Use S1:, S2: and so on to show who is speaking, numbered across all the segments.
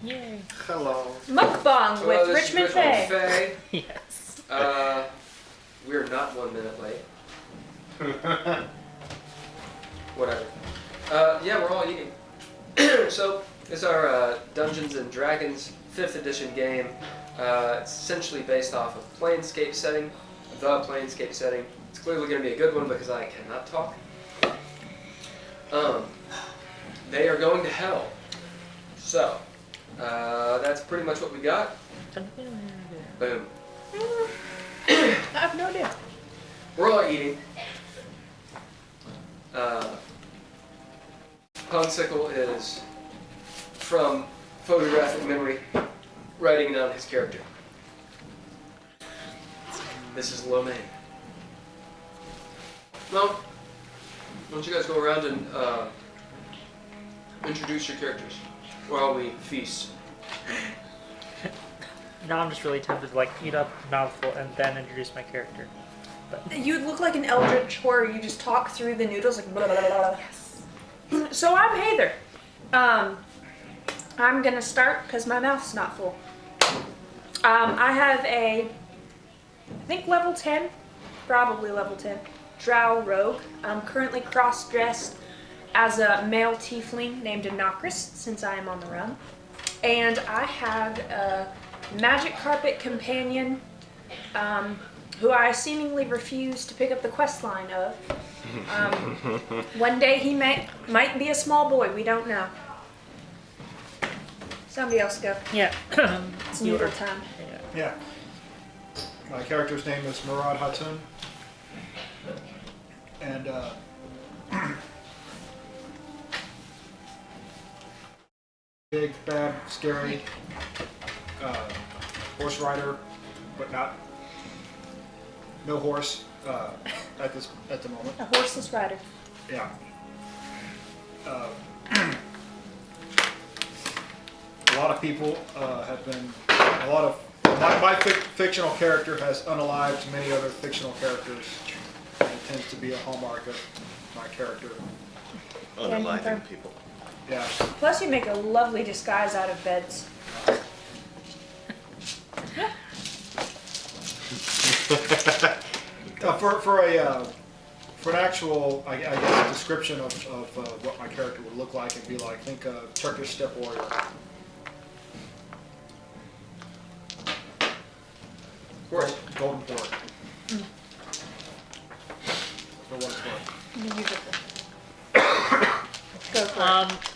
S1: Yay.
S2: Hello.
S3: Mukbang with
S4: this is
S3: Richmond Fey.
S4: Fey.
S1: Yes.
S4: We're not 1 minute late. Whatever. Yeah, we're all eating. So, it's our Dungeons and Dragons 5th edition game. It's essentially based off of Planescape setting, the Planescape setting. It's clearly going to be a good one because I cannot talk. They are going to hell. So, that's pretty much what we got. Boom.
S3: I have no idea.
S4: We're all eating. Ponsicle is, from photographic memory, writing down his character. This is LeShay. Well, why don't you guys go around and introduce your characters while we feast.
S1: Now I'm just really tempted to like eat up a mouthful and then introduce my character. But
S3: You look like an eldritch horror. You just talk through the noodles like blah, blah, blah, blah. So I'm Heiðr. I'm gonna start because my mouth's not full. I have I think level 10, probably level 10, drow rogue. I'm currently cross-dressed as a male tiefling named Anakris since I am on the run. And I have a magic carpet companion who I seemingly refuse to pick up the quest line of. One day he might be a small boy, we don't know. Somebody else go.
S1: yeah.
S3: It's noodle time.
S1: Yeah.
S2: Yeah. My character's name is Murad Hatun. And big, bad, scary horse rider, but no horse at the moment.
S3: A horseless rider.
S2: Yeah. A lot of people have been. A lot of my fictional character has unalived many other fictional characters. And it tends to be a hallmark of my character.
S5: Unaliving people.
S2: Yeah.
S3: Plus you make a lovely disguise out of beds. For an actual, I guess, description of what my character would look like, it'd be like, think a Turkish steppe warrior.
S4: Of course.
S2: Golden Horde. For what it's worth.
S3: Beautiful. Go for it.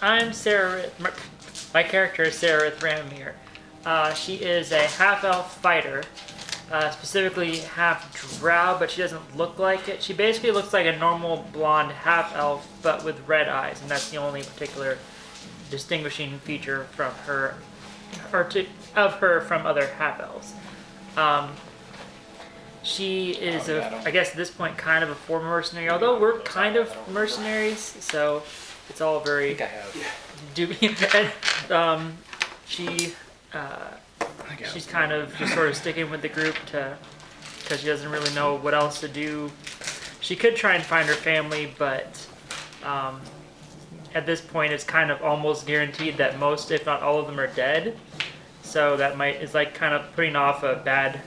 S1: I'm Sararith. My character is Sararith Vramamiir. She is a half-elf fighter, specifically half drow, but she doesn't look like it. She basically looks like a normal blonde half-elf, but with red eyes, and that's the only particular distinguishing feature from her, of her from other half-elves. She is, I guess at this point, kind of a former mercenary, although we're kind of mercenaries, so it's all very dubious. She's kind of just sort of sticking with the group because she doesn't really know what else to do. She could try and find her family, but at this point it's kind of almost guaranteed that most, if not all of them, are dead. So that is like kind of putting off a bad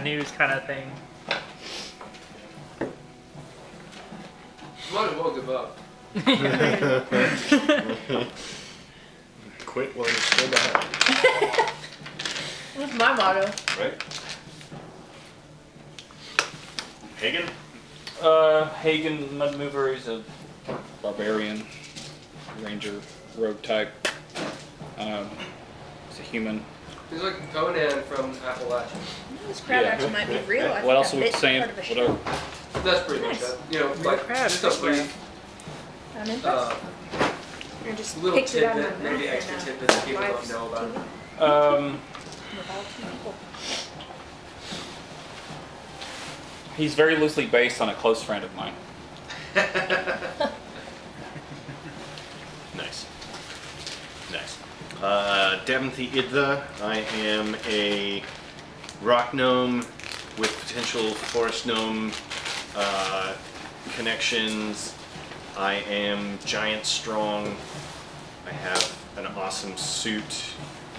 S1: news kind of thing.
S4: Might as well give up.
S5: Quit while you're still behind.
S3: That's my motto.
S5: Right? Haygen?
S6: Haygen, Mudmover, is a barbarian, ranger, rogue type. He's a human.
S4: He's like Conan from Appalachia.
S3: This crab actually might be real. I
S6: What
S3: think
S6: else
S3: I
S6: are we
S3: bit
S6: saying?
S3: part of a
S6: What are,
S4: That's pretty much
S3: Nice.
S4: it. You know, like
S1: crab,
S4: just
S1: fish
S4: a brief
S3: I'm impressed. I just
S4: little
S3: picked it out of
S4: tidbit,
S3: my mouth
S4: maybe
S3: right
S4: extra
S3: now.
S4: tidbits that people
S3: Live
S4: don't know about.
S3: TV. With all two people.
S6: he's very loosely based on a close friend of mine.
S5: Nice. Nice. Dav Idthè. I am a rock gnome with potential forest gnome connections. I am giant strong. I have an awesome suit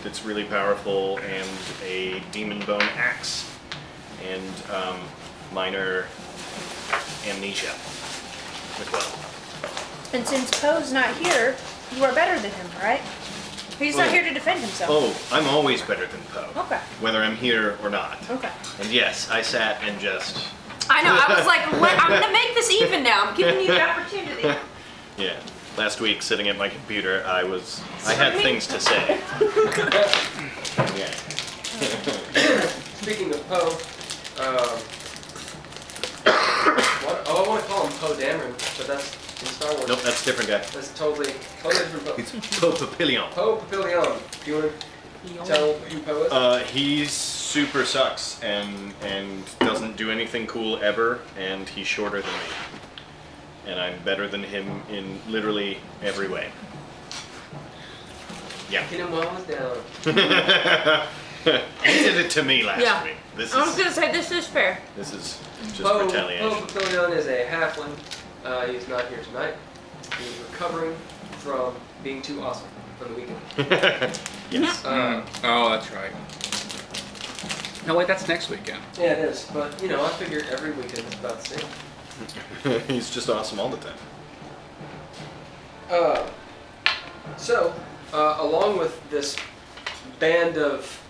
S5: that's really powerful, and a demon bone axe, and minor amnesia as well.
S3: And since Poe's not here, you are better than him, right? He's not
S5: Oh.
S3: here to defend himself.
S5: Oh, I'm always better than Poe.
S3: Okay.
S5: Whether I'm here or not.
S3: Okay.
S5: And yes, I sat and just,
S3: I know. I was like, I'm gonna make this even now. I'm giving you the opportunity.
S5: yeah. Last week, sitting at my computer, I had things to say. Yeah.
S4: Speaking of Poe, I want to call him Poe Dameron, but that's in Star Wars.
S5: Nope, that's a different guy.
S4: That's totally different Poe.
S5: It's Poe Pappillion.
S4: Poe Pappillion. Do you want to tell who Poe is?
S5: He's super sucks and doesn't do anything cool ever, and he's shorter than me. And I'm better than him in literally every way. Yeah.
S4: Hit him while I was down.
S5: He did it to me last
S3: Yeah.
S5: week. This
S3: I was
S5: is
S3: gonna say this is fair.
S5: just
S4: Poe
S5: retaliation.
S4: Pappillion is a halfling. He's not here tonight. He's recovering from being too awesome for the weekend.
S5: Yes.
S6: Oh, that's right. No, wait, that's next weekend.
S4: Yeah, it is. But, I figure every weekend is about the same.
S5: He's just awesome all the time.
S4: Along with this band of,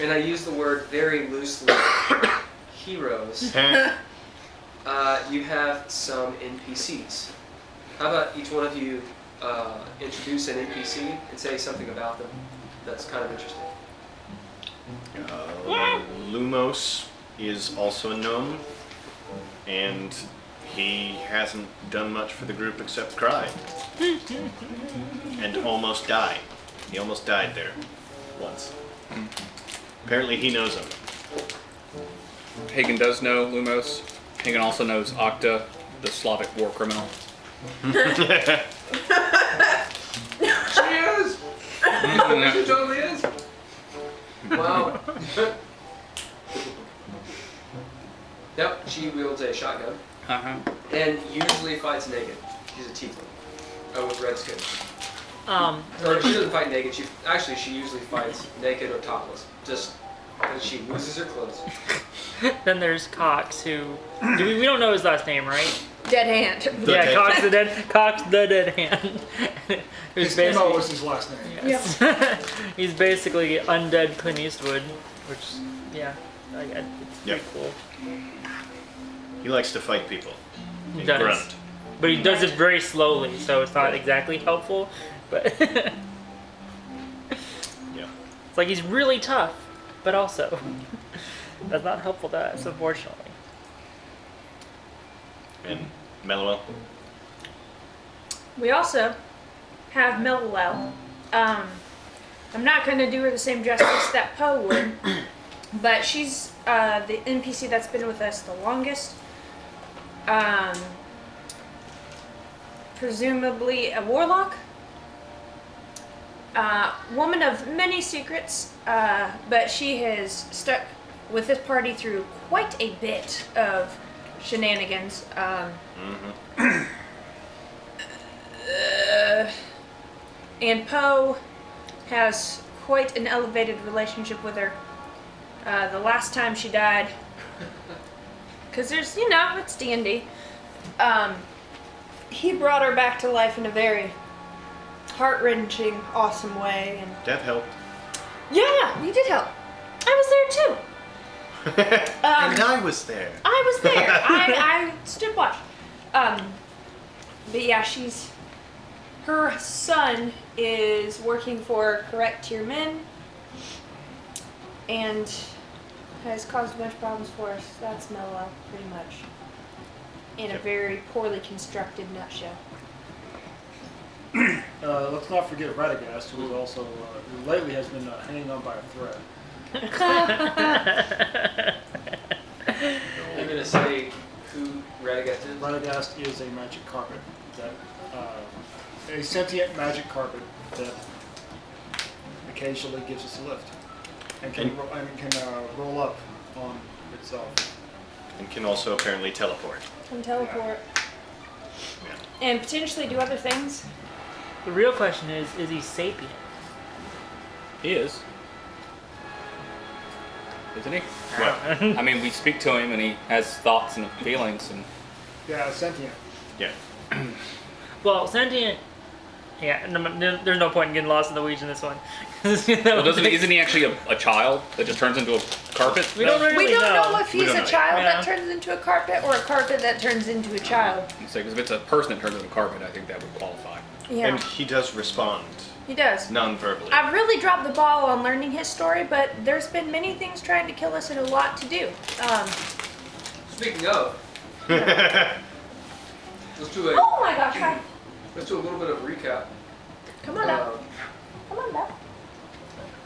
S4: and I use the word very loosely, heroes, you have some NPCs. How about each one of you introduce an NPC and say something about them that's kind of interesting?
S5: Lumos is also a gnome, and he hasn't done much for the group except cry. And almost die. He almost died there once. Apparently he knows him.
S6: Haygen does know Lumos. Haygen also knows Octa, the Slavic war criminal.
S4: She is! She totally is! Wow. Yep, she wields a shotgun
S6: Uh-huh.
S4: and usually fights naked. She's a tiefling. With red skin. Or she doesn't fight naked, she usually fights naked or topless. Just because she loses her clothes.
S1: Then there's Cox, who we don't know his last name, right?
S3: Dead hand.
S1: Yeah,
S5: dead
S1: Cox the dead hand. Who's
S2: His Emo was his last name.
S1: yes. He's basically undead Clint Eastwood, which it's
S5: Yep.
S1: pretty cool.
S5: He likes to fight people.
S1: He
S5: And
S1: does.
S5: grunt.
S1: But he does it very slowly, so it's not exactly helpful. But
S5: Yeah.
S1: it's like he's really tough, but also that's not helpful to us, unfortunately.
S5: And Mellowell.
S3: We also have Mellowell. I'm not going to do her the same justice that Poe would, but she's the NPC that's been with us the longest. Presumably a warlock. Woman of many secrets, but she has stuck with this party through quite a bit of shenanigans. And Poe has quite an elevated relationship with her. The last time she died, because there's, it's D&D. He brought her back to life in a very heart-wrenching, awesome way. And
S5: Death helped.
S3: yeah, you did help. I was there too.
S5: And I was there.
S3: I was there. I stood watch. But yeah, her son is working for Karrek Tirmen and has caused a bunch of problems for us. That's Mellowell, pretty much. In a very poorly constructed nutshell.
S2: Let's not forget Radagast, who is also who lately has been hanging on by a thread.
S4: I'm gonna say who Radagast is.
S2: Radagast is a magic carpet that a sentient magic carpet that occasionally gives us a lift and can roll up on itself.
S5: And can also apparently teleport.
S3: Can teleport.
S5: Yeah.
S3: And potentially do other things.
S1: The real question is he sapient?
S6: He is. Isn't he?
S1: What?
S6: I mean, we speak to him and he has thoughts and feelings and
S2: Yeah, sentient.
S5: Yeah.
S1: Well, sentient. Yeah, there's no point in getting lost in the weeds in this one.
S6: well, isn't he actually a child that just turns into a carpet?
S1: We don't really
S3: We don't know if
S5: We
S3: he's
S5: don't
S3: a
S5: know.
S3: child that
S1: Yeah.
S3: turns into a carpet or a carpet that turns into a child.
S6: Because if it's a person that turns into a carpet, I think that would qualify.
S3: Yeah,
S5: And he does respond
S3: he does.
S5: non-verbally.
S3: I've really dropped the ball on learning his story, but there's been many things trying to kill us and a lot to do.
S4: Speaking of, let's do a
S3: Oh my gosh, hi.
S4: let's do a little bit of recap.
S3: Come on up.
S4: Um,
S3: Come on up.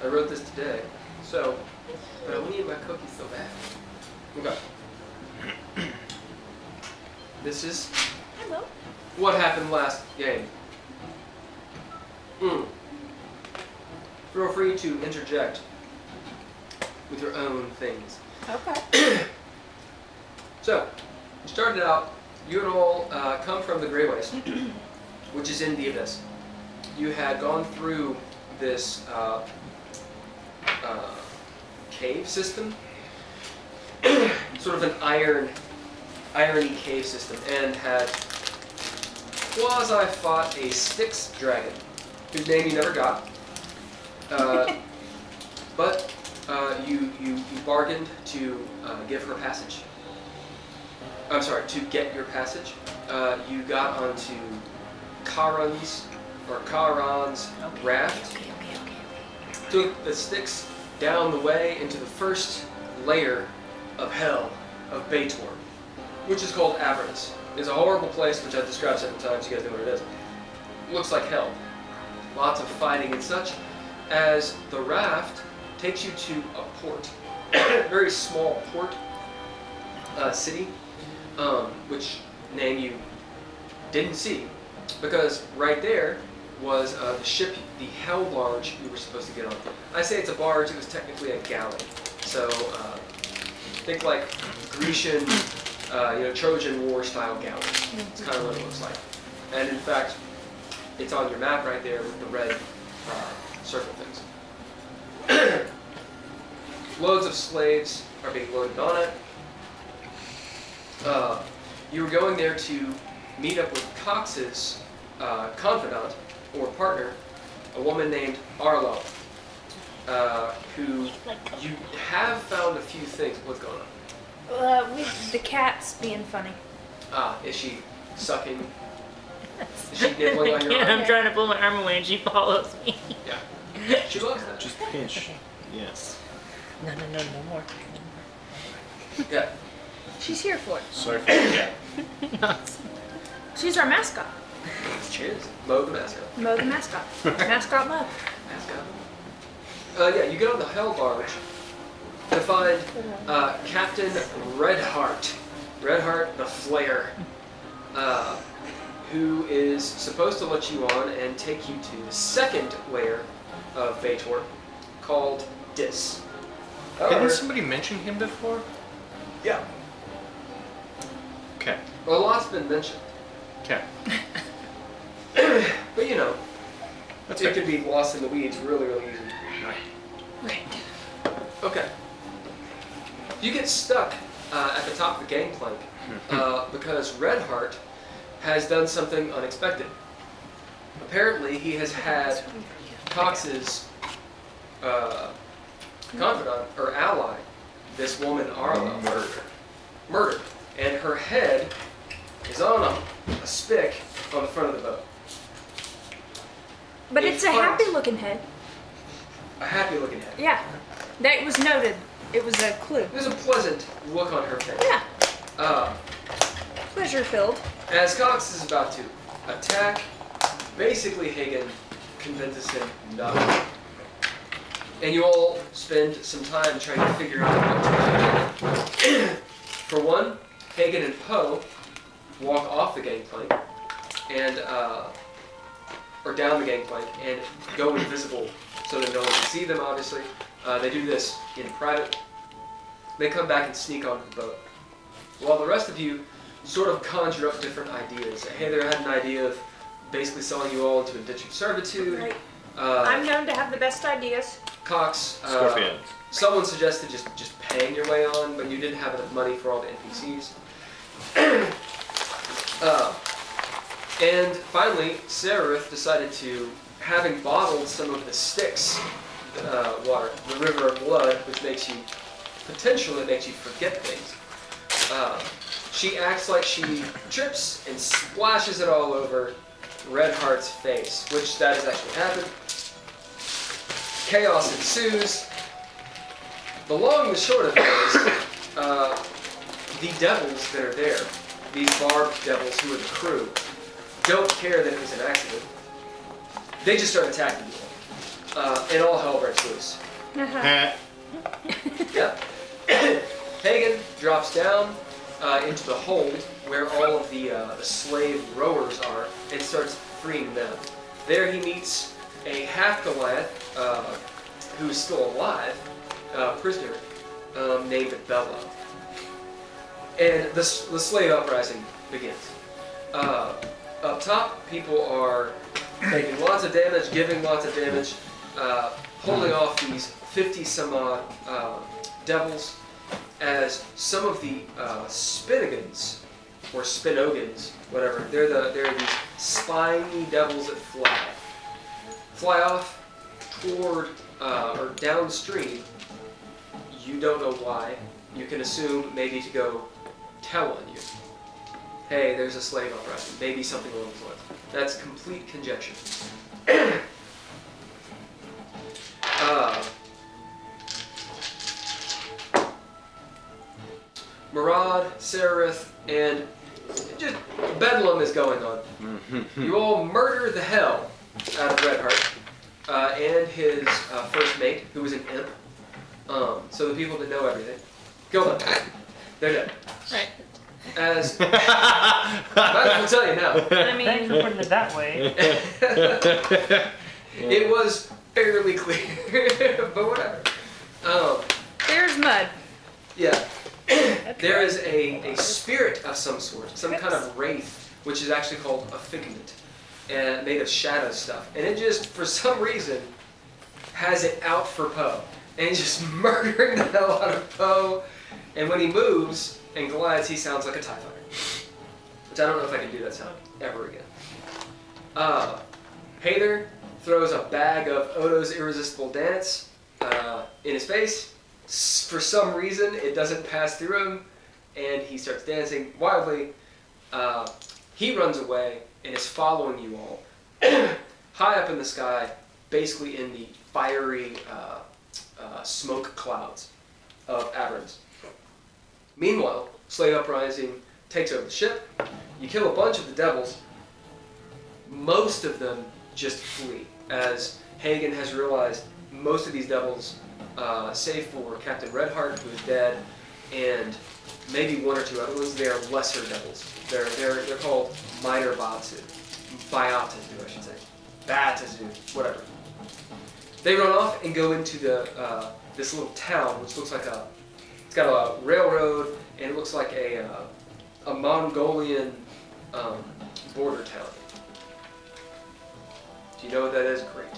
S4: I wrote this today, so but I want to eat my cookies so bad. Okay. This is
S3: Hello.
S4: what happened last game. Feel free to interject with your own things.
S3: Okay.
S4: So, you started out, you had all come from the Grey Waste, which is in the Abyss. You had gone through this cave system, sort of an irony cave system, and had quasi-fought a Styx dragon, whose name you never got. But you bargained to give her passage. I'm sorry, to get your passage. You got onto Charon's raft, took the Styx down the way into the first layer of hell of Baitor, which is called Avernus. It's a horrible place, which I've described several times. You guys know what it is. Looks like hell. Lots of fighting and such. As the raft takes you to a port, very small port city, which name you didn't see, because right there was the ship, the HELLL barge you were supposed to get on. I say it's a barge, it was technically a galley. So think like Grecian, Trojan War style galley. It's kind of what it looks like. And in fact, it's on your map right there with the red circle things. Loads of slaves are being loaded on it. You were going there to meet up with Cox's confidant or partner, a woman named Arlo, who you have found a few things. What's going on?
S3: The cat's being funny.
S4: Is she sucking? Is she nibbling on your
S1: Yeah,
S4: arm?
S1: I'm trying to pull my arm away and she follows me.
S4: Yeah. She loves that.
S5: Just pinch. Yes.
S1: No more.
S4: Yeah.
S3: She's here for it.
S5: Sorry for that.
S3: She's our mascot.
S4: Cheers. Mo the mascot.
S3: Mo the mascot. Mascot Mo.
S4: Mascot. Yeah, you get on the HELLL barge to find Captain Redheart the Flayer, who is supposed to let you on and take you to the second layer of Baitor, called Dis.
S5: Didn't somebody mention him before?
S4: Yeah.
S5: Okay.
S4: Well, a lot's been mentioned,
S5: Okay.
S4: but
S5: That's
S4: it
S5: fair.
S4: could be lost in the weeds really, really easy.
S3: Right.
S4: Okay. You get stuck at the top of the gangplank because Redheart has done something unexpected. Apparently, he has had Cox's confidant or ally, this woman Arlo, murdered, and her head is on a spick on the front of the boat.
S3: But
S4: It
S3: it's a
S4: fights.
S3: happy-looking head.
S4: A happy-looking head.
S3: Yeah. That was noted. It was a clue.
S4: There's a pleasant look on her face.
S3: Yeah.
S4: Uh,
S3: Pleasure-filled.
S4: As Cox is about to attack, basically Haygen convinces him not to. And you all spend some time trying to figure out what to do. For one, Haygen and Poe walk off the gangplank and or down the gangplank and go invisible so that no one can see them, obviously. They do this in private. They come back and sneak onto the boat. While the rest of you sort of conjure up different ideas. Heiðr had an idea of basically selling you all into indentured servitude.
S3: Right.
S4: I'm
S3: I'm known to have the best ideas.
S4: Cox.
S5: Scorpion.
S4: Someone suggested just paying your way on, but you didn't have enough money for all the NPCs. And finally, Sararith decided to, having bottled some of the Styx water, the River of Blood, which potentially makes you forget things. She acts like she trips and splashes it all over Redheart's face, which that has actually happened. Chaos ensues. The long and the short of it is, the devils that are there, these barbed devils who are the crew, don't care that it was an accident. They just start attacking you. And all hell breaks loose. Yeah. Haygen drops down into the hold where all of the slave rowers are and starts freeing them. There he meets a half-Goliath who is still alive, prisoner, named Bella. And the slave uprising begins. Up top, people are taking lots of damage, giving lots of damage, holding off these 50-some-odd devils, as some of the Spinnogans, or Spinnogans, whatever, they're these spiny devils that fly off toward or downstream. You don't know why. You can assume maybe to go tell on you. Hey, there's a slave uprising. Maybe something along those lines. That's complete conjecture. Murad, Sararith, and just bedlam is going on. You all murder the hell out of Redheart and his first mate, who was an imp. So the people that know everything, kill them. They're dead.
S3: Right.
S4: As might as well tell you now.
S3: I mean,
S1: Thanks for putting it that way.
S4: It was fairly clear, but whatever.
S3: there's mud.
S4: Yeah. There is a spirit of some sort, some kind of wraith, which is actually called a figment, and made of shadow stuff. And it just, for some reason, has it out for Poe. And he's just murdering the hell out of Poe. And when he moves and glides, he sounds like a TIE fighter. Which I don't know if I can do that sound ever again. Heiðr throws a bag of Odo's Irresistible Dance in his face. For some reason, it doesn't pass through him, and he starts dancing wildly. He runs away and is following you all high up in the sky, basically in the fiery smoke clouds of Aberrons. Meanwhile, Slave Uprising takes over the ship. You kill a bunch of the devils. Most of them just flee, as Haygen has realized most of these devils, save for Captain Redheart, who is dead, and maybe one or two other ones, they are lesser devils. They're called minor Batsu. Bayatadu, I should say. Batatu, whatever. They run off and go into this little town, which looks like it's got a railroad, and it looks like a Mongolian border town. Do you know what that is? Great.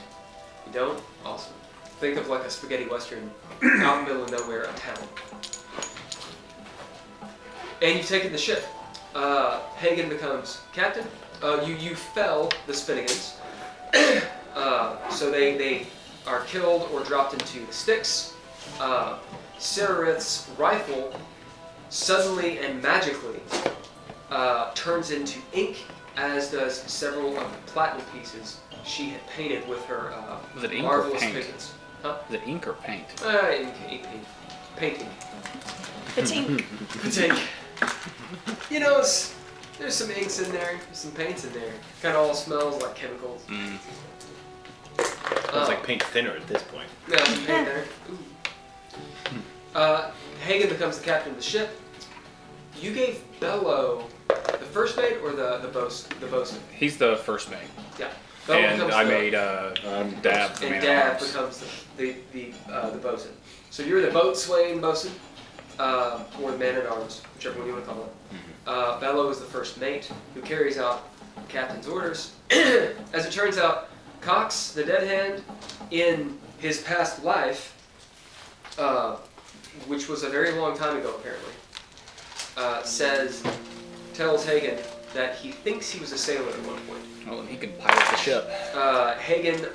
S4: You don't? Awesome. Think of like a spaghetti western out in the middle of nowhere, a town. And you've taken the ship. Haygen becomes captain. You fell the Spinnogans. So they are killed or dropped into the Styx. Sararith's rifle suddenly and magically turns into ink, as does several of the platinum pieces she had painted with her
S6: Was it ink or
S4: marvelous
S6: paint?
S4: pigments. Huh?
S6: Is it ink or paint?
S4: Ink. Painting.
S3: It's ink.
S4: It's ink. You know, there's some inks in there, there's some paints in there. Kind of all smells like chemicals.
S5: Smells like paint thinner at this point.
S4: Yeah, some paint there. Ooh. Haygen becomes the captain of the ship. You gave Bello the first mate or the bosun?
S6: He's the first mate.
S4: Yeah. Bello
S6: And
S4: becomes
S6: I
S4: the-
S6: made Dav the
S4: and
S6: man
S4: Dav
S6: at arms.
S4: becomes the bosun. So you're the boatswain bosun, or the man at arms, whichever one you want to call it. Bello is the first mate, who carries out captain's orders. As it turns out, Cox, the Dead Hand, in his past life, which was a very long time ago apparently, tells Haygen that he thinks he was a sailor at one point.
S6: Well, then he can pilot the ship.
S4: Haygen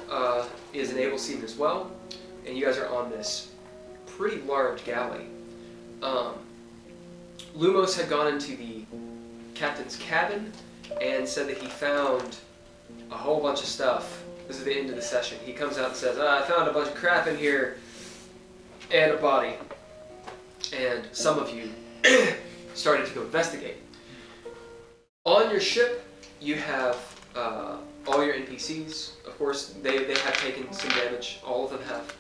S4: is an able seaman as well, and you guys are on this pretty large galley. Lumos had gone into the captain's cabin and said that he found a whole bunch of stuff. This is the end of the session. He comes out and says, I found a bunch of crap in here and a body. And some of you started to go investigate. On your ship, you have all your NPCs. Of course, they have taken some damage. All of them have.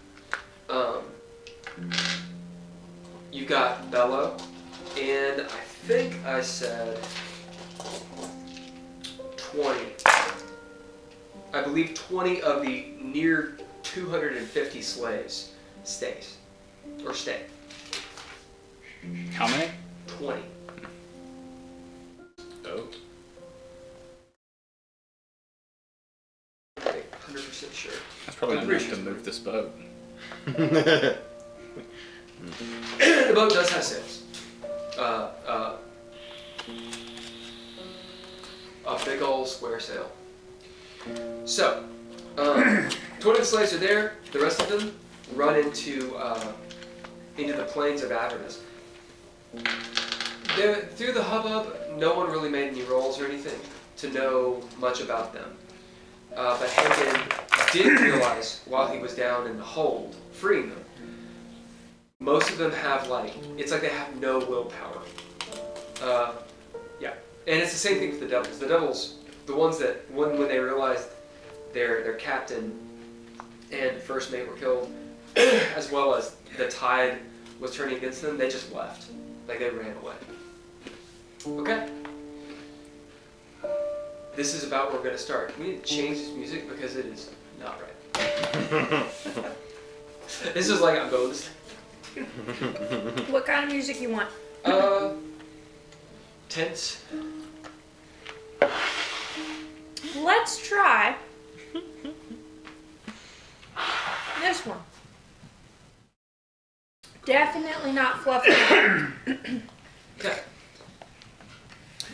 S4: You got Bello, and I think I said 20. I believe 20 of the near 250 slaves stays. Or stay.
S6: How many?
S4: 20.
S6: Oh.
S4: I'm 100% sure.
S6: That's probably
S4: I'm
S6: not
S4: pretty
S6: enough to
S4: sure.
S6: move this boat.
S4: The boat does have sails. A big old square sail. So, 20 of the slaves are there. The rest of them run into the plains of Avernus. Through the hubbub, no one really made any rolls or anything to know much about them. But Haygen did realize while he was down in the hold, freeing them, most of them have it's like they have no willpower. Yeah, and it's the same thing for the devils. The devils, the ones that when they realized their captain and first mate were killed, as well as the tide was turning against them, they just left. Like they ran away. Okay. This is about where we're going to start. We need to change this music because it is not right. This is like I'm going this.
S3: What kind of music you want?
S4: Tense.
S3: Let's try this one. Definitely not fluffy.
S4: Okay.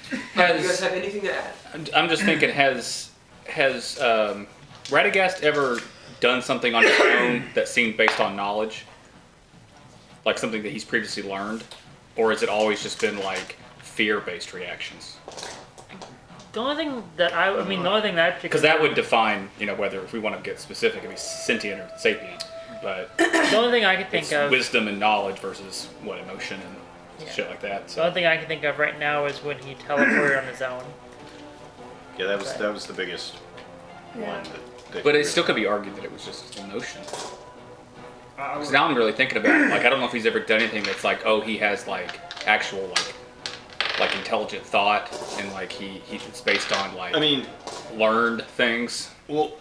S4: Do you guys have anything to add?
S6: I'm just thinking, has Radagast ever done something on his own that seemed based on knowledge? Like something that he's previously learned? Or has it always just been like fear-based reactions?
S1: The only thing that the only thing that
S6: Because that would define, whether if we want to get specific, it'd be sentient or sapient. But
S1: the only thing I can think
S6: it's
S1: of,
S6: wisdom and knowledge versus emotion and shit like that.
S1: the
S6: So
S1: only thing I can think of right now is when he teleported on his own.
S5: Yeah, that was the biggest
S3: Yeah.
S5: one. That
S6: but it
S5: really-
S6: still could be argued that it was just emotion.
S2: I
S6: Because
S2: would-
S6: now I'm really thinking about it. Like, I don't know if he's ever done anything that's like, oh, he has actual intelligent thought, and it's based on learned things.
S5: Well,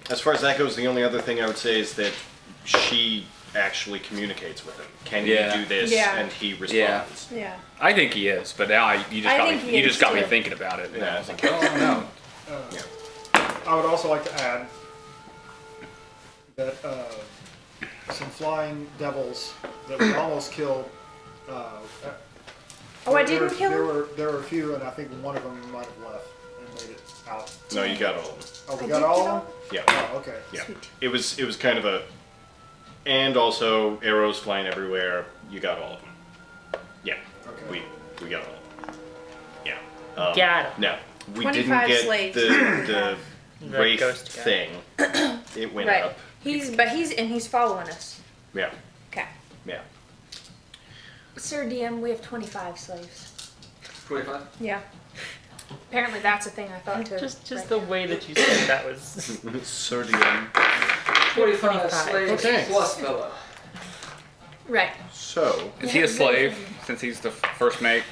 S5: as far as that goes, the only other thing I would say is that she actually communicates with him. Can
S6: Yeah.
S5: you do this?
S3: Yeah.
S5: And he responds.
S6: Yeah.
S3: Yeah.
S6: I think he is, but now you
S3: I
S6: just
S3: think he
S6: you
S3: is,
S6: just got me
S3: too.
S6: thinking about it. And
S5: Yeah.
S6: I was like, oh no.
S2: I would also like to add that some flying devils that we almost killed.
S3: Oh, I didn't kill him?
S2: There were a few, and I think one of them might have left and made it out.
S5: No, you got all of them.
S2: Oh, we
S3: I
S2: got
S3: did
S2: all
S3: get
S2: of them?
S5: Yeah.
S2: Oh, okay.
S5: Yeah.
S3: Sweet.
S5: It was kind of a, and also arrows flying everywhere. You got all of them. Yeah.
S2: Okay.
S5: We got all of them. Yeah.
S1: Got him.
S5: No, we
S3: 25
S5: didn't get
S3: slaves.
S5: the
S1: The
S5: wraith
S1: ghost guy.
S5: thing. It went
S3: Right.
S5: up.
S3: He's following us.
S5: Yeah.
S3: Okay.
S5: Yeah.
S3: Sir DM, we have 25 slaves.
S4: 25?
S3: Yeah. Apparently that's a thing I thought too.
S1: Just
S3: right
S1: the
S3: now.
S1: way that you said that was.
S5: Sodium.
S4: 25 slaves
S5: Okay.
S4: plus Bella.
S3: Right.
S5: So,
S6: Is he a slave since he's the first mate?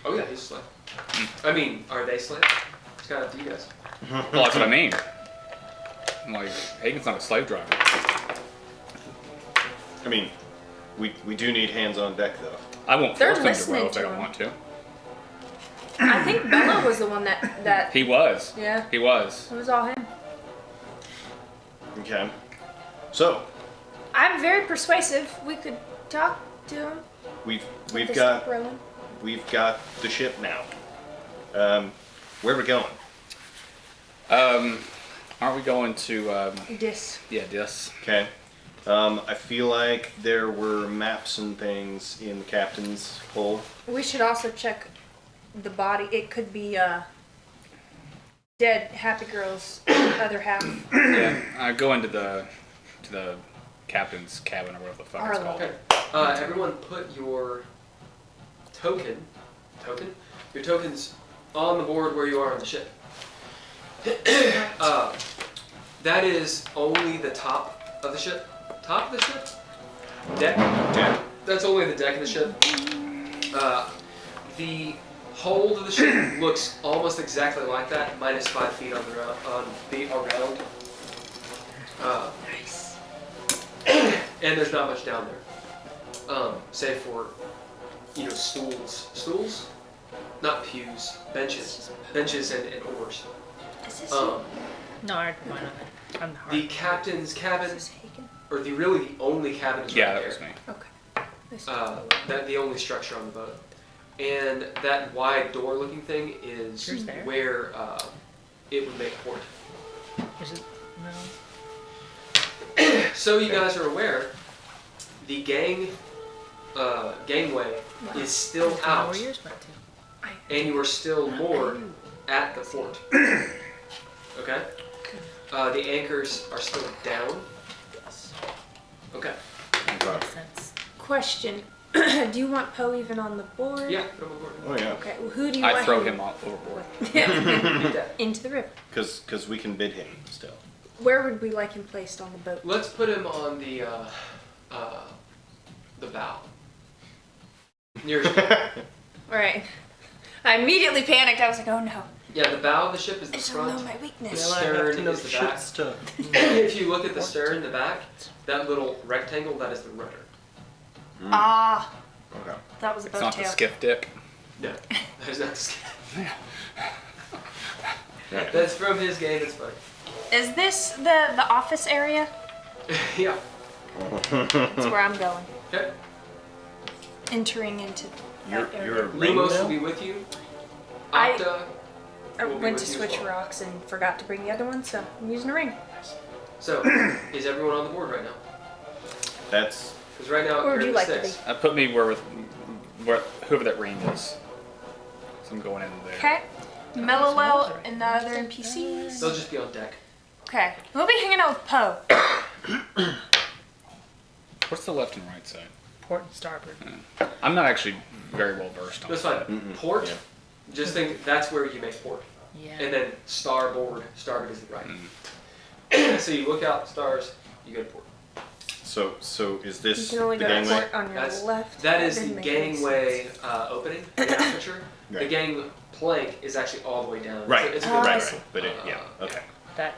S4: Oh yeah, he's a slave. I mean, are they slaves? It's kind of up to you guys.
S6: Well, that's what I mean. Hagen's not a slave driver.
S5: I mean, we do need hands on deck though.
S6: I won't
S3: They're
S6: force them to
S3: listening
S6: row if they
S3: to
S6: don't
S3: him.
S6: want to.
S3: I think Bella was the one that
S6: He was.
S3: yeah,
S6: He was.
S3: it was all him.
S5: Okay. So
S3: I'm very persuasive. We could talk to him.
S5: we've
S3: Get this
S5: got
S3: stuff rolling.
S5: the ship now. Where are we going?
S6: Aren't we going to?
S3: Dis.
S6: Yeah, this.
S5: Okay. I feel like there were maps and things in the captain's hull.
S3: We should also check the body. It could be dead Happy Girl's other half.
S6: Yeah, I go into the captain's cabin or whatever the fuck it's called.
S4: Okay. Everyone put your your tokens on the board where you are on the ship. That is only the top of the ship. Top of the ship? Deck.
S5: Deck.
S4: That's only the deck of the ship. The hold of the ship looks almost exactly like that, minus 5 feet on the around.
S3: Nice.
S4: And there's not much down there, save for stools, not pews, benches and oars.
S3: Is this
S4: Um,
S1: No, I don't mind on that. I'm hard.
S4: the captain's cabin,
S3: Is this Haygen?
S4: or the only cabin is
S6: Yeah,
S4: right
S6: that
S4: there.
S6: was me.
S3: Okay. This
S4: That the only structure on the boat, and that wide door-looking thing is
S1: Yours there?
S4: where it would make port.
S1: Is it? No.
S4: So you guys are aware, the gangway is still
S1: That's
S4: out,
S1: where yours went to.
S4: and you are still moored at the fort. Okay. The anchors are still down. Okay.
S1: Makes sense.
S3: question. Do you want Poe even on the board?
S4: Yeah. Put 'em on board.
S5: Oh yeah.
S3: Okay. Well, who do you
S6: I
S3: want
S6: throw him off overboard.
S4: Beat that.
S3: into the river?
S5: Because we can bid him still.
S3: Where would we like him placed on the boat?
S4: Let's put him on the bow. Near.
S3: All right. I immediately panicked. I was like, oh no.
S4: Yeah, the bow of the ship is the
S3: I don't know
S4: front.
S3: my
S4: The
S3: weakness.
S4: stern is the back.
S2: stuff.
S4: If you look at the stern, the back, that little rectangle, that is the rudder.
S3: Ah,
S5: Okay.
S3: that was a
S6: It's
S3: boat
S6: not the
S3: tail.
S6: skiff dick.
S4: No, that is not the skill. That's from his game. It's funny.
S3: Is this the office area?
S4: Yeah.
S3: That's where I'm going.
S4: Okay.
S3: Entering into that area.
S5: You're
S4: Lumos will be with you.
S3: I-
S4: Octa.
S3: I
S4: will be
S3: went to
S4: with you
S3: switch
S4: as well.
S3: rocks and forgot to bring the other one, so I'm using a ring.
S4: So, is everyone on the board right now?
S5: That's
S4: Because right now,
S3: Where would
S4: you're
S3: you
S4: in the
S3: like to
S4: six.
S6: Put me where whoever that ring is. So I'm going in there.
S3: Okay. Mellowell and the other NPCs.
S4: They'll just be on deck.
S3: Okay. We'll be hanging out with Poe.
S6: What's the left and right side?
S1: Port and starboard.
S6: I'm not actually very well versed on
S4: That's fine.
S5: Mm-mm.
S4: Port.
S5: Yeah.
S4: Just think that's where you make port.
S1: Yeah.
S4: And then starboard is the right. So you look out stars, you go to port.
S5: so is
S3: You
S5: this
S3: can only
S5: the
S3: go to
S5: gangway?
S3: port on your
S4: That's-
S3: left.
S4: That is
S3: Didn't
S4: the
S3: make any
S4: gangway
S3: sense.
S4: opening, the aperture. The
S5: Right.
S4: gang plank is actually all the way down.
S5: Right.
S4: It's a
S3: Oh,
S4: good
S3: I
S5: Right.
S3: see.
S5: Right. But yeah. Okay.
S1: That.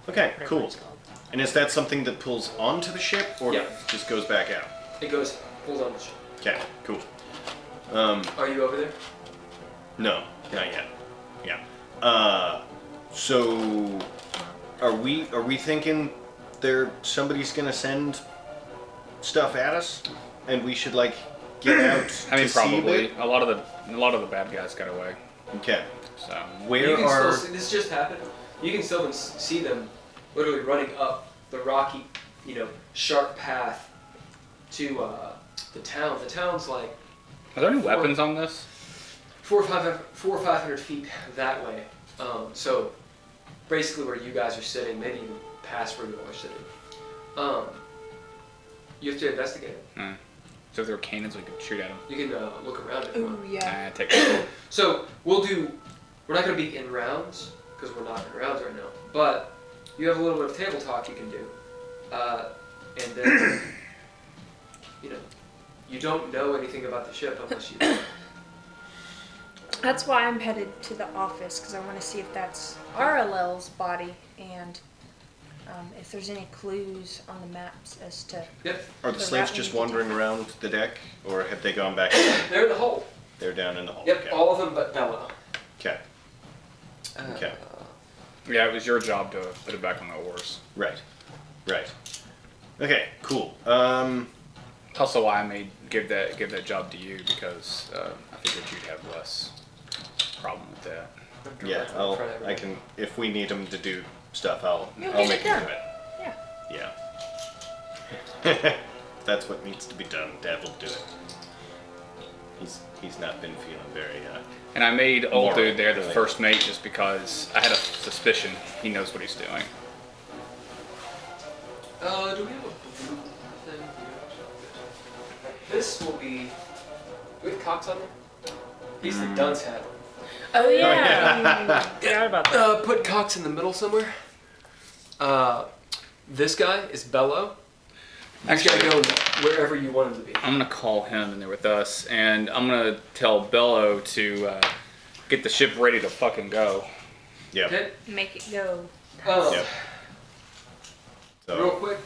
S5: Okay.
S1: Whatever
S5: Cool.
S1: it's called.
S5: And is that something that pulls onto the ship or
S4: Yeah.
S5: just goes back out?
S4: It goes, pulls on the ship.
S5: Okay. Cool.
S4: Are you over there?
S5: No, not yet. Yeah. So are we thinking somebody's gonna send stuff at us, and we should like get out?
S6: I mean,
S5: to see a
S6: probably
S5: bit?
S6: a lot of the bad guys got away.
S5: Okay.
S6: So
S5: Where
S4: You can
S5: are?
S4: still see, this just happened. You can still see them literally running up the rocky, sharp path to the town. The town's like
S6: are there any weapons on this?
S4: 400 or 500 feet that way. So basically where you guys are sitting, maybe even past where you all are sitting. You have to investigate it.
S6: So if there were cannons, we could shoot at them.
S4: You can look around if you
S3: Ooh,
S4: want.
S3: yeah.
S6: Take it.
S4: So we're not going to be in rounds, because we're not in rounds right now, but you have a little bit of table talk you can do. And then, you don't know anything about the ship unless you do.
S3: That's why I'm headed to the office, because I want to see if that's RLL's body and if there's any clues on the maps as to.
S4: Yep,
S5: Are the
S3: the
S5: slaves
S3: route
S5: just
S3: we need to
S5: wandering around the deck, or have they gone back?
S4: they're in the hole.
S5: They're down in the hull.
S4: Yep,
S5: Okay.
S4: all of them but Bella.
S5: Okay.
S6: Yeah, it was your job to put it back on the horse.
S5: Right. Okay, cool.
S6: That's also why I made give that job to you, because I figured you'd have less problem with that.
S5: Yeah, I can, if we need him to do stuff, I'll
S3: You'll
S5: make
S3: get it
S5: him
S3: done.
S5: do it.
S3: Yeah.
S5: Yeah. That's what needs to be done. Dad will do it. He's not been feeling very
S6: And I made old
S5: Moral,
S6: dude there the
S5: really.
S6: first mate just because I had a suspicion he knows what he's doing.
S4: Do we have a blue thing? This will be with Cox on there. He's the dunce hat.
S1: Oh yeah. Forgot about that.
S4: Put Cox in the middle somewhere. This guy is Bello. He's gotta go wherever you want him to be.
S6: I'm gonna call him in there with us, and I'm gonna tell Bello to get the ship ready to fucking go.
S5: Yep.
S4: Okay.
S3: Make it go.
S5: Yep.
S4: Real
S5: So
S4: quick,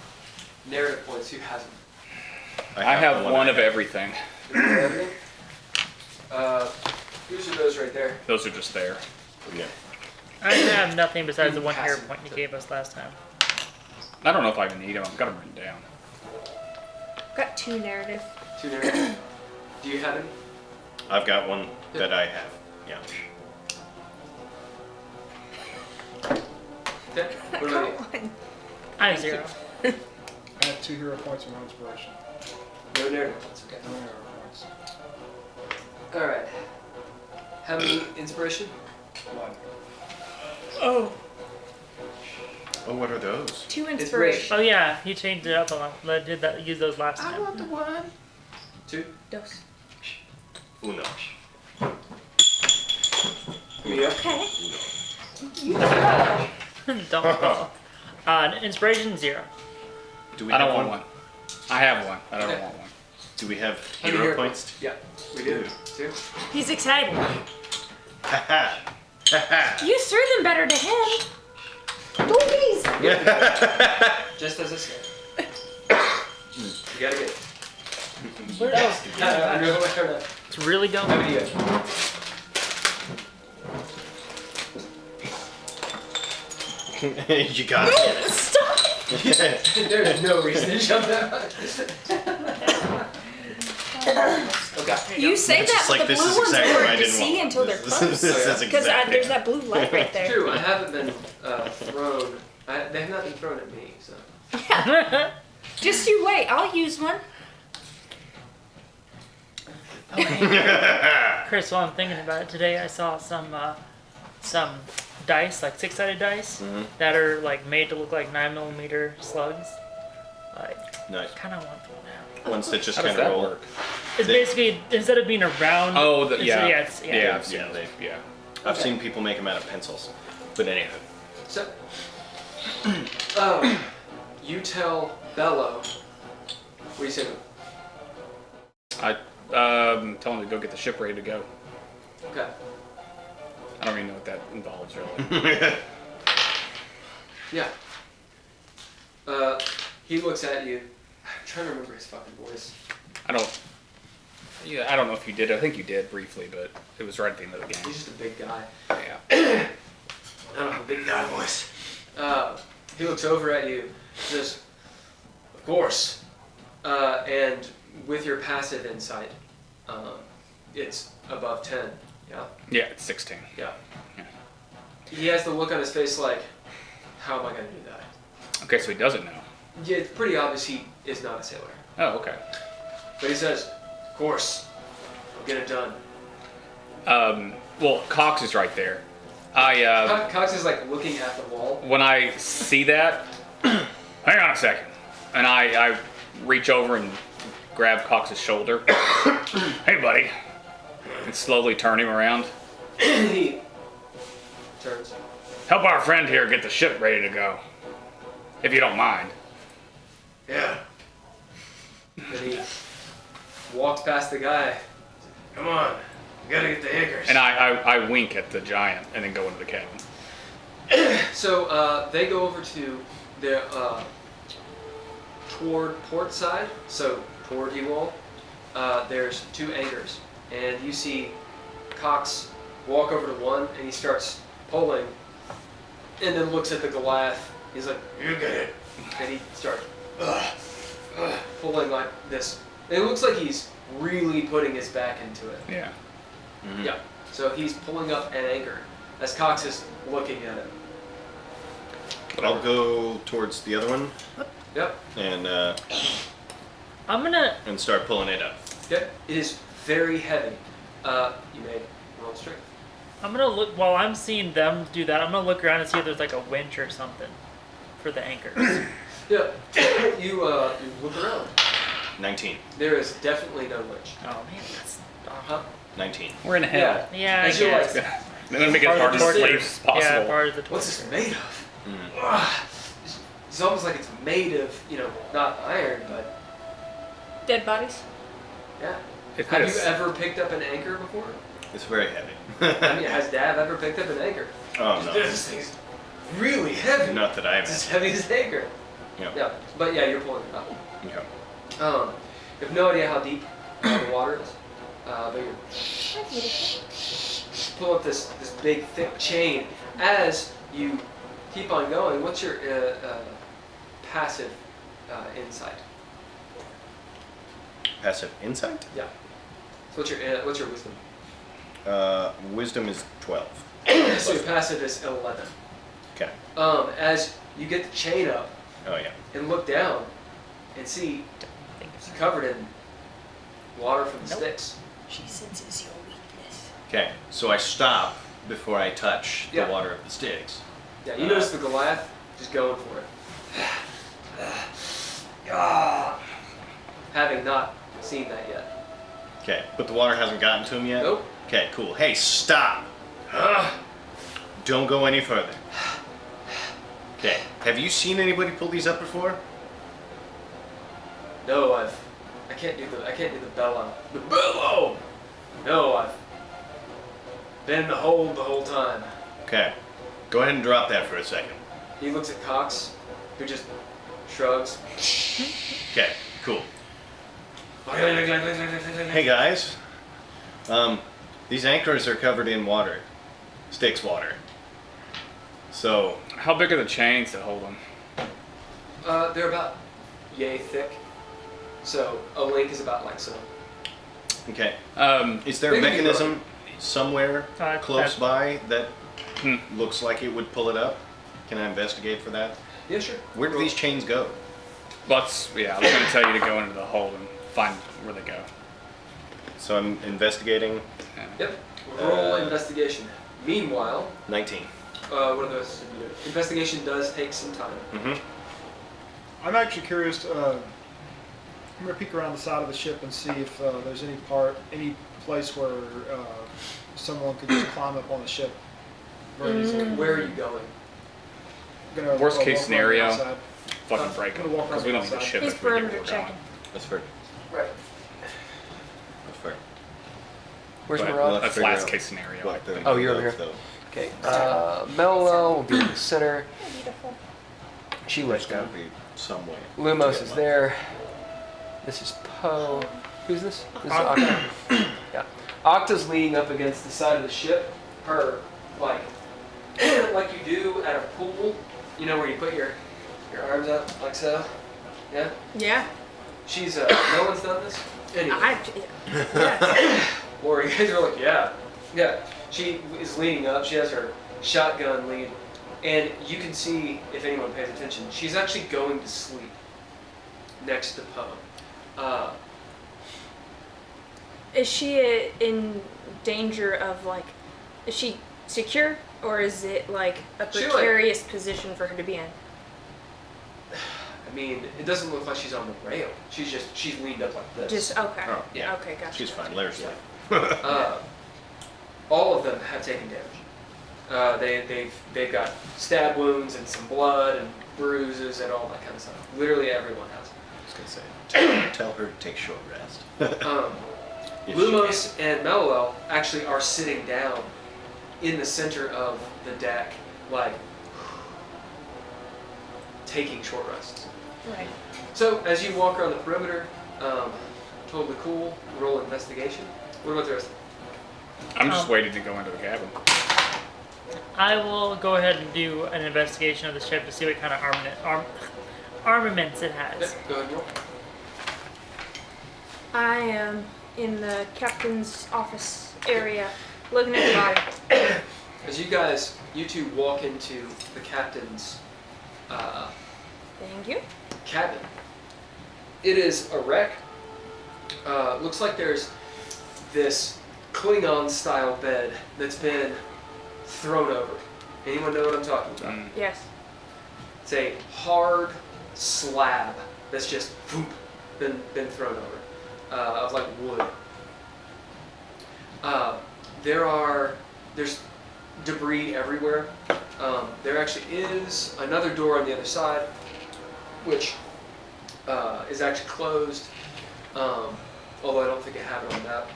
S4: narrative points. Who has them?
S6: I have
S5: the
S6: one
S5: I
S6: of
S5: have.
S6: everything.
S4: Everything. Whose are those right there?
S6: Those are just there.
S5: Yeah.
S1: I have nothing besides the one
S4: Pass
S1: hero
S4: it
S1: point you
S4: to-
S1: gave us last time.
S6: I don't know if I even need them. I've got them written down.
S3: Got 2 narrative.
S4: 2 narrative. Do you have any?
S5: I've got one that I have. Yeah.
S4: Okay. What about you?
S3: Come on.
S1: I have 0.
S2: I have 2 hero points and 1 inspiration.
S4: No narrative points. Okay.
S2: No hero points.
S4: All right. How many inspiration?
S2: 1.
S1: Oh.
S5: Oh, what are those?
S3: 2
S4: Inspiration.
S3: inspiration.
S1: Oh yeah, he changed it up a lot. I did that. Use those last time.
S3: the 1.
S4: 2.
S3: Dos.
S5: Uno.
S4: Yeah.
S3: Okay.
S1: Don't fall. Inspiration 0.
S5: Do we
S6: I
S5: have
S6: don't want one. I have one. I don't
S4: Okay.
S6: want one.
S5: Do we have
S4: How many
S5: hero points?
S4: Yeah, we do. 2.
S3: He's excited.
S5: Haha. Haha.
S3: You threw them better to him. Boobies.
S4: Just as I said. You gotta get it.
S1: Where else?
S4: I know what I heard.
S1: It's really dumb.
S4: How many do you have?
S5: You got it.
S3: Stop.
S4: There's no reason to jump that much. Okay.
S3: You say
S5: It's
S3: that,
S5: just
S3: but
S5: like,
S3: the
S5: this
S3: blue
S5: is
S3: ones
S5: exactly what I
S3: aren't to
S5: didn't
S3: see
S5: want.
S3: until they're
S5: This
S3: close.
S5: is
S3: Because
S5: exactly.
S3: there's that blue light right there.
S4: True, I haven't been thrown. They have not been thrown at me, so.
S3: Just you wait. I'll use one.
S1: Chris, while I'm thinking about it today, I saw some dice, like 6-sided dice, that are like made to look like 9mm slugs. Like,
S5: Nice.
S1: kind of want them now.
S5: Ones that just
S6: How does
S5: kind of
S6: that
S5: roll.
S6: work?
S1: It's
S5: They-
S1: basically instead of being around.
S6: Oh,
S1: it's-
S6: yeah.
S1: yeah, it's, yeah.
S6: Yeah, I've seen
S5: Yeah,
S6: those. Yeah.
S5: I've seen people make them out of pencils. But anyhow.
S4: So, you tell Bello. What do you say to him?
S6: I tell him to go get the ship ready to go.
S4: Okay.
S6: I don't even know what that involves really.
S4: Yeah. He looks at you. I'm trying to remember his fucking voice.
S6: I don't know if you did. I think you did briefly, but it was right at the end of the game.
S4: He's just a big guy.
S6: Yeah.
S4: I don't have a big guy voice. He looks over at you, says, "Of course." And with your passive insight, it's above 10. Yeah.
S6: Yeah, it's 16.
S4: Yeah.
S6: Yeah.
S4: He has the look on his face like, "How am I going to do that?"
S6: Okay, so he doesn't know.
S4: Yeah, it's pretty obvious he is not a sailor.
S6: Oh, okay.
S4: But he says, "Of course, I'll get it done."
S6: Well, Cox is right there.
S4: Cox is like looking at the wall.
S6: When I see that, hang on a second, and I reach over and grab Cox's shoulder. Hey, buddy, and slowly turn him around.
S4: He turns.
S6: Help our friend here get the ship ready to go, if you don't mind.
S4: Yeah. Then he walks past the guy. "Come on, we gotta get the anchors."
S6: And I wink at the giant and then go into the cabin.
S4: So they go over to the toward port side. So toward you all, there's 2 anchors, and you see Cox walk over to one, and he starts pulling, and then looks at the Goliath. He's like, "You get it," and he starts pulling like this. And it looks like he's really putting his back into it.
S6: Yeah.
S5: Mhm.
S4: Yeah. So he's pulling up an anchor as Cox is looking at it.
S5: I'll go towards the other one
S4: Yep.
S5: and
S1: I'm gonna.
S5: start pulling it up.
S4: Okay. It is very heavy. You may roll strength.
S1: I'm gonna look while I'm seeing them do that. I'm gonna look around and see if there's like a winch or something for the anchors.
S4: Yeah. You look around.
S5: 19.
S4: There is definitely no winch.
S1: Oh man, that's.
S4: Uh-huh.
S5: 19.
S6: We're in hell.
S1: Yeah, I
S4: As you're
S1: guess.
S4: like,
S6: They're gonna make it as hard
S1: Part
S6: to
S1: of the
S6: slave as possible.
S1: Yeah, part of the
S4: what's this
S1: torture.
S4: made of?
S5: Mm.
S4: It's almost like it's made of, not iron, but
S3: Dead bodies.
S4: yeah.
S6: It's
S4: Have
S6: made
S4: you
S6: of-
S4: ever picked up an anchor before?
S5: It's very heavy.
S4: I mean, has Dav ever picked up an anchor?
S5: Oh, no.
S4: This thing's really heavy.
S5: Not that I
S4: It's as
S5: have.
S4: heavy as an anchor.
S5: Yep.
S4: Yeah, but yeah, you're pulling it up.
S5: Okay.
S4: You have no idea how deep the water is, but you're pull up this big thick chain as you keep on going. What's your passive insight?
S5: Passive insight?
S4: Yeah. So what's your wisdom?
S5: Wisdom is 12.
S4: So your passive is 11.
S5: Okay.
S4: As you get the chain up
S5: Oh, yeah.
S4: and look down and see it's covered in water from the
S1: Nope.
S4: sticks.
S3: She senses your weakness.
S5: Okay, so I stop before I touch
S4: Yeah.
S5: the water of the sticks.
S4: Yeah, you notice the Goliath just going for it. Having not seen that yet.
S5: Okay, but the water hasn't gotten to him yet?
S4: Nope.
S5: Okay, cool. Hey, stop! Don't go any further. Okay, have you seen anybody pull these up before?
S4: No, I can't do the bellow. The bellow! No, I've been in the hold the whole time.
S5: Okay, go ahead and drop that for a second.
S4: He looks at Cox, who just shrugs.
S5: Okay, cool. Hey guys, these anchors are covered in water, Styx water. So,
S6: How big are the chains that hold them?
S4: They're about yay thick. So a link is about like so.
S5: okay. Is there a
S4: They can be
S5: mechanism somewhere close
S1: that-
S5: by that
S6: Hmm.
S5: looks like it would pull it up? Can I investigate for that?
S4: Yeah, sure.
S5: Where do these chains go?
S6: I was gonna tell you to go into the hole and find where they go.
S5: So I'm investigating.
S6: Yeah.
S4: Yep. Roll investigation. Meanwhile,
S5: 19.
S4: what are those? Investigation does take some time.
S5: Mm-hmm.
S2: I'm actually curious. I'm gonna peek around the side of the ship and see if there's any place where someone could just climb up on the ship very easily.
S4: Where are you going?
S2: Gonna,
S6: Worst case
S2: walk around
S6: scenario.
S2: the outside.
S6: Fucking break
S2: gonna
S6: them.
S2: walk
S6: Because
S2: around
S6: we don't
S2: the
S6: need the
S2: outside.
S6: ship
S3: He's
S6: if we get
S3: perimeter
S6: where we're going.
S3: checking.
S5: That's fair.
S4: Right.
S5: That's fair.
S4: Where's
S6: But
S4: Murad?
S6: that's
S5: figure
S6: last
S5: out
S6: case scenario.
S5: What the
S4: Oh, you're over
S5: elves,
S4: here.
S5: though.
S4: Okay. Mello will be in the center.
S3: Beautiful.
S4: She
S5: There's
S4: lets
S5: gotta
S4: go.
S5: be some way.
S4: Lumos
S5: to
S4: is
S5: get
S4: there. This is Poe. Who's this? This is Octa. Yeah. Octa's leaning up against the side of the ship. Her, like you do at a pool. You know where you put your arms up like so. Yeah.
S3: Yeah.
S4: She's no one's done this. Anyway.
S3: Yeah.
S4: Or you guys are like, yeah. Yeah. She is leaning up. She has her shotgun lead. And you can see, if anyone pays attention, she's actually going to sleep next to Poe.
S3: Is she in danger of is she secure or is it like a
S4: She,
S3: precarious position for her to be in?
S4: I mean, it doesn't look like she's on the rail. She's leaned up like this.
S3: Just okay.
S5: Oh, yeah.
S3: Okay, gotcha.
S5: She's fine. Let her sleep.
S4: All of them have taken damage. They've got stab wounds and some blood and bruises and all that kind of stuff. Literally everyone has.
S5: I was gonna say, tell her to take short rest. If she
S4: Lumos and Mello actually are sitting down in the center of the deck, like taking short rests.
S3: Right.
S4: So as you walk around the perimeter, totally cool. Roll investigation. What about the rest?
S6: I'm just waiting to go into the cabin.
S1: I will go ahead and do an investigation of the ship to see what kind of armaments it has.
S4: Yep, go ahead and roll.
S3: I am in the captain's office area, looking at the body.
S4: As you two walk into the captain's
S3: Thank you.
S4: cabin, it is a wreck. Looks like there's this Klingon-style bed that's been thrown over. Anyone know what I'm talking about?
S3: Yes.
S4: It's a hard slab that's just been thrown over, of like wood. There's debris everywhere. There actually is another door on the other side, which is actually closed, although I don't think it had it on that.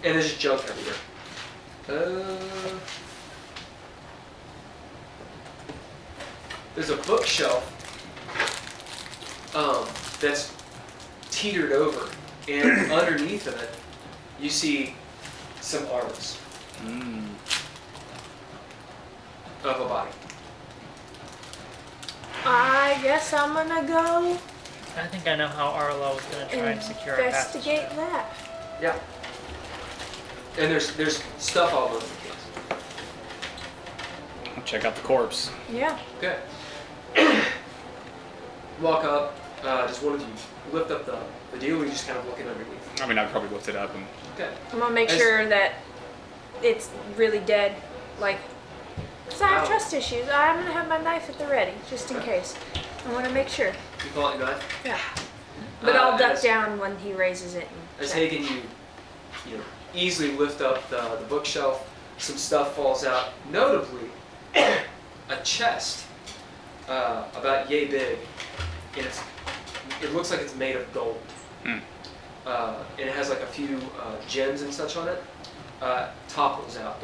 S4: And there's just junk everywhere. There's a bookshelf that's teetered over, and underneath of it, you see some arms of a body.
S3: I guess I'm gonna go
S1: I think I know how Arlo was going to try and secure our passage.
S3: investigate that.
S4: Yeah. And there's stuff all over the place.
S6: I'll check out the corpse.
S3: Yeah.
S4: Okay. Walk up. Just one of you lift up the deal. Or you just kind of looking underneath.
S6: I mean, I'd probably lift it up and.
S4: Okay.
S3: I'm gonna make
S4: As-
S3: sure that it's really dead. Like, because I have
S4: Wow.
S3: trust issues. I'm gonna have my knife at the ready, just in case. I want to make sure.
S4: You pull out your knife.
S3: Yeah. But I'll duck
S4: as-
S3: down when he raises it. And
S4: As
S3: check.
S4: Haygen, you easily lift up the bookshelf. Some stuff falls out. Notably, a chest about yay big, and it looks like it's made of gold. And it has like a few gems and such on it. Topples out.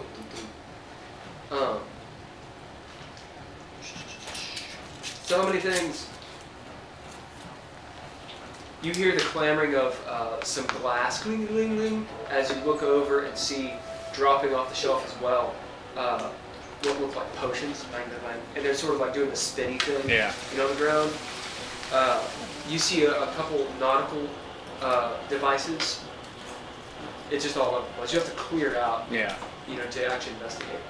S4: So many things. You hear the clamoring of some glass cling, cling, cling, as you look over and see dropping off the shelf as well what look like potions, bang, bang, bang. And they're sort of like doing the spinny thing,
S6: Yeah.
S4: on the ground. You see a couple nautical devices. It's just all over the place. You have to clear it out,
S6: Yeah.
S4: to actually investigate.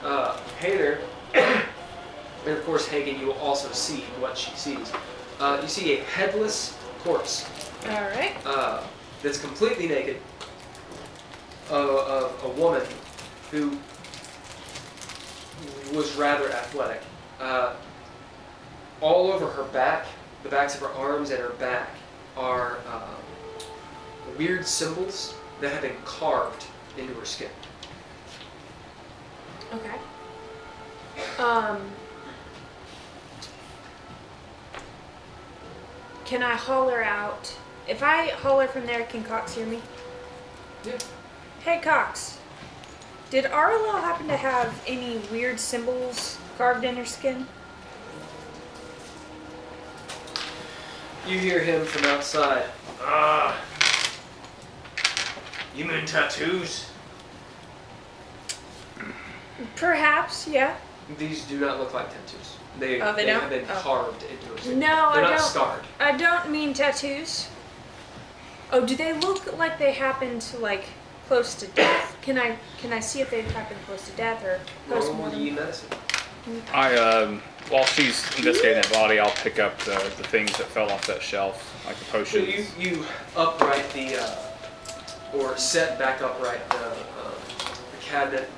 S4: Heiðr, and of course Haygen, you will also see what she sees. You see a headless corpse
S3: All right.
S4: that's completely naked of a woman who was rather athletic. All over her back, the backs of her arms and her back are weird symbols that have been carved into her skin.
S3: Okay. Can I holler out? If I holler from there, can Cox hear me?
S4: Yeah.
S3: Hey, Cox. Did Arlo happen to have any weird symbols carved in her skin?
S4: You hear him from outside. You mean tattoos?
S3: Perhaps, yeah.
S4: These do not look like tattoos. They
S3: Oh, they
S4: have
S3: don't?
S4: been
S3: Oh.
S4: carved into her skin.
S3: No,
S4: They're
S3: I
S4: not
S3: don't.
S4: scarred.
S3: I don't mean tattoos. Oh, do they look like they happened close to death? Can I see if they happened close to death or
S4: Roll
S3: post-mortem?
S4: ye medicine.
S6: While she's investigating that body, I'll pick up the things that fell off that shelf, like the
S4: So
S6: potions.
S4: you upright or set back upright the cabinet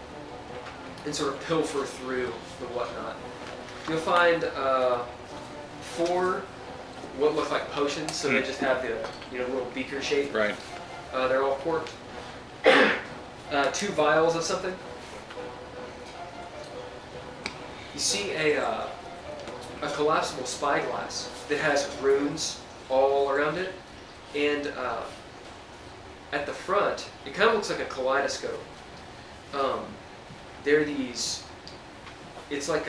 S4: and sort of pilfer through the whatnot. You'll find 4 what look like potions, so they just have the little beaker shape.
S6: Right.
S4: They're all corked. 2 vials of something. You see a collapsible spyglass that has runes all around it, and at the front, it kind of looks like a kaleidoscope. There are these. It's like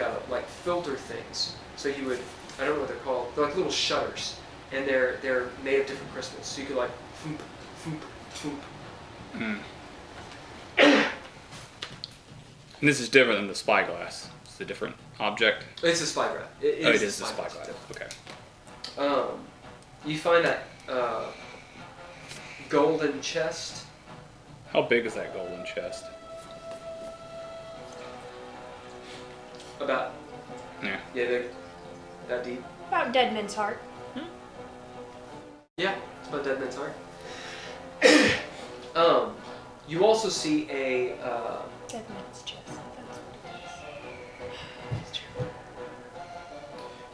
S4: filter things. So you would, I don't know what they're called. They're like little shutters, and they're made of different crystals. So you could foop, foop, foop.
S6: And this is different than the spyglass. It's a different object.
S4: It's a spyglass. It
S6: is the spyglass. Okay.
S4: You find that golden chest.
S6: How big is that golden chest?
S4: About big. That deep.
S3: About Dead Man's Heart.
S4: Yeah, it's about Dead Man's Heart. You also see a
S3: Dead Man's Chest. That's what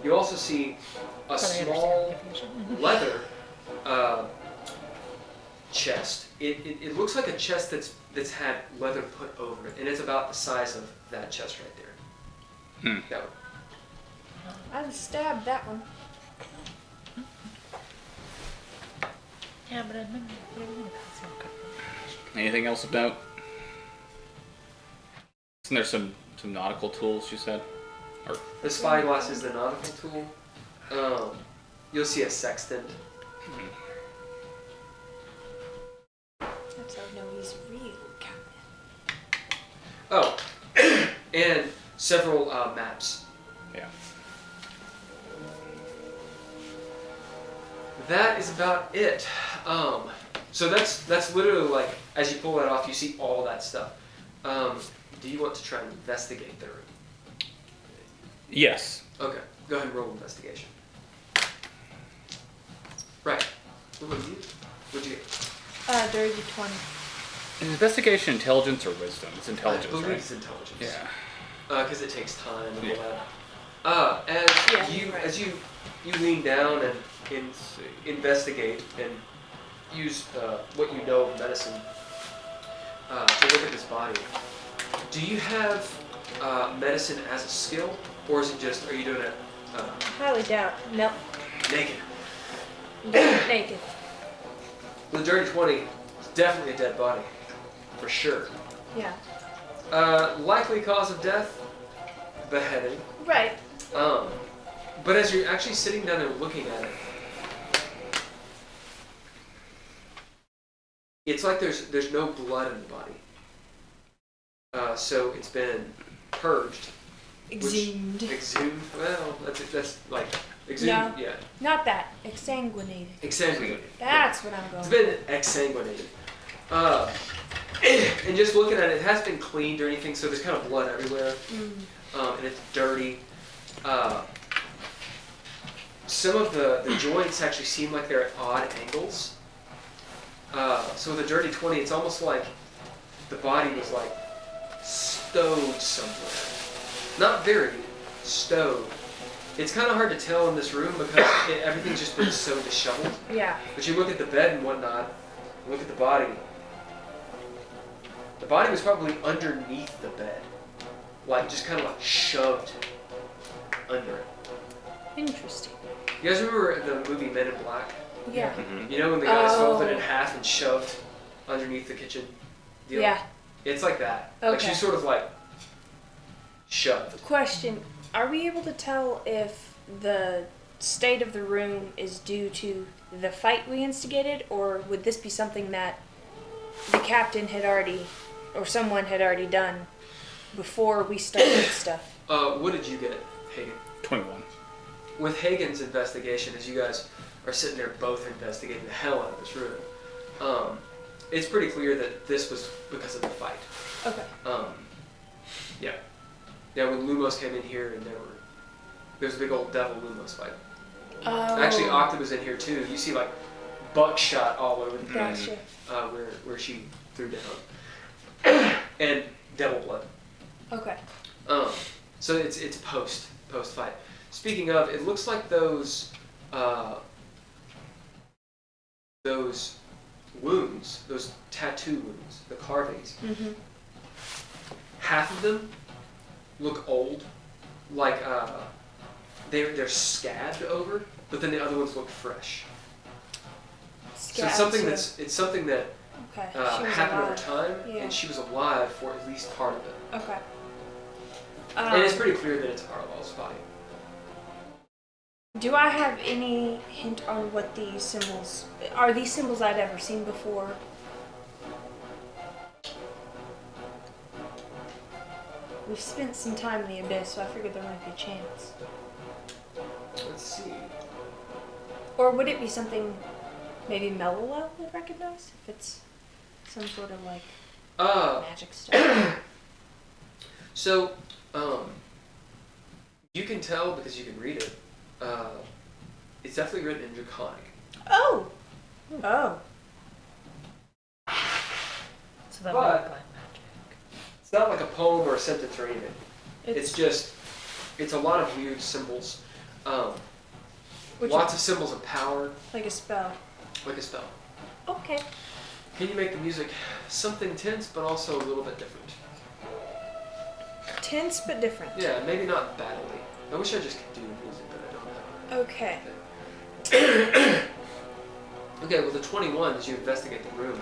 S4: you also see a small leather chest. It looks like a chest that's had leather put over it, and it's about the size of that chest right there. That one.
S3: I'd stab that one.
S1: Yeah, but I remember.
S6: Anything else of note? Isn't there some nautical tools you said? Or
S4: The spyglass is the nautical tool. You'll see a sextant.
S3: That's how I know he's real, Captain.
S4: Oh, and several maps.
S6: yeah.
S4: That is about it. So that's literally like, as you pull that off, you see all that stuff. Do you want to try and investigate the room?
S6: Yes.
S4: Okay, go ahead and roll investigation. Right. What did you get? What'd you get?
S3: Dirty 20.
S6: Is investigation intelligence or wisdom? It's intelligence,
S4: I believe
S6: right?
S4: it's intelligence.
S6: Yeah.
S4: Because it takes time and
S6: Yeah.
S4: all that.
S3: Yeah,
S4: As you lean down and investigate and use what you know of medicine to look at this body, do you have medicine as a skill, or is it just, are you doing it
S3: Highly doubt. Nope.
S4: naked?
S3: Naked.
S4: The dirty 20 is definitely a dead body, for sure.
S3: Yeah.
S4: Likely cause of death, beheading.
S3: Right.
S4: But as you're actually sitting down there looking at it, it's like there's no blood in the body. So it's been purged.
S3: Exhumed.
S4: Exhumed? Well, that's like exhumed.
S3: No.
S4: Yeah.
S3: Not that. Exsanguinated.
S4: Exsanguinated.
S3: That's what I'm going
S4: It's
S3: with.
S4: been exsanguinated. And just looking at it, it hasn't been cleaned or anything, so there's kind of blood everywhere. And it's dirty. Some of the joints actually seem like they're at odd angles. So with a dirty 20, it's almost like the body was like stowed somewhere. Not buried, stowed. It's kind of hard to tell in this room because everything's just been so disheveled.
S3: Yeah.
S4: But you look at the bed and whatnot, look at the body. The body was probably underneath the bed. Like, just kind of like shoved under it.
S3: Interesting.
S4: You guys remember the movie Men in Black?
S3: Yeah.
S4: You know when the guy's
S3: Oh.
S4: folded in half and shoved underneath the kitchen deal?
S3: Yeah.
S4: It's like that. Like
S3: Okay.
S4: she's sort of like shoved.
S3: Question. Are we able to tell if the state of the room is due to the fight we instigated, or would this be something that the captain had already, or someone had already done before we started stuff?
S4: What did you get, Hayden?
S6: 21.
S4: With Hagen's investigation, as you guys are sitting there both investigating the hell out of this room, it's pretty clear that this was because of the fight.
S3: Okay.
S4: Yeah. Yeah, when Lumos came in here and there was a big old devil Lumos fight.
S3: Oh.
S4: Actually, Octa was in here too. You see like buckshot all over the place
S3: Gotcha.
S4: where she threw down. And devil blood.
S3: Okay.
S4: So it's post fight. Speaking of, it looks like those wounds, those tattoo wounds, the carvings.
S3: Mm-hmm.
S4: Half of them look old, like they're scabbed over, but then the other ones look fresh. So it's something that
S3: Okay. She was
S4: happened over
S3: alive.
S4: time,
S3: Yeah.
S4: and she was alive for at least part of it.
S3: Okay.
S4: And it's pretty clear that it's Arlow's body.
S3: Do I have any hint on what these symbols are? These symbols I'd ever seen before? we've spent some time in the Abyss, so I figured there might be a chance.
S4: Let's see.
S3: Or would it be something maybe Mellow would recognize? If it's some sort of like magic stuff.
S4: So, you can tell because you can read it. It's definitely written in Draconic.
S3: Oh! Oh.
S1: So that
S4: But-
S1: might be black magic.
S4: It's not like a poem or a sentence or anything. It's just, it's a lot of weird symbols. Lots of symbols of power,
S3: like a spell.
S4: like a spell.
S3: Okay.
S4: Can you make the music something tense, but also a little bit different?
S3: Tense but different.
S4: Yeah, maybe not badly. I wish I just could do music, but I don't have
S3: Okay.
S4: it. Okay, well the 21, as you investigate the room,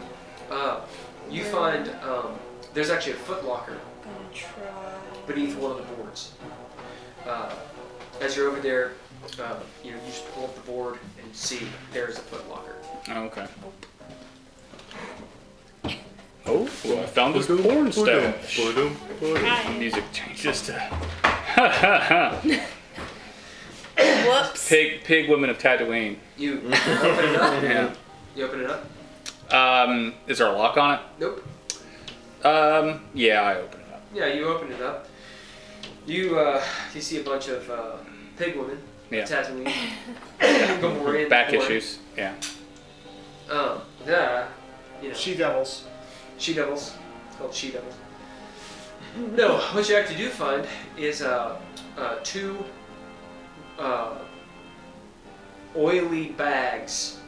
S4: you find there's actually a footlocker
S3: Gonna try.
S4: beneath one of the boards. As you're over there, you just pull up the board and see there's a footlocker.
S6: Oh, okay. Oh, well, I found this porn stash. Music changes to
S3: Whoops.
S6: Pig Women of Tatooine.
S4: You open it up.
S6: Yeah.
S4: You open it up.
S6: Is there a lock on it?
S4: Nope.
S6: Yeah, I open it up.
S4: Yeah, you open it up. You see a bunch of pig women.
S6: Yeah.
S4: Tatooine. Gamorrean.
S6: Back
S4: blood.
S6: issues. Yeah.
S4: Yeah. You know.
S2: She-devils.
S4: She-devils. It's called she-devils. No, what you actually do find is two oily bags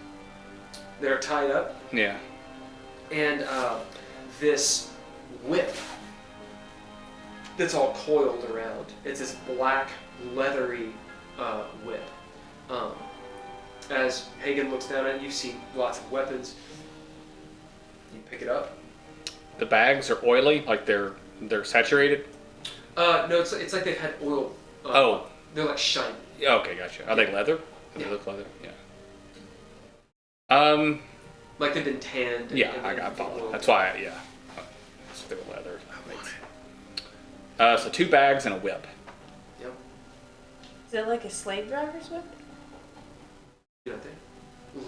S4: that are tied up,
S6: Yeah.
S4: and this whip that's all coiled around. It's this black, leathery whip. As Haygen looks down at it, you see lots of weapons. You pick it up.
S6: The bags are oily, like they're saturated.
S4: No, it's like they've had oil.
S6: Oh.
S4: They're like shiny.
S6: Yeah, okay, gotcha. Are they leather? Do they
S4: Yeah.
S6: look leather? Yeah.
S4: Like they've been tanned.
S6: Yeah,
S4: and
S6: I
S4: then
S6: got followed.
S4: oiled.
S6: That's why, that's they were leather. So 2 bags and a whip.
S4: Yep.
S3: Is it like a slave driver's whip?
S4: You know there.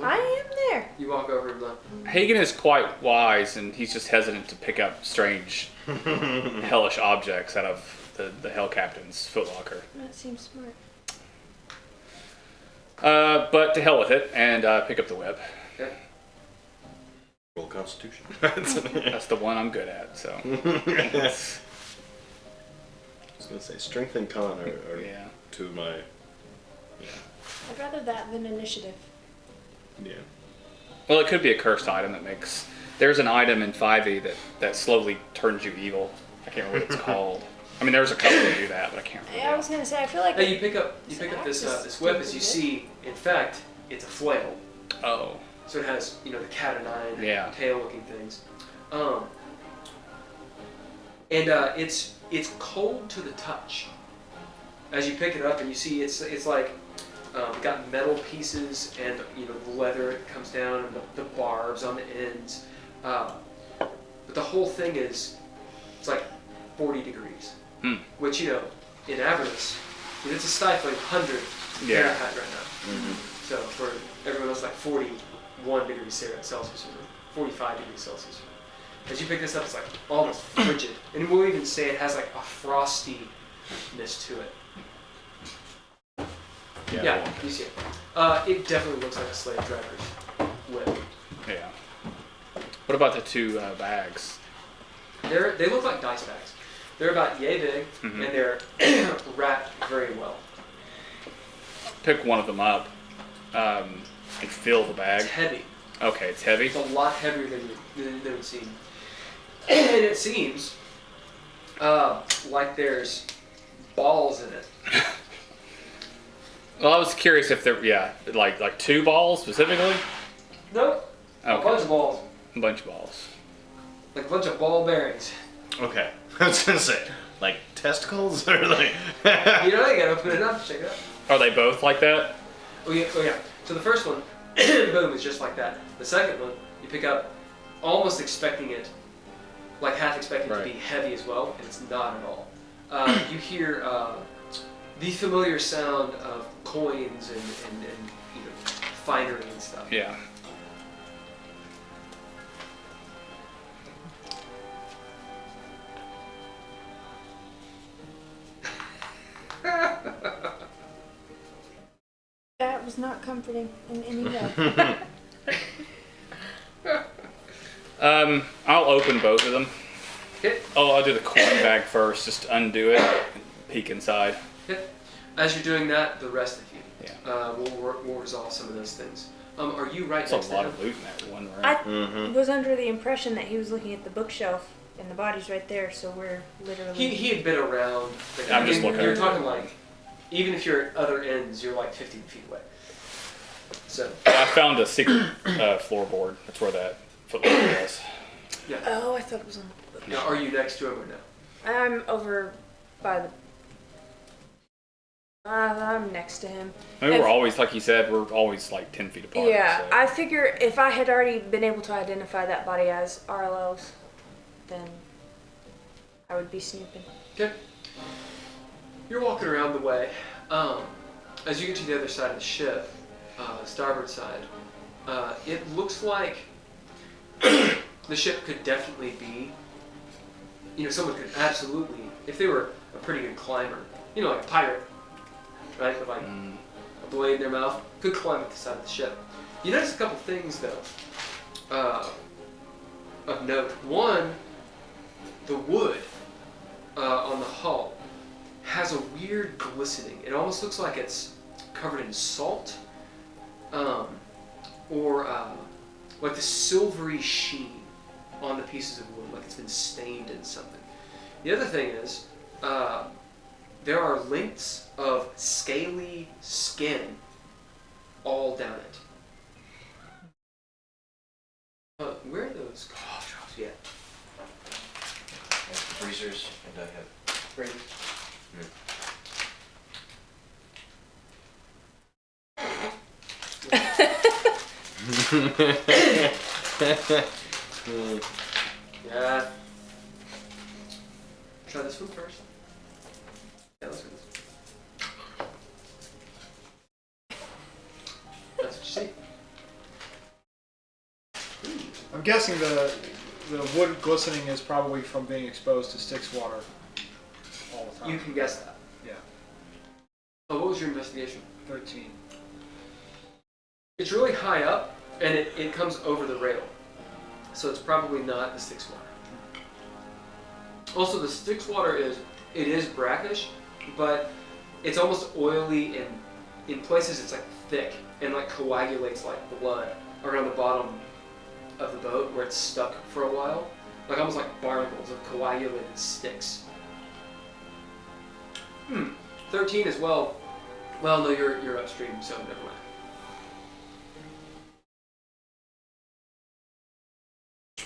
S3: I am there.
S4: You walk over and look.
S6: Hagen is quite wise, and he's just hesitant to pick up strange, hellish objects out of the Hell Captain's footlocker.
S3: That seems smart.
S6: But to hell with it, and pick up the whip.
S4: Okay.
S5: Roll Constitution.
S6: That's the one I'm good at, so.
S5: I was gonna say strength and con are
S6: Yeah.
S5: two of my.
S3: I'd rather that than initiative.
S5: Yeah.
S6: Well, it could be a cursed item that makes... There's an item in 5e that slowly turns you evil. I can't remember what it's called. I mean, there's a couple that do that, but I can't remember.
S3: Yeah, I was gonna say, I feel like.
S4: Hey, you pick up this whip as you see. In fact, it's a flail.
S6: Oh.
S4: So it has the cat o' nine
S6: Yeah.
S4: tail-looking things. And it's cold to the touch. As you pick it up and you see it's like got metal pieces and the leather comes down and the barbs on the ends. But the whole thing it's like 40 degrees. Which in Avernus, it's a stifling 100 Fahrenheit right now.
S5: Mm-hmm.
S4: So for everyone else, like 41 degrees Celsius or 45 degrees Celsius. As you pick this up, it's like almost frigid. And we'll even say it has like a frostiness to it. Yeah, you see it. It definitely looks like a slave driver's whip.
S6: Yeah. What about the 2 bags?
S4: They look like dice bags. They're about yay big,
S6: Mhm.
S4: and they're wrapped very well.
S6: Pick one of them up and fill the bag.
S4: It's heavy.
S6: Okay, it's heavy.
S4: It's a lot heavier than it seems. And it seems like there's balls in it.
S6: Well, I was curious if there, like 2 balls specifically?
S4: Nope. A
S6: Okay.
S4: bunch of balls.
S6: A bunch of balls.
S4: Like a bunch of ball bearings.
S5: Okay. I was gonna say, like testicles or like.
S4: You gotta open it up, check it out.
S6: Are they both like that?
S4: Oh yeah. So the first one, boom, is just like that. The second one, you pick up, almost expecting it, like half expecting it to
S6: Right.
S4: be heavy as well, and it's not at all. you hear the familiar sound of coins and finery and stuff.
S6: Yeah.
S3: That was not comforting in any way.
S6: I'll open both of them.
S4: Okay.
S6: Oh, I'll do the coin bag first, just undo it, and peek inside.
S4: Okay. As you're doing that, the rest of you,
S6: Yeah.
S4: we'll resolve some of those things. Are you right
S6: That's
S4: next
S6: a
S4: to
S6: lot
S4: him?
S6: of loot in that one room.
S3: I was under the impression that he was looking at the bookshelf and the body's right there, so we're literally.
S4: He had been around. Like,
S6: I'm just looking.
S4: You're talking like, even if you're at other ends, you're like 15 feet away. So.
S6: I found a secret floorboard. That's where that footlocker was.
S4: Yeah.
S3: Oh, I thought it was on the book.
S4: Now, are you next to him or no?
S3: I'm over by the. I'm next to him.
S6: I mean,
S3: If-
S6: we're always, like you said, we're always like 10 feet apart.
S3: Yeah,
S6: so.
S3: I figure if I had already been able to identify that body as RLL's, then I would be snooping.
S4: Okay. You're walking around the way. As you get to the other side of the ship, starboard side, it looks like the ship could definitely be, someone could absolutely, if they were a pretty good climber, like a pirate, right, with like a blade in their mouth, could climb up the side of the ship. You notice a couple things though, of note. One, the wood on the hull has a weird glistening. It almost looks like it's covered in salt, or like the silvery sheen on the pieces of wood, like it's been stained in something. The other thing is, there are lengths of scaly skin all down it. Where are those cough drops? Yeah.
S7: Freezers, and I have
S4: Right. Yeah. Try this one first. Yeah, let's do this. That's what you see.
S2: I'm guessing the wood glistening is probably from being exposed to Styx water all the time.
S4: You can guess that.
S2: Yeah.
S4: Oh, what was your investigation?
S2: 13.
S4: It's really high up, and it comes over the rail. So it's probably not the Styx water. Also, the Styx water is brackish, but it's almost oily, and in places it's like thick and like coagulates like blood around the bottom of the boat where it's stuck for a while, like almost like barnacles of coagulated sticks. 13 as well. Well, no, you're upstream, so never mind.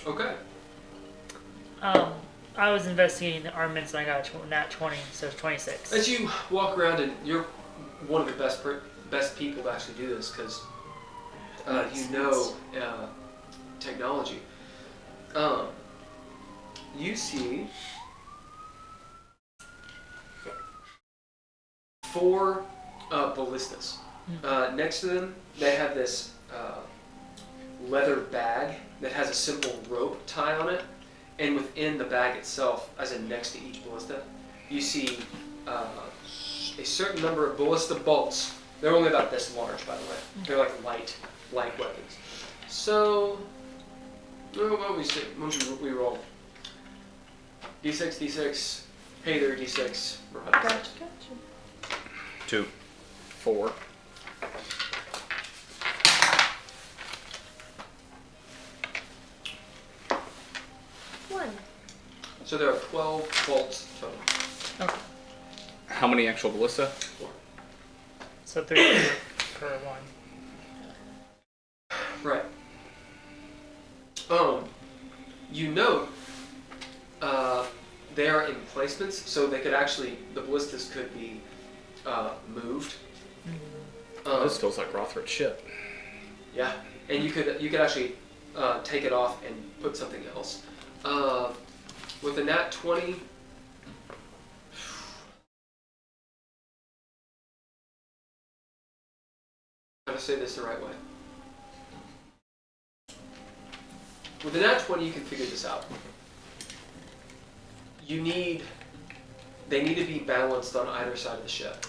S4: Okay.
S1: I was investigating the armaments and I got a nat 20, so it's 26.
S4: As you walk around, and you're one of the best people to actually do this because you know technology. You see 4 ballistas. Next to them, they have this leather bag that has a simple rope tie on it, and within the bag itself, as in next to each ballista, you see a certain number of ballista bolts. They're only about this large, by the way. They're like light weapons. So, what do we say? We roll D6, D6, Heiðr, D6, Murad.
S3: Gotcha.
S5: 2.
S6: 4.
S4: So there are 12 bolts total.
S1: Okay.
S6: How many actual ballista?
S4: 4.
S1: So 3 per one.
S4: Right. You note they are in placements, so they could actually, the ballistas could be moved.
S6: This feels like Rothford's ship.
S4: Yeah, and you could actually take it off and put something else. With a nat 20, to say this the right way. With the nat 20, you can figure this out. They need to be balanced on either side of the ship.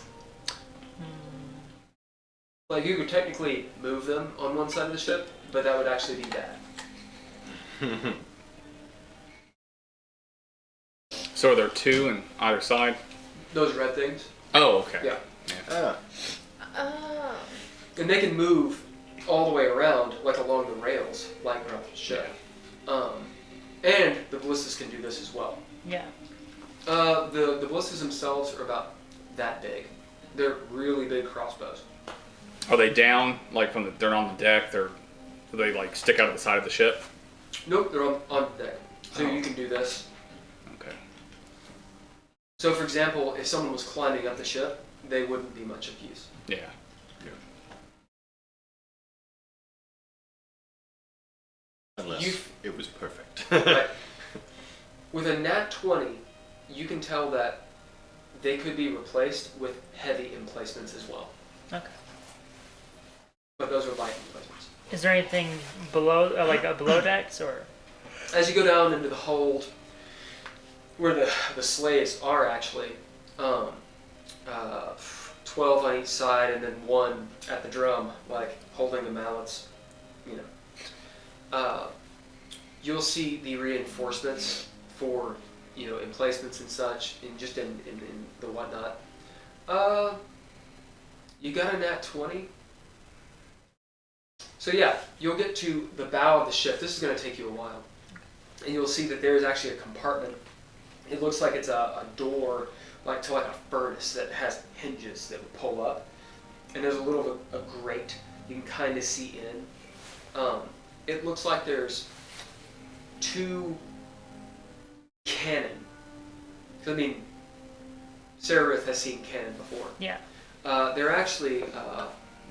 S4: Like, you could technically move them on one side of the ship, but that would actually be bad.
S6: So are there two on either side?
S4: Those red things?
S6: Oh, okay.
S4: Yeah.
S5: Ah.
S3: Oh.
S4: And they can move all the way around, like along the rails, like around the ship. And the ballistas can do this as well.
S1: Yeah.
S4: The ballistas themselves are about that big. They're really big crossbows.
S6: Are they down, like they're on the deck? Do they like stick out of the side of the ship?
S4: Nope, they're on the deck. So
S6: Oh.
S4: you can do this.
S6: Okay.
S4: So for example, if someone was climbing up the ship, they wouldn't be much of use.
S6: Yeah.
S5: Unless it was perfect.
S4: Right. With a nat 20, you can tell that they could be replaced with heavy emplacements as well.
S1: Okay.
S4: But those are light emplacements.
S1: Is there anything below, below decks, or?
S4: As you go down into the hold, where the slaves are actually, 12 on each side and then 1 at the drum, like holding the mallets, you know. You'll see the reinforcements for, emplacements and such, and just in the whatnot. You got a nat 20. So yeah, you'll get to the bow of the ship. This is going to take you a while. And you'll see that there is actually a compartment. It looks like it's a door, like to like a furnace that has hinges that would pull up. And there's a little a grate you can kind of see in. It looks like there's 2 cannon. I mean, Sararith has seen cannon before.
S1: Yeah.
S4: They're actually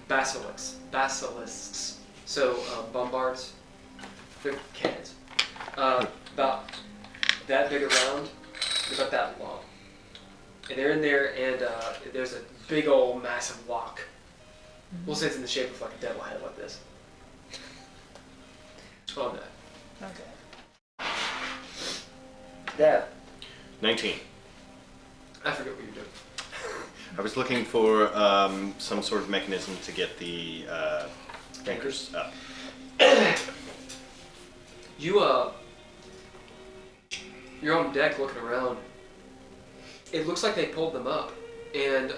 S4: basilisks. So bombards. They're cannons. About that big around, about that long. And they're in there, and there's a big old massive lock. We'll say it's in the shape of like a devil head like this. On that.
S1: Okay.
S4: Dav.
S5: 19.
S4: I forget what you're doing.
S5: I was looking for some sort of mechanism to get the anchors up.
S4: You're on deck looking around. It looks like they pulled them up, and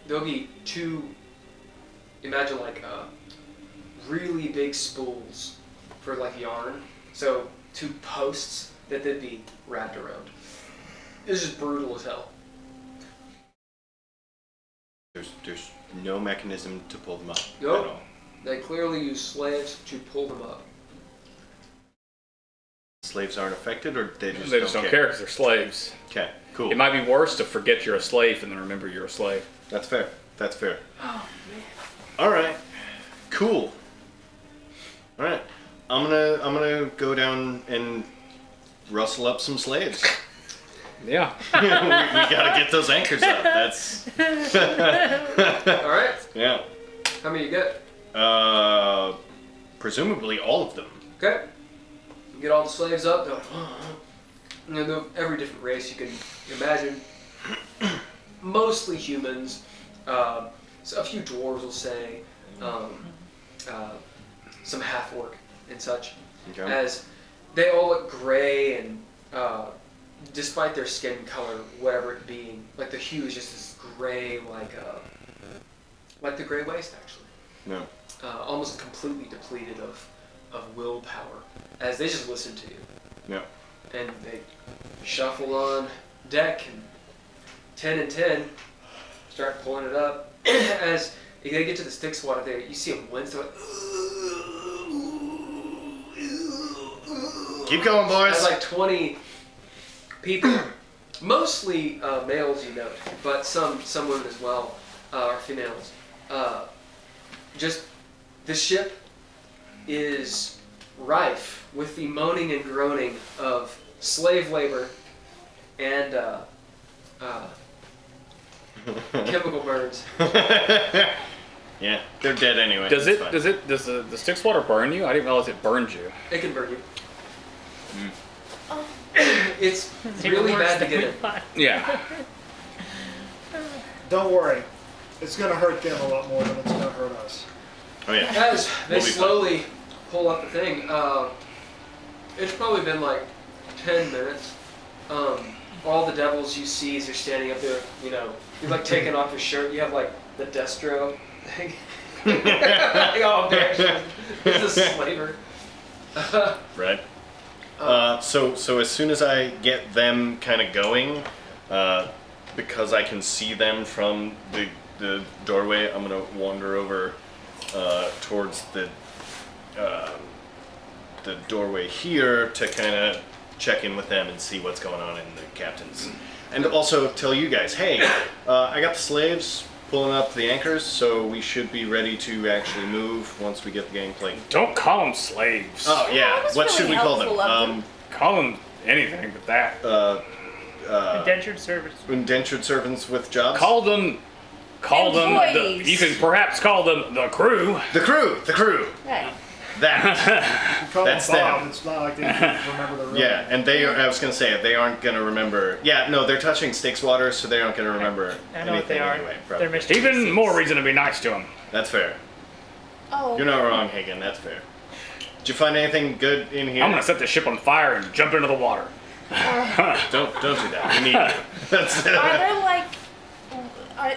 S4: there'll be 2. Imagine like really big spools for like yarn. So 2 posts that they'd be wrapped around. It's just brutal as hell.
S5: There's no mechanism to pull them up
S4: Nope.
S5: at all.
S4: They clearly use slaves to pull them up.
S5: Slaves aren't affected, or they just
S6: don't care because they're slaves.
S5: Okay, cool.
S6: It might be worse to forget you're a slave and then remember you're a slave.
S5: That's fair. That's fair.
S3: Oh man.
S5: All right, cool. All right, I'm gonna go down and rustle up some slaves.
S6: Yeah.
S5: we gotta get those anchors up. That's
S4: All right.
S5: yeah.
S4: How many you get?
S5: Presumably all of them.
S4: Okay. You get all the slaves up. They're every different race you can imagine. Mostly humans. So a few dwarves will say. Some half-orc and such.
S5: Okay.
S4: As they all look gray and despite their skin color, whatever it being, like the hue is just this gray, like the gray waste actually.
S5: No.
S4: Almost completely depleted of willpower, as they just listen to you.
S5: Yeah.
S4: And they shuffle on deck, and 10 and 10 start pulling it up. As they get to the stick squad there, you see them wince. They're like,
S5: Keep going, boys.
S4: There's like 20 people, mostly males, you note, but some women as well, or females. Just the ship is rife with the moaning and groaning of slave labor and chemical burns.
S5: Yeah. Yeah, they're dead anyway.
S6: Does
S5: It's
S6: it?
S5: fine.
S6: Does the Styx water burn you? I didn't realize it burned you.
S4: It can burn you.
S3: Oh.
S4: It's
S1: It's even
S4: really
S1: worse
S4: bad to
S1: than
S4: get
S1: we
S4: in.
S1: thought.
S6: Yeah.
S2: Don't worry. It's going to hurt them a lot more than it's going to hurt us.
S5: Oh yeah.
S4: As they
S5: We'll be
S4: slowly pull up the thing, it's probably been like 10 minutes. All the devils you see as you're standing up there, you know, you're like taking off your shirt. You have like the destro thing. Like, oh, man, it's a slaver.
S5: Right. So as soon as I get them kind of going, because I can see them from the doorway, I'm gonna wander over towards the doorway here to kind of check in with them and see what's going on in the captains, and also tell you guys, hey, I got the slaves pulling up the anchors, so we should be ready to actually move once we get the gangplank.
S6: Don't call them slaves.
S5: Oh
S3: that
S5: yeah,
S3: was
S5: what
S3: really
S5: should we call
S3: helpful of
S5: them?
S3: them.
S6: Call them anything but that.
S1: Indentured servants.
S5: Indentured servants with jobs.
S6: Call them.
S3: Employees.
S6: You can perhaps call them the crew.
S5: The crew.
S3: Right.
S5: That.
S2: You call
S5: That's
S2: them Bob.
S5: them.
S2: It's not like they can remember the real
S5: Yeah,
S2: name.
S5: and they are, I was gonna say, they aren't gonna remember. Yeah, no, they're touching Styx water, so they aren't gonna remember
S1: I know what they
S5: anything
S1: are.
S5: anyway.
S1: They're
S5: Probably.
S1: mischievous.
S6: Even more reason to be nice to them.
S5: That's fair.
S3: Oh.
S5: You're not wrong, Haygen. That's fair. Did you find anything good in here?
S6: I'm gonna set the ship on fire and jump into the water.
S5: Don't do that. We need you. That's
S3: Are there like,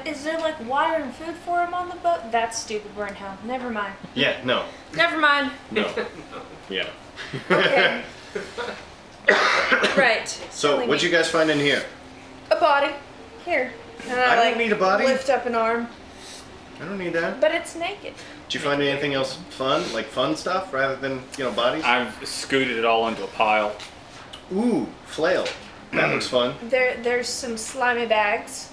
S3: is there like water and food for him on the boat? That's stupid, Burnham. Never mind.
S5: Yeah, no.
S3: Never mind.
S5: No. Yeah.
S3: Okay. Right.
S5: So,
S3: Silly
S5: what'd
S3: me.
S5: you guys find in here?
S3: A body. Here. And
S5: I don't
S3: like,
S5: need a body.
S3: Lift up an arm,
S5: I don't need that.
S3: but it's naked.
S5: Did you find anything else fun? Like fun stuff rather than, bodies?
S6: I've scooted it all into a pile.
S5: Ooh, flail. That looks fun.
S3: There's some slimy bags.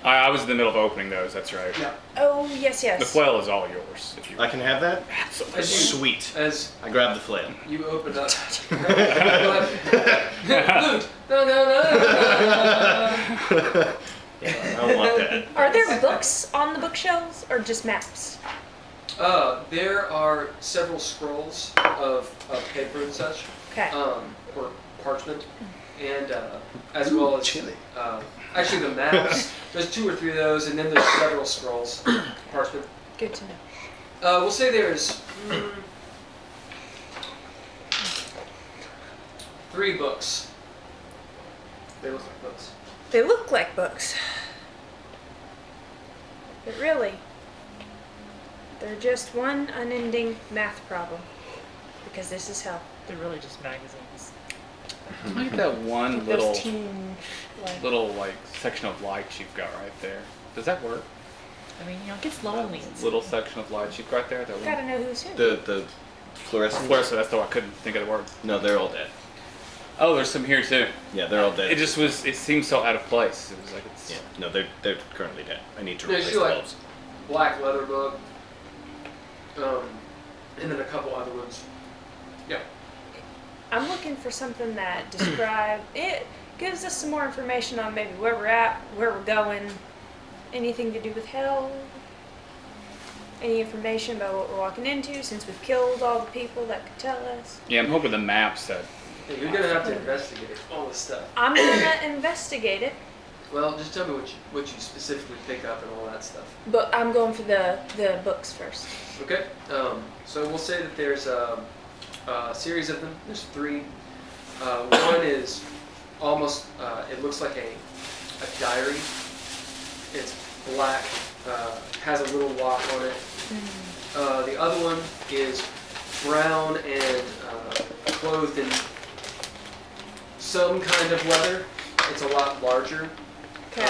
S6: I was in the middle of opening those. That's right.
S4: Yeah.
S3: Oh yes, yes.
S6: The flail is all yours. If you
S5: I can have that?
S6: absolutely.
S4: As you-
S5: Sweet.
S4: As
S5: I grabbed the flail.
S4: you open up. Loot! No.
S5: I want that.
S3: Are there books on the bookshelves or just maps?
S4: There are several scrolls of paper and such,
S3: Okay.
S4: or parchment, and as well as
S5: chili.
S4: actually the maps. There's 2 or 3 of those, and then there's several scrolls, parchment.
S3: Good to know.
S4: We'll say there's 3 books. They look like books.
S3: They look like books. But really, they're just one unending math problem. Because this is hell.
S1: They're really just magazines.
S6: Look at that one
S3: Those
S6: little
S3: teen, like,
S6: section of light you've got right there. Does that work?
S1: I mean, it gets lonely.
S6: Little section of light you've got there. That one.
S3: gotta know who's who.
S5: The fluorescent.
S6: Fluorescent. That's the one I couldn't think of the word.
S5: No, they're all dead.
S6: Oh, there's some here too.
S5: Yeah, they're all dead.
S6: It just was. It seemed so out of place. It was like it's.
S5: Yeah, no, they're currently dead. I need to
S4: There's
S5: replace
S4: two,
S5: the
S4: like-
S5: bulbs.
S4: Black leather book, and then a couple other ones. Yeah.
S3: I'm looking for something that it gives us some more information on maybe where we're at, where we're going, anything to do with hell, any information about what we're walking into since we've killed all the people that could tell us.
S6: Yeah, I'm hoping the maps that.
S4: Hey, you're gonna have to investigate all this stuff.
S3: I'm gonna investigate it,
S4: Well, just tell me what you specifically pick up and all that stuff.
S3: but I'm going for the books first.
S4: Okay. So we'll say that there's a series of them. There's 3. One is almost. It looks like a diary. It's black. Has a little lock on it. The other one is brown and clothed in some kind of leather. It's a lot larger.
S3: Okay.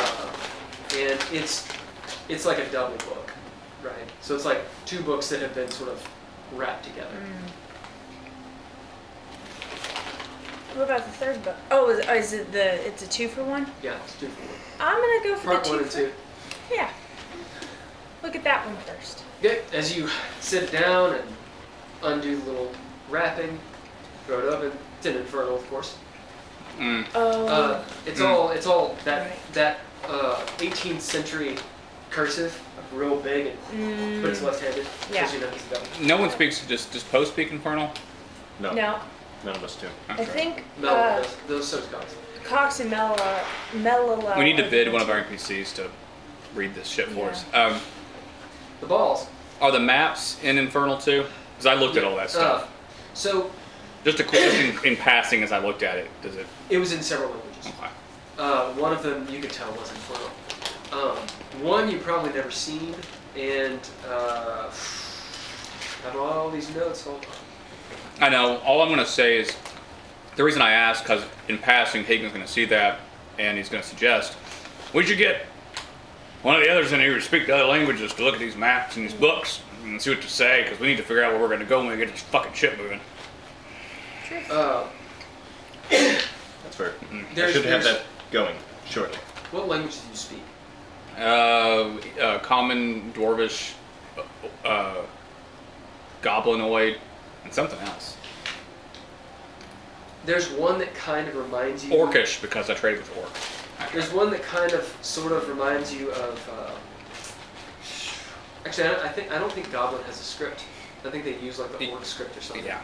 S4: And it's like a double book, right? So it's like 2 books that have been sort of wrapped together.
S3: What about the third book? Oh, is it it's a 2-for-1?
S4: Yeah, it's 2 for 1.
S3: I'm gonna go for
S4: Part
S3: the
S4: 1
S3: 2
S4: and
S3: for
S4: 2.
S3: Yeah. Look at that one first.
S4: Okay, as you sit down and undo the little wrapping, throw it up, and it's an infernal, of course.
S3: Oh.
S4: It's all that
S3: Right.
S4: that 18th century cursive, real big, but it's left-handed.
S3: Yeah.
S4: Because you know he's a devil.
S6: No one speaks. Does Poe speak Infernal?
S5: No.
S3: No,
S5: None of us do.
S3: I think
S4: No, those so Cox.
S3: Cox and Melilla.
S6: We need to bid one of our NPCs to read this shit for us.
S4: The balls.
S6: Are the maps in Infernal too? Because I looked at all that stuff.
S4: So
S6: Just a question in passing as I looked at it. Does it?
S4: it was in several languages.
S6: Okay.
S4: One of them you could tell was Infernal. One you probably never seen, and I have all these notes. Hold on.
S6: I know. All I'm going to say is the reason I asked because in passing, Hagen's going to see that and he's going to suggest we should get one of the others in here to speak the other languages to look at these maps and these books and see what to say because we need to figure out where we're going to go when we get this fucking shit moving.
S5: That's fair. I should have that going shortly.
S4: What language do you speak?
S6: Common, Dwarvish, Goblinoid, and something else.
S4: There's one that kind of reminds you.
S6: Orcish because I traded with Orc.
S4: There's one that kind of, sort of reminds you of. Actually, I don't think Goblin has a script. I think they use like the Orc script or something.
S6: Yeah.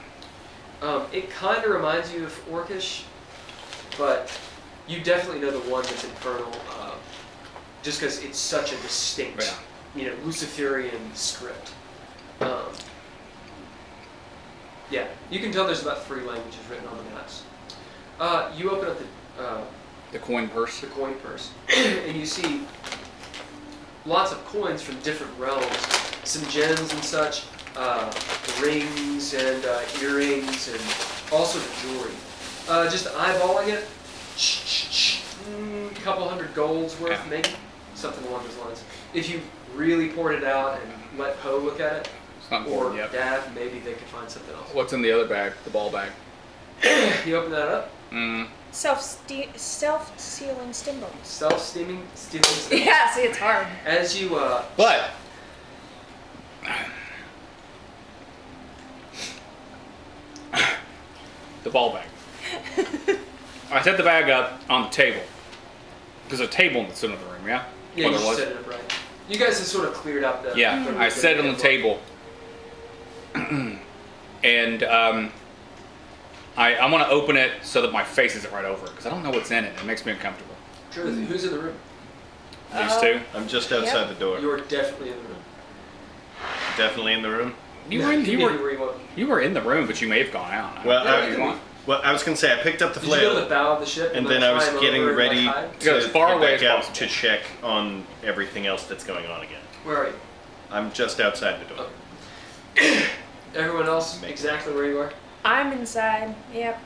S4: It kind of reminds you of Orcish, but you definitely know the one that's Infernal, just because it's such a distinct, Luciferian script. Yeah, you can tell there's about 3 languages written on the maps. You open up
S6: The coin purse.
S4: the coin purse, and you see lots of coins from different realms, some gems and such, rings and earrings, and also the jewelry. Just eyeballing it, a couple hundred golds worth, maybe something along those lines. If you really poured it out and let Poe look at it,
S6: It's not
S4: or
S6: important yet.
S4: Dav, maybe they could find something else.
S6: What's in the other bag? The ball bag.
S4: You open that up.
S3: Self-sealing symbols.
S4: Stealing.
S3: Yeah, see, it's hard.
S4: As you
S6: But the ball bag. I set the bag up on the table. There's a table in the center of the room, yeah?
S4: yeah,
S6: Or
S4: you
S6: there was?
S4: set it up right. You guys have sort of cleared up the.
S6: Yeah, I set it on the table. And I want to open it so that my face isn't right over it because I don't know what's in it. It makes me uncomfortable.
S4: Truth, who's in the room?
S6: These two?
S5: I'm just outside the door.
S4: You're definitely in the room.
S5: Definitely in the room.
S6: You
S4: Can be where you want.
S6: were in the room, but you may have gone out.
S5: Well,
S4: Yeah,
S5: I,
S4: you can
S6: want.
S5: well, I was gonna say I picked up the
S4: Did you go to the
S5: flail,
S4: bow of the ship?
S5: and then I was
S4: climb
S5: getting
S4: over and,
S5: ready
S4: hide?
S5: to
S6: Go as far
S5: head
S6: away
S5: back
S6: as
S5: out
S6: possible.
S5: to check on everything else that's going on again.
S4: Where are you?
S5: I'm just outside the door.
S4: Everyone else exactly where you are?
S3: I'm inside. Yep.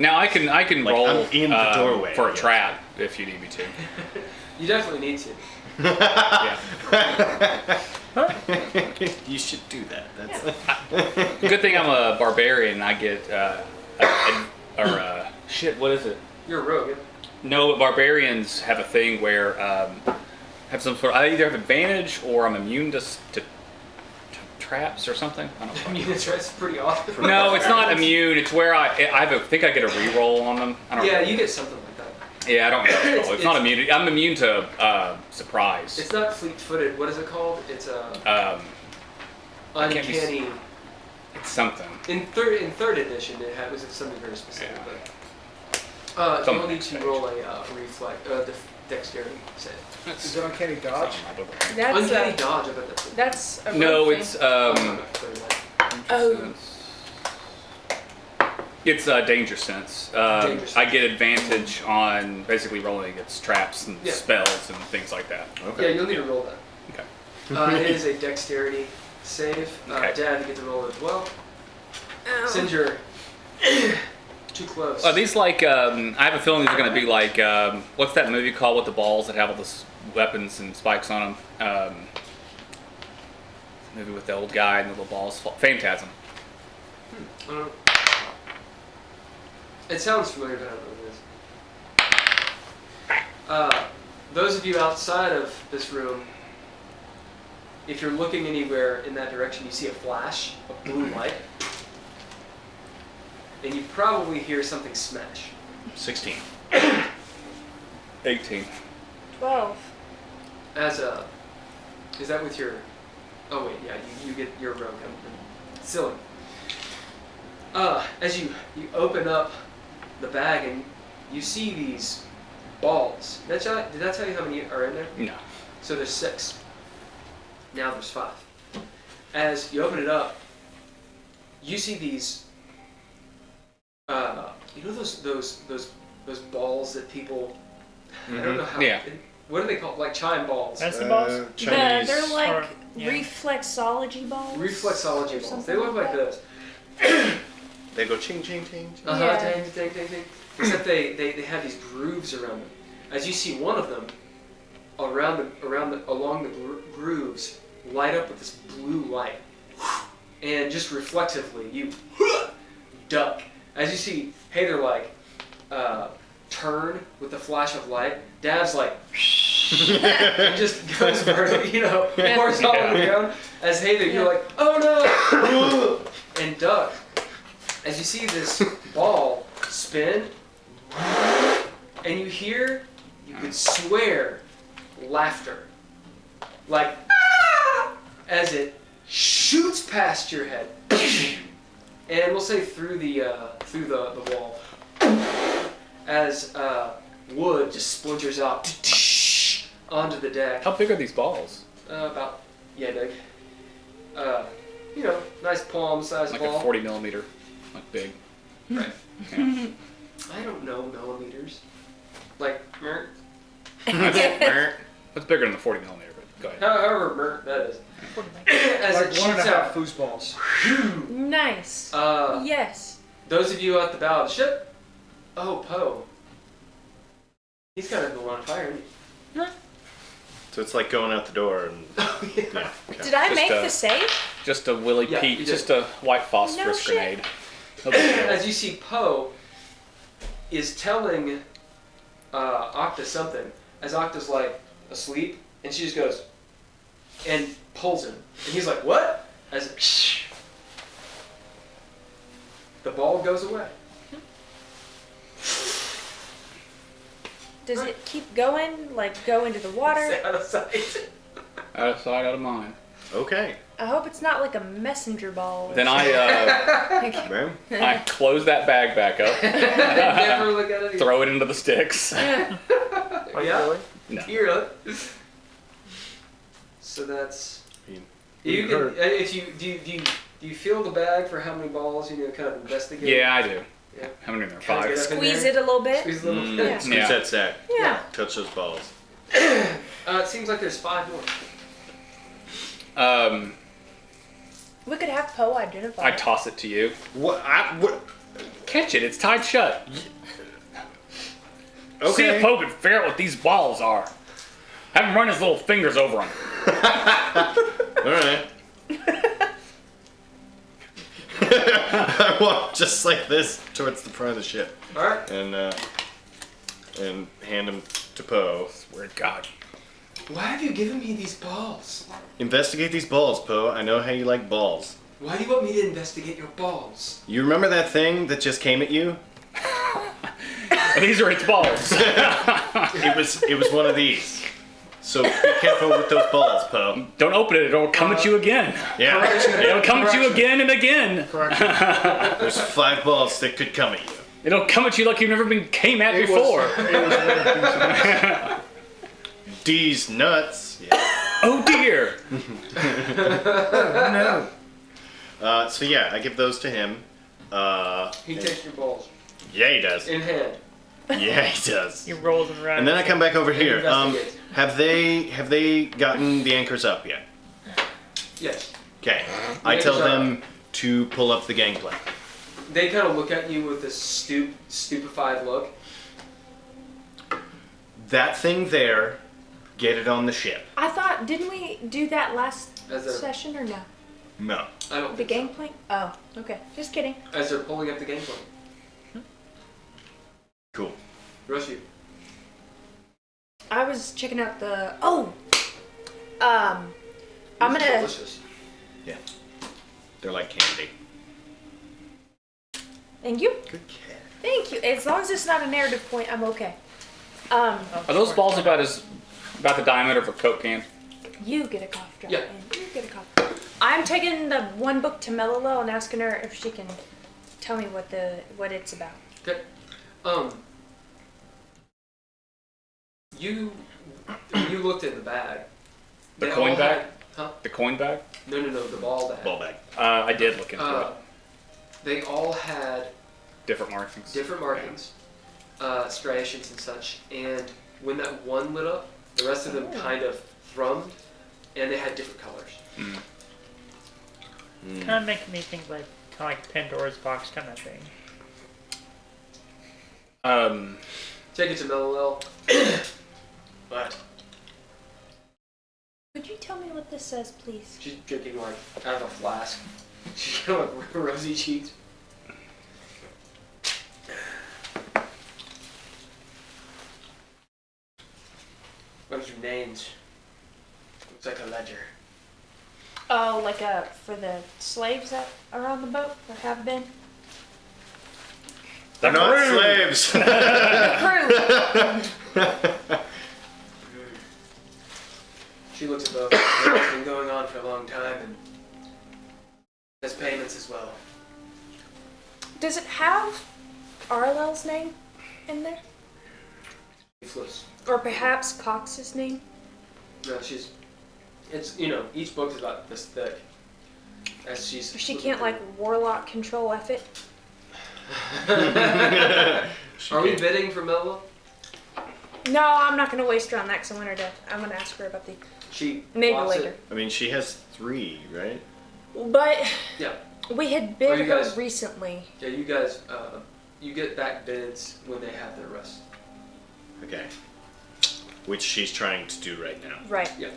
S6: Now I can
S5: Like,
S6: roll
S5: I'm in the doorway,
S6: for a
S5: yeah.
S6: trap if you need me to.
S4: You definitely need to.
S6: Yeah.
S5: You should do that. That's
S6: Good thing I'm a barbarian. I get shit. What is it?
S4: You're a rogue.
S6: No, but barbarians have a thing where have some sort. I either have advantage or I'm immune to traps or something. I don't
S4: I mean,
S6: know.
S4: that's pretty awesome.
S6: No, it's not immune. It's where I think I get a reroll on them. I don't
S4: Yeah,
S6: know.
S4: you get something like that.
S6: Yeah, I don't know. What it's called. It's not
S4: It's-
S6: immune. I'm immune to surprise.
S4: It's not fleet-footed. What is it called? It's
S6: can't be
S4: uncanny.
S6: It's something.
S4: In third edition, it was something very specific.
S6: Yeah.
S4: But
S6: Something
S4: you'll need to
S6: strange.
S4: roll a dexterity save.
S2: Is it uncanny dodge?
S3: That's
S4: Uncanny dodge. I bet that's it.
S3: That's a
S6: No,
S3: rogue
S6: it's
S3: thing. Oh.
S6: It's danger sense.
S4: Danger sense.
S6: I get advantage on basically rolling against traps and
S4: Yeah.
S6: spells and things like that.
S4: Yeah, you'll need to roll that.
S6: Okay.
S4: It is a dexterity save.
S6: Okay.
S4: Dad, you get to roll it as well.
S3: Ow.
S4: Since you're too close.
S6: Are these like? I have a feeling these are going to be like. What's that movie called with the balls that have all the weapons and spikes on them? Movie with the old guy and the little balls. Phantasm.
S4: I don't know. It sounds familiar, but I don't know what it is. Those of you outside of this room, if you're looking anywhere in that direction, you see a flash of blue light. And you probably hear something smash.
S5: 16.
S6: 18.
S3: 12.
S4: As Is that with your? Oh wait, yeah, you get your rogue. Silly. As you open up the bag and you see these balls. Did I tell you how many are in there?
S6: No.
S4: So there's 6. Now there's 5. As you open it up, you see these. You know those balls that people. I don't know how.
S6: Yeah.
S4: What are they called? Like chime balls.
S1: Fantasy balls?
S5: Chinese.
S3: They're like
S1: Or- yeah.
S3: reflexology balls.
S4: Reflexology balls.
S3: something
S4: They look like
S3: that.
S4: this.
S5: They go ching ching ching. ching.
S3: Yeah.
S4: Ding, ding, ding, ding. Except they have these grooves around them. As you see one of them, along the grooves, light up with this blue light, and just reflectively you duck. As you see Heiðr like turn with the flash of light, Dav's like and just goes vertically, horizontal on the ground. As Heiðr, you're like, oh no, and duck. As you see this ball spin, and you could swear laughter, like as it shoots past your head, and we'll say through the wall, as wood just splinters out onto the deck.
S6: How big are these balls?
S4: About big. Nice palm-sized
S6: Like
S4: ball.
S6: a 40 millimeter, like big.
S4: Right.
S6: Yeah.
S4: I don't know millimeters. Like,
S6: That's bigger than the 40 millimeter, but go ahead.
S4: however that is. As
S2: Like
S4: it
S2: 1.5
S4: shoots out.
S2: foosballs.
S3: Nice.
S4: Yes. Those of you at the bow of the ship. Oh, Poe. He's kind of in the line of fire, isn't he?
S5: So it's like going out the door and
S4: Oh, yeah.
S5: yeah. Okay.
S3: Did I
S6: Just
S3: make
S6: a-
S3: the save?
S6: Just a Willy
S4: Yeah, you
S6: Pete,
S4: did.
S6: just a white phosphorus
S3: No shit.
S6: grenade. No big deal.
S4: As you see, Poe is telling Octa something. As Octa's like asleep, and she just goes and pulls him. And he's like, what? As the ball goes away.
S3: Does it keep going? Like go into the water?
S4: It's out of sight.
S6: Out of sight, out of mind.
S5: Okay.
S3: I hope it's not like a messenger ball. or
S6: Then
S3: something.
S5: Bam.
S6: I close that bag back up,
S4: Never look at it again.
S6: throw it into the sticks.
S4: Yeah.
S6: No.
S4: You're So that's.
S5: You-
S4: You can, if you do you feel the bag for how many balls you kind of investigate?
S6: Yeah, I do.
S4: Yeah.
S6: How many are there?
S4: Kinda
S6: 5?
S4: get up in
S3: Squeeze
S4: there.
S3: it a little bit.
S4: Squeeze a little
S5: Mm,
S4: bit.
S5: Squeeze
S6: Yeah.
S5: that sack.
S3: Yeah.
S5: Touch those balls.
S4: It seems like there's 5 more.
S3: We could have Poe identify.
S6: I toss it to you.
S5: What?
S6: Catch it. It's tied shut.
S5: Okay.
S6: See if Poe can figure out what these balls are. Have him run his little fingers over them.
S5: All right. I walk just like this towards the front of the ship
S4: All right.
S5: and hand them to Poe.
S6: Swear to God.
S4: Why have you given me these balls?
S5: Investigate these balls, Poe. I know how you like balls.
S4: Why do you want me to investigate your balls?
S5: You remember that thing that just came at you?
S6: These are its balls.
S5: It was one of these. So be careful with those balls, Poe.
S6: Don't open it. It'll come at you again.
S5: Yeah.
S6: It'll come at you again and again.
S5: There's 5 balls that could come at you.
S6: It'll come at you like you've never been came at before.
S5: D's nuts. Yeah.
S6: Oh dear.
S5: So yeah, I give those to him.
S4: He takes your balls
S5: Yeah, he does.
S4: in hand.
S5: Yeah, he does.
S1: He rolls and runs.
S5: And then I come back over here.
S4: Investigate.
S5: Have they gotten the anchors up yet?
S4: Yes.
S5: Okay. I
S4: anchors
S5: tell
S4: are
S5: them to pull up the gangplank.
S4: They kind of look at you with this stupefied look.
S5: That thing there, get it on the ship.
S3: I thought, didn't we do that last
S4: As they're-
S3: session or no?
S5: No.
S4: I don't
S3: The
S4: think so.
S3: gangplank? Oh, okay. Just kidding.
S4: As they're pulling up the gangplank.
S5: Cool.
S4: The rest of you.
S3: I was checking out the. Oh! I'm
S4: These are
S3: gonna.
S4: Delicious.
S5: Yeah. They're like candy.
S3: Thank you.
S5: Good cat.
S3: Thank you. As long as it's not a narrative point, I'm okay.
S6: Are those balls about the diameter of a Coke can?
S3: You get a cough drop.
S4: Yeah.
S3: And you get a cough drop. I'm taking the one book to Melilo and asking her if she can tell me what it's about.
S4: Okay. You looked in the bag.
S6: The
S4: They
S6: coin
S4: all
S6: bag?
S4: had- huh?
S6: The coin bag?
S4: No, the ball bag.
S5: Ball bag.
S6: I did look into it.
S4: They all had
S6: Different markings.
S4: different markings, striations and such, and when that one lit up, the rest of them kind of thrummed, and they had different colors.
S1: Kind of making me think like Pandora's box kind of thing.
S4: Take it to Melilel. But
S3: Could you tell me what this says, please?
S4: she's drinking like out of a flask. She's got like rosy cheeks. What is your names? Looks like a ledger.
S3: Oh, like for the slaves that are on the boat or have been.
S5: They're not slaves.
S3: The crew.
S4: She looks at the it's been going on for a long time and has payments as well.
S3: Does it have Arlel's name in there,
S4: He flips.
S3: or perhaps Cox's name?
S4: No, it's each book is about this thick. As she's
S3: She can't like warlock control F it.
S4: Are we bidding for Melba?
S3: No, I'm not gonna waste her on that because I'm gonna ask her about the
S4: She
S3: maybe
S4: wants
S3: later.
S4: it.
S5: I mean, she has 3, right?
S3: But
S4: Yeah.
S3: we had
S4: Or
S3: bid
S4: you
S3: her
S4: guys-
S3: recently.
S4: Yeah, you guys, you get back bids when they have their rest.
S5: Okay. Which she's trying to do right now.
S3: Right.
S4: Yeah.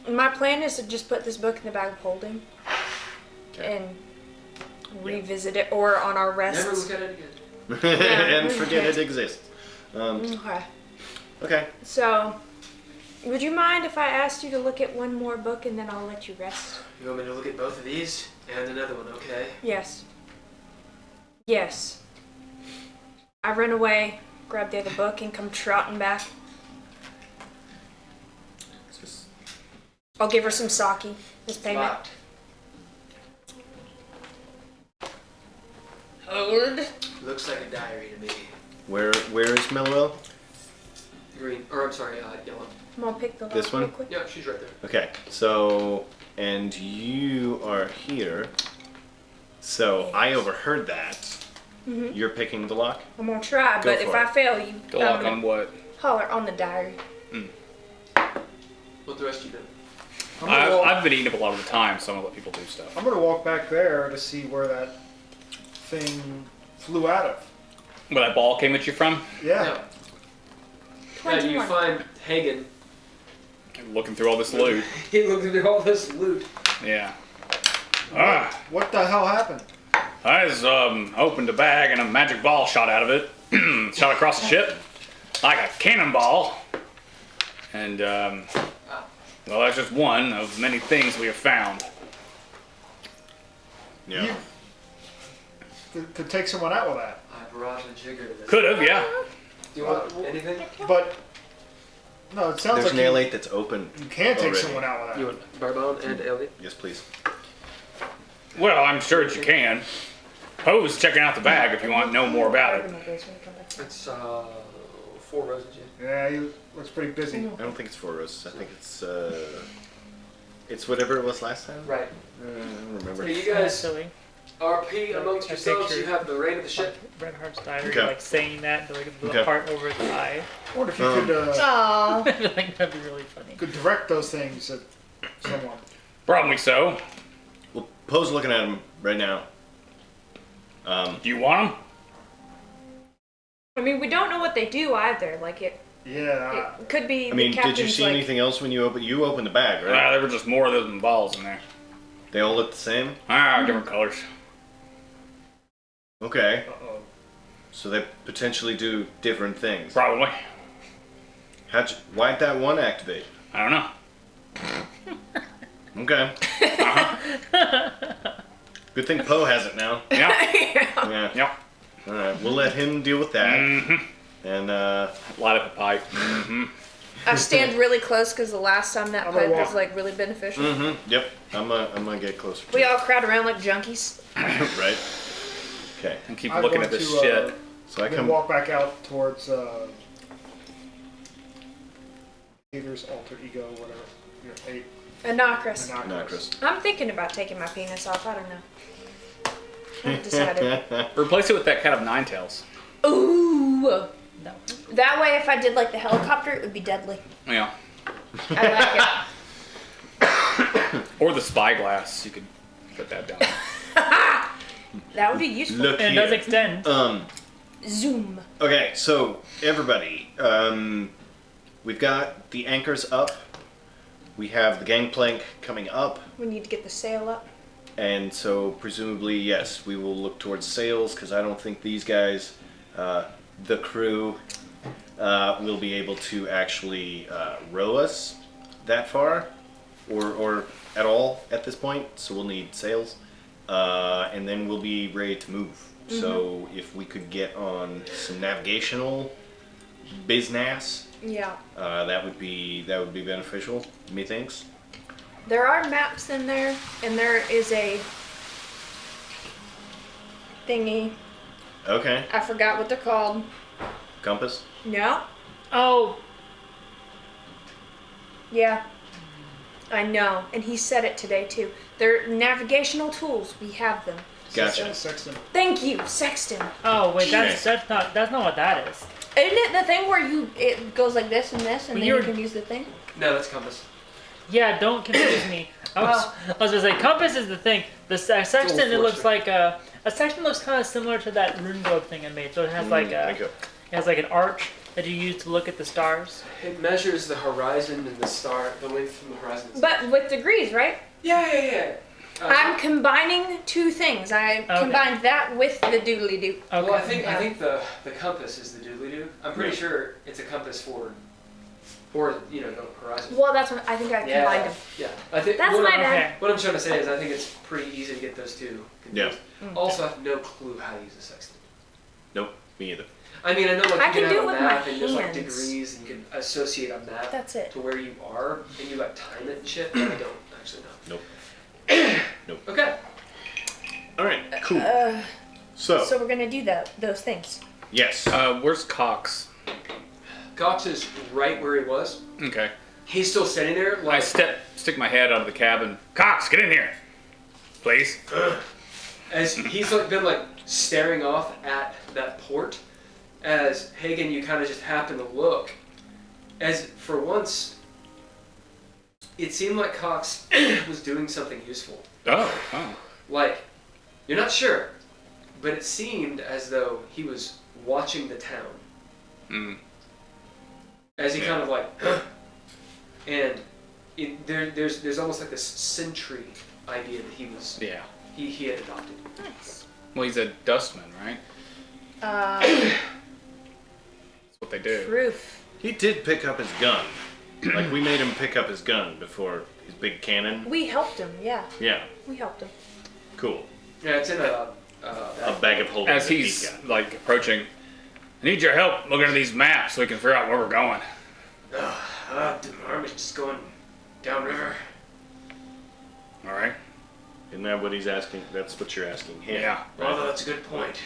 S3: My plan is to just put this book in the bag of holding
S5: Okay.
S3: and revisit it, or on our
S4: Never
S3: rests.
S4: look at it again.
S5: And forget it exists.
S3: Okay.
S5: Okay.
S3: So, would you mind if I asked you to look at one more book and then I'll let you rest?
S4: You want me to look at both of these and another one, okay?
S3: Yes. Yes. I run away, grab the other book, and come trotting back.
S5: It's just-
S3: I'll give her some sake as payment.
S4: Locked.
S3: Hold.
S4: Looks like a diary to me.
S5: Where is Melwell?
S4: Green, or I'm sorry, yellow.
S3: I'm gonna pick the lock
S5: This one?
S3: real quick.
S4: Yeah, she's right there.
S5: Okay. So, and you are here. So I
S3: Yes.
S5: overheard that.
S3: Mhm.
S5: You're picking the lock.
S3: I'm gonna try,
S5: Go
S3: but
S5: for
S3: if
S5: it.
S3: I fail, you
S6: The lock on what?
S3: holler on the diary.
S4: What the rest of you do?
S2: I'm gonna, walk,
S6: I've been eating up a lot of the time, so I'm gonna let people do stuff.
S2: I'm gonna walk back there to see where that thing flew out of.
S6: Where that ball came at you from?
S2: Yeah.
S4: Yeah. Yeah, you
S3: 21.
S4: find Haygen.
S6: Looking through all this loot.
S4: He looked at all this loot.
S6: Yeah. Ah,
S2: What the hell happened?
S6: I just opened a bag and a magic ball shot out of it. Shot across the ship like a cannonball. And well, that's just one of many things we have found.
S5: Yeah.
S2: Could take someone out with that.
S4: I brought a jigger to this.
S6: Could have, yeah.
S4: Do you want anything?
S2: But no, it sounds
S5: There's
S2: like
S5: an
S2: you,
S5: L8 that's open.
S2: you can take
S5: already.
S2: someone out with that.
S4: You want Barbon and Elliot?
S5: Yes, please.
S6: Well, I'm sure that you can. Poe's checking out the bag if you want to know more about it.
S4: It's 4 roses, yeah.
S2: Yeah, he looks pretty busy.
S5: I don't think it's 4 roses. I think it's whatever it was last time.
S4: Right.
S5: I don't remember.
S4: So you guys
S1: silly.
S4: RP amongst
S1: I
S4: yourselves.
S1: picture-
S4: You have the reign of the ship.
S1: Red Heart's diary,
S5: Okay.
S1: like saying that, like the
S5: Okay.
S1: heart over his eye.
S2: I wonder if you could
S3: Aww.
S1: I feel like that'd be really funny.
S2: could direct those things at someone.
S6: Probably so.
S5: Well, Poe's looking at him right now.
S6: Do you want them?
S3: I mean, we don't know what they do either. Like it
S2: Yeah.
S3: could be.
S5: I mean,
S3: the
S5: did you
S3: captain's
S5: see
S3: like,
S5: anything else when you opened the bag, right?
S6: There were just more of those balls in there.
S5: They all look the same?
S6: Different colors.
S5: Okay.
S2: Uh-oh.
S5: So they potentially do different things.
S6: Probably.
S5: Why'd that one activate?
S6: I don't know.
S5: Okay. Good thing Poe has it now.
S6: Yeah.
S5: Yeah.
S6: Yep.
S5: Alright, we'll let him deal with that.
S6: Mm-hmm.
S5: And,
S6: Light up a pipe. Mm-hmm.
S3: I stand really close because the last time that
S2: I'm gonna
S3: pipe was
S2: walk.
S3: like really beneficial.
S5: Mm-hmm. Yep. I'm gonna get closer.
S3: We all crowd around like junkies.
S5: Right. Okay.
S6: And keep
S2: I'm
S6: looking
S2: going
S6: at this
S2: to,
S6: shit.
S5: So I
S2: then
S5: come.
S2: walk back out towards Heiðr's alter ego, whatever. Your 8.
S3: Anacrus.
S5: Nacris.
S3: I'm thinking about taking my penis off. I don't know. I haven't decided.
S6: Replace it with that cat of nine tails.
S3: Ooh.
S1: No.
S3: That way, if I did like the helicopter, it would be deadly.
S6: Yeah.
S3: I like it.
S6: Or the spyglass. You could put that down.
S3: That would be useful.
S5: Look
S1: And it does
S5: here.
S1: extend.
S3: Zoom.
S5: Okay, so everybody, we've got the anchors up. We have the gangplank coming up,
S3: We need to get the sail up.
S5: and so presumably, yes, we will look towards sails because I don't think these guys, the crew, will be able to actually row us that far, or at all at this point. So we'll need sails, and then we'll be ready to move. So if we could get on some navigational business,
S3: Yeah.
S5: that would be beneficial. Methinks.
S3: There are maps in there, and there is a thingy.
S5: Okay.
S3: I forgot what they're called.
S5: Compass.
S3: No?
S1: Oh,
S3: Yeah. I know. And he said it today, too. They're navigational tools. We have them.
S5: Gotcha.
S2: Sexton.
S3: Thank you, Sexton.
S1: oh, wait,
S5: Shit.
S1: that's not what that is.
S3: Isn't it the thing where it goes like this and this, and
S1: Well,
S3: then
S1: you're-
S3: you can use the thing?
S4: No, that's compass.
S1: Yeah, don't confuse me. I was gonna say compass is the thing. The sextant, it looks like a sextant looks kind of similar to that rune globe thing I made. So it has like
S5: Thank you.
S1: it has like an arch that you use to look at the stars.
S4: It measures the horizon and the length from the horizon.
S3: But with degrees, right?
S4: Yeah.
S3: I'm combining two things. I combined that with the doodly doo.
S1: Okay.
S4: Well, I think
S3: Yeah.
S4: the compass is the doodly doo. I'm pretty sure it's a compass for the horizon.
S3: Well, that's what I think I combined them.
S4: Yeah. I think
S3: That's
S4: what
S3: my
S4: I'm-
S3: bad.
S1: Okay.
S4: What I'm trying to say is I think it's pretty easy to get those two confused.
S5: Yeah.
S4: Also, I have no clue how to use a sextant.
S5: Nope. Me either.
S4: I mean, I know like
S3: I
S4: you
S3: can
S4: can
S3: do
S4: have
S3: it
S4: a
S3: with my
S4: map and there's like
S3: hands.
S4: degrees and you can associate a map
S3: That's it.
S4: to where you are and you like time it and shit, but I don't actually know.
S5: Nope.
S4: Okay.
S5: All right. Cool.
S3: So we're gonna do those things.
S5: Yes.
S6: Where's Cox?
S4: Cox is right where he was.
S6: Okay.
S4: He's still sitting there
S6: I
S4: like
S6: stick my head out of the cabin. Cox, get in here, please.
S4: as he's like been like staring off at that port. As Haygen, you kind of just happen to look. As for once, it seemed like Cox was doing something useful.
S6: Oh.
S4: Like, you're not sure, but it seemed as though he was watching the town.
S6: Hmm.
S4: As he
S5: Yeah.
S4: kind of like, and there's almost like this sentry idea that
S6: Yeah.
S4: he had adopted.
S3: Nice.
S6: Well, he's a dustman, right?
S3: That's
S6: That's what they do.
S3: proof.
S5: He did pick up his gun. Like we made him pick up his gun before his big cannon.
S3: We helped him. Yeah,
S5: Yeah.
S3: we helped him.
S5: Cool.
S4: Yeah, it's in a
S5: A bag of holding.
S6: As
S5: that
S6: he's
S5: got.
S6: like approaching, I need your help looking at these maps so we can figure out where we're going.
S4: the army's just going downriver.
S6: All right.
S5: Isn't that what he's asking? That's what you're asking him.
S6: Yeah.
S5: right?
S4: Although that's a good point.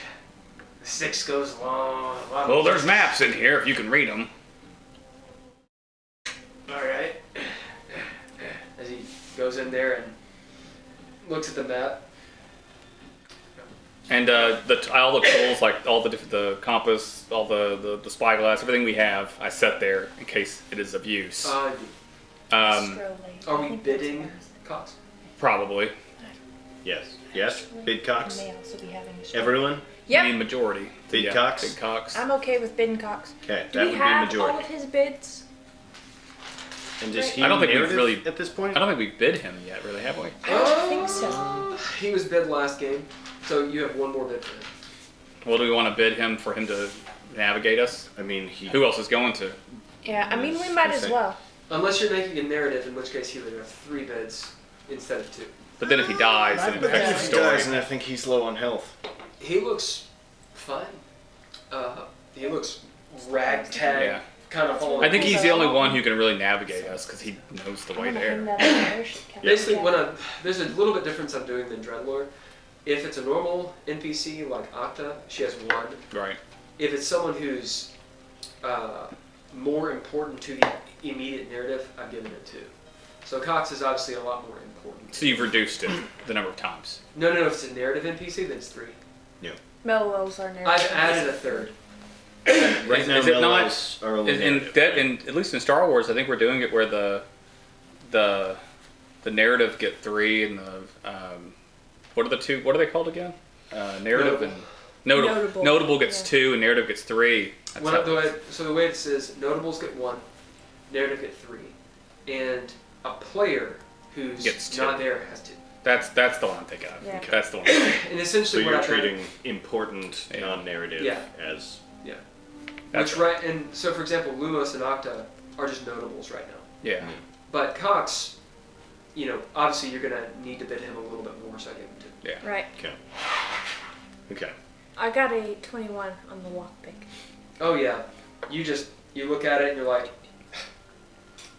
S4: The Styx goes along a lot.
S6: Well, there's maps in here if you can read them.
S4: All right. As he goes in there and looks at the map.
S6: And all the tools, like all the compass, all the spyglass, everything we have, I set there in case it is of use.
S4: Are we bidding Cox?
S6: Probably.
S5: Yes. Yes. Bid Cox.
S3: May also be having a
S5: Everyone.
S6: I mean
S3: Yep,
S6: majority.
S5: Bid
S6: Yeah,
S5: Cox?
S6: Bid Cox.
S3: I'm okay with bidding Cox.
S5: Okay.
S3: Do
S5: That
S3: we
S5: would
S3: have
S5: be
S3: all
S5: majority.
S3: of his bids?
S5: And does he
S6: I don't think we've
S5: narrative
S6: really-
S5: at this point.
S6: I don't think we've bid him yet, really, have we?
S3: I don't think so.
S4: He was bid last game, so you have one more bid for him.
S6: Well, do we want to bid him for him to navigate us?
S5: I mean, he.
S6: Who else is going to?
S3: Yeah, I mean we might as
S5: Okay.
S3: well.
S4: Unless you're making a narrative, in which case he would have 3 bids instead of 2.
S6: But then if he dies, then it
S5: But
S6: affects
S5: if
S6: the
S5: he
S6: story.
S5: dies, and I think he's low on health.
S4: He looks fine. He looks ragtag.
S6: Yeah.
S4: kind of following.
S6: I think he's the only one who can really navigate us because he knows the way there.
S4: Basically, there's a little bit difference I'm doing than DreadLore. If it's a normal NPC like Octa, she has 1.
S6: Right.
S4: If it's someone who's more important to the immediate narrative, I've given it 2. So Cox is obviously a lot more important.
S6: So you've reduced it the number of times.
S4: No. If it's a narrative NPC, then it's 3.
S5: Yeah.
S3: Mellows are narrative.
S4: I've added a 3rd.
S5: Right now,
S6: is it not?
S5: Mellows are only narrative.
S6: At least in Star Wars, I think we're doing it where the narrative get 3 and the what are the 2? What are they called again? Narrative and notable gets 2 and narrative gets 3.
S4: The way it says, notables get 1, narrative get 3, and a player who's
S6: Gets 2.
S4: not there has 2.
S6: That's the one I'm thinking of.
S3: Yeah.
S6: That's the one.
S4: And
S5: So
S4: essentially,
S5: you're
S4: what I've done-
S5: treating important
S6: Yeah.
S5: non-narrative
S4: Yeah.
S5: as
S6: That's
S4: Which right, and so for example, Lumos and Octa are just notables right now.
S6: Yeah.
S4: But Cox, obviously you're gonna need to bid him a little bit more, so I give him 2.
S6: Yeah.
S3: Right.
S5: okay.
S3: I got a 21 on the lockpick.
S4: Oh yeah, you look at it and you're like,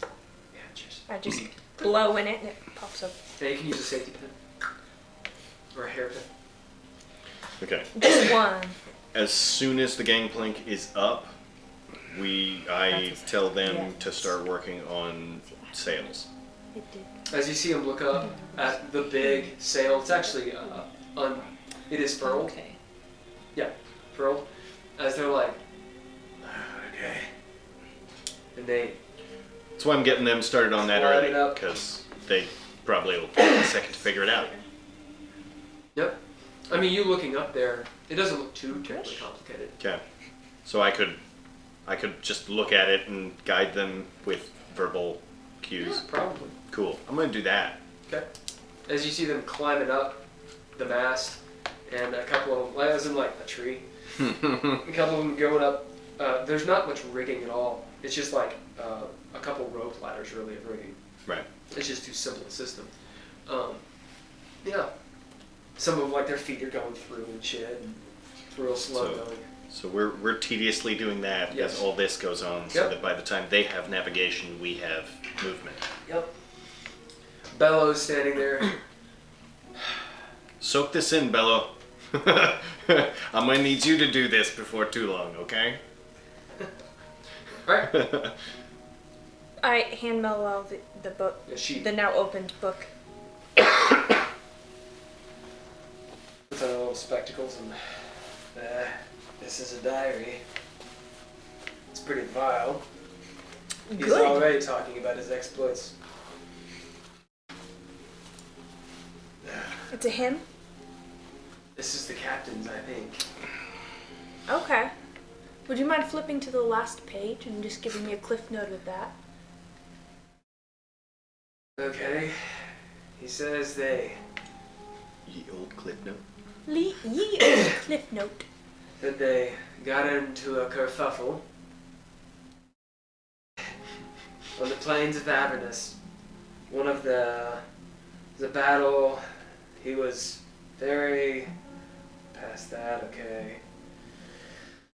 S4: yeah, cheers.
S3: I just blow in it and it pops up.
S4: Now you can use a safety pin or a hairpin.
S5: Okay.
S3: Just one.
S5: As soon as the gangplank is up, I tell them
S3: Yeah.
S5: to start working on sails.
S3: It did.
S4: As you see him look up at the big sail, it's actually it is furled.
S3: Okay.
S4: Yeah, furled. As they're like, okay, and they
S5: That's why I'm getting them started on that
S4: Slide
S5: early,
S4: it up.
S5: because they probably will take a second to figure it out.
S4: Yep. I mean, you looking up there, it doesn't look too terribly complicated.
S5: Okay. So I could just look at it and guide them with verbal cues.
S4: Probably.
S5: Cool. I'm gonna do that.
S4: Okay. As you see them climbing up the mast, and a couple of them, as in like a tree, a couple of them going up. There's not much rigging at all. It's just like a couple rope ladders really of rigging.
S5: Right.
S4: It's just too simple a system. Yeah. Some of them, like, their feet are going through and shit, and it's real slow
S5: So-
S4: going.
S5: So we're tediously doing that
S4: Yes.
S5: as all this goes on, so
S4: Yep.
S5: that by the time they have navigation, we have movement.
S4: Yep. Bellows standing there.
S5: Soak this in, Bello. I'm gonna need you to do this before too long, okay?
S4: Alright.
S3: I hand Mellow the book,
S4: Yeah, she
S3: the now opened book.
S4: puts on her little spectacles and, this is a diary. It's pretty vile. He's
S3: Good.
S4: already talking about his exploits.
S3: It's a him?
S4: This is the captain's, I think.
S3: Okay. Would you mind flipping to the last page and just giving me a cliff note of that?
S4: Okay. He says they
S5: Ye old clip note.
S3: Ye old cliff note.
S4: said they got into a kerfuffle on the plains of Avernus. One of the battle, he was very past that, okay.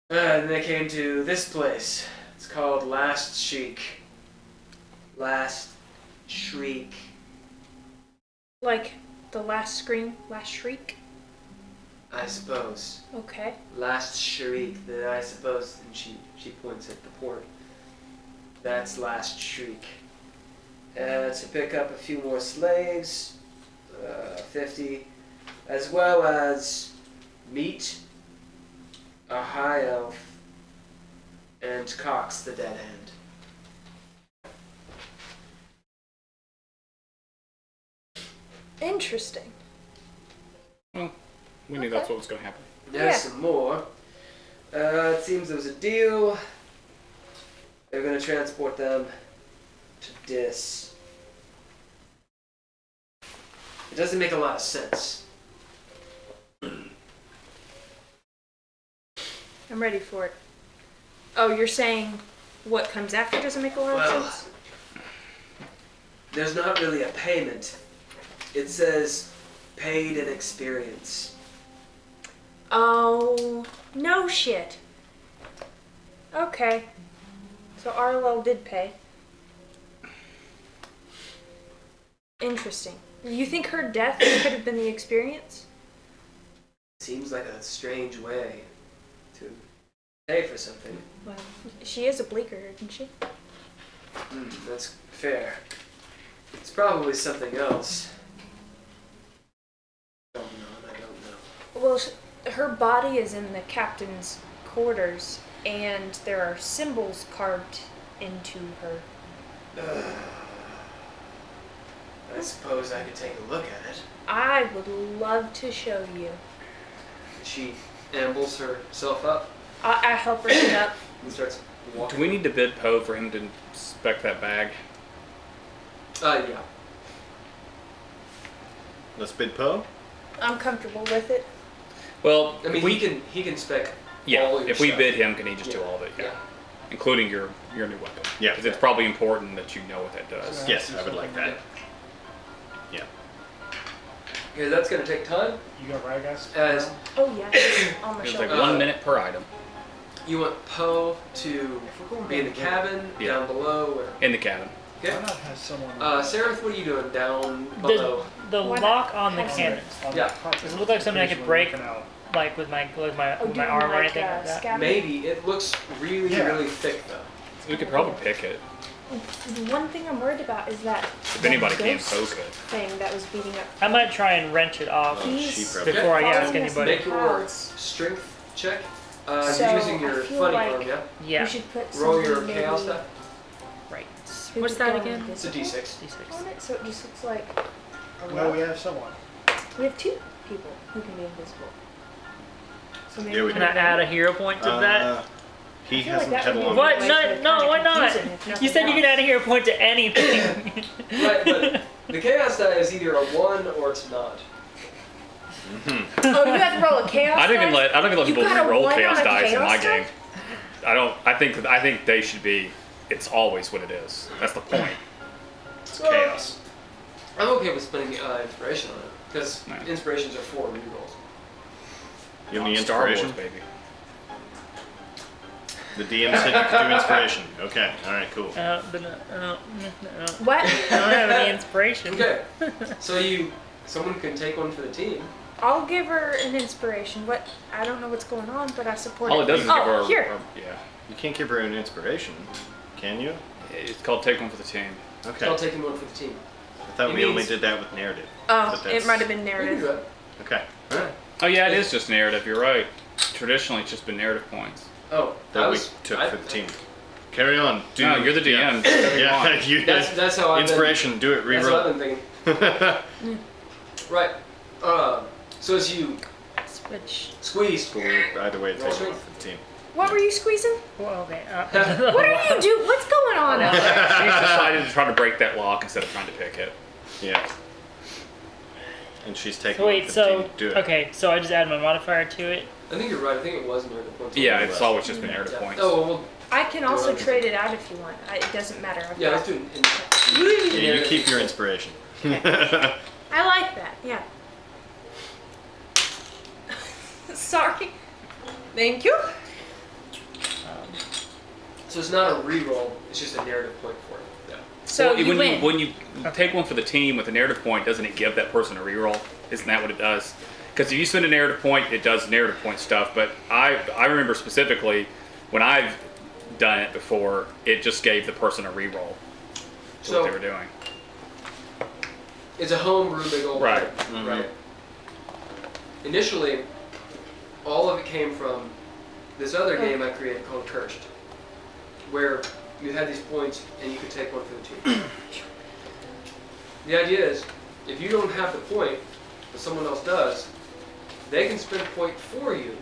S4: And they came to this place. It's called Last Shriek. Last Shriek.
S3: Like the last scream, last shriek?
S4: I suppose.
S3: Okay.
S4: Last Shriek, I suppose, and she points at the port. That's Last Shriek. To pick up a few more slaves, 50, as well as meet a high elf and Cox the Dead Hand.
S3: Interesting.
S6: Well, we knew that's what was going to happen.
S4: There's
S3: Yeah.
S4: some more. It seems there was a deal. They're going to transport them to Dis. It doesn't make a lot of sense.
S3: I'm ready for it. Oh, you're saying what comes after doesn't make a lot
S4: Well,
S3: of sense?
S4: There's not really a payment. It says paid in experience.
S3: Oh, no shit. Okay. So RLL did pay. Interesting. You think her death could have been the experience?
S4: Seems like a strange way to pay for something.
S3: Well, she is a bleaker, isn't she?
S4: That's fair. It's probably something else. I don't know.
S3: Well, her body is in the captain's quarters, and there are symbols carved into her.
S4: I suppose I could take a look at it.
S3: I would love to show you.
S4: She ambles herself up
S3: I help her sit up.
S4: and starts walking.
S6: Do we need to bid Poe for him to inspect that bag?
S4: Yeah.
S5: Let's bid Poe.
S3: I'm comfortable with it.
S6: Well,
S4: I mean,
S6: if we,
S4: he can spec all
S6: yeah,
S4: your
S6: if we
S4: stuff.
S6: bid him, can he just do
S4: Yeah.
S6: all of it? Yeah.
S4: Yeah.
S6: Including your new weapon.
S5: Yeah.
S6: Because it's probably important that you know what that does.
S5: Yes, I would like that. Yeah.
S4: Okay, that's gonna take time.
S2: You got Radagast?
S4: As
S3: Oh yeah, it's on my
S6: It's
S3: shoulder.
S6: like 1 minute per item
S4: you want Poe to be in the cabin,
S6: Yeah.
S4: down below, or
S6: in the cabin.
S4: okay.
S2: Why not have someone...
S4: Sararith, what are you doing down below?
S1: The
S3: Why not
S1: lock on the
S3: have
S1: cannon.
S4: Yeah.
S1: Does it look like something I could break, like with my
S3: Oh,
S1: with my
S3: doing
S1: arm or
S3: like,
S1: anything like that?
S3: scabbing?
S4: Maybe it looks really,
S2: Yeah.
S4: really thick though.
S6: We could probably pick it.
S3: The one thing I'm worried about is that
S6: If anybody can,
S3: ghost
S6: poke it.
S3: thing that was beating up.
S1: I might try and wrench it off
S5: She probably.
S1: before I ask
S3: following us
S1: anybody.
S4: Make your
S3: House.
S4: strength check.
S3: So,
S4: You're using your
S3: I feel
S4: funny
S3: like-
S4: arm, yeah?
S1: Yeah.
S3: We should put
S4: Roll your
S3: something
S4: chaos
S3: maybe
S4: stuff.
S1: Right.
S3: who
S1: What's
S3: could
S1: that
S3: go
S1: again?
S4: It's a
S3: invisible
S4: d6.
S1: D6.
S3: on it, so it just looks like
S2: Well, we have someone.
S3: we have 2 people who can be invisible. So maybe
S5: Yeah, we
S1: Can I add a hero point to that?
S5: He
S3: I feel like
S5: hasn't
S3: that
S5: had a
S3: would be
S5: long.
S1: What?
S3: way
S1: No,
S3: to
S1: no,
S3: kinda
S1: why not?
S3: confuse it, if
S1: You
S3: nothing
S1: said you could
S3: else.
S1: add a hero point to anything.
S4: Right, but the chaos die is either a 1 or it's not.
S3: Oh, you have to roll a chaos.
S6: I don't even
S3: die?
S6: let
S3: You
S6: people
S3: got a
S6: roll
S3: one
S6: chaos
S3: on a
S6: dice in my
S3: chaos die?
S6: game. I think they should be. It's always what it is. That's the point. It's chaos.
S4: I'm okay with spending inspiration on it because
S6: Right.
S4: inspirations are 4 rerolls.
S5: You have any
S6: Star Wars,
S5: inspiration?
S6: baby.
S5: The DM said you could do inspiration. Okay. All right. Cool.
S1: But no.
S3: What?
S1: I don't have any inspiration.
S4: Okay, so someone can take one for the team.
S3: I'll give her an inspiration. What? I don't know what's going on, but I support
S6: All
S3: it.
S6: it does is
S3: oh,
S6: give her.
S3: here.
S6: Yeah.
S5: You can't give her an inspiration, can you?
S6: It's called take one for the team.
S5: Okay.
S4: I'll take one for the team.
S5: I thought
S4: It
S5: we only
S4: means-
S5: did that with narrative.
S3: Oh,
S5: But
S3: it
S5: that's-
S3: might have been
S4: You can
S3: narrative.
S4: do it.
S5: Okay. All right.
S6: Oh yeah, it is just narrative. You're right. Traditionally, it's just been narrative points.
S4: Oh,
S5: That we took for the team. Carry on. Do,
S6: No, you're the DM. Take
S5: Yeah.
S6: one.
S5: Yeah. You,
S4: That's how I've
S5: inspiration. Do it.
S4: been. That's what I've
S5: Reroll.
S4: been thinking. Right. So as you
S1: Switch.
S4: squeeze,
S5: Either way, take
S4: Roll
S5: one
S4: strength.
S5: for the team.
S3: What were you squeezing?
S1: Well, okay.
S3: What are you doing? What's going on out there?
S6: She's decided to try to break that lock instead of trying to pick it.
S5: Yeah. And she's taking
S1: So
S5: one
S1: wait,
S5: for the
S1: so
S5: team. Do it.
S1: okay, so I just add my modifier to it.
S4: I think you're right. I think it was narrative points.
S6: Yeah, it's always just been narrative
S4: Yeah.
S6: points.
S4: Oh well,
S3: I can also
S4: it.
S3: trade it out if you want. It doesn't matter. I've
S4: yeah.
S3: got-
S4: Let's do it.
S5: Yeah, you keep your inspiration.
S3: I like that. Yeah. Sorry. Thank you.
S4: So it's not a reroll. It's just a narrative point for it. Yeah.
S3: So
S6: Well,
S3: you
S6: when
S3: win.
S6: when you take one for the team with a narrative point, doesn't it give that person a reroll? Isn't that what it does? Because if you spend a narrative point, it does narrative point stuff. But I remember specifically when I've done it before, it just gave the person a reroll to
S4: So-
S6: what they were doing.
S4: It's a homebrew big old
S6: Right.
S4: thing, right. Initially, all of it came from this other game I created called Cursed, where you had these points and you could take one for the team. The idea is, if you don't have the point, but someone else does, they can spend a point for you,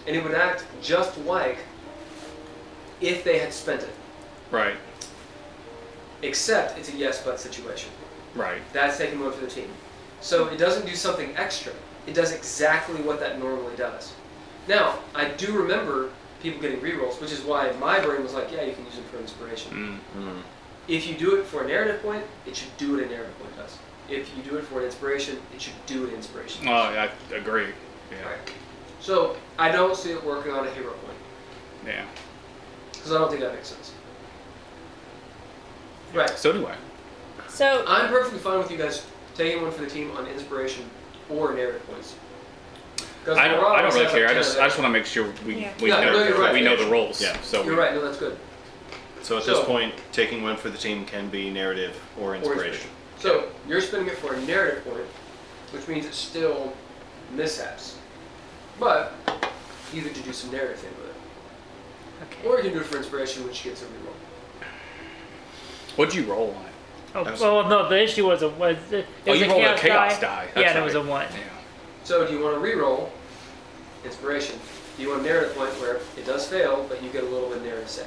S4: and it would act just like if they had spent it,
S6: Right.
S4: except it's a yes but situation.
S6: Right.
S4: That's taking one for the team. So it doesn't do something extra. It does exactly what that normally does. Now, I do remember people getting rerolls, which is why my brain was like, yeah, you can use them for inspiration.
S6: Mm.
S4: If you do it for a narrative point, it should do what a narrative point does. If you do it for an inspiration, it should do what an inspiration
S6: Oh,
S4: does.
S6: I agree. Yeah.
S4: Right. So I don't see it working on a hero point,
S6: Yeah.
S4: because I don't think that makes sense. Right.
S6: So do I.
S3: So
S4: I'm perfectly fine with you guys taking one for the team on inspiration or narrative points.
S6: I don't really care. I just want to make sure we
S3: Yeah.
S6: we
S4: Yeah,
S6: know,
S4: no, you're right.
S6: we know the roles.
S5: Yeah.
S6: So
S4: You're right. No, that's good.
S5: So at this point, taking one for the team can be narrative or
S4: Or
S5: inspiration.
S4: So you're spending it for a narrative point, which means it's still mishaps. But you get to do some narrative thing with it.
S1: Okay.
S4: Or you can do it for inspiration, which gets a reroll.
S6: What'd you roll on it?
S1: Oh,
S5: That was-
S1: well, no, the issue was it was
S6: You
S1: a
S6: rolled a
S1: chaos
S6: chaos die.
S1: Yeah,
S6: That's
S1: and it was a
S6: right.
S1: 1.
S6: Yeah.
S4: So do you want to reroll inspiration? Do you want a narrative point where it does fail, but you get a little bit of narrative say?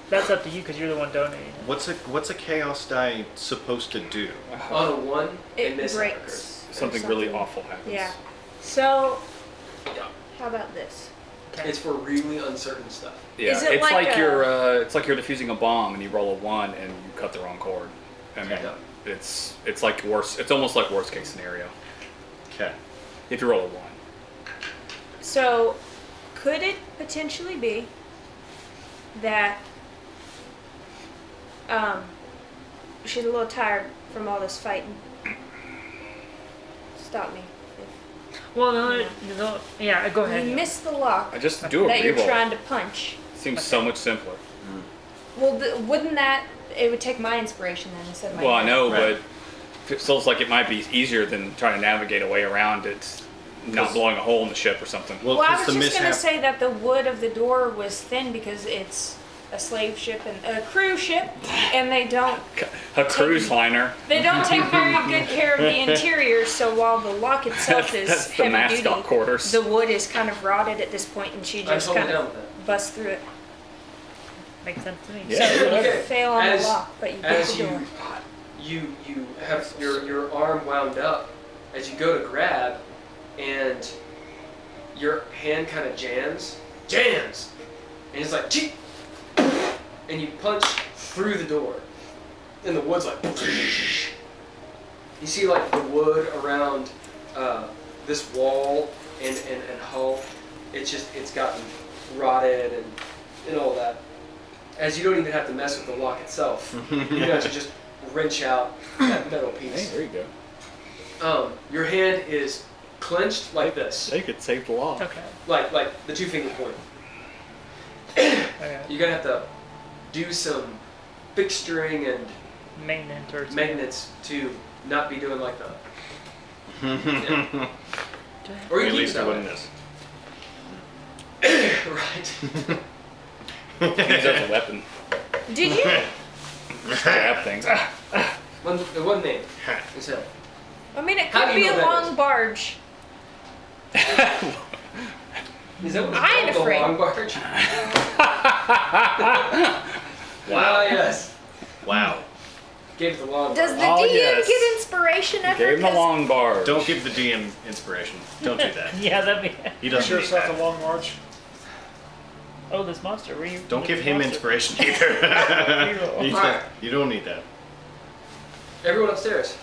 S1: That's up to you because you're the one donating.
S5: What's a chaos die supposed to do?
S4: On a 1, a
S3: it
S4: mishap
S3: breaks.
S4: occurs.
S6: Something really awful happens.
S3: Yeah. So
S4: Yeah.
S3: how about this?
S1: Okay.
S4: It's for really uncertain stuff.
S6: Yeah,
S3: Is it
S6: it's
S3: like
S6: like,
S3: a-
S6: you're defusing a bomb and you roll a 1 and you cut the wrong chord. I mean,
S4: Yeah.
S6: it's like worst. It's almost like worst case scenario
S5: Okay.
S6: if you roll a 1.
S3: So could it potentially be that she's a little tired from all this fighting? Stop me.
S1: Well, yeah, go ahead.
S3: You missed the lock
S6: I just do a
S3: that you're
S6: reroll.
S3: trying to punch.
S6: Seems so much simpler.
S3: Well, wouldn't that it would take my inspiration then instead of my
S6: Well, I know,
S5: Right.
S6: but it feels like it might be easier than trying to navigate a way around it, not blowing a hole in the ship or something.
S3: Well, I
S5: 'cause
S3: was
S5: the
S3: just gonna
S5: mishap-
S3: say that the wood of the door was thin because it's a slave ship and a cruise ship, and they don't
S6: A cruise liner.
S3: take very good care of the interior. So while the lock itself is
S6: That's the
S3: heavy
S6: mascot
S3: duty,
S6: quarters.
S3: the wood is kind of rotted at this point, and she
S4: I'm
S3: just
S4: totally
S3: kind
S4: down
S3: of
S4: with that.
S3: busts through it.
S1: Makes sense to me.
S6: Yeah.
S3: So you
S4: Okay.
S3: fail on
S4: As-
S3: the lock, but you get
S4: As
S3: the door.
S4: you have your arm wound up, as you go to grab, and your hand kind of jams, and it's like, cheek, and you punch through the door, and the wood's like, you see like the wood around this wall and hull, it's gotten rotted and all that. As you don't even have to mess with the lock itself, you have to just wrench out that metal
S6: Hey,
S4: piece.
S6: there you go.
S4: Your hand is clenched like this,
S6: They could save the law.
S1: Okay.
S4: like the 2-finger point.
S1: Okay.
S4: You're gonna have to do some fixturing and
S1: Maintenance or something.
S4: maintenance to not be doing like that.
S1: Do
S4: Or you
S5: At
S4: keep
S5: least
S4: it
S5: I
S4: that
S5: wouldn't
S4: way.
S5: miss.
S4: Right.
S6: Use it as a weapon.
S3: Did you?
S6: Stab things.
S4: One name. Is Hill.
S3: I mean, it
S4: How
S3: could
S4: do you
S3: be
S4: know
S3: a
S4: that
S3: long
S4: is?
S3: barge.
S4: Is that what
S3: I ain't
S4: it's called?
S3: afraid.
S4: The long barge?
S5: Wow.
S4: Yes.
S5: Wow.
S4: Gave it the long
S3: Does
S4: barge.
S3: the
S6: Oh,
S3: DM
S6: yes.
S3: get inspiration ever?
S6: Gave him a
S3: 'Cause
S6: long barge.
S5: Don't give the DM inspiration. Don't do that.
S1: Yeah, that'd be.
S5: He doesn't
S2: Sure,
S5: need
S2: it's not the
S5: that.
S2: long march.
S1: Oh, this monster. Were you?
S5: Don't give
S1: this
S5: him
S1: monster.
S5: inspiration either.
S1: Reroll.
S5: You
S4: Alright.
S5: you don't need that.
S4: Everyone upstairs.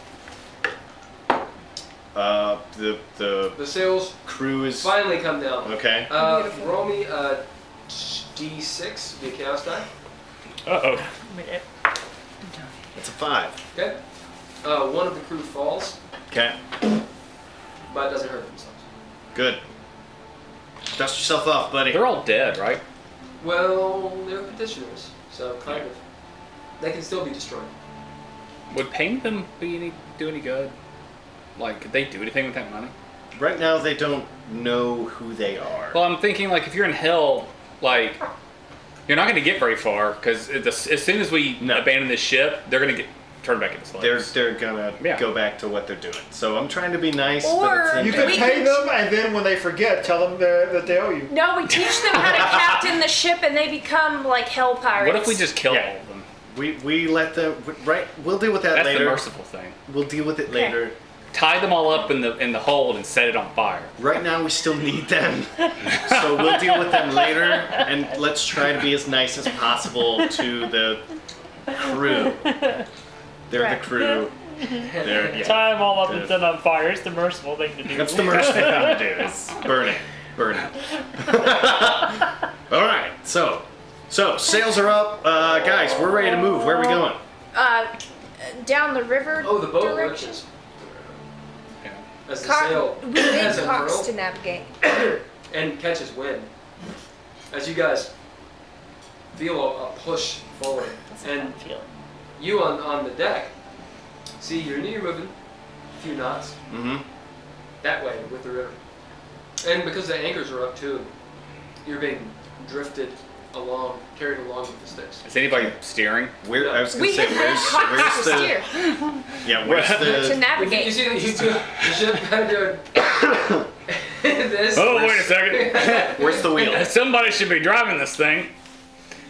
S5: The
S4: The sails
S5: crew is
S4: finally come down.
S5: okay.
S3: Beautiful.
S4: Roll me a D6, be a chaos die.
S6: Uh-oh.
S1: I mean,
S5: It's a 5.
S4: Okay. One of the crew falls,
S5: Okay.
S4: but doesn't hurt themselves.
S5: Good. Dust yourself off, buddy.
S6: They're all dead, right?
S4: Well, they're petitioners, so kind of. They can still be destroyed.
S6: Would paying them do any good? Like, could they do anything with that money?
S5: Right now, they don't know who they are.
S6: Well, I'm thinking, like, if you're in hell, like, you're not going to get very far, because as soon as we
S5: No.
S6: abandon this ship, they're going to get turned back into slaves.
S5: They're gonna
S6: Yeah.
S5: go back to what they're doing. So I'm trying to be nice,
S3: Or
S5: but at the same
S2: You
S3: We
S2: can
S5: time-
S2: pay
S3: can-
S2: them, and then when they forget, tell them that they owe you.
S3: No, we teach them how to captain the ship, and they become like hell pirates.
S6: What if we just kill
S5: Yeah.
S6: all of them?
S5: we let them right. We'll deal with that
S6: That's
S5: later.
S6: the merciful thing.
S5: We'll deal with it
S3: Okay.
S5: later.
S6: Tie them all up in the hold and set it on fire.
S5: Right now, we still need them, so we'll deal with them later. And let's try to be as nice as possible to the crew. They're
S3: Right.
S5: the crew. They're, yeah.
S1: tie them all up and set on fire. It's the merciful thing to do.
S5: That's the merciful thing to do. Is burn it. Burn it. All right. So sails are up, guys. We're ready to move. Where are we going?
S3: down the river
S4: Oh, the boat
S3: direction.
S4: lurches.
S6: Yeah.
S4: As the
S3: Cock,
S4: sail
S3: we
S4: has
S3: need
S4: a
S3: cocks
S4: furl
S3: to navigate.
S4: and catches wind. As you guys feel a push forward, and you on the deck see you're moving a few knots
S5: Mm-hmm.
S4: that way with the river, and because the anchors are up too, you're being drifted along, carried along with the sticks.
S6: Is anybody steering?
S5: Where I was gonna
S3: We
S5: say,
S3: have
S5: where's
S3: cocks to
S5: the
S3: steer
S5: yeah, where's
S3: to
S4: You
S5: the
S3: navigate.
S4: see the ship kind of doing this.
S6: Oh, wait a second.
S5: where's the wheel?
S6: Somebody should be driving this thing.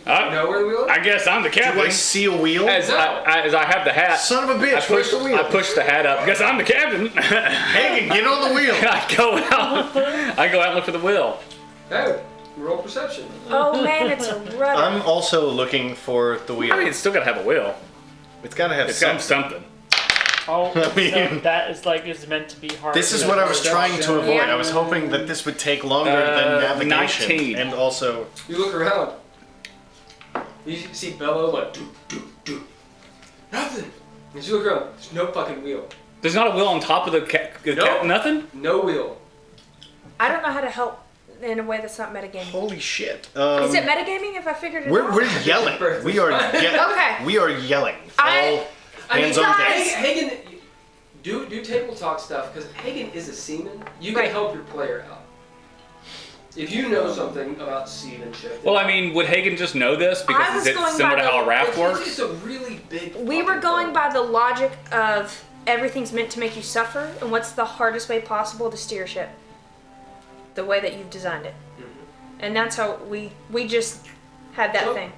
S4: You know where the wheel is?
S6: I guess I'm the
S5: Do
S6: captain.
S5: I see a wheel?
S6: As I have the hat,
S5: Son of a bitch! Where's the wheel?
S6: I push the hat up. Guess I'm the captain.
S5: Hagen, get on the wheel.
S6: I go out and look for the wheel.
S4: Hey, roll perception.
S3: Oh man, it's a rudder.
S5: I'm also looking for the wheel.
S6: I mean, it's still gotta have a wheel.
S5: It's gotta have
S6: It's got
S5: something.
S6: something.
S1: Oh,
S5: I mean-
S1: so that is meant to be hard.
S5: This is what I was trying to avoid.
S3: Yeah.
S5: I was hoping that this would take longer than navigation,
S6: 19.
S5: and also
S4: You look around. You see Bello like, "Doo, doo, doo." Nothing. As you look around, there's no fucking wheel.
S6: There's not a wheel on top of the
S4: No.
S6: nothing?
S4: No wheel.
S3: I don't know how to help in a way that's not metagaming.
S5: holy shit.
S3: Is it metagaming if I figured it out?
S5: We're yelling. We are
S3: Okay.
S5: we are yelling.
S3: I-
S5: All hands on
S3: guys-
S5: deck.
S4: Hagen, do table talk stuff because Hagen is a seaman. You can
S3: Right.
S4: help your player out. If you know something about seamanship.
S6: Well, I mean, would Hagen just know this
S3: I
S6: because
S3: was
S6: it's
S3: going
S6: similar
S3: by
S6: to how a
S3: the-
S6: raft
S4: it's
S6: works?
S4: a really big.
S3: We were
S4: fucking
S3: going
S4: boat.
S3: by the logic of everything's meant to make you suffer, and what's the hardest way possible to steer a ship? The way that you've designed it. And that's how we just had that
S4: So-
S3: thing.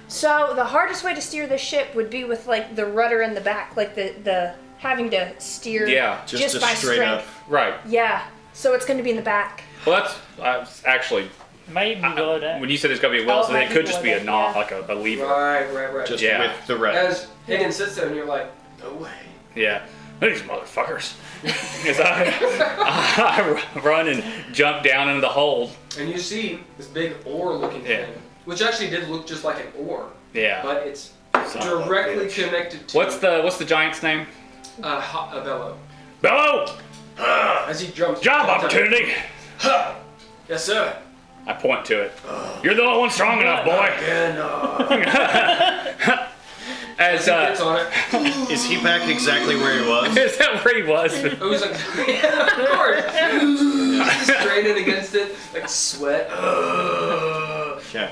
S3: So the hardest way to steer the ship would be with like the rudder in the back, like the having to steer
S6: Yeah,
S5: just a
S3: by
S5: straight
S3: strength.
S5: up.
S6: Right.
S3: Yeah. So it's going to be in the back.
S6: Well, that's actually
S1: Might even below that.
S6: when you said it's gonna be a wheel,
S1: Oh,
S6: so
S1: it
S6: it
S1: might
S6: could
S1: be
S6: just be
S1: below
S6: a
S1: that,
S6: knot,
S1: yeah.
S6: like a lever.
S4: Right.
S5: Just
S6: Yeah.
S5: with the rudder.
S4: As Hagen sits there and you're like, no way.
S6: Yeah. These motherfuckers. As I run and jump down into the hold.
S4: And you see this big oar-looking
S6: Yeah.
S4: thing, which actually did look just like an oar,
S6: Yeah.
S4: but it's
S5: Son of a
S4: directly
S5: bitch.
S4: connected to
S6: What's the giant's name?
S4: a bellow.
S6: Bello!
S4: As he jumps.
S6: Job opportunity!
S4: Yes, sir.
S6: I point to it. You're the only one strong enough, boy. As
S4: He gets on it.
S5: Is he back exactly where he was?
S6: is that where he was?
S4: Oh, he's like, yeah, of course. He's straining against it, like sweat.
S5: Okay.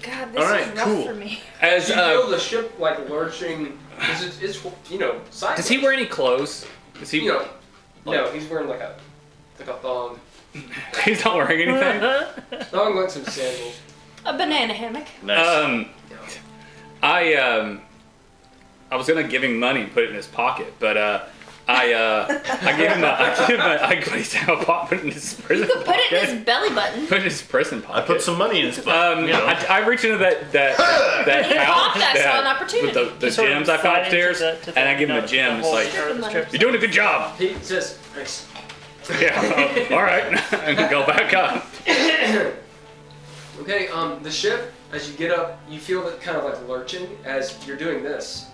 S3: God, this
S5: All right,
S3: is rough
S5: cool.
S3: for me.
S6: As
S4: You feel the ship like lurching, because it's sideways.
S6: does he wear any clothes? Does he?
S4: No, he's wearing like a thong.
S6: He's not wearing anything.
S4: Thong like some sandals.
S3: A banana hammock.
S5: Nice.
S6: I was gonna give him money and put it in his pocket, but I gave him I put it in his prison
S3: You could put it in
S6: pocket.
S3: his belly button.
S6: Put it in his prison pocket.
S5: I put some money in his butt. You know.
S6: I reach into that
S3: thought
S6: pouch
S3: that's an opportunity.
S6: with the
S1: Just sort of
S6: gems I found
S1: slide into
S6: upstairs,
S1: the- to
S6: and I
S1: the-
S6: give him
S1: no,
S6: a gem.
S1: the
S6: It's
S1: whole
S6: like,
S1: start of the strip.
S6: you're doing a good job.
S4: He says, nice.
S6: Yeah. All right. And go back up.
S4: Okay, the ship, as you get up, you feel it kind of like lurching as you're doing this.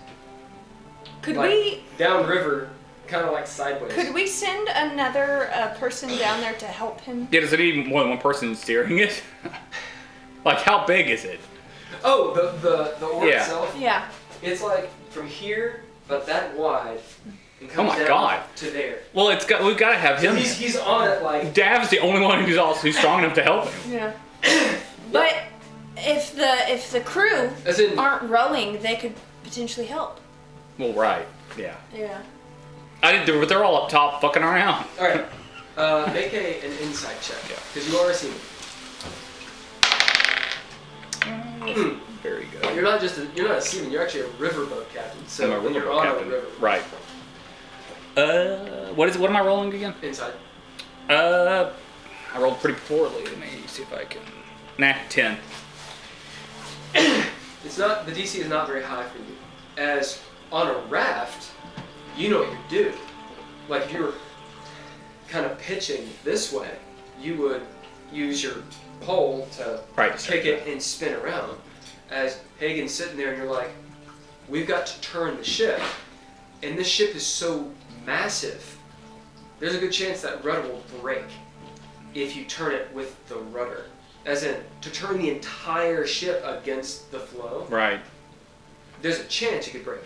S3: Could
S4: Like,
S3: we
S4: downriver, kind of like sideways.
S3: could we send another person down there to help him?
S6: Yeah, does it need more than one person steering it? Like, how big is it?
S4: Oh, the oar
S6: Yeah.
S4: itself?
S3: Yeah.
S4: It's like from here, but that wide. And comes
S6: my
S4: down
S6: God.
S4: to there.
S6: Well, we've got to have
S4: So
S6: him.
S4: he's on it like.
S6: Dav's the only one who's strong enough to help him.
S3: Yeah. But if the crew
S4: As in,
S3: aren't rowing, they could potentially help.
S6: Well, right. Yeah.
S3: Yeah.
S6: But they're all up top fucking around.
S4: all right. Make an insight check because you are a seaman.
S6: Very good.
S4: You're not a seaman. You're actually a riverboat captain. So
S6: I'm a
S4: when you're
S6: riverboat
S4: on
S6: captain.
S4: a river.
S6: Right. What am I rolling again?
S4: Inside.
S6: I rolled pretty poorly. Let me see if I can. 10.
S4: It's not the DC is not very high for you. As on a raft, you know what you do. Like if you were kind of pitching this way, you would use your pole to
S6: Right.
S4: kick it and spin around. As Hagen's sitting there and you're like, we've got to turn the ship, and this ship is so massive, there's a good chance that rudder will break if you turn it with the rudder. As in, to turn the entire ship against the flow,
S6: Right.
S4: there's a chance you could break.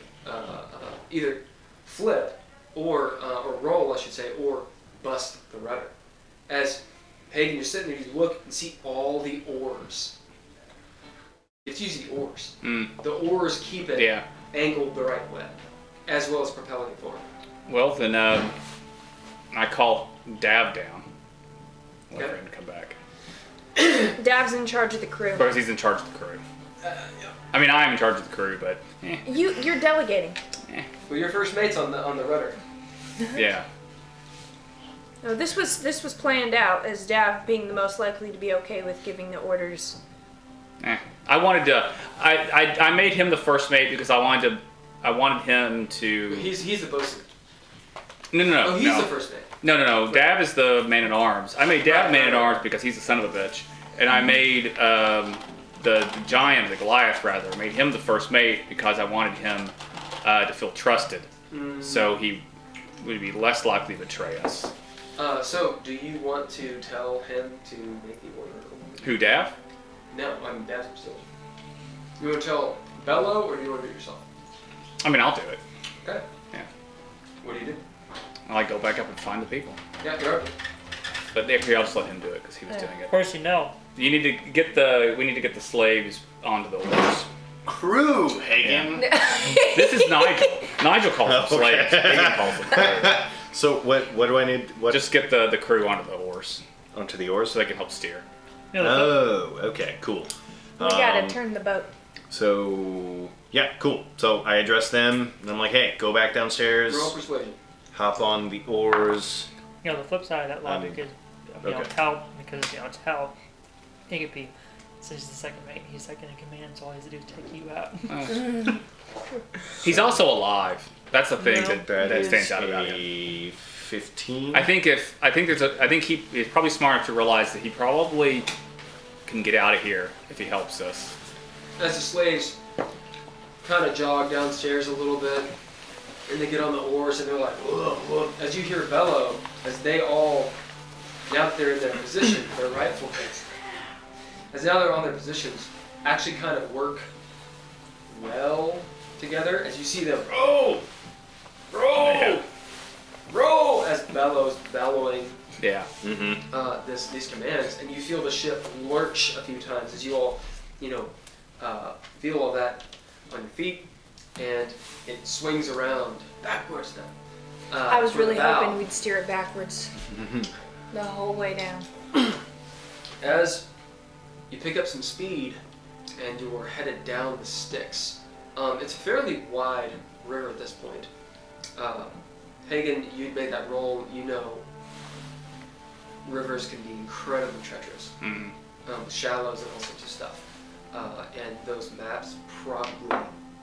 S4: Either flip or roll, I should say, or bust the rudder. As Hayden, you're sitting there, you look and see all the oars. It's usually oars. The oars keep it
S6: Yeah.
S4: angled the right way, as well as propelling it forward.
S6: Well, then I call Dav down. Wait for him to come back.
S3: Dav's in charge of the crew.
S6: Because he's in charge of the crew. I mean, I am in charge of the crew, but
S3: You're delegating.
S4: Well, your first mate's on the rudder.
S6: yeah.
S3: No, this was planned out as Dav being the most likely to be okay with giving the orders.
S6: I wanted to. I made him the first mate because I wanted him to.
S4: He's the bosun.
S6: No.
S4: Oh, he's
S6: no.
S4: the first mate.
S6: No. Dav is the man at arms. I made Dav man at arms because he's the son of a bitch, and I made the giant, the Goliath rather, made him the first mate because I wanted him to feel trusted, so he would be less likely to betray us.
S4: So, do you want to tell him to make the order?
S6: Who, Dav?
S4: No, I mean Dav's still. You want to tell Bello, or do you want to do it yourself?
S6: I mean, I'll do it.
S4: Okay.
S6: Yeah.
S4: What do you do?
S6: I go back up and find the people.
S4: Yeah, you're up.
S6: But here, I'll just let him do it because he was doing
S1: Of
S6: it.
S1: course, you know.
S6: You need to get the. We need to get the slaves onto the oars.
S5: Crew, Haygen.
S6: This is Nigel. Nigel calls them slaves. Haygen calls them crew.
S5: So what do I need? What
S6: Just get the crew onto the oars
S5: onto the oars?
S6: so they can help steer.
S1: You know,
S5: Oh, okay, cool.
S3: We gotta turn the boat.
S5: So yeah, cool. So I address them, and I'm like, hey, go back downstairs,
S4: Roll persuasion.
S5: hop on the oars.
S1: the flip side of that logic is,
S5: okay.
S1: Hell, because it's Hell. He could be, since he's the second mate, he's second in command, so all he has to do is take you out.
S6: He's also alive. That's the thing
S1: No.
S6: that stands out about him.
S5: A 15.
S6: I think he's probably smart enough to realize that he probably can get out of here if he helps us.
S4: As the slaves kind of jog downstairs a little bit, and they get on the oars, and they're like, whoa, whoa. As you hear Bello, as they all, now that they're in their position, their rightful place, as now they're on their positions, actually kind of work well together, as you see them, row,
S6: Yeah.
S4: row, as Bello's bellowing
S6: Yeah.
S4: these commands, and you feel the ship lurch a few times as you all, feel all that on your feet, and it swings around backwards now.
S3: I was
S4: toward
S3: really
S4: the bow.
S3: hoping we'd steer it backwards the whole way down.
S4: As you pick up some speed and you're headed down the Styx. It's a fairly wide river at this point. Haygen, you'd made that roll. You know rivers can be incredibly treacherous. Shallows and all sorts of stuff. And those maps probably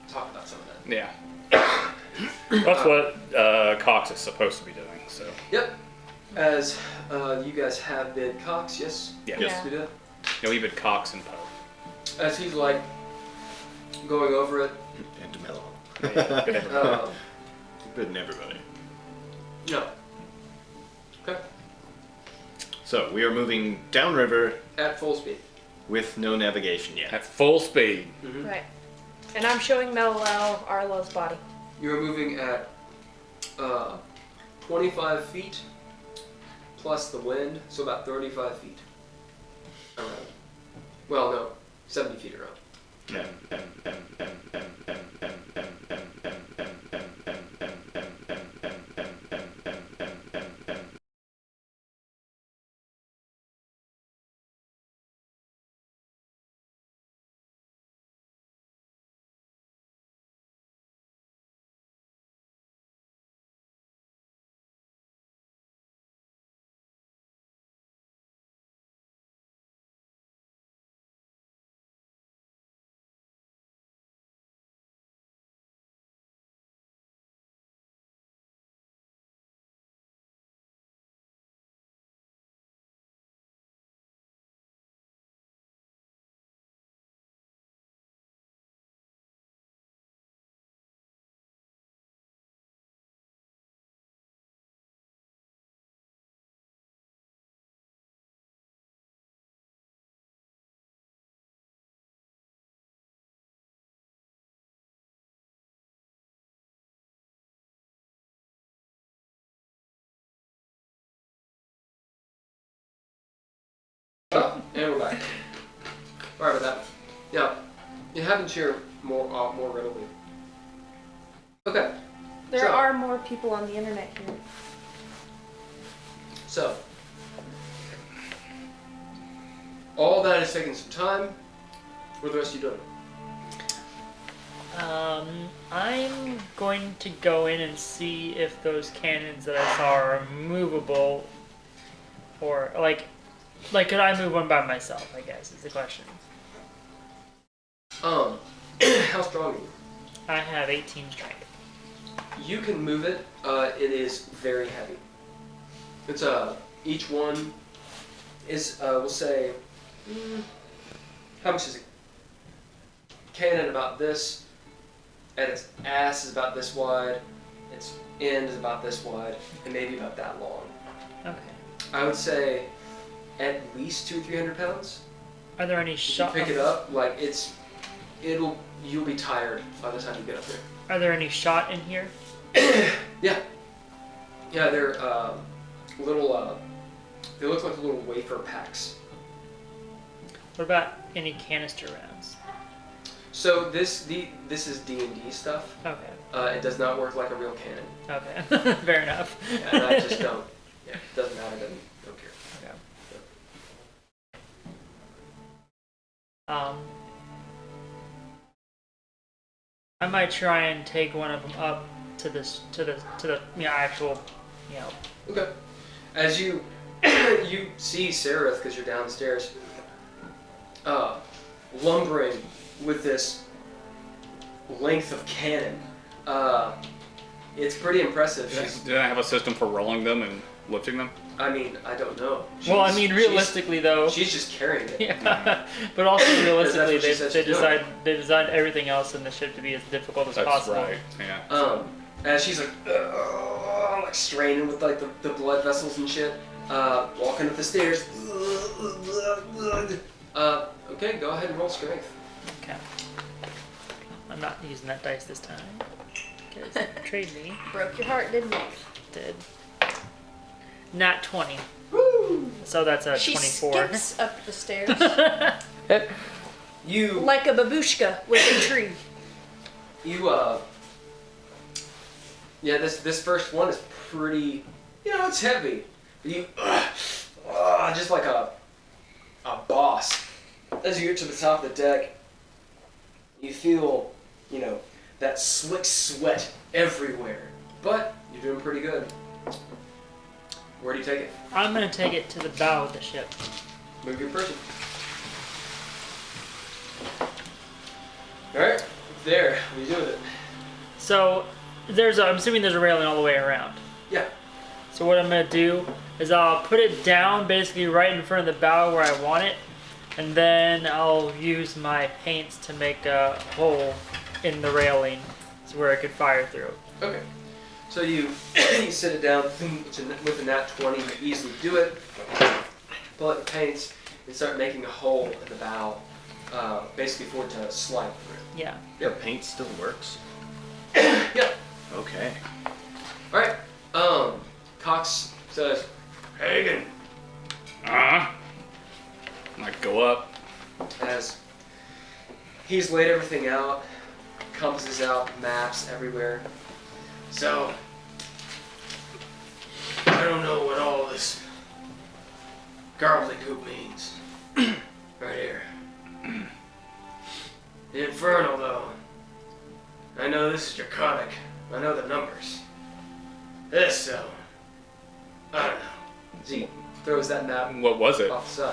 S4: talk about some of that.
S6: Yeah. That's what Cox is supposed to be doing. So.
S4: Yep. As you guys have bid Cox, yes?
S6: Yeah.
S3: Yeah.
S4: Do that.
S6: No, we bid Cox and Poe.
S4: As he's like going over it.
S5: And Mellow.
S4: Um,
S5: Good everybody.
S4: no. Okay.
S5: So we are moving downriver
S4: At full speed.
S5: with no navigation yet.
S6: At full speed.
S3: Right. And I'm showing Mellow Arlo's body.
S4: You're moving at 25 feet plus the wind, so about 35 feet around. Well, no, 70 feet around. Oh, and we're back. Sorry about that. Yeah, it happens here more readily. Okay.
S3: There
S4: So-
S3: are more people on the internet here.
S4: So, all that is taking some time. What are the rest of you doing?
S1: I'm going to go in and see if those cannons that I saw are movable, or like could I move one by myself? I guess is the question.
S4: How strong are you?
S1: I have 18 strength.
S4: You can move it. It is very heavy. It's each one is we'll say how much is it? Cannon about this, and its ass is about this wide, its end is about this wide, and maybe about that long.
S1: Okay.
S4: I would say at least 200-300 pounds.
S1: Are there any
S4: If you
S1: shot?
S4: pick it up, like you'll be tired by the time you get up there.
S1: Are there any shot in here?
S4: Yeah, they're little. They look like little wafer packs.
S1: What about any canister rounds?
S4: So this is D&D stuff.
S1: Okay.
S4: It does not work like a real cannon,
S1: Okay. Fair enough.
S4: and I just don't. Yeah, it doesn't matter. Don't care.
S1: Okay. I might try and take one of them up to the actual,
S4: Okay. As you you see Sararith, because you're downstairs, lumbering with this length of cannon. It's pretty impressive.
S6: Did I have a system for rolling them and lifting them?
S4: I mean, I don't know.
S1: Well, I mean, realistically though.
S4: She's just carrying it.
S1: Yeah, but also realistically,
S4: what she said she's doing.
S1: they designed everything else in the ship to be as difficult as
S6: That's
S1: possible.
S6: right. Yeah.
S4: As she's like straining with like the blood vessels and shit, walking up the stairs. Okay, go ahead and roll strength.
S1: Okay. I'm not using that dice this time because it betrayed me.
S3: Broke your heart, didn't it?
S1: Did. Nat 20.
S4: Woo!
S1: So that's a
S3: She
S1: 24.
S3: skips up the stairs
S4: You
S3: like a babushka with a tree.
S4: Yeah, this first one is pretty, it's heavy. But you, just like a boss. As you get to the top of the deck, you feel, that slick sweat everywhere. But you're doing pretty good. Where do you take it?
S1: I'm gonna take it to the bow of the ship.
S4: Move your person. Alright, there. What do you do with it?
S1: So I'm assuming there's a railing all the way around.
S4: Yeah.
S1: So what I'm gonna do is I'll put it down basically right in front of the bow where I want it, and then I'll use my paints to make a hole in the railing so where it could fire through.
S4: Okay. So you sit it down with a nat 20, you easily do it. Pull out the paints and start making a hole in the bow, basically for it to slide through.
S1: Yeah.
S5: The paint still works.
S4: Yep.
S5: Okay.
S4: Alright. Cox says, Haygen.
S6: I go up.
S4: As he's laid everything out, compasses out, maps everywhere. So, I don't know what all this gobbledygook means. Right here. The Infernal, though. I know this is draconic. I know the numbers. This, though. I don't know. As he throws that map
S6: What was it?
S4: off the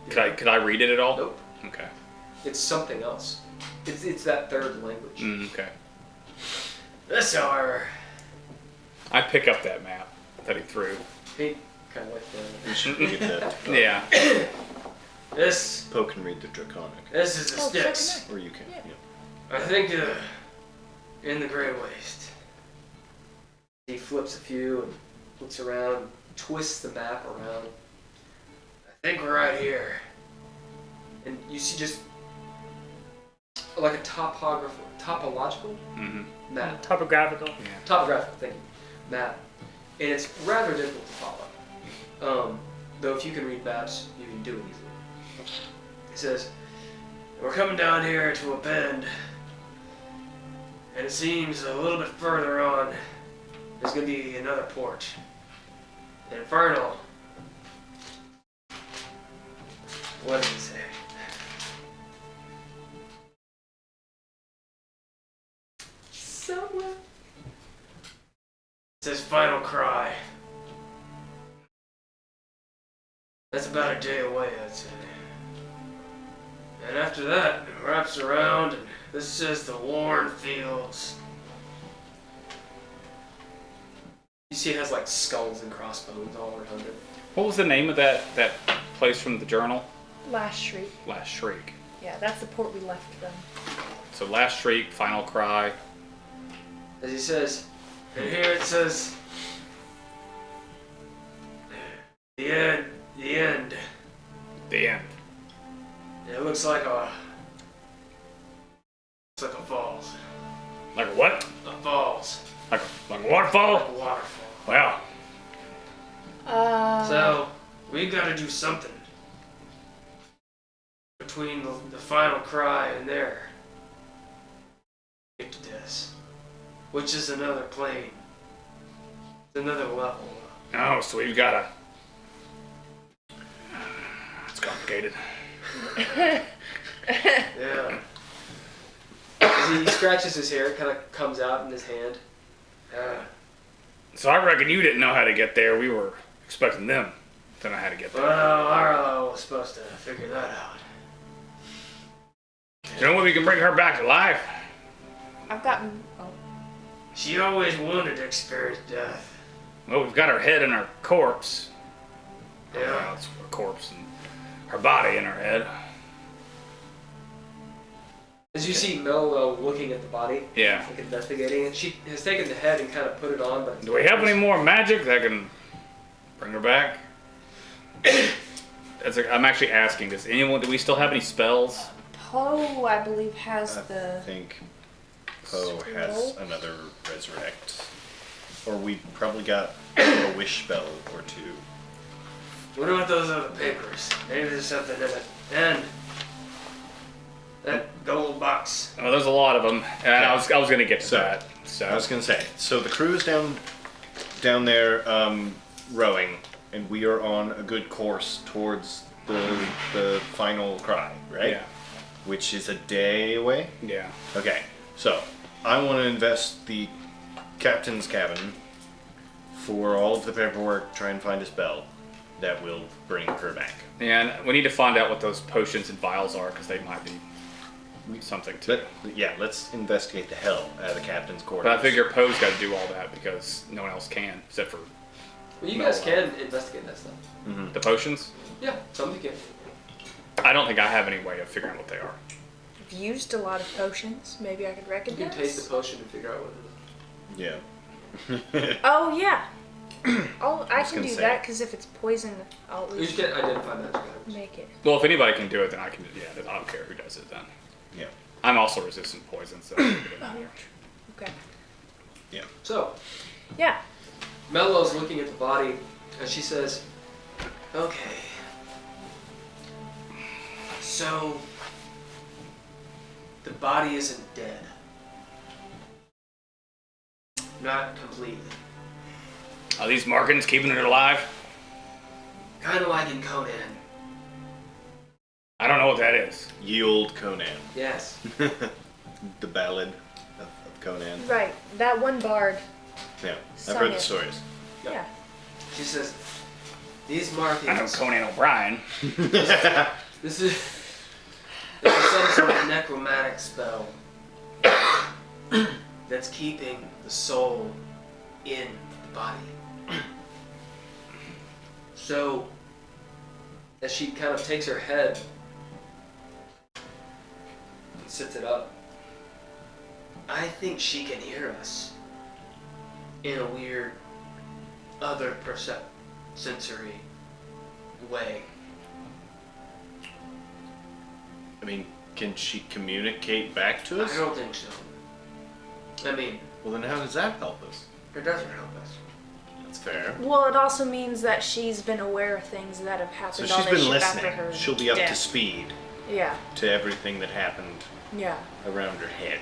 S4: side.
S6: Could I read it at all?
S4: Nope.
S6: Okay.
S4: It's something else. It's that third language.
S6: Okay.
S4: This, however,
S6: I pick up that map that he threw.
S4: he kind of like
S5: You should read that.
S6: Yeah.
S4: this.
S5: Poe can read the Draconic.
S4: This is the
S3: Oh,
S4: sticks.
S5: Or you can.
S3: Yeah.
S5: Yeah.
S4: I think in the Grey Waste. He flips a few and looks around, twists the map around. I think we're right here. And you see just like a topological
S6: Mm-hmm.
S4: map.
S1: Topographical.
S6: Yeah.
S4: Topographic, thank you. Map. And it's rather difficult to follow. though if you can read maps, you can do it easily. He says, we're coming down here to a bend, and it seems a little bit further on, there's going to be another port. An infernal. What did he say? Somewhere. It says final cry. That's about a day away, I'd say. And after that, it wraps around, and this says the worn fields. You see it has like skulls and crossbones all around it.
S6: What was the name of that place from the journal?
S3: Last Shriek.
S6: Last Shriek.
S3: Yeah, that's the port we left them.
S6: So Last Shriek, Final Cry.
S4: As he says, and here it says, the end. The end.
S6: The end.
S4: It looks like a falls.
S6: Like a what?
S4: A falls.
S6: Like a waterfall?
S4: Like a waterfall.
S6: Well,
S4: So, we gotta do something. Between the final cry and there. Get to this. Which is another plane. It's another level.
S6: oh, so we've got a... It's complicated.
S4: Yeah. As he scratches his hair, it kind of comes out in his hand.
S6: So I reckon you didn't know how to get there. We were expecting them to know how to get there.
S4: Well, Arlo was supposed to figure that out.
S6: You know what? We can bring her back to life.
S3: I've gotten. Oh.
S4: She always wanted to experience death.
S6: Well, we've got her head in her corpse.
S4: Yeah.
S6: Well, it's her corpse and her body in her head.
S4: As you see Mel looking at the body,
S6: Yeah.
S4: like investigating it, she has taken the head and kind of put it on. But
S6: Do we have any more magic that can bring her back? I'm actually asking, do we still have any spells?
S3: Poe, I believe, has
S5: I
S3: the.
S5: think Poe has
S3: Scroll?
S5: another resurrect. Or we probably got a wish spell or two.
S4: What about those other papers? Maybe there's something in it. And that gold box.
S6: Oh, there's a lot of them, and I was gonna get to
S5: So,
S6: that. So
S5: I was gonna say, so the crew's down there rowing, and we are on a good course towards the final cry, right?
S6: Yeah.
S5: Which is a day away.
S6: Yeah.
S5: Okay, so I want to invest the captain's cabin for all of the paperwork, try and find a spell that will bring her back.
S6: And we need to find out what those potions and vials are, because they might be something too.
S5: But yeah, let's investigate the hell out of the captain's quarters.
S6: But I figure Poe's got to do all that because no one else can, except for
S4: Well, you guys can investigate that stuff.
S6: the potions.
S4: Yeah, some of you can.
S6: I don't think I have any way of figuring out what they are.
S3: I've used a lot of potions. Maybe I could
S4: You
S3: recognize.
S4: can taste the potion and figure out what it is.
S5: Yeah.
S3: Oh yeah. Oh, I can
S5: gonna
S3: do
S5: say.
S3: that because if it's poison, I'll at
S4: You
S3: least
S4: just can't identify magic items.
S3: make it.
S6: Well, if anybody can do it, then I can. Yeah, I don't care who does it then.
S5: Yeah.
S6: I'm also resistant to poison, so.
S3: Okay.
S5: Yeah.
S4: So,
S3: Yeah.
S4: Mello's looking at the body, and she says, okay. So, the body isn't dead. Not completely.
S6: Are these markings keeping it alive?
S4: Kind of like in Conan.
S6: I don't know what that is.
S5: Ye Olde Conan.
S4: Yes.
S5: The ballad of Conan.
S3: Right. That one bard.
S5: Yeah, I've
S3: Sung
S5: heard the
S3: it.
S5: stories.
S3: Yeah.
S4: She says, these
S6: I know
S4: markings.
S6: Conan O'Brien.
S4: This is some sort of necromantic spell that's keeping the soul in the body. So, as she kind of takes her head and sits it up, I think she can hear us in a weird, other sensory way.
S5: I mean, can she communicate back to us?
S4: I don't think so. I mean,
S5: Well, then how does that help us?
S4: it doesn't help us.
S5: That's fair.
S3: Well, it also means that she's been aware of things that have happened
S5: So
S3: on
S5: she's
S3: the
S5: been
S3: ship
S5: listening.
S3: after her
S5: She'll be up to
S3: death.
S5: speed
S3: Yeah,
S5: to everything that happened
S3: yeah.
S5: around her head,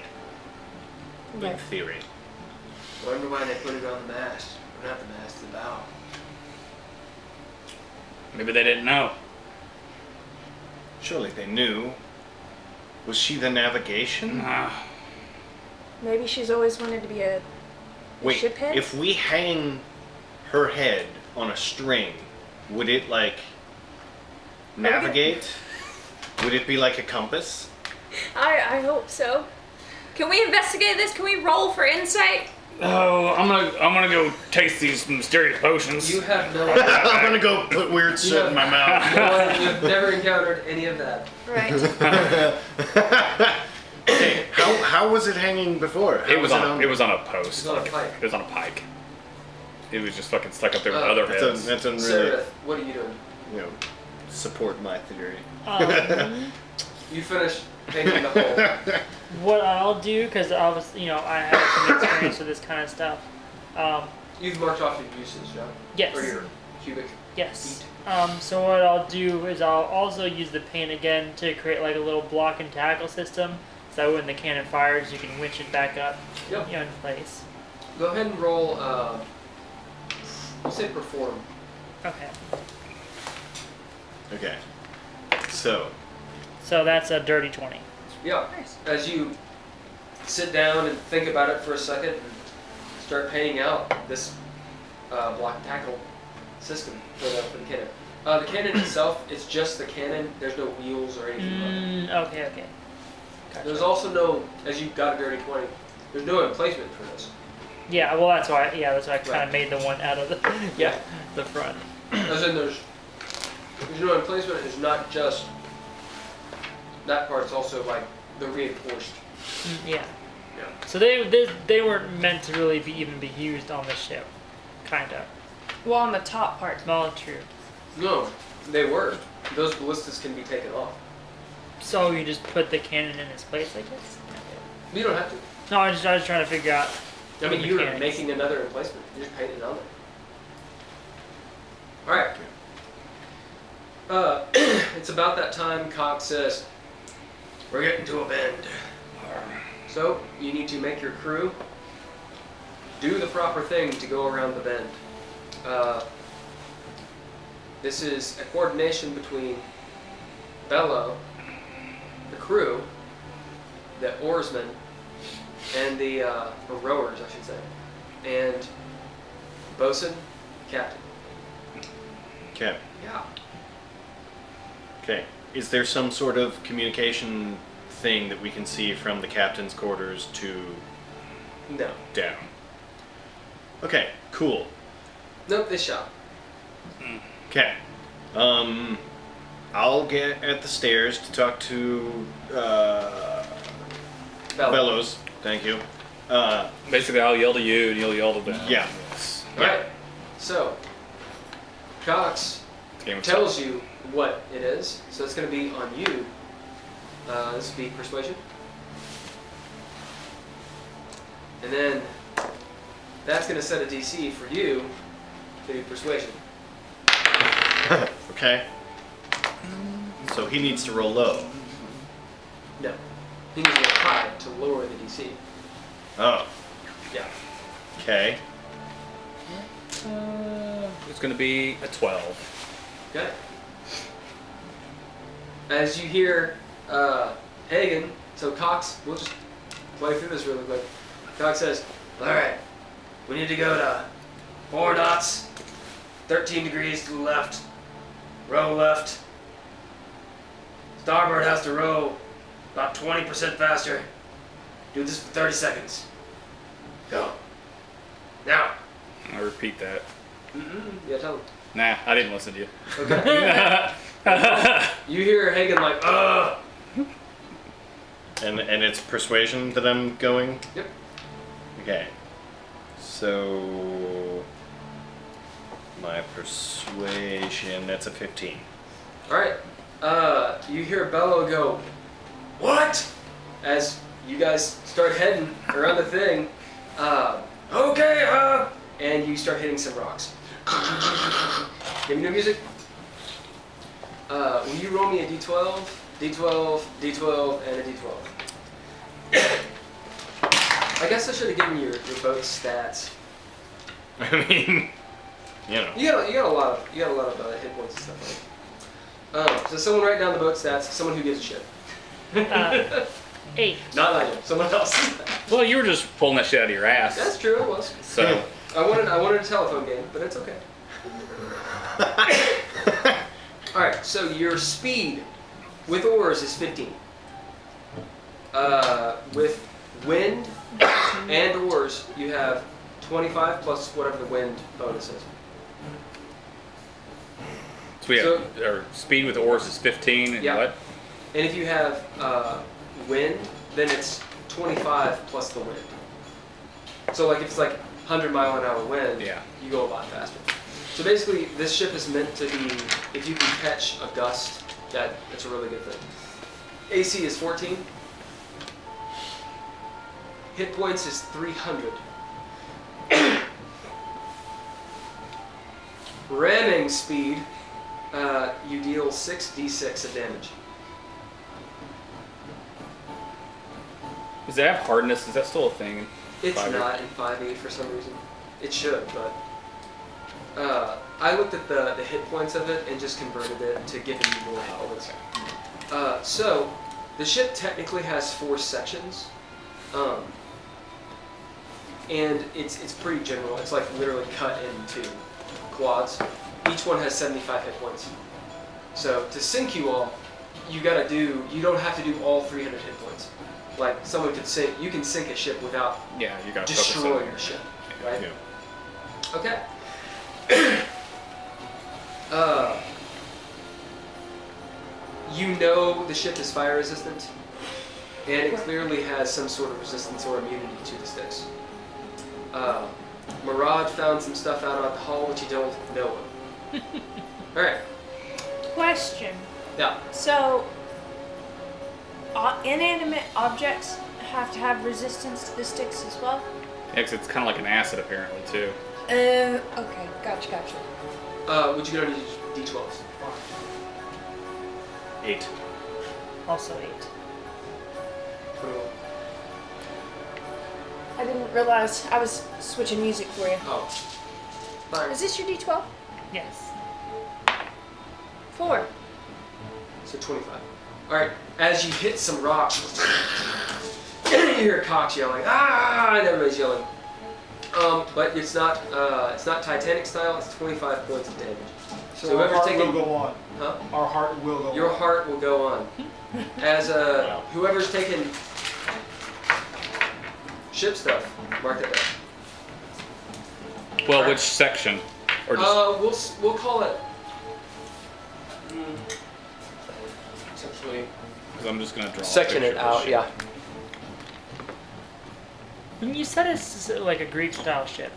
S5: in
S3: Right.
S5: theory.
S4: Wonder why they put it on the mast. Or not the mast, the bow.
S6: Maybe they didn't know.
S5: Surely they knew. Was she the navigation?
S6: Ah,
S3: Maybe she's always wanted to be a
S5: Wait,
S3: ship head?
S5: if we hang her head on a string, would it like navigate? Would it be like a compass?
S3: I hope so. Can we investigate this? Can we roll for insight?
S6: oh, I'm gonna go taste these mysterious potions.
S4: You have no
S5: I'm gonna go put weird shit in my mouth.
S4: You've never encountered any of that.
S3: Right.
S5: Hey, how was it hanging before? How
S6: It was on a
S4: It
S6: post.
S4: was on a pike.
S6: It was on a pike. It was just fucking stuck up there with
S4: Oh,
S6: other
S5: That
S6: heads.
S5: doesn't really,
S4: Sararith, what are you doing?
S5: support my theory.
S4: You finish painting the hole.
S1: What I'll do, because I was, I have some experience with this kind of stuff.
S4: You've marked off your uses, John?
S1: Yes.
S4: Or your cubic.
S1: Yes. So what I'll do is I'll also use the paint again to create like a little block and tackle system. So when the cannon fires, you can winch it back up,
S4: Yep.
S1: in place.
S4: Go ahead and roll, we'll say perform.
S1: Okay.
S5: Okay. So,
S1: So that's a dirty 20.
S4: Yeah.
S3: Nice.
S4: As you sit down and think about it for a second and start painting out this block and tackle system for the cannon. The cannon itself, it's just the cannon. There's no wheels or anything on it.
S1: Okay. Gotcha.
S4: There's also no, as you got a dirty 20, there's no emplacement for this.
S1: Yeah, well that's why I kind
S4: Right.
S1: of made the one out of the the front.
S4: As in there's no emplacement. It's not just that part. It's also like the reinforced.
S1: Yeah.
S4: Yeah.
S1: So they weren't meant to really even be used on the ship, kind of.
S3: Well, on the top part.
S1: Well, true.
S4: No, they were. Those ballistas can be taken off.
S1: So you just put the cannon in its place, I guess.
S4: You don't have to.
S1: No, I was trying to figure out.
S4: I mean,
S1: the
S4: you're
S1: mechanics.
S4: making another emplacement. You're just painting it on there. Alright. It's about that time Cox says, we're getting to a bend. So, you need to make your crew do the proper thing to go around the bend. This is a coordination between Bello, the crew, the oarsmen, and the or rowers, I should say, and bosun, captain.
S5: okay.
S4: Yeah.
S5: Okay. Is there some sort of communication thing that we can see from the captain's quarters to
S4: No.
S5: down? Okay, cool.
S4: Nope, they shot.
S5: Okay. I'll get at the stairs to talk to
S4: Bello.
S5: Bellows. Thank you.
S6: Basically, I'll yell to you and you'll yell to them.
S5: Yeah.
S6: Yes.
S4: Alright. So, Cox
S6: Game of
S4: tells you what it is, so it's going to be on you. This would be persuasion. And then that's going to set a DC for you to be persuasion.
S5: Okay. So he needs to roll low.
S4: No. He needs to get high to lower the DC.
S5: Oh.
S4: Yeah.
S5: Okay.
S6: It's going to be a 12.
S4: Okay. As you hear Haygen, so Cox, we'll just play through this really quick. Cox says, alright, we need to go to 4 knots, 13 degrees to the left, row left. Starboard has to row about 20% faster. Do this for 30 seconds. Go. Now.
S6: I'll repeat that.
S4: Yeah, tell him.
S6: Nah, I didn't listen to you.
S4: Okay. You hear Haygen like, ugh.
S5: And it's persuasion that I'm going?
S4: Yep.
S5: Okay. So my persuasion, that's a 15.
S4: Alright. You hear Bello go, what? As you guys start heading around the thing. Okay, and you start hitting some rocks. Give me no music. Will you roll me a d12, d12, d12, and a d12? I guess I should have given you your boat stats.
S5: I mean, you know.
S4: You got a lot of hit points and stuff like. So someone write down the boat stats. Someone who gives a shit.
S1: 8.
S4: Not I do. Someone else.
S6: Well, you were just pulling that shit out of your ass.
S4: That's true. It was.
S6: So,
S4: I wanted a telephone game, but it's okay. All right. So your speed with oars is 15. With wind and oars, you have 25 plus whatever the wind bonus is.
S6: so we have our speed with oars is 15, and
S4: Yeah.
S6: what?
S4: And if you have wind, then it's 25 plus the wind. So like if it's like 100-mile-an-hour wind,
S6: Yeah.
S4: you go a lot faster. So basically, this ship is meant to be, if you can catch a gust, that's a really good thing. AC is 14. Hit points is 300. Ramming speed, you deal 6d6 of damage.
S6: Does that have hardness? Is that still a thing?
S4: It's
S6: Fiverr?
S4: not in 5e for some reason. It should, but I looked at the hit points of it and just converted it to giving you more points. So the ship technically has 4 sections, and it's pretty general. It's like literally cut into quads. Each one has 75 hit points. So to sink you all, you don't have to do all 300 hit points. Like someone could sink, you can sink a ship without
S6: Yeah, you got to
S4: destroying the ship, right?
S5: Yeah.
S4: Okay. You know the ship is fire resistant, and it clearly has some sort of resistance or immunity to the sticks. Murad found some stuff out at the hall which you don't know of. Alright,
S3: Question.
S4: yeah.
S3: So, inanimate objects have to have resistance to the sticks as well?
S6: Yeah, 'cause it's kind of like an acid apparently too.
S3: Okay. Gotcha.
S4: Would you get on D12s?
S5: 8.
S1: Also 8.
S3: I didn't realize I was switching music for you.
S4: Oh. Fine.
S3: Is this your D12?
S1: Yes.
S3: 4.
S4: So 25. Alright, as you hit some rocks, you hear Cox yelling, ah, and everybody's yelling. But it's not Titanic style, it's 25 points of damage.
S2: So our
S4: whoever's
S2: heart
S4: taking,
S2: will go on.
S4: huh?
S2: Our heart will go
S4: Your
S2: on.
S4: heart will go on. As whoever's taking ship stuff, mark that down.
S6: Well, which section? Or just
S4: We'll call it. Essentially.
S6: because I'm just gonna draw.
S4: Section
S6: a
S4: it
S6: picture of
S4: out,
S6: the
S4: yeah.
S6: ship.
S1: When you said it's like a Greek style ship,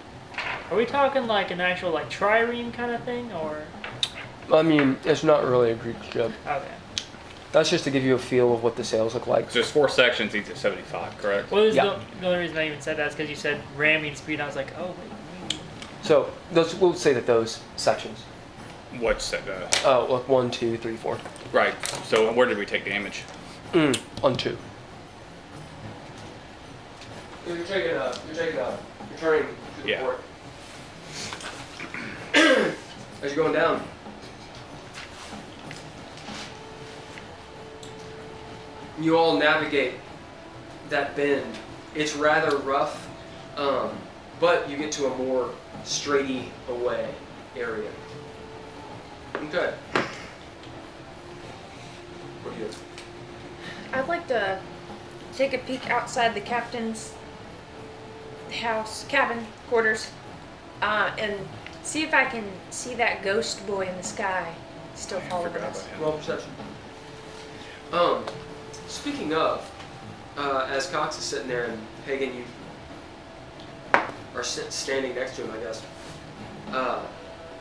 S1: are we talking like an actual like trireme kind of thing, or?
S4: I mean, it's not really a Greek ship.
S1: Okay.
S4: That's just to give you a feel of what the sails look like.
S6: So there's 4 sections, each at 75, correct?
S1: Well,
S4: Yeah.
S1: the only reason I even said that is because you said ramming speed. I was like, oh wait.
S4: So we'll say that those sections.
S6: What's that?
S4: Look, 1, 2, 3, 4.
S6: Right. So where did we take damage?
S4: On 2. You're turning to the
S6: Yeah.
S4: port. As you're going down. You all navigate that bend. It's rather rough, but you get to a more straighty away area. Okay. What do you do?
S3: I'd like to take a peek outside the captain's cabin quarters, and see if I can see that ghost boy in the sky still following
S6: Forgot
S3: us.
S6: about him.
S4: Roll perception. Speaking of, as Cox is sitting there and Haygen, you are standing next to him, I guess.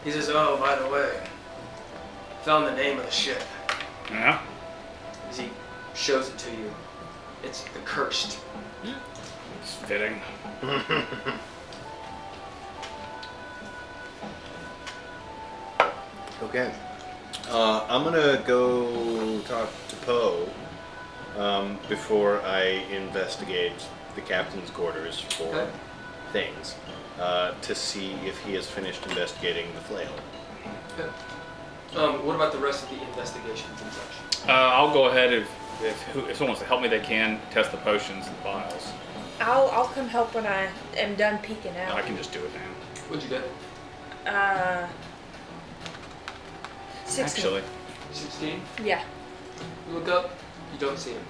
S4: He says, "Oh, by the way, found the name of the ship."
S6: Yeah.
S4: As he shows it to you, it's the Cursed.
S6: It's fitting.
S5: Okay. I'm gonna go talk to Poe before I investigate the captain's quarters for
S4: Okay.
S5: things to see if he has finished investigating the flail.
S4: Okay. What about the rest of the investigations and such?
S6: I'll go ahead if someone wants to help me, they can test the potions and vials.
S3: I'll come help when I am done peeking out.
S6: I can just do it now.
S4: What'd you get?
S3: 16.
S6: Actually,
S4: 16?
S3: Yeah.
S4: You look up, you don't see him.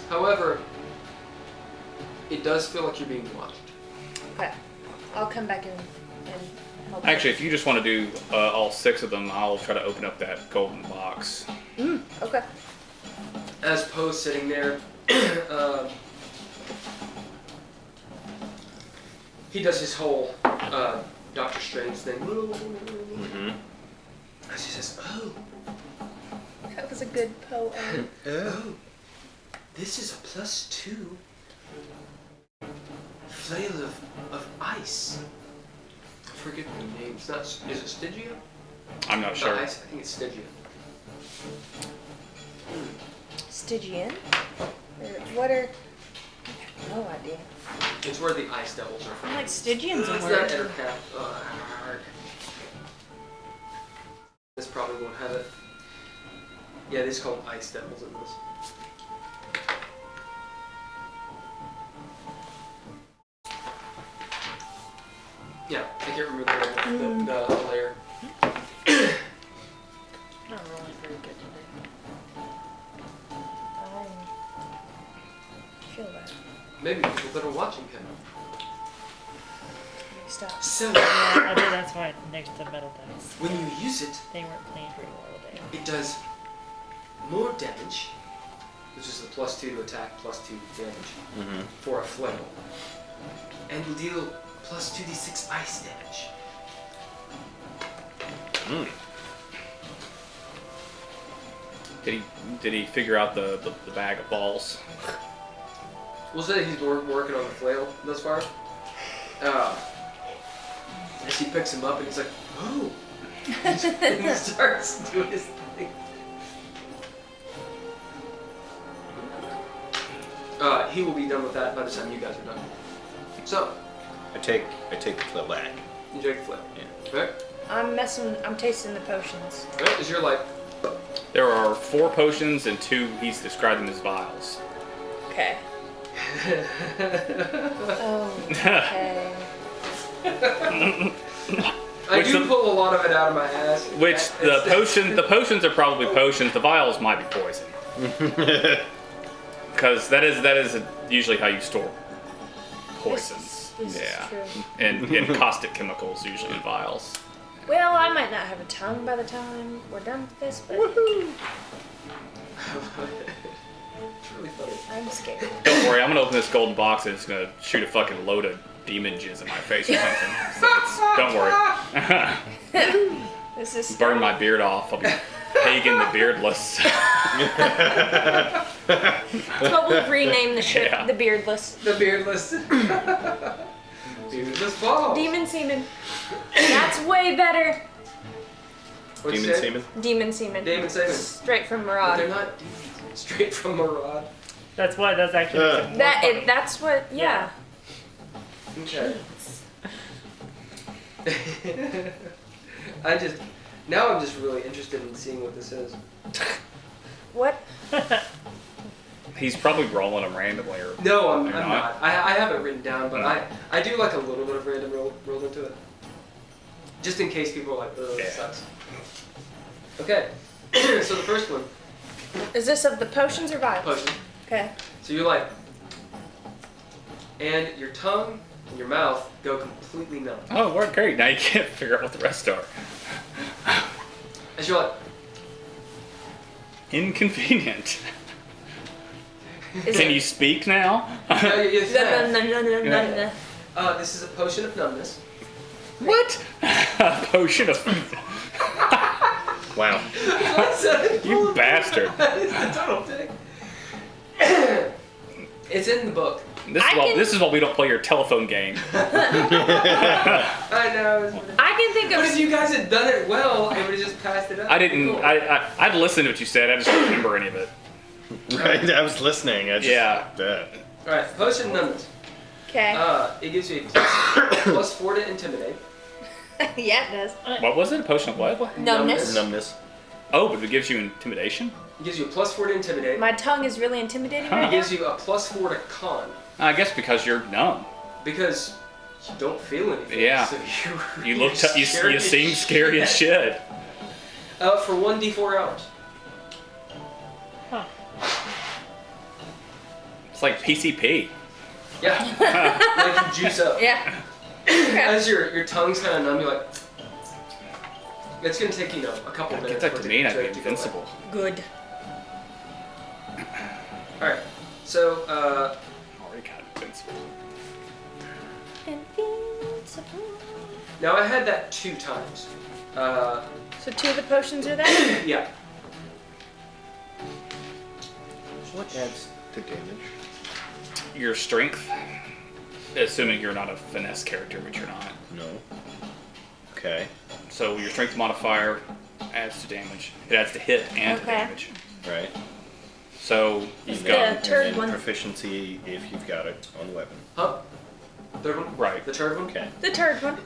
S4: However, it does feel like you're being watched.
S3: Okay. I'll come back and help.
S6: actually, if you just want to do all 6 of them, I'll try to open up that golden box.
S3: Okay.
S4: As Poe's sitting there, he does his whole Doctor Strange thing.
S5: Mm-hmm.
S4: As he says, "Oh,
S3: That was a good poem.
S4: oh, this is a +2 flail of ice." I forget the name. It's not. Is it Stygia?
S6: I'm not sure.
S4: Ice. I think it's Stygia.
S3: Stygian? What are... I have no idea.
S4: It's where the ice devils are
S3: I'm
S4: from.
S3: like, Stygian's a
S4: It's not
S3: word.
S4: Ettercap. This probably won't have it. Yeah, this is called ice devils in this. Yeah, I can't remember the layer.
S3: Not rolling very good today. I feel that.
S4: Maybe people that are watching can.
S3: Stop.
S4: So,
S1: Yeah, I did. That's why next to metal dice.
S4: when you use it,
S1: They weren't playing very well today.
S4: it does more damage, which is the +2 to attack, +2 damage
S5: Mm-hmm.
S4: for a flail, and will deal +2d6 ice damage.
S5: Mm.
S6: Did he figure out the bag of balls?
S4: We'll say he's working on the flail thus far. As he picks him up and he's like, "Oh!" and he starts doing his thing. He will be done with that by the time you guys are done. So,
S5: I take the flail back.
S4: you take the flail.
S5: Yeah.
S4: Okay?
S3: I'm tasting the potions.
S4: Okay, is your light.
S6: There are 4 potions and 2 he's described them as vials.
S3: Okay. Oh, okay.
S4: I
S6: Which
S4: do
S6: the-
S4: pull a lot of it out of my ass.
S6: Which the potions are probably potions. The vials might be poison. Because that is usually how you store poisons.
S3: This is
S6: yeah,
S3: true.
S6: and caustic chemicals usually in vials.
S3: Well, I might not have a tongue by the time we're done with this, but
S4: It's really funny.
S3: I'm scared.
S6: Don't worry, I'm gonna open this golden box and it's gonna shoot a fucking load of demon jizz in my face or something. So don't worry.
S3: This is
S6: Burn my beard off. I'll be Haygen the Beardless.
S3: That's what we'll rename the ship,
S6: Yeah.
S3: the Beardless.
S4: The beardless. Beardless balls.
S3: Demon Semen. That's way better.
S4: What'd you
S5: Demon
S4: say?
S5: semen?
S3: Demon Semen.
S4: Demon semen.
S3: Straight from
S4: But they're
S3: Murad.
S4: not demons. Straight from Murad.
S1: That's why. That's actually more funny.
S3: That's what, yeah.
S4: Okay. Now I'm just really interested in seeing what this is.
S3: What?
S6: He's probably rolling them randomly or
S4: No, I'm
S6: You're
S4: not. I have it written down, but I do like a little bit of random rolled into it. Just in case people are like, ugh,
S6: Yeah.
S4: this sucks. Okay. So the first one,
S3: Is this of the potions or vials?
S4: potion.
S3: Okay.
S4: So you're like, and your tongue and your mouth go completely numb.
S6: Oh, it worked great. Now you can't figure out what the rest are.
S4: As you're like,
S6: Inconvenient.
S3: Is
S6: Can
S3: it-
S6: you speak now?
S3: No, no, no, no, no, no.
S4: this is a potion of numbness.
S6: What? A potion of...
S5: Wow.
S6: You bastard.
S4: That is the total thing. It's in the book.
S6: This is why we don't play your telephone game.
S4: I know.
S3: I can think
S4: What if
S3: of.
S4: you guys had done it well and would have just passed it up?
S6: I didn't.
S4: Cool.
S6: I'd listened to what you said. I just don't remember any of it.
S5: Right, I was listening. I just,
S6: Yeah.
S4: All right, potion numbness.
S3: Okay.
S4: It gives you a plus 4 to intimidate.
S3: Yeah, it does.
S6: What was it? A potion of what?
S3: Numbness.
S5: Numbness.
S6: Oh, but it gives you intimidation.
S4: It gives you a plus 4 to intimidate.
S3: My tongue is really intimidating
S6: Huh.
S3: right
S4: It
S3: now.
S4: gives you a plus 4 to con
S6: I guess because you're numb.
S4: because you don't feel anything.
S6: Yeah.
S4: So
S6: You
S4: you're
S6: look. You
S4: scary as
S6: seem scary as shit.
S4: For 1d4 hours.
S6: It's like PCP.
S4: Yeah. Like you juice up.
S3: Yeah.
S4: As your tongue's kind of numb, you're like. It's gonna take a couple minutes.
S6: Get that
S4: for
S6: to
S4: it
S6: me, and I'd be
S4: to go away.
S6: invincible.
S3: Good.
S4: All right. So
S6: Already got invincible.
S3: Invincible.
S4: now I had that 2 times.
S3: So 2 of the potions are there?
S4: Yeah.
S5: What adds to damage?
S6: Your strength, assuming you're not a finesse character, which you're not.
S5: No. Okay.
S6: So your strength modifier adds to damage. It adds to hit and to
S3: Okay.
S6: damage.
S5: Right.
S6: So you've
S3: the
S6: got
S3: turd
S5: and then
S3: one.
S5: proficiency if you've got it on the weapon.
S4: Huh? Third one?
S6: right,
S4: The third one?
S5: Okay.
S3: The turd one.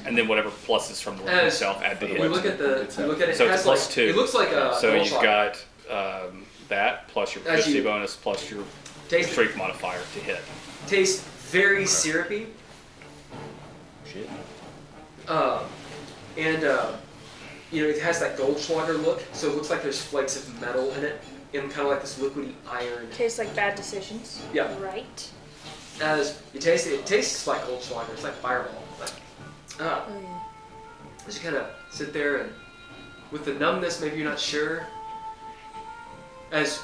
S6: and then whatever pluses from the weapon
S4: As-
S6: itself add to
S5: for the
S6: hit.
S4: You look at the.
S5: It's
S4: You look at it.
S6: So
S4: it
S6: it's
S4: has
S6: plus
S4: like,
S6: 2.
S4: It looks like a.
S6: So
S4: gold
S6: you've
S4: slot.
S6: got that plus your
S4: As
S6: proficiency
S4: you-
S6: bonus plus your
S4: Taste it.
S6: strength modifier to hit.
S4: Tastes very syrupy.
S5: Shit.
S4: And it has that Goldschlager look, so it looks like there's flakes of metal in it, and kind of like this liquidy iron.
S3: Tastes like bad decisions.
S4: Yeah.
S3: Right.
S4: As you taste it, it tastes like Goldschlager. It's like Fireball. Like,
S3: Oh, yeah.
S4: as you kind of sit there and with the numbness, maybe you're not sure. As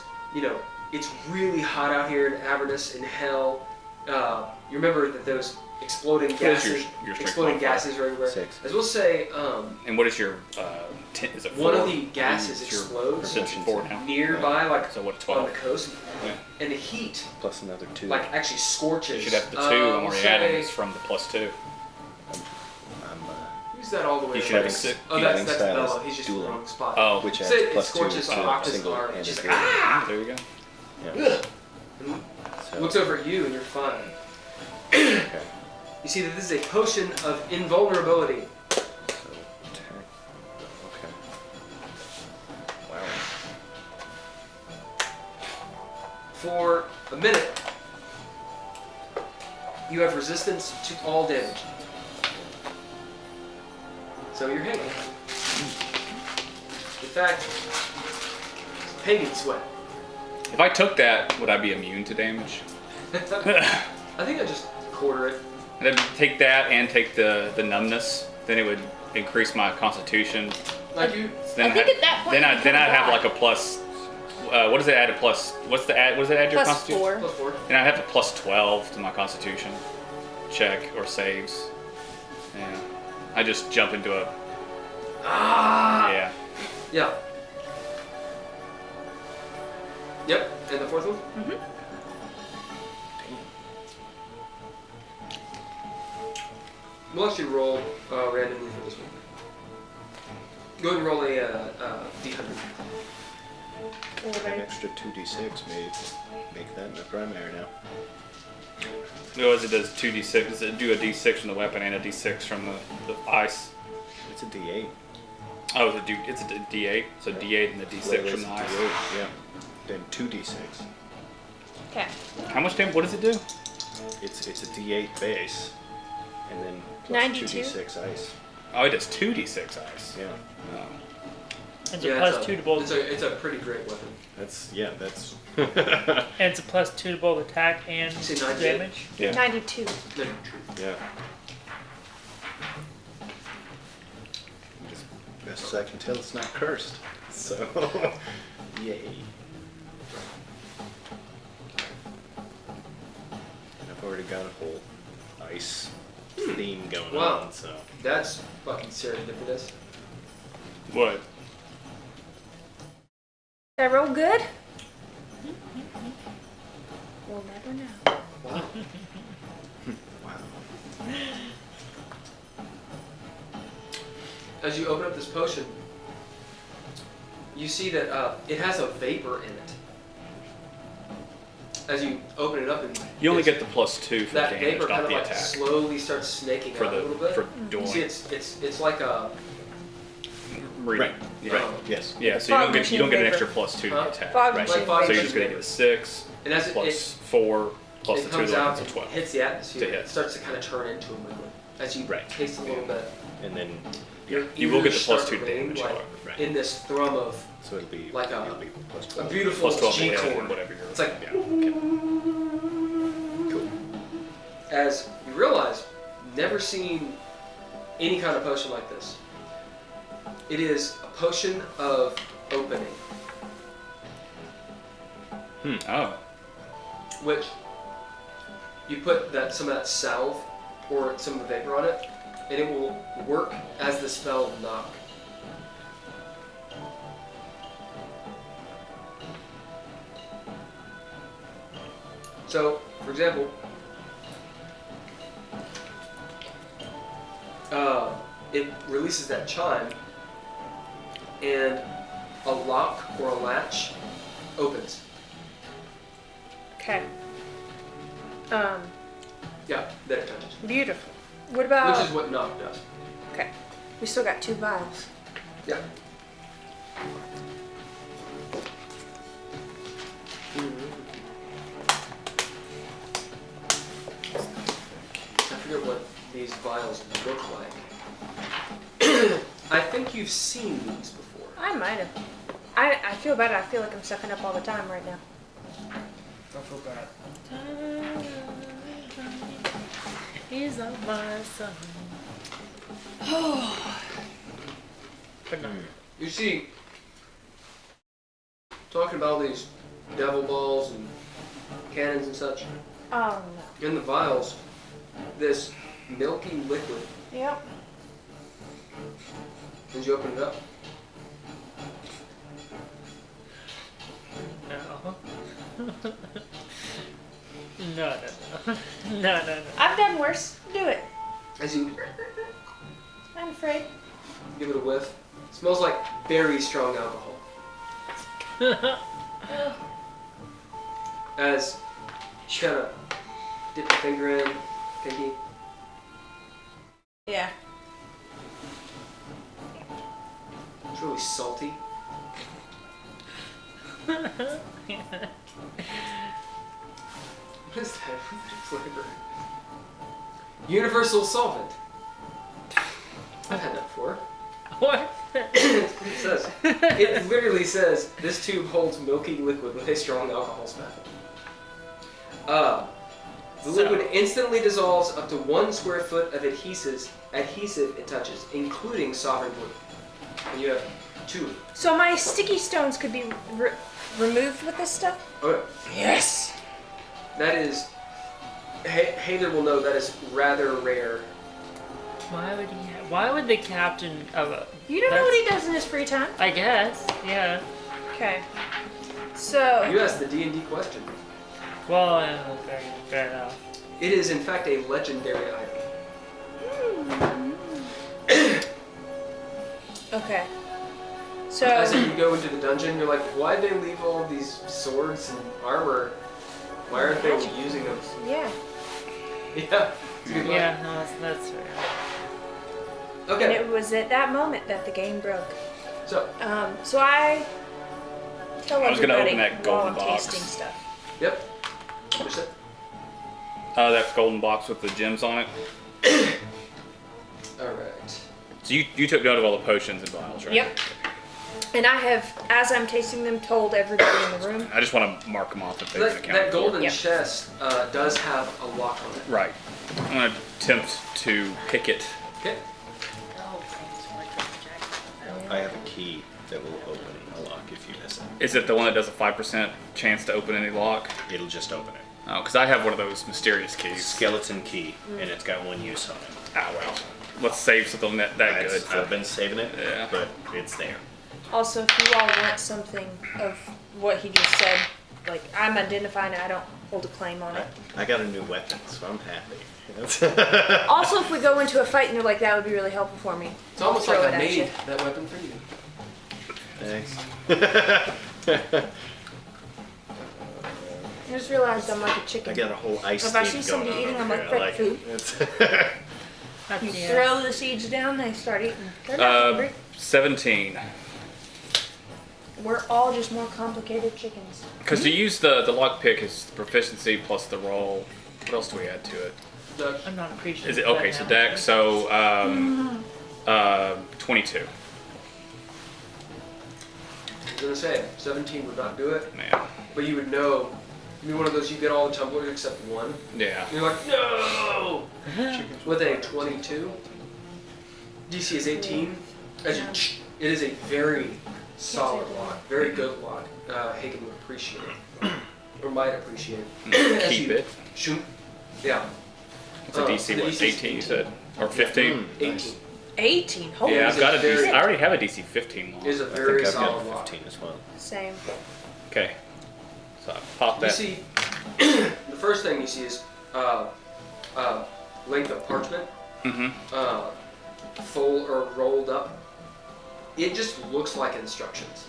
S4: it's really hot out here in Avernus, in Hell. You remember that those exploding
S6: What is your
S4: gases,
S6: strength
S4: exploding
S6: modifier?
S4: gases are everywhere.
S5: 6.
S4: As we'll say,
S6: And what is your is it 4?
S4: one of the gases
S6: Is your
S4: explodes
S6: proficiency 4 now?
S4: nearby, like
S6: So what,
S4: on
S6: 12?
S4: the coast,
S6: Yeah.
S4: and the heat
S5: Plus another 2.
S4: like actually scorches.
S6: You should have the 2.
S4: we'll
S6: I'm already
S4: say-
S6: adding this from the plus 2.
S5: I'm,
S4: Use that all the way.
S6: You
S4: up.
S6: should have a
S5: Fighting-
S6: 6.
S4: Oh, that's
S5: Fighting style
S4: Bella.
S5: is
S4: He's just in the
S5: dueling.
S4: wrong spot.
S6: Oh,
S5: which adds
S4: Say it
S5: plus 2
S4: scorches
S5: to
S4: Octa's
S5: single
S4: arm.
S5: handed
S4: She's like,
S5: damage.
S4: ah!
S6: there you go.
S5: Yeah.
S4: And
S5: So,
S4: looks over at you, and you're fine.
S5: okay.
S4: You see that this is a potion of invulnerability.
S5: So attack. Okay. Wow.
S4: For a minute, you have resistance to all damage. So you're hanging. In fact, hanging sweat.
S6: If I took that, would I be immune to damage?
S4: I think I just quarter it.
S6: And then take that and take the numbness, then it would increase my constitution.
S4: Like you,
S6: Then
S3: I think at that point you
S6: then I'd have
S3: die.
S6: like a plus. What does it add to plus? What's the add? What does it add to your
S3: Plus
S6: constitution?
S3: 4.
S4: plus 4.
S6: And I'd have a plus 12 to my constitution check or saves. Yeah, I just jump into a yeah.
S4: Yeah. Yep. And the fourth one? We'll actually roll randomly for this one. Go ahead and roll a d100.
S5: An extra 2d6 may make that in the primary now.
S6: Otherwise, it does 2d6. Does it do a d6 from the weapon and a d6 from the ice?
S5: It's a d8.
S6: Oh, it's a d8. So d8 and the d6 from the ice.
S5: D8, yeah. Then 2d6.
S3: Okay.
S6: How much damage? What does it do?
S5: It's a d8 base, and then plus
S3: 92?
S5: 2d6 ice.
S6: Oh, it does 2d6 ice.
S5: Yeah.
S6: Oh.
S1: It's a plus 2 to both.
S4: It's a pretty great weapon.
S5: That's
S1: And it's a plus 2 to both attack and
S4: You say 98?
S1: damage.
S6: Yeah.
S3: 92.
S4: No,
S5: yeah. Best as I can tell, it's not cursed. So, yay. And I've already got a whole ice theme going
S4: Wow.
S5: on, so.
S4: that's fucking serendipitous.
S6: What?
S3: Did I roll good? We'll never know.
S4: Wow. As you open up this potion, you see that it has a vapor in it. As you open it up, and
S6: You only get the +2 for
S4: that
S6: damage,
S4: vapor kind
S6: not
S4: of
S6: the
S4: like
S6: attack.
S4: slowly starts snaking
S6: For
S4: out a little bit.
S6: for
S4: You see,
S6: doing.
S4: it's like a
S6: Reading.
S5: Right.
S6: Yeah.
S5: Right. Yes.
S6: Yeah, so
S3: Fog
S6: you don't get an
S3: machine
S6: extra +2 to the
S4: Huh?
S6: attack.
S3: Fog
S5: Right.
S3: machine
S4: Like fog
S6: So you're
S3: vapor.
S6: just gonna get a 6
S4: and as it
S6: +4 plus
S4: it
S6: the 2
S4: comes
S6: to
S4: out
S6: a
S4: and
S6: 12.
S4: hits the atmosphere,
S6: To hit.
S4: it starts to kind of turn into a liquid. As you
S6: Right.
S4: taste a little bit,
S5: And then
S4: your
S6: You will get the
S4: ears start
S6: +2
S4: to ring,
S6: damage,
S4: like,
S6: however.
S5: right.
S4: in this thrum of
S5: So it'll be
S4: Like
S5: it'll be plus
S4: a
S5: 12.
S4: beautiful
S6: +12
S4: G
S6: to hit,
S4: chord.
S6: whatever you're.
S4: It's like
S6: yeah. Okay.
S5: Cool.
S4: as you realize, never seen any kind of potion like this. It is a potion of opening,
S6: Oh.
S4: which you put some of that salve or some of the vapor on it, and it will work as the spell knock. So, for example, it releases that chime, and a lock or a latch opens.
S3: Okay.
S4: Yeah, that it touches.
S3: Beautiful. What about?
S4: Which is what knock does.
S3: Okay. We still got 2 vials.
S4: Yeah. I forget what these vials look like. I think you've seen these before.
S3: I might have. I feel better. I feel like I'm sucking up all the time right now.
S2: Don't feel bad.
S1: He's on my side. But no.
S4: You see, talking about these devil balls and cannons and such,
S3: Oh
S4: in the vials, this milky liquid,
S3: no. Yep.
S4: as you open it up,
S1: No. No. No.
S3: I've done worse. Do it.
S4: as you
S3: I'm afraid.
S4: give it a whiff, it smells like very strong alcohol. As you kind of dip your finger in, pinky,
S3: Yeah.
S4: it's really salty. What is that? What flavor? Universal solvent. I've had that before.
S1: What?
S4: It says. It literally says this tube holds milky liquid with a strong alcohol smell. The liquid instantly dissolves up to 1 square foot of adhesive it touches, including sovereign blue. And you have 2.
S3: So my sticky stones could be removed with this stuff?
S4: Okay.
S3: Yes.
S4: That is. Heiðr will know that is rather rare.
S1: Why would the captain of a?
S3: You don't know what he does in his free time?
S1: I guess. Yeah.
S3: Okay. So.
S4: You asked the D&D question.
S1: Well, fair enough.
S4: It is in fact a legendary item.
S3: Okay. So.
S4: As you go into the dungeon, you're like, why'd they leave all these swords and armor? Why aren't they using them?
S3: Yeah.
S4: Yeah. It's a good point.
S1: Yeah, no, that's fair.
S3: And
S4: Okay.
S3: it was at that moment that the game broke.
S4: So,
S3: So I tell
S6: I was gonna
S3: everybody
S6: open that
S3: while
S6: golden
S3: I'm
S6: box.
S3: tasting stuff.
S4: yep. What's that?
S6: That golden box with the gems on it.
S4: All right.
S6: So you took note of all the potions and vials, right?
S3: Yep. And I have, as I'm tasting them, told everybody in the room.
S6: I just want to mark them off if they've been
S4: That
S6: accounted
S4: golden
S3: Yep.
S4: chest does have a lock on it.
S6: for. Right. I'm gonna attempt to pick it.
S4: Okay.
S5: I have a key that will open a lock if you miss it.
S6: Is it the one that does a 5% chance to open any lock?
S5: It'll just open it.
S6: Oh, because I have one of those mysterious keys.
S5: Skeleton key, and it's got 1 use on it.
S6: Ah, well. Let's save something that good.
S5: I've been saving it,
S6: Yeah.
S5: but it's there.
S3: Also, if you all want something of what he just said, like I'm identifying it. I don't hold a claim on it.
S5: I got a new weapon, so I'm happy.
S3: Also, if we go into a fight and you're like, that would be really helpful for me.
S4: It's almost
S3: Throw
S4: like
S3: it
S4: I
S3: at
S4: made
S3: you.
S4: that weapon for you.
S5: Thanks.
S3: I just realized I'm like a chicken.
S5: I got a whole ice
S3: If I
S5: theme
S3: see
S5: going
S3: somebody
S5: on
S3: eating,
S5: over
S3: I'm like,
S5: here.
S3: "Freak food."
S5: It's
S3: You
S1: Yeah.
S3: throw the seeds down, they start eating. They're not hungry.
S6: 17.
S3: We're all just more complicated chickens.
S6: Because to use the lockpick is proficiency plus the roll. What else do we add to it?
S1: I'm not appreciative.
S6: Is it
S1: of
S6: okay?
S1: that
S6: So
S1: now.
S6: deck. So 22.
S4: I was gonna say 17 would not do it,
S6: Man.
S4: but you would know. You'd be one of those you get all the tumblers except one.
S6: Yeah.
S4: And you're like, no. With a 22, DC is 18. As you, it is a very solid lock, very good lock. Haygen would appreciate it, or might appreciate it. As
S6: Keep
S4: you
S6: it.
S4: Shoot. Yeah.
S6: It's a DC,
S4: the
S6: what,
S4: DC is
S6: 18 you said? Or 15?
S4: 18.
S3: 18. Holy
S6: Yeah, I've got a DC.
S4: very-
S6: I already have a DC 15
S4: Is
S6: lock.
S4: a
S5: I
S4: very
S5: think I've
S4: solid
S5: got
S4: lock.
S5: 15 as well.
S3: Same.
S6: Okay. So I pop
S4: You
S6: that.
S4: see, the first thing you see is length of parchment,
S6: Mm-hmm.
S4: full or rolled up. It just looks like instructions.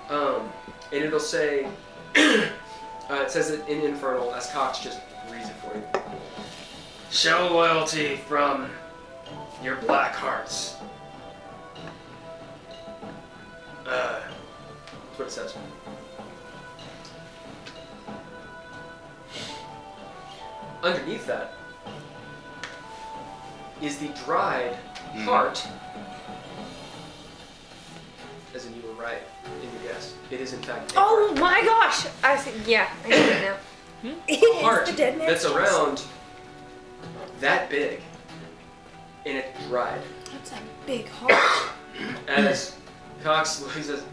S4: And it'll say, it says it in Infernal, as Cox just reads it for you. Show loyalty from your black hearts. That's what it says. Underneath that is the dried heart. As in you were right in your guess. It is in fact a
S3: Oh
S4: heart.
S3: my gosh! I see. Yeah, I get it now. It
S4: A heart
S3: is the dead man's
S4: that's
S3: chest.
S4: around that big. And it's dried.
S3: That's a big heart.
S4: As Cox he says,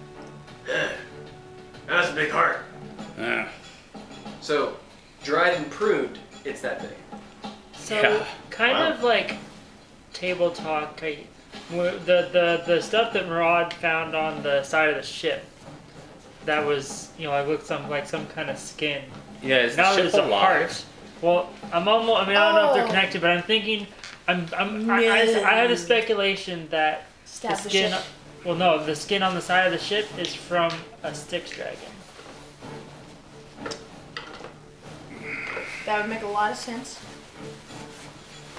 S4: that's a big heart.
S6: Yeah.
S4: So, dried and pruned, it's that big.
S1: So
S6: Yeah.
S1: kind
S5: Wow.
S1: of like table talk. The stuff that Murad found on the side of the ship. That was like looked like some kind of skin.
S6: Yeah, is
S1: Now
S6: the
S1: there's
S6: ship
S1: a
S6: alive?
S1: heart. Well, I'm almost. I mean, I don't know if they're
S3: Oh.
S1: connected, but I'm thinking. I
S3: No.
S1: had a speculation that
S3: Stab
S1: the
S3: the
S1: skin.
S3: ship.
S1: Well, no, the skin on the side of the ship is from a Styx dragon.
S3: That would make a lot of sense.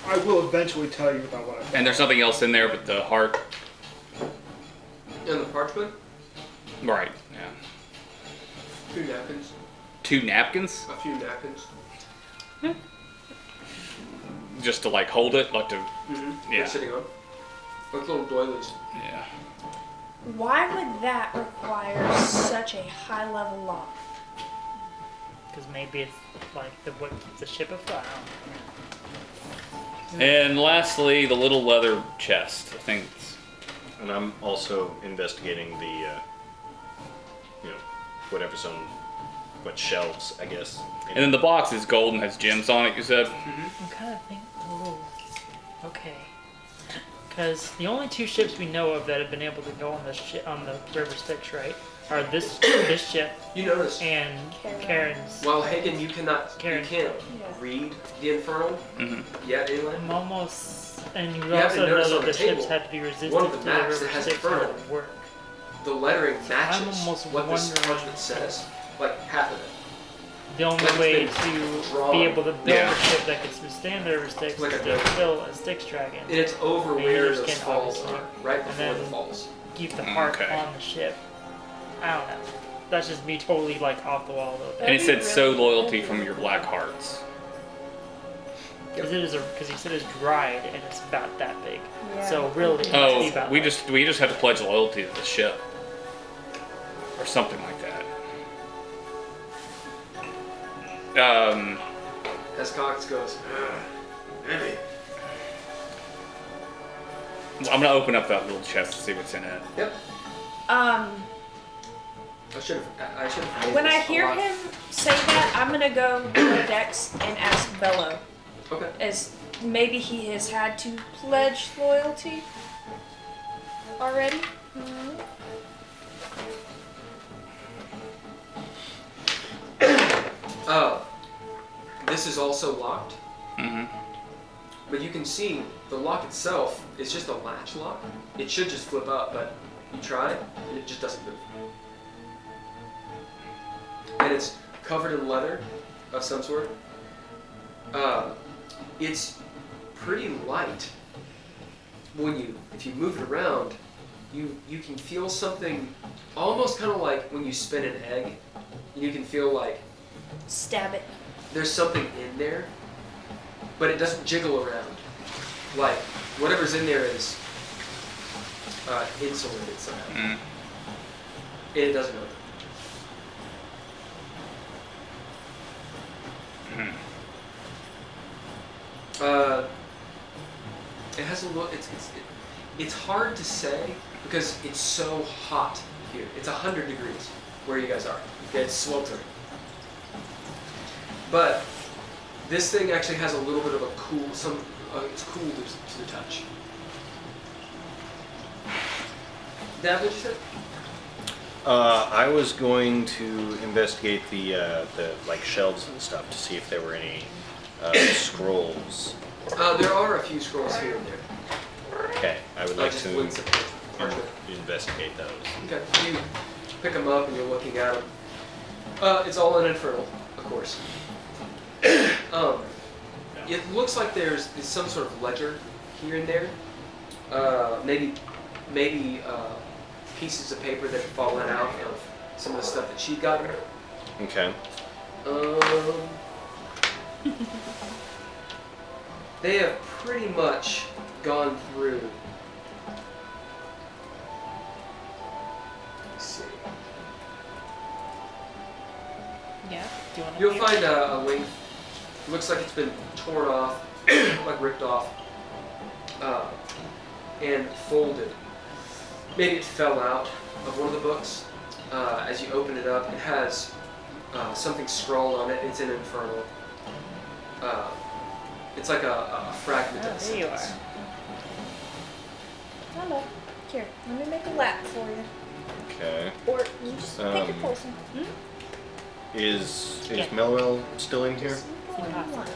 S2: I will eventually tell you about what I found.
S6: And there's nothing else in there but the heart.
S4: And the parchment,
S6: Right. Yeah.
S4: 2 napkins,
S6: 2 napkins?
S4: a few napkins.
S6: Just to like hold it, like to.
S4: Mm-hmm.
S6: Yeah.
S4: Sitting on. Like little doilies.
S6: Yeah.
S3: Why would that require such a high level lock?
S1: Because maybe it's like what keeps the ship afloat.
S6: And lastly, the little leather chest. I think.
S5: And I'm also investigating the, whatever's on, what shelves, I guess.
S6: And then the box is gold and has gems on it. You said.
S1: I'm kind of thinking, oh, okay. Because the only 2 ships we know of that have been able to go on the River Styx, right, are this ship
S4: You notice,
S1: and Karen's.
S4: while Hagen, you can't
S3: Yeah.
S4: read the Infernal
S6: Mm-hmm.
S4: yet anyway.
S1: I'm almost, and you
S4: have to
S1: also
S4: notice
S1: know
S4: on
S1: that
S4: the
S1: the ships
S4: table,
S1: have to be resistant
S4: one of the
S1: to
S4: maps
S1: the
S4: that
S1: River
S4: has
S1: Styx in order
S4: Infernal.
S1: to work.
S4: The lettering matches
S1: almost
S4: what this
S1: wondering-
S4: parchment says. Like half of it.
S1: The only
S4: Like it's
S1: way
S4: been
S1: to
S4: drawn.
S1: be able to build
S6: Yeah.
S1: a ship that can withstand the River Styx
S4: Like
S1: is
S4: a
S1: to
S4: boat.
S1: kill a Styx dragon.
S4: And it's over
S1: And
S4: where
S1: yours
S4: those
S1: can
S4: falls
S1: obviously-
S4: are. Right
S1: and
S4: before the
S1: then-
S4: falls.
S1: Keep the heart
S6: Okay.
S1: on the ship. I don't know. That's just me totally like off the wall though.
S6: And it said sow loyalty from your black hearts.
S1: Because he said it's dried and it's about that big.
S3: Yeah.
S1: So really, it must be
S6: Oh,
S1: about
S6: we
S1: that.
S6: just have to pledge loyalty to the ship, or something like that.
S4: As Cox goes, maybe.
S6: I'm gonna open up that little chest to see what's in it.
S4: Yep.
S3: Um,
S4: I should have.
S3: when I hear him say that, I'm gonna go to Dex and ask Bello,
S4: Okay.
S3: as maybe he has had to pledge loyalty already.
S4: this is also locked.
S6: Mm-hmm.
S4: But you can see the lock itself is just a latch lock. It should just flip up, but you try and it just doesn't move. And it's covered in leather of some sort. It's pretty light. If you move it around, you can feel something almost kind of like when you spin an egg. You can feel like
S3: Stab it.
S4: there's something in there, but it doesn't jiggle around. Like whatever's in there is insulated somehow.
S6: Mm.
S4: It doesn't open. It has a look. It's hard to say because it's so hot here. It's 100 degrees where you guys are. Okay, it's sweltering. But this thing actually has a little bit of a cool. It's cool to the touch. Dav, what did you say?
S5: I was going to investigate the like shelves and stuff to see if there were any scrolls.
S4: There are a few scrolls here and there.
S5: Okay, I would like
S4: Just
S5: to
S4: links of parchment.
S5: investigate those.
S4: Okay, you pick them up and you're looking at them. It's all in Infernal, of course. It looks like there's some sort of ledger here and there. Maybe pieces of paper that have fallen out of some of the stuff that she'd gotten.
S5: Okay.
S4: They have pretty much gone through. Let's see.
S8: Yeah. Do you want to?
S4: You'll find a link. Looks like it's been torn off, like ripped off, and folded. Maybe it fell out of one of the books. As you open it up, it has something scrawled on it. It's in Infernal. It's like a fragment of a
S8: There you
S4: sentence.
S8: are.
S3: Hello. Here, let me make a lap for you.
S5: Okay.
S3: Or you just pick your poison.
S5: Is
S8: Yeah.
S5: Melwell still in here?
S3: What do you want?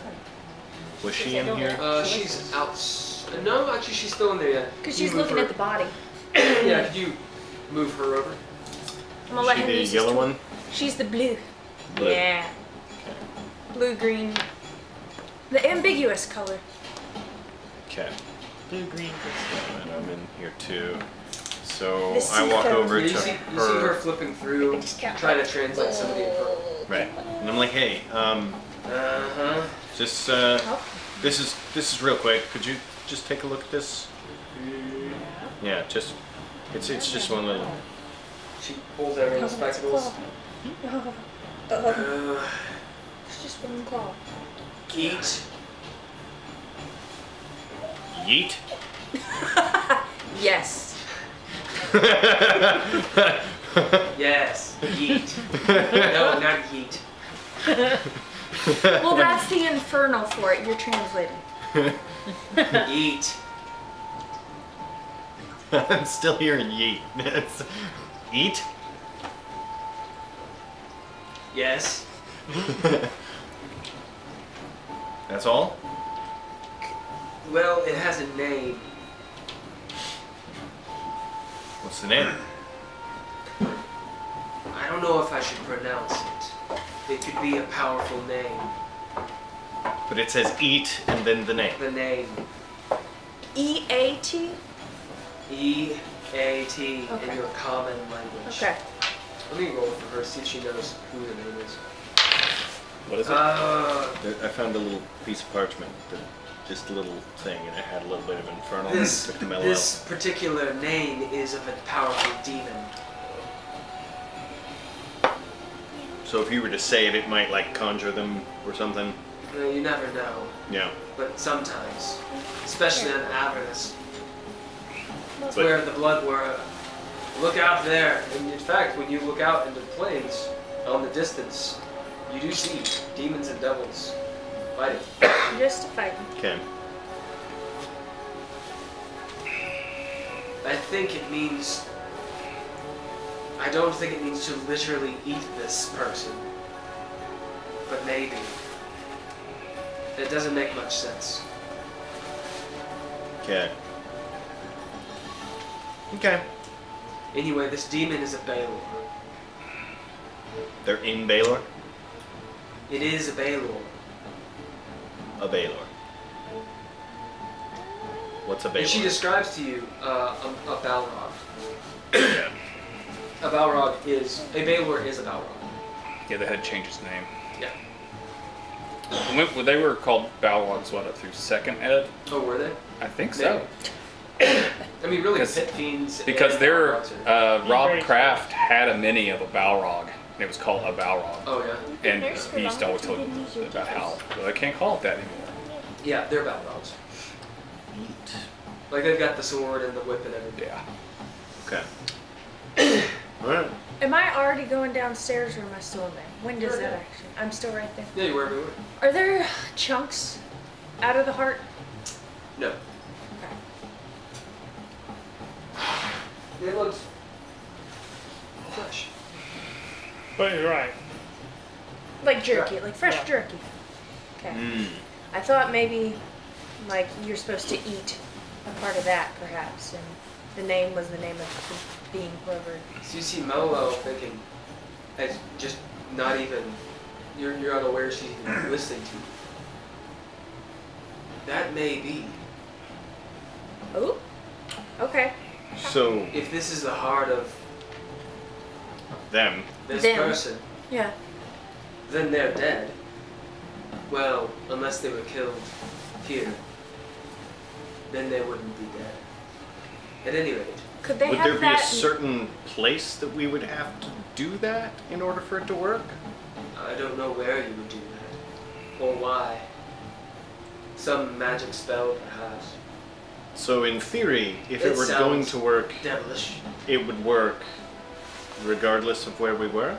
S5: Was she in here?
S4: She's out. No, actually, she's still in there yet.
S3: Because
S4: Can you
S3: she's
S4: move
S3: looking
S4: her-
S3: at the body.
S4: Yeah, could you move her over?
S3: I'm gonna let
S5: She
S3: him
S5: the
S3: use his
S5: yellow
S3: tool.
S5: one?
S3: She's the blue.
S5: Blue.
S3: Yeah. Blue green. The ambiguous color.
S5: Okay.
S8: Blue green.
S5: And I'm in here too. So
S3: The
S5: I walk
S3: sea
S5: over
S4: Yeah,
S5: to
S4: you see her flipping through,
S3: I just can't-
S4: trying to translate some of the info.
S5: Right. And I'm like, hey,
S4: Uh-huh.
S5: just
S3: Oh.
S5: this is real quick. Could you just take a look at this? Yeah, just it's just one little.
S4: She pulls out her spectacles.
S3: It's just one claw.
S4: Eat.
S5: Yeet.
S3: Yes.
S4: Yes. Yeet. No, not yeet.
S3: Well, that's the infernal for it. You're translating.
S4: Eat.
S5: I'm still hearing yeet. It's, eat.
S4: Yes.
S5: That's all.
S4: Well, it has a name.
S5: What's the name?
S4: I don't know if I should pronounce it. It could be a powerful name.
S5: But it says eat and then the name.
S4: The name.
S3: E-A-T?
S4: E-A-T
S3: Okay.
S4: in your common language.
S3: Okay.
S4: Let me roll for her, see if she knows who the name is.
S6: What is it?
S5: I found a little piece of parchment, just a little thing, and it had a little bit of infernal. Took the mellow
S4: This particular name is of a powerful demon.
S5: out. So if you were to say it, it might like conjure them or something.
S4: You never know,
S5: Yeah.
S4: but sometimes, especially on Avernus, it's
S5: But-
S4: where the blood were. Look out there, and in fact, when you look out into the plains, on the distance, you do see demons and devils fighting.
S3: Just a fight.
S5: Okay.
S4: I think it means. I don't think it means to literally eat this person, but maybe. It doesn't make much sense.
S5: Okay. Okay.
S4: Anyway, this demon is a Baylor.
S5: They're in Baylor?
S4: It is a Baylor.
S5: A Baylor. What's a Baylor?
S4: And she describes to you a Balrog.
S5: Yeah.
S4: A Baylor is a Balrog.
S6: Yeah, they had to change his name.
S4: Yeah.
S6: When they were called Balrogs, what, up through 2nd ed?
S4: Oh, were they?
S6: I think so.
S4: I mean, really,
S6: Because-
S4: pit fiends.
S6: Because
S4: and
S6: their
S4: Balrogs are-
S6: Rob Kraft had a mini of a Balrog, and it was called a Balrog.
S4: Oh yeah.
S6: And he used to always tell you about how, well, I can't call it that anymore.
S4: Yeah, they're Balrogs. Like they've got the sword and the whip and everything.
S6: Yeah.
S5: Okay. Alright.
S3: Am I already going downstairs or am I still in there? When does that actually? I'm still right there.
S4: Yeah, you were everywhere.
S3: Are there chunks out of the heart?
S4: No.
S3: Okay.
S4: It looks fresh.
S1: But you're right.
S3: Like jerky, like fresh
S1: Yeah.
S3: jerky. Okay.
S5: Mm.
S3: I thought maybe like you're supposed to eat a part of that perhaps, and the name was the name of the being whoever.
S4: So you see Melo thinking, as just not even, you're unaware she's even listening to you. That may be.
S3: Oh. Okay.
S5: So,
S4: If this is the heart of
S5: them.
S4: this
S3: Them.
S4: person,
S3: Yeah.
S4: then they're dead. Well, unless they were killed here, then they wouldn't be dead. At any rate,
S3: Could they
S5: Would
S3: have
S5: there be
S3: that?
S5: a certain place that we would have to do that in order for it to work?
S4: I don't know where you would do that, or why. Some magic spell, perhaps.
S5: So in theory, if it
S4: It
S5: were going
S4: sounds
S5: to work,
S4: Devilish.
S5: it would work regardless of where we were?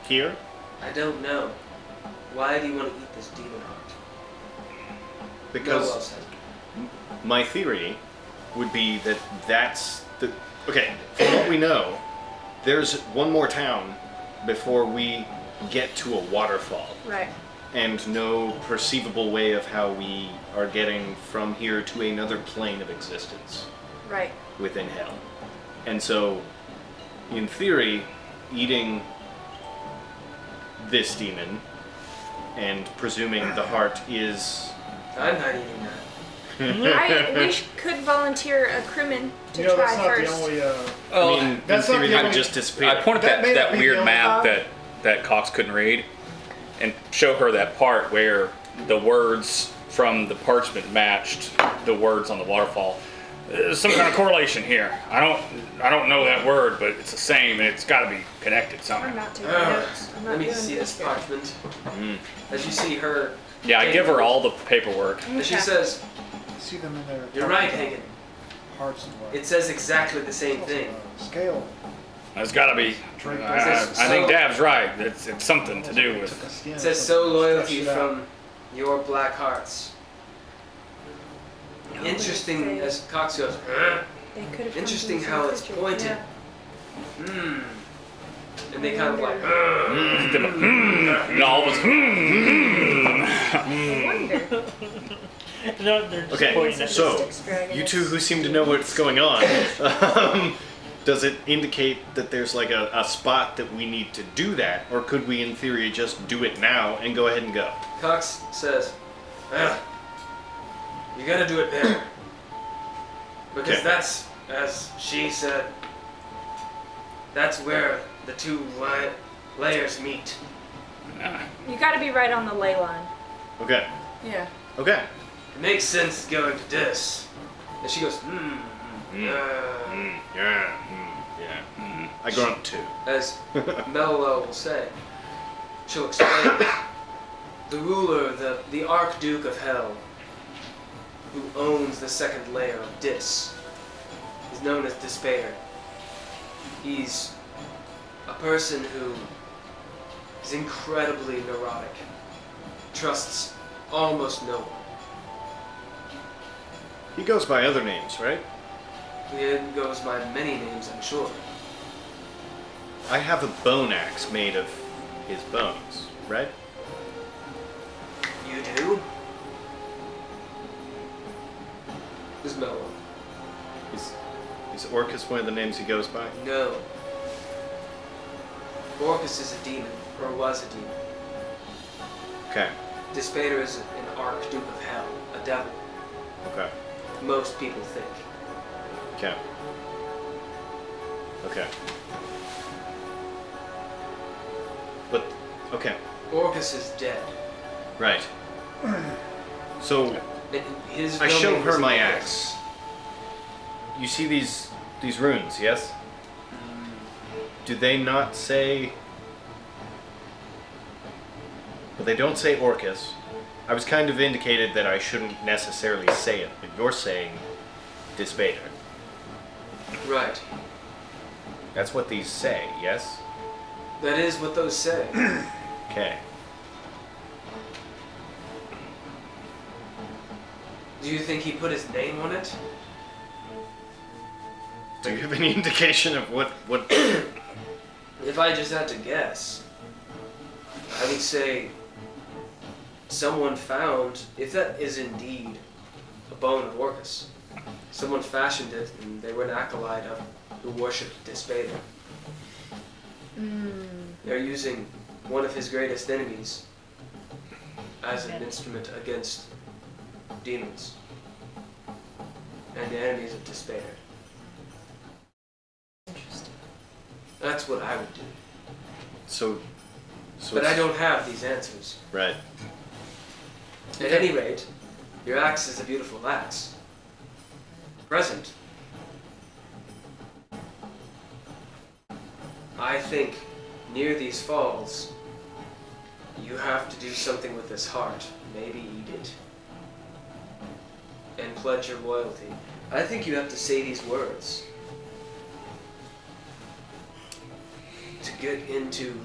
S5: Here?
S4: I don't know. Why do you want to eat this demon heart? No
S5: Because
S4: else has.
S5: my theory would be that that's the... Okay, from what we know, there's one more town before we get to a waterfall.
S3: Right.
S5: And no perceivable way of how we are getting from here to another plane of existence
S3: Right.
S5: within hell. And so, in theory, eating this demon and presuming the heart is...
S4: I'm not eating that.
S3: Could volunteer a crewman to
S2: You know,
S3: try
S2: that's not
S3: first.
S2: the only.
S6: Well,
S5: I mean,
S2: that's
S5: in
S2: not
S5: theory,
S2: the
S5: they would
S2: only-
S5: just disappear.
S6: I pointed
S2: That may
S6: that
S2: not be
S6: weird
S2: the
S6: map
S3: only-
S6: that Cox couldn't read, and show her that part where the words from the parchment matched the words on the waterfall. There's some kind of correlation here. I don't know that word, but it's the same, and it's got to be connected
S3: I'm
S6: somehow.
S3: not taking notes. I'm not
S4: Let me
S3: doing
S4: see this
S3: here.
S4: parchment.
S5: Mm.
S4: As you see her,
S6: Yeah, I give her all the paperwork.
S4: as she
S3: Okay.
S4: says,
S2: See them in there.
S4: "You're right, Hagen.
S2: Hearts and what?
S4: It says exactly the same thing."
S2: Scale.
S6: There's got to be. I think Dav's right. It's something to do with.
S4: It says, "So loyalty from your black hearts."
S3: No,
S4: Interesting,
S3: they-
S4: as Cox goes,
S3: they could have
S4: interesting
S3: come to
S4: how
S3: some
S4: it's
S3: picture.
S4: pointed.
S3: Yeah.
S4: And they kind of like,
S6: And all of us.
S3: I wonder.
S1: No, they're just
S5: Okay,
S1: pointing at
S5: so,
S3: Statistics dragon
S5: you
S3: is-
S5: two who seem to know what's going on, does it indicate that there's like a spot that we need to do that? Or could we, in theory, just do it now and go ahead and go?
S4: Cox says, "You gotta do it there. Because
S5: Okay.
S4: that's, as she said, that's where the two layers meet."
S3: You got to be right on the ley line.
S5: Okay,
S3: Yeah.
S5: okay.
S4: It makes sense going to this. And she goes,
S5: Yeah, I grunt too.
S4: as Mello will say. She'll explain. The ruler, the Archduke of Hell, who owns the second layer of Dis, is known as Despair. He's a person who is incredibly neurotic, trusts almost no one.
S5: He goes by other names, right?
S4: He goes by many names, I'm sure.
S5: I have a bone axe made of his bones, right?
S4: You do? Is Mellow.
S5: Is Orcus one of the names he goes by?
S4: No. Orcus is a demon, or was a demon.
S5: Okay.
S4: Despater is an archduke of hell, a devil.
S5: Okay.
S4: Most people think.
S5: Okay. Okay. But okay.
S4: Orcus is dead.
S5: Right. So
S4: And his
S5: I show
S4: domain
S5: her
S4: was
S5: my
S4: in the
S5: axe. You see these runes, yes? Do they not say? But they don't say Orcus. I was kind of indicated that I shouldn't necessarily say it, but you're saying Despater.
S4: Right.
S5: That's what these say, yes?
S4: That is what those say.
S5: Okay.
S4: Do you think he put his name on it?
S5: Do you have any indication of what
S4: If I just had to guess, I would say someone found, if that is indeed a bone of Orcus, someone fashioned it and they were an acolyte of who worshipped Despater. They're using one of his greatest enemies as an instrument against demons and the enemies of Despater.
S8: Interesting.
S4: That's what I would do.
S5: so
S4: But I don't have these answers.
S5: Right.
S4: At any rate, your axe is a beautiful axe. Present. I think near these falls, you have to do something with this heart. Maybe eat it. And pledge your loyalty. I think you have to say these words to get into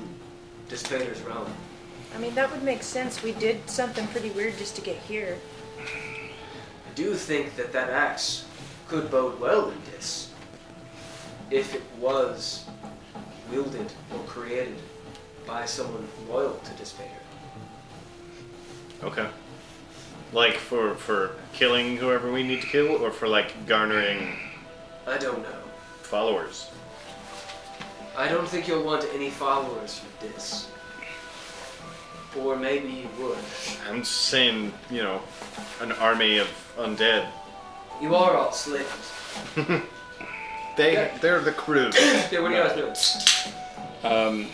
S4: Despater's realm.
S3: I mean, that would make sense. We did something pretty weird just to get here.
S4: I do think that that axe could bode well in this, if it was wielded or created by someone loyal to Despater.
S5: Okay. Like for killing whoever we need to kill, or for like garnering
S4: I don't know.
S5: followers?
S4: I don't think you'll want any followers for this. Or maybe you would.
S5: I'm just saying, you know, an army of undead.
S4: You are all slaves.
S5: They're the crew.
S4: Okay, what are you guys doing?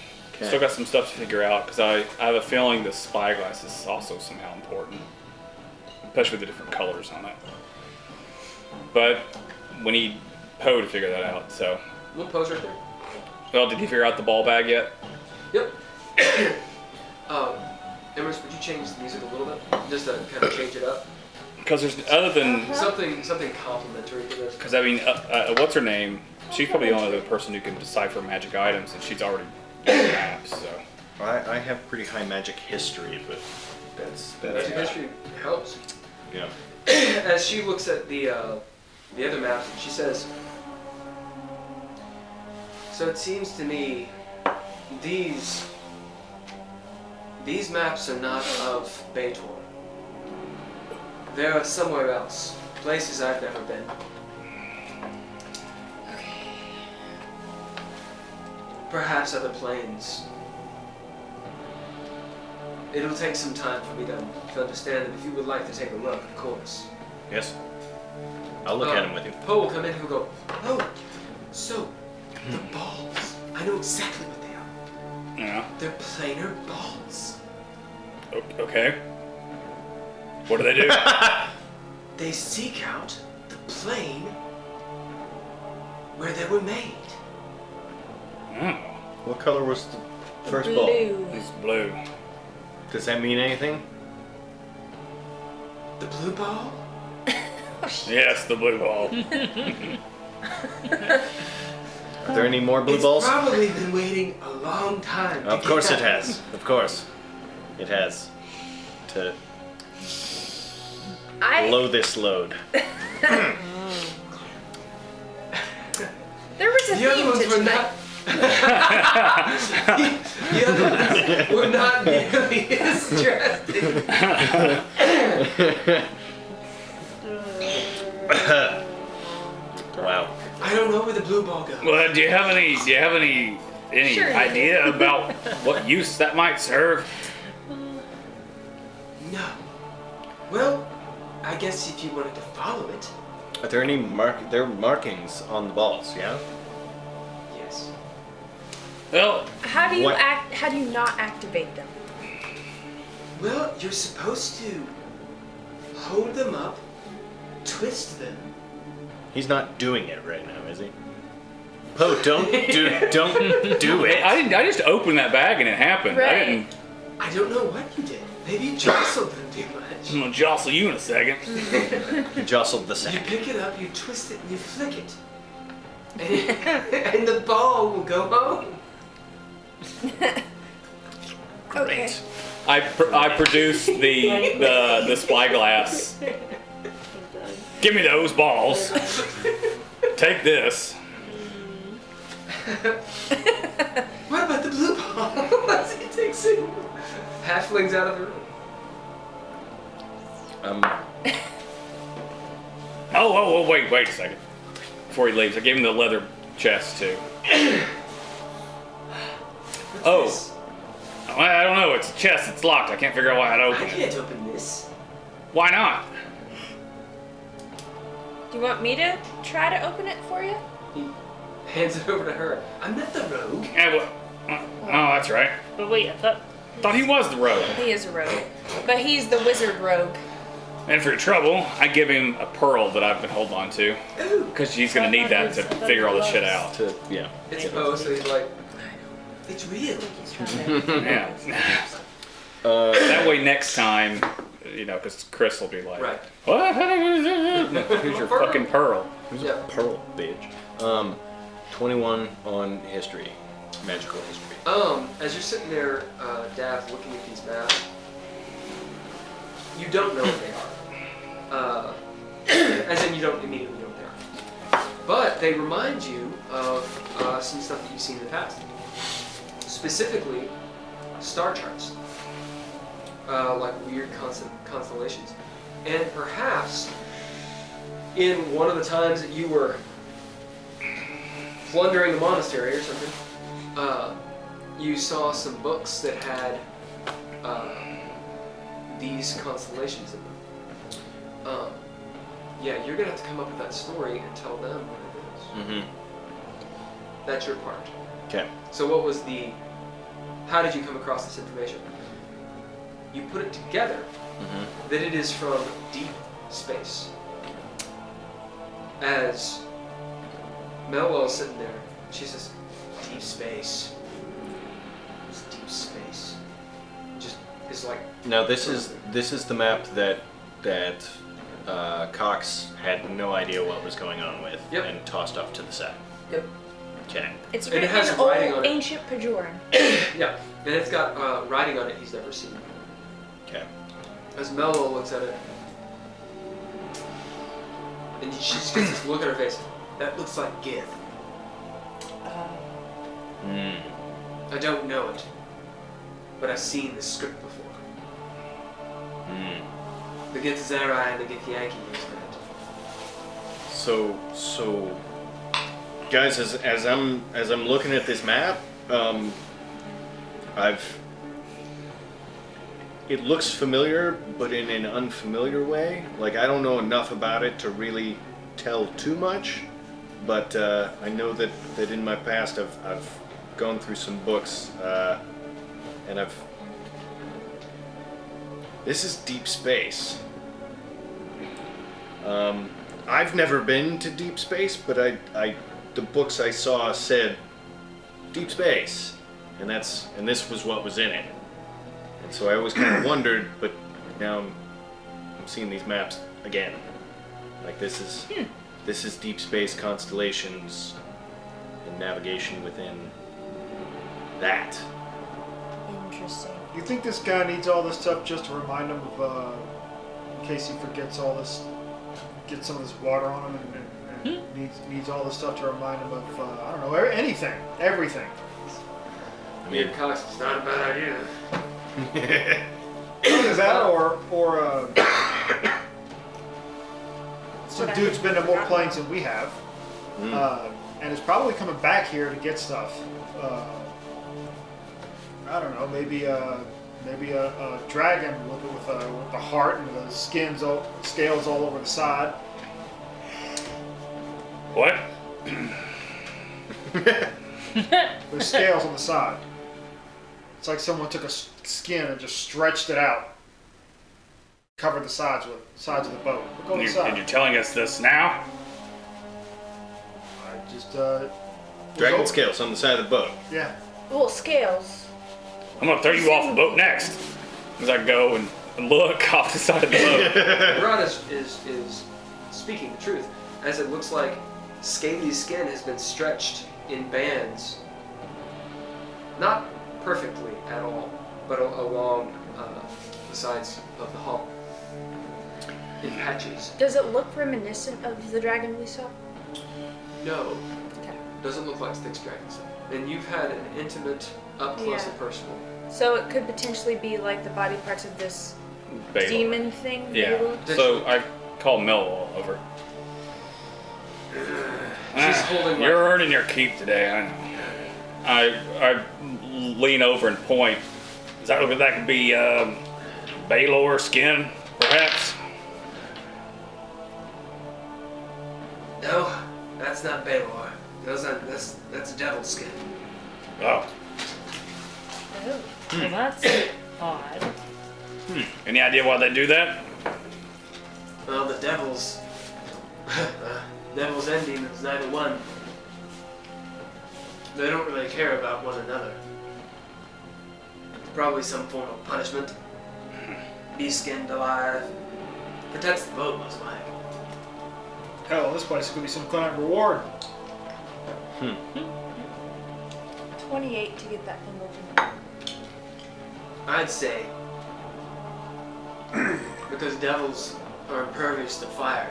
S6: Still got some stuff to figure out because I have a feeling the spyglass is also somehow important, especially with the different colors on it. But we need Poe to figure that out. So,
S4: We'll pose right there.
S6: well, did you figure out the ball bag yet?
S4: Yep. Emrys, would you change the music a little bit? Just to kind of change it up?
S6: Because there's other than
S4: Something complimentary to this.
S6: because I mean, what's her name? She's probably the only other person who can decipher magic items, and she's already done maps. So
S5: I have pretty high magic history, but that's
S4: Magic history helps.
S5: yeah.
S4: As she looks at the other maps, she says, "So it seems to me these maps are not of Baator. They're of somewhere else, places I've never been. Perhaps other planes. It'll take some time for me to understand them. If you would like to take a look, of course."
S5: Yes. I'll look at him with you.
S4: Poe will come in and he'll go, "Oh, so the balls. I know exactly what they are.
S6: yeah,
S4: They're planar balls.
S6: okay. What do they do?
S4: They seek out the plane where they were made."
S6: Oh,
S5: What color was the first ball?
S3: Blue.
S6: it's blue.
S5: Does that mean anything?
S4: The blue ball?
S6: Yes, the blue ball.
S5: Are there any more blue
S4: It's
S5: balls?
S4: probably been waiting a long time. to
S5: Of
S4: get
S5: course
S4: that
S5: it has. Of course. It has. To blow this load.
S3: There was a
S4: The other
S3: theme
S4: ones
S3: to
S4: were
S3: tonight.
S4: not. the other ones were not nearly as drastic.
S5: Wow.
S4: I don't know where the blue ball goes.
S6: Well, do you have any
S3: Sure you
S6: idea about what use that might serve?
S4: No. Well, I guess if you wanted to follow it.
S5: Are there any there are markings on the balls? Yeah.
S4: Yes.
S6: Well,
S3: How do you
S5: What-
S3: How do you not activate them?
S4: Well, you're supposed to hold them up, twist them.
S5: He's not doing it right now, is he? Poe, don't do it.
S6: I just opened that bag and it happened. I
S3: Right.
S6: didn't.
S4: I don't know what you did. Maybe you jostled them too much.
S6: I'm gonna jostle you in a second.
S5: He jostled the
S4: You
S5: sack.
S4: pick it up, you twist it, and you flick it. And the ball will go home.
S3: Okay.
S6: I produce the spyglass. Give me those balls. Take this.
S4: What about the blue ball? As he takes it. Halflings out of the room.
S6: Oh, wait a second. Before he leaves, I gave him the leather chest too.
S4: What's this?
S6: I don't know. It's a chest. It's locked. I can't figure out why I'd
S4: I
S6: open it.
S4: can't open this.
S6: Why not?
S3: Do you want me to try to open it for you?
S4: He hands it over to her. I'm not the rogue.
S6: Yeah, well, oh, that's right.
S1: But wait, I
S6: Thought he was the rogue.
S3: He is a rogue, but he's the wizard rogue.
S6: And for your trouble, I give him a pearl that I've been holding on to.
S4: Ooh.
S6: Because he's gonna need that to figure all this shit out.
S5: Yeah.
S4: It's Poe, so he's like, it's real.
S3: He's trying to.
S6: Yeah. That way next time, because Chris will be like,
S4: Right.
S6: what? Here's your fucking pearl.
S4: Yeah.
S5: Pearl, bitch. 21 on history, magical history.
S4: As you're sitting there, Dav, looking at these maps, you don't know what they are. As in, you don't immediately know what they are. But they remind you of some stuff that you've seen in the past. Specifically, star charts. Like weird constellations. And perhaps, in one of the times that you were plundering the monastery or something, you saw some books that had these constellations in them. Yeah, you're gonna have to come up with that story and tell them what it is.
S5: Mm-hmm.
S4: That's your part.
S5: Okay.
S4: So what was how did you come across this information? You put it together
S5: Mm-hmm.
S4: that it is from deep space. As Melwell's sitting there, she says, deep space. It's deep space. Just is like
S5: Now this is the map that Cox had no idea what was going on with
S4: Yep.
S5: and tossed off to the side.
S4: Yep.
S5: Okay.
S3: It's
S4: And it
S3: written
S4: has
S3: in
S4: writing
S3: old
S4: on it.
S3: ancient Pajoran.
S4: Yeah. And it's got writing on it he's never seen.
S5: Okay.
S4: As Melwell looks at it, and she just gets this look at her face. That looks like Gith.
S5: Mm.
S4: I don't know it, but I've seen this script before.
S5: Mm.
S4: The Githzerai and the Githyanki use that.
S5: So, guys, as I'm looking at this map, it looks familiar, but in an unfamiliar way. Like, I don't know enough about it to really tell too much, but I know that in my past I've gone through some books, and this is deep space. I've never been to deep space, but the books I saw said deep space, and this was what was in it. And so I always kind of wondered, but now I'm seeing these maps again. Like this is deep space constellations and navigation within that.
S3: Interesting.
S2: You think this guy needs all this stuff just to remind him of, in case he forgets all this, get some of this water on him, and needs all this stuff to remind him of, I don't know, everything.
S5: I mean,
S4: Cox, it's not a bad idea.
S2: Is that or some
S3: what I
S2: dude's
S3: had
S2: been to more
S3: forgotten
S2: planes
S3: about.
S2: than we have, and is probably coming back here to get stuff. I don't know, maybe a dragon with a heart and the scales all over the side.
S6: What?
S2: There's scales on the side. It's like someone took a skin and just stretched it out, covered the sides of the boat. Look on the
S6: And
S2: side.
S6: you're telling us this now?
S2: I just
S5: Dragon
S2: was
S5: scales on the side of the boat.
S2: Yeah.
S3: Well, scales.
S6: I'm gonna throw you off the boat next. As I go and look off the side of the boat.
S4: Murad is speaking the truth, as it looks like Scaly's skin has been stretched in bands. Not perfectly at all, but along the sides of the hull. In patches.
S3: Does it look reminiscent of the dragon we saw?
S4: No,
S3: Okay.
S4: doesn't look like Styx dragons. And you've had an intimate, up close
S3: Yeah.
S4: and personal.
S3: So it could potentially be like the body parts of this
S6: Baylor.
S3: demon thing.
S6: Yeah.
S3: Baylor?
S6: So I call Mel over.
S4: She's holding
S6: You're earning your keep today, I know. I lean over and point. Does that look like that could be Baylor skin, perhaps?
S4: No, that's not Baylor. That's devil's skin.
S6: Oh.
S1: Oh, well, that's odd.
S6: Any idea why they do that?
S4: Well, the devils and demons, neither one. They don't really care about one another. Probably some form of punishment. Be skinned alive. Protects the boat, most like.
S2: Hell, this place could be some kind of reward.
S3: 28 to get that thing open.
S4: I'd say because devils are impervious to fire,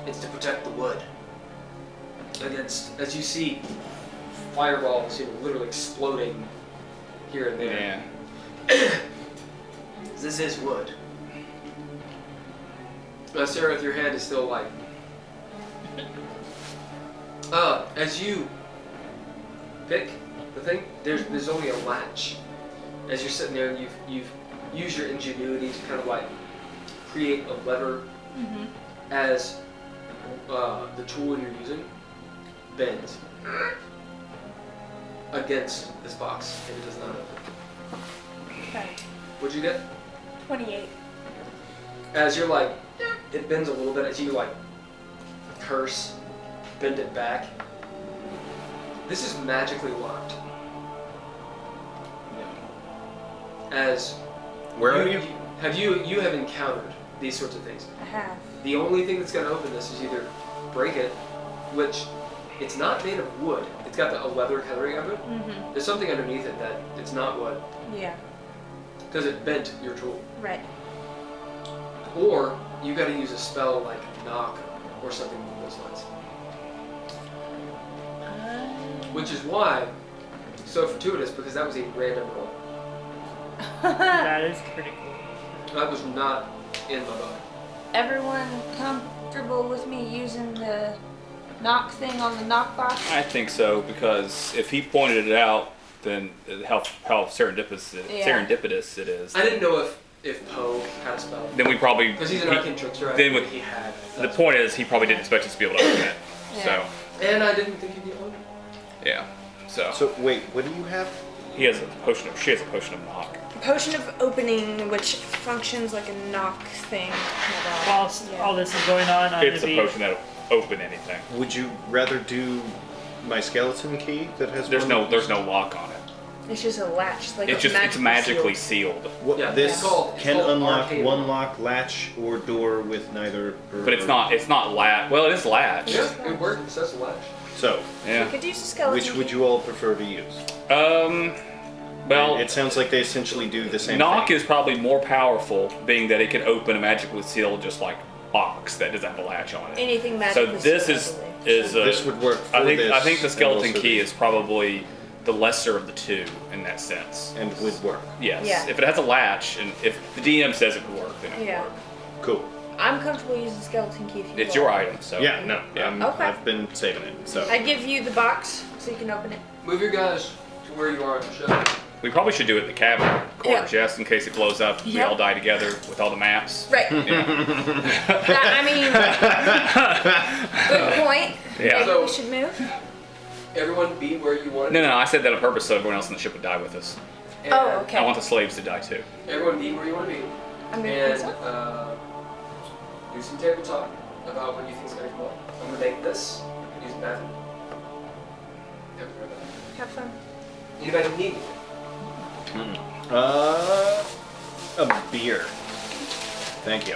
S4: it's to protect the wood against, as you see, fireballs, literally exploding here and there.
S6: Yeah.
S4: This is wood. Sararith, your hand is still light. As you pick the thing, there's only a latch. As you're sitting there, you've used your ingenuity to kind of like create a lever as the tool you're using bends against this box, and it does not open.
S3: Okay.
S4: What'd you get?
S3: 28.
S4: As you're like, it bends a little bit as you like curse, bend it back. This is magically locked. As
S5: Where are you?
S4: You have encountered these sorts of things.
S3: I have.
S4: The only thing that's going to open this is either break it, which it's not made of wood. It's got a leather coloring of it.
S3: Mm-hmm.
S4: There's something underneath it that it's not wood
S3: Yeah.
S4: because it bent your tool.
S3: Right.
S4: Or you got to use a spell like knock or something along those lines. Which is why so fortuitous, because that was a random roll.
S1: That is pretty cool.
S4: That was not in my book.
S3: Everyone comfortable with me using the knock thing on the knock box?
S6: I think so, because if he pointed it out, then how serendipitous it is.
S4: I didn't know if Poe had a spell.
S6: Then we probably.
S4: Because he's an arcane trickster. I
S6: then
S4: think
S6: with-
S4: he had.
S6: The point is, he probably didn't expect us to be able to open it.
S3: Yeah.
S4: And I didn't think he'd be able to.
S6: So, yeah.
S5: So wait, what do you have?
S6: She has a potion of knock.
S3: Potion of opening, which functions like a knock thing.
S1: Whilst
S3: Yeah.
S1: all this is going on, I'm
S6: It's a
S1: going to be...
S6: potion that'll open anything.
S5: Would you rather do my skeleton key that has?
S6: There's no lock on it.
S3: It's just a latch. Like
S6: It's magically sealed.
S5: What,
S4: Yeah,
S5: this
S4: it's called
S5: can unlock
S4: Arcane.
S5: one lock, latch, or door with neither.
S6: But it's not latch. Well, it is latch.
S4: Yeah, it worked. It says latch.
S5: So,
S3: You
S6: Yeah.
S3: could use a skeleton.
S5: which would you all prefer to use?
S6: Well,
S5: It sounds like they essentially do the same
S6: knock
S5: thing.
S6: is probably more powerful, being that it can open a magically sealed, just like box that doesn't have a latch on it.
S3: Anything
S6: So
S3: magical.
S6: this is
S5: This would work for
S6: I think
S5: this
S6: the skeleton
S5: and also
S6: key
S5: this.
S6: is probably the lesser of the two in that sense.
S5: and would work.
S6: Yes.
S3: Yeah.
S6: If it has a latch, and if the DM says it could work, then it would
S3: Yeah.
S6: work.
S5: Cool.
S3: I'm comfortable using skeleton key if you
S6: It's
S3: want.
S6: your item, so.
S5: Yeah, no.
S6: Yeah.
S3: Okay.
S5: I've been saving it, so.
S3: I give you the box so you can open it.
S4: Move your guys to where you are on the show.
S6: We probably should do it in the cabin quarters,
S3: Yeah.
S6: just in case it blows up. We
S3: Yep.
S6: all die together with all the maps.
S3: Right.
S6: Yeah.
S3: I mean, good point.
S6: Yeah.
S3: Maybe
S4: So-
S3: we should move.
S4: Everyone be where you want to
S6: No, I said that on purpose so everyone else on the ship would die with us.
S4: be.
S3: Oh,
S4: And
S3: okay.
S6: I want the slaves to die too.
S4: Everyone be where you want to be.
S3: I'm gonna
S4: And
S3: put some.
S4: do some table talk about what you think's going to come up. I'm going to make this. Use the bathroom.
S3: Have fun.
S4: Anybody need anything?
S5: A beer. Thank you.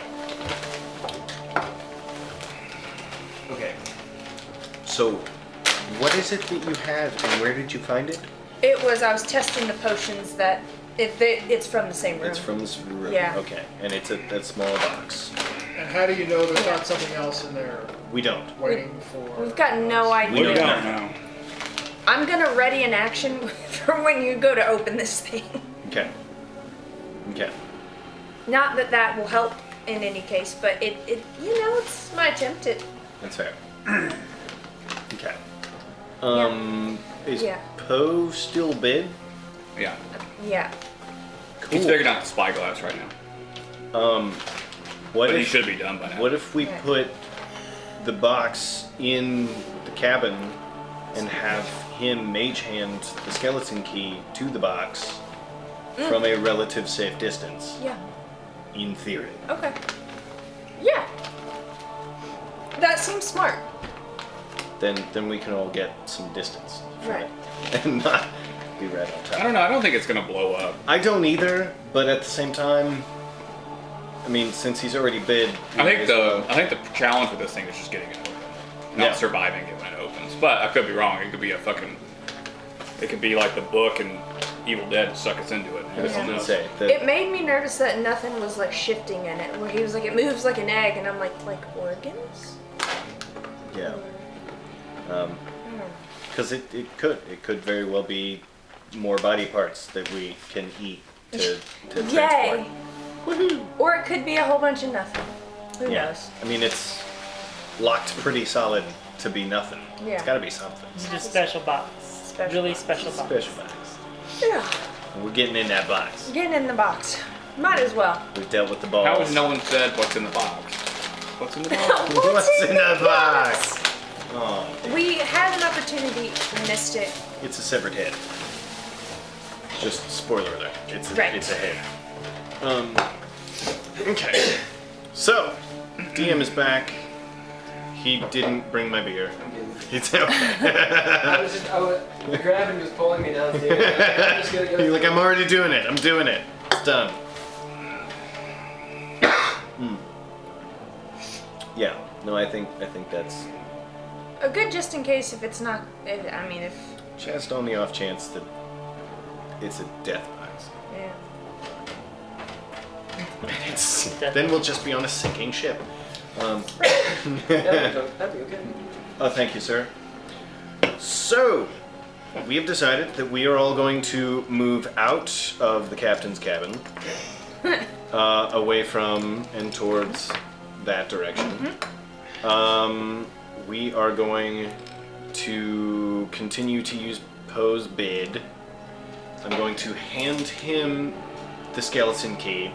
S5: Okay. So, what is it that you have, and where did you find it?
S3: It was, I was testing the potions that, it's from the same room.
S5: It's from this room.
S3: Yeah.
S5: Okay, and it's a that small box.
S2: And how do you know there's not something else in there
S5: We don't.
S2: waiting for?
S3: We've got no
S5: We
S3: idea.
S5: don't
S6: know.
S3: I'm gonna ready an action for when you go to open this thing.
S5: Okay. Okay.
S3: Not that that will help in any case, but it it's my attempt at,
S5: That's fair. Okay. Is
S3: Yeah.
S5: Poe still bid?
S6: Yeah.
S3: yeah.
S5: Cool.
S6: He's figuring out the spyglass right now.
S5: What
S6: But he
S5: if
S6: should be done by now.
S5: What if we
S3: Right.
S5: put the box in the cabin and have him mage hand the skeleton key to the box from a relative safe distance?
S3: Yeah.
S5: In theory.
S3: Okay. Yeah. That seems smart.
S5: Then we can all get some distance. from
S3: Right.
S5: it And not be right on top.
S6: I don't know. I don't think it's gonna blow up.
S5: I don't either, but at the same time, I mean, since he's already bid, we
S6: I
S5: may
S6: think
S5: as
S6: the
S5: well-
S6: challenge with this thing is just getting it open, not
S5: Yeah.
S6: surviving it when it opens. But I could be wrong. It could be it could be like the book and Evil Dead to suck us into it.
S5: I was
S3: Yeah.
S5: gonna say that
S3: It made me nervous that nothing was like shifting in it. Where he was like, it moves like an egg, and I'm like organs?
S5: yeah.
S3: Hmm.
S5: Because it could very well be more body parts that we can eat to transport.
S3: Yay! Or it could be a whole bunch of nothing. Who
S5: Yeah.
S3: knows?
S5: I mean, it's locked pretty solid to be nothing.
S3: Yeah.
S5: It's got to be something.
S1: This is a special box.
S3: Special
S1: really
S3: box.
S1: special box.
S5: Special box.
S3: Yeah.
S5: And we're getting in that box.
S3: Getting in the box. Might as well.
S5: We've dealt with the balls.
S6: How has no one said what's in the box? What's in the box?
S5: What's in the box? Oh,
S3: We had an opportunity, missed it.
S5: it's a severed head. Just spoiler alert. It's a,
S3: Right.
S5: it's a head. Okay. So, DM is back. He didn't bring my beer.
S4: I'm getting
S5: It's okay.
S4: the gravity was pulling me down. Dude. I'm just gonna go.
S5: You're like, I'm already doing it. I'm doing it. It's done. Yeah. No, I think that's
S3: A good just in case if it's not. If.
S5: just on the off chance that it's a death box.
S3: Yeah.
S5: Then we'll just be on a sinking ship.
S4: That'd be okay.
S5: Oh, thank you, sir. So, we have decided that we are all going to move out of the captain's cabin, away from and towards that direction. We are going to continue to use Poe's bid. I'm going to hand him the skeleton key,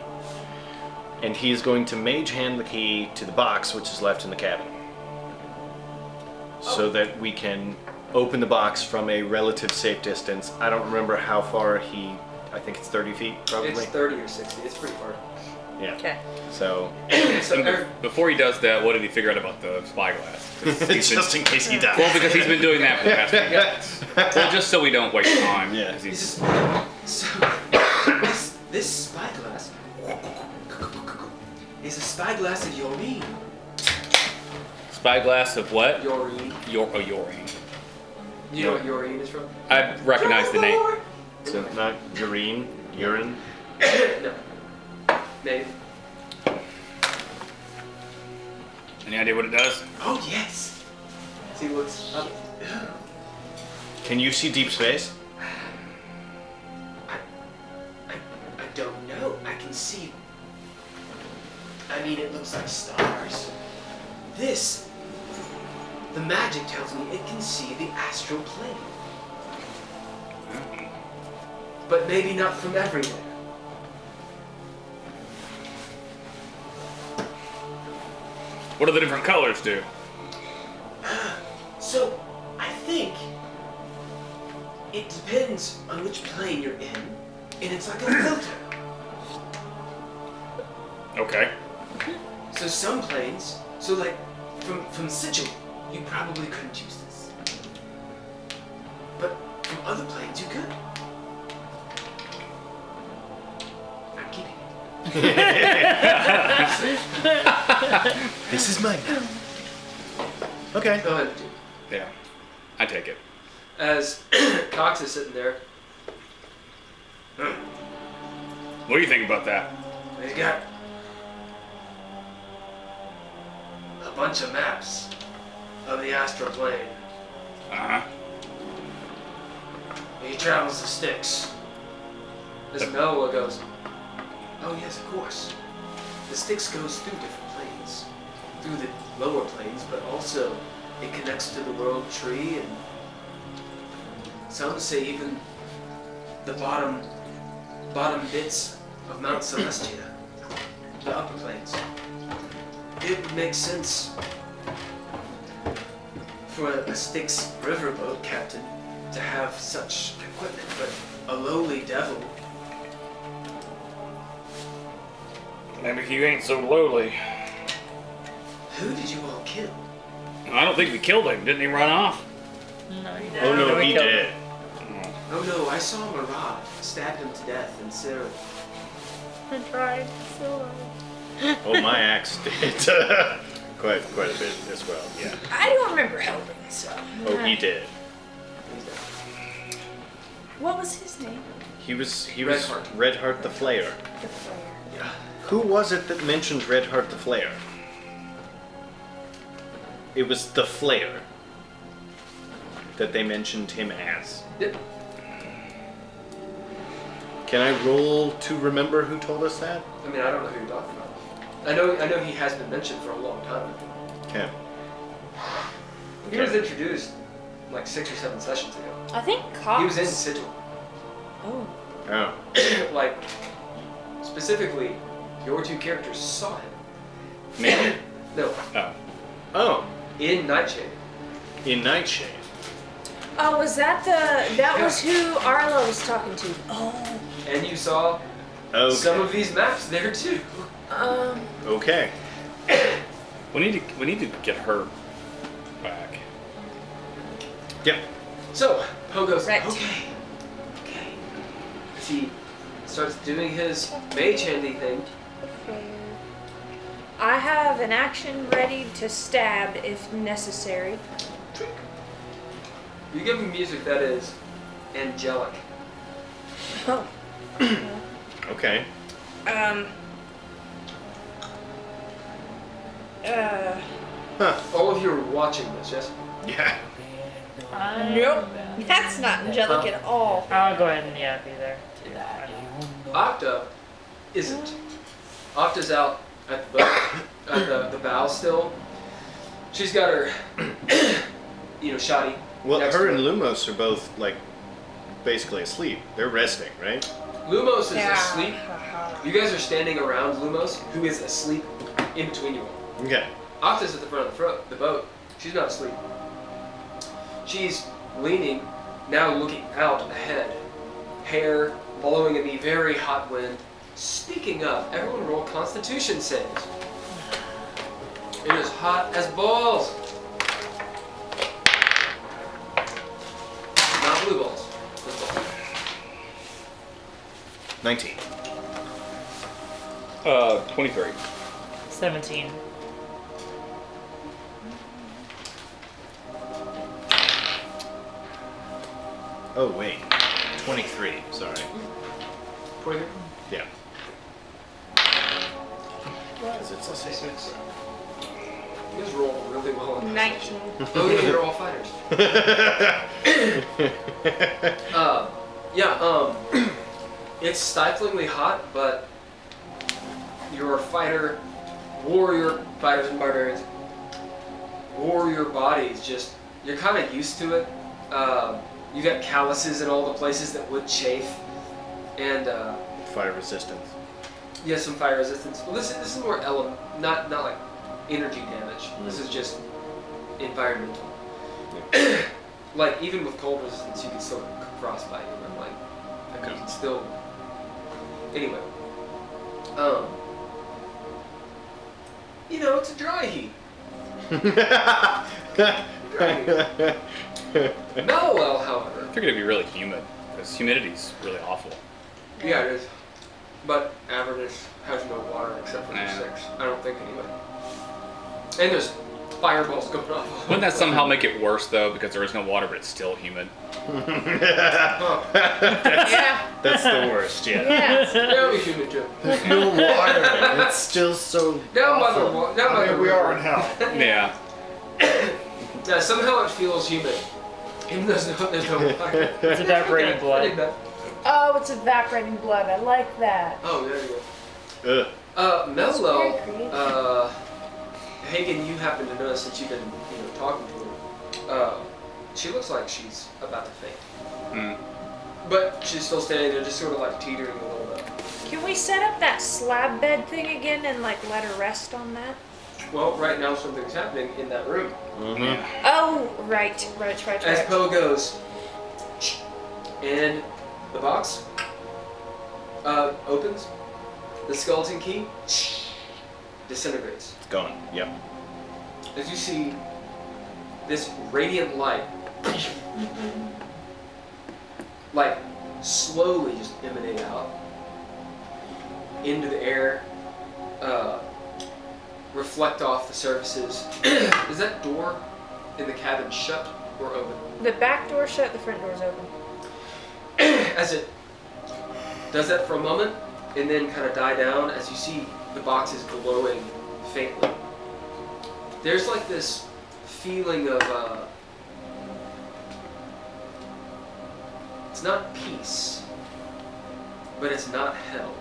S5: and he is going to mage hand the key to the box which is left in the cabin, so that we can open the box from a relative safe distance. I don't remember how far I think it's 30 feet probably.
S4: It's 30 or 60. It's pretty far.
S5: Yeah.
S3: Okay.
S5: So,
S4: So,
S6: Before he does that, what did he figure out about the spyglass?
S5: just in case he dies.
S6: Well, because he's been doing that for the past few minutes. Well, just so we don't waste time.
S5: Yeah.
S6: 'cause
S4: this
S6: he's-
S4: is this spyglass is a spyglass of Yoreen.
S6: Spyglass of what?
S4: Yoreen.
S6: Yoreen.
S4: Do you know what Yoreen is from?
S6: I recognize the name.
S5: So not urine.
S4: No. Maybe.
S6: Any idea what it does?
S4: Oh yes. See, he looks up.
S5: Can you see deep space?
S4: I don't know. I can see
S9: I mean, it looks like stars. This, the magic tells me it can see the astral plane. But maybe not from everywhere.
S6: What do the different colors do?
S9: So, I think it depends on which plane you're in, and it's like a filter.
S6: Okay.
S9: So some planes, so like from Sigil, you probably couldn't use this. But from other planes, you could. I'm keeping it.
S5: This is mine now. Okay.
S4: Go ahead, dude.
S6: Yeah. I take it.
S4: As Cox is sitting there,
S6: What do you think about that?
S9: He's got a bunch of maps of the astral plane.
S6: Uh-huh.
S9: He travels the Styx.
S4: as Noah goes,
S9: Oh yes, of course. The Styx goes through different planes. Through the lower planes, but also it connects to the world tree, and some say even the bottom bits of Mount Celestia, the upper planes. It would make sense for a Styx riverboat captain to have such equipment, but a lowly devil.
S6: Maybe he ain't so lowly.
S9: Who did you all kill?
S6: I don't think we killed him. Didn't he run off?
S1: No, he didn't.
S5: Oh no,
S1: we
S5: he
S1: killed
S5: did.
S1: him.
S9: Oh no, I saw Murad stab him to death in Sararith.
S1: I tried so hard.
S5: Oh, my axe did quite a bit as well. Yeah.
S3: I don't remember helping, so.
S5: Oh, he did.
S3: What was his name?
S5: He was
S4: Redheart.
S5: Redheart the Flayer.
S3: The player.
S9: Yeah.
S5: Who was it that mentioned Redheart the Flayer? It was the Flayer that they mentioned him as.
S4: Yep.
S5: Can I roll to remember who told us that?
S4: I mean, I don't know who you're talking about. I know he has been mentioned for a long time.
S5: Okay.
S4: He was introduced like 6 or 7 sessions ago.
S3: I think Cox.
S4: He was in Sigil.
S3: Oh.
S5: Oh.
S4: Like, specifically, your two characters saw him.
S6: Me?
S4: No,
S6: Oh.
S5: Oh.
S4: in Nightshade.
S5: In Nightshade.
S3: Oh, was that that was who Arlo was talking to? Oh.
S4: And you saw
S5: Okay.
S4: some of these maps there too.
S5: Okay.
S6: We need to get her back.
S5: Yep.
S4: So, Poe goes,
S3: Right.
S4: okay. As he starts doing his mage handy thing.
S3: I have an action ready to stab if necessary.
S4: You give him music that is angelic.
S3: Oh.
S5: Okay. Huh.
S4: All of you are watching this, yes?
S5: Yeah.
S3: Nope. That's not angelic at all.
S1: I'll go ahead and be there. Too.
S4: Octa isn't. Octa's out at the boat, at the bow still. She's got her, shoddy.
S5: Well,
S4: next
S5: her
S4: to
S5: and Lumos are both like basically asleep. They're resting, right?
S4: Lumos is asleep. You guys are standing around Lumos, who is asleep in between you all.
S5: Okay.
S4: Octa's at the front of the boat. She's not asleep. She's leaning, now looking out ahead. Hair blowing in the very hot wind. Speaking of, everyone roll Constitution saves. It is hot as balls. Not blue balls. Just balls.
S5: 19.
S6: 23.
S1: 17.
S5: Oh wait. 23. Sorry.
S4: 23.
S5: Yeah. Because it's a 6.
S4: You guys roll really well on
S3: 19.
S4: Oh yeah, you're all fighters. It's stiflingly hot, but your fighter warrior fighters and barbarians. Warrior bodies, just you're kind of used to it. You got calluses in all the places that would chafe, and
S5: Fire resistance.
S4: yeah, some fire resistance. Well, this is more not like energy damage. This is just environmental. Like even with cold resistance, you can still frostbite. And like you can still. Anyway, it's a dry heat. Mellow, however.
S6: I figured it'd be really humid because humidity's really awful.
S4: Yeah, it is. But Avernus has no water except for the
S6: Yeah.
S4: 6. I don't think anyway. And there's fireballs going off.
S6: Wouldn't that somehow make it worse though because there is no water but it's still humid?
S4: Oh,
S8: Yeah.
S5: That's the worst, yeah.
S8: Yeah.
S4: that'll be humid too.
S5: There's no water. It's still so
S4: Down by the
S5: awful.
S4: wa- down by
S2: I
S4: the
S2: mean, we are in
S4: river.
S2: hell.
S6: Yeah.
S4: Yeah, somehow it feels humid. Even though there's no water.
S1: It's evaporating
S4: I dig
S1: blood.
S4: that.
S3: Oh, it's evaporating blood. I like that.
S4: Oh, there you go. Mellow,
S3: That's very creative.
S4: Haygen, you happen to notice that you've been, talking to her. She looks like she's about to faint.
S6: Mm.
S4: But she's still standing there, just sort of like teetering a little bit.
S3: Can we set up that slab bed thing again and like let her rest on that?
S4: Well, right now something's happening in that room.
S6: Yeah.
S3: Oh, right.
S4: As Poe goes, and the box opens, the skeleton key disintegrates.
S5: It's gone. Yep.
S4: As you see this radiant light, like slowly just emanate out into the air, reflect off the surfaces. Is that door in the cabin shut or open?
S3: The back door's shut, the front door's open.
S4: As it does that for a moment, and then kind of die down as you see the boxes glowing faintly. There's like this feeling of it's not peace, but it's not hell.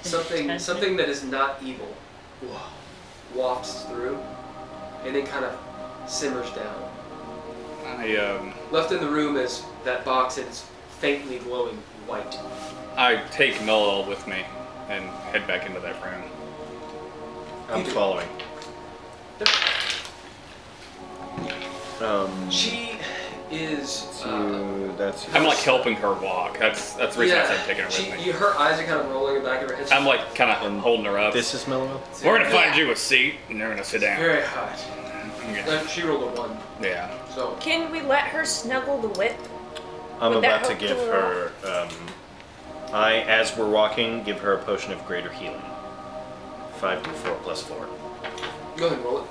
S4: Something that is not evil wafts through, and then kind of simmers down. Left in the room is that box, and it's faintly glowing white.
S6: I take Mello with me and head back into that room.
S5: I'm following.
S4: She is.
S5: So that's.
S6: I'm like helping her walk. That's the reason I said taking her with me.
S4: Her eyes are kind of rolling in the back of her head.
S6: I'm like kind of holding her up.
S5: This is Mellow.
S6: We're gonna find you a seat and you're gonna sit down.
S4: Very hot.
S6: Yeah.
S4: She rolled a 1,
S6: Yeah.
S4: so
S3: Can we let her snuggle the whip?
S5: I'm
S3: Would that
S5: about to
S3: help
S5: give
S3: cool her
S5: her. As we're walking, give her a potion of greater healing. 5d4 plus 4.
S4: go ahead and roll it.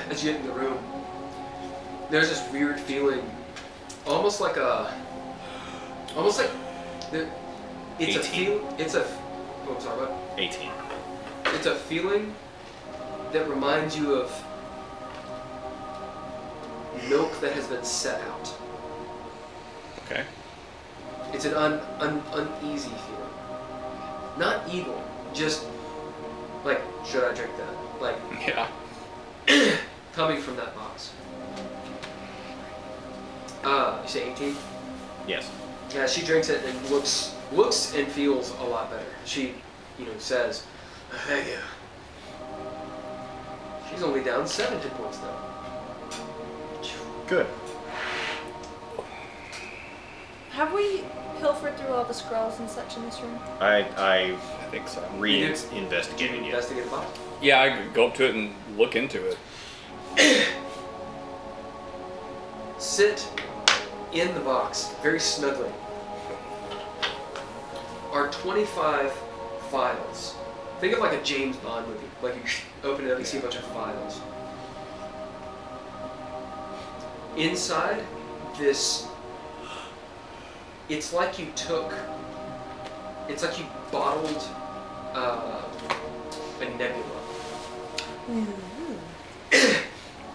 S4: As you get in the room, there's this weird feeling, almost like the, it's
S5: 18.
S4: Oh, I'm sorry, what?
S5: 18.
S4: It's a feeling that reminds you of milk that has been set out.
S6: Okay.
S4: It's an uneasy feeling. Not evil, just like, should I drink that? Like,
S6: Yeah.
S4: coming from that box. You say 18?
S5: Yes.
S4: Yeah, she drinks it and looks and feels a lot better. She, says, thank you. She's only down 7 hit points now.
S5: Good.
S3: Have we pilfered through all the scrolls and such in this room?
S5: I
S6: I think so.
S5: re-investigated it.
S4: Investigate the box.
S6: Yeah, I could go up to it and look into it.
S4: Sit in the box, very snugly, are 25 files. Think of like a James Bond movie. Like you open it up, you see a bunch of files. Inside this, it's like you took it's like you bottled a nebula.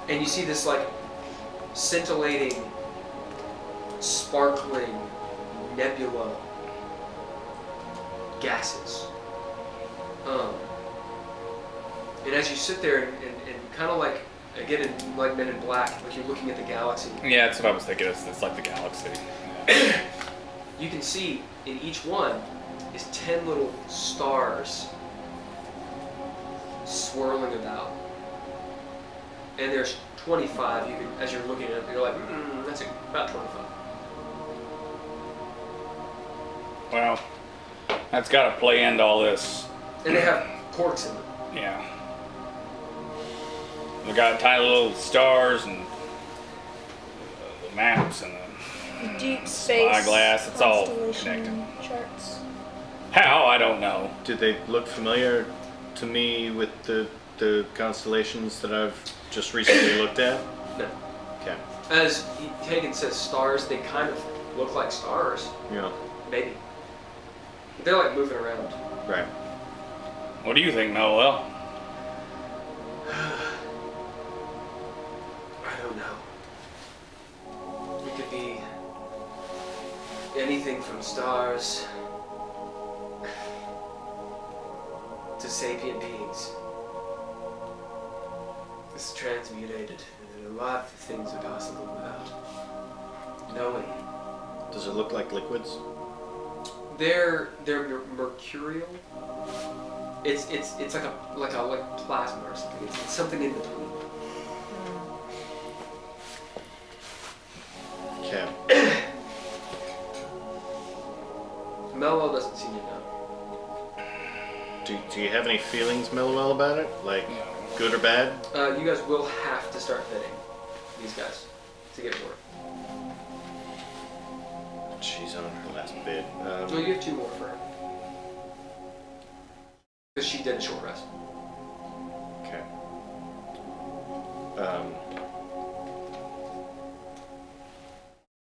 S4: And you see this like scintillating, sparkling nebula gases. And as you sit there and kind of like, again, in like Men in Black, like you're looking at the galaxy,
S6: Yeah, that's what I was thinking. It's like the galaxy.
S4: you can see in each one is 10 little stars swirling about. And there's 25. You can, as you're looking at it, you're like, that's about 25.
S6: Well, that's got to play into all this.
S4: And they have corks in them.
S6: Yeah. We got tiny little stars and the maps and the
S3: Deep space.
S6: spyglass. It's all
S3: constellation
S6: connected.
S3: charts.
S6: How? I don't know.
S5: Did they look familiar to me with the constellations that I've just recently looked at?
S4: No.
S5: Okay.
S4: As Haygen says, stars, they kind of look like stars.
S5: Yeah.
S4: Maybe. They're like moving around.
S5: Right.
S6: What do you think, Noel?
S4: I don't know. It could be anything from stars to sapient beings. It's transmutated, and a lot of things are possible without knowing.
S5: Does it look like liquids?
S4: They're mercurial. It's like plasma or something. It's something in between.
S5: Okay.
S4: Mello doesn't seem to know.
S5: Do you have any feelings, Mellowell, about it? Like, good or bad?
S4: You guys will have to start bidding these guys to get more.
S5: She's on her last bid.
S4: Well, you have 2 more for her. Because she did a short rest.
S5: Okay.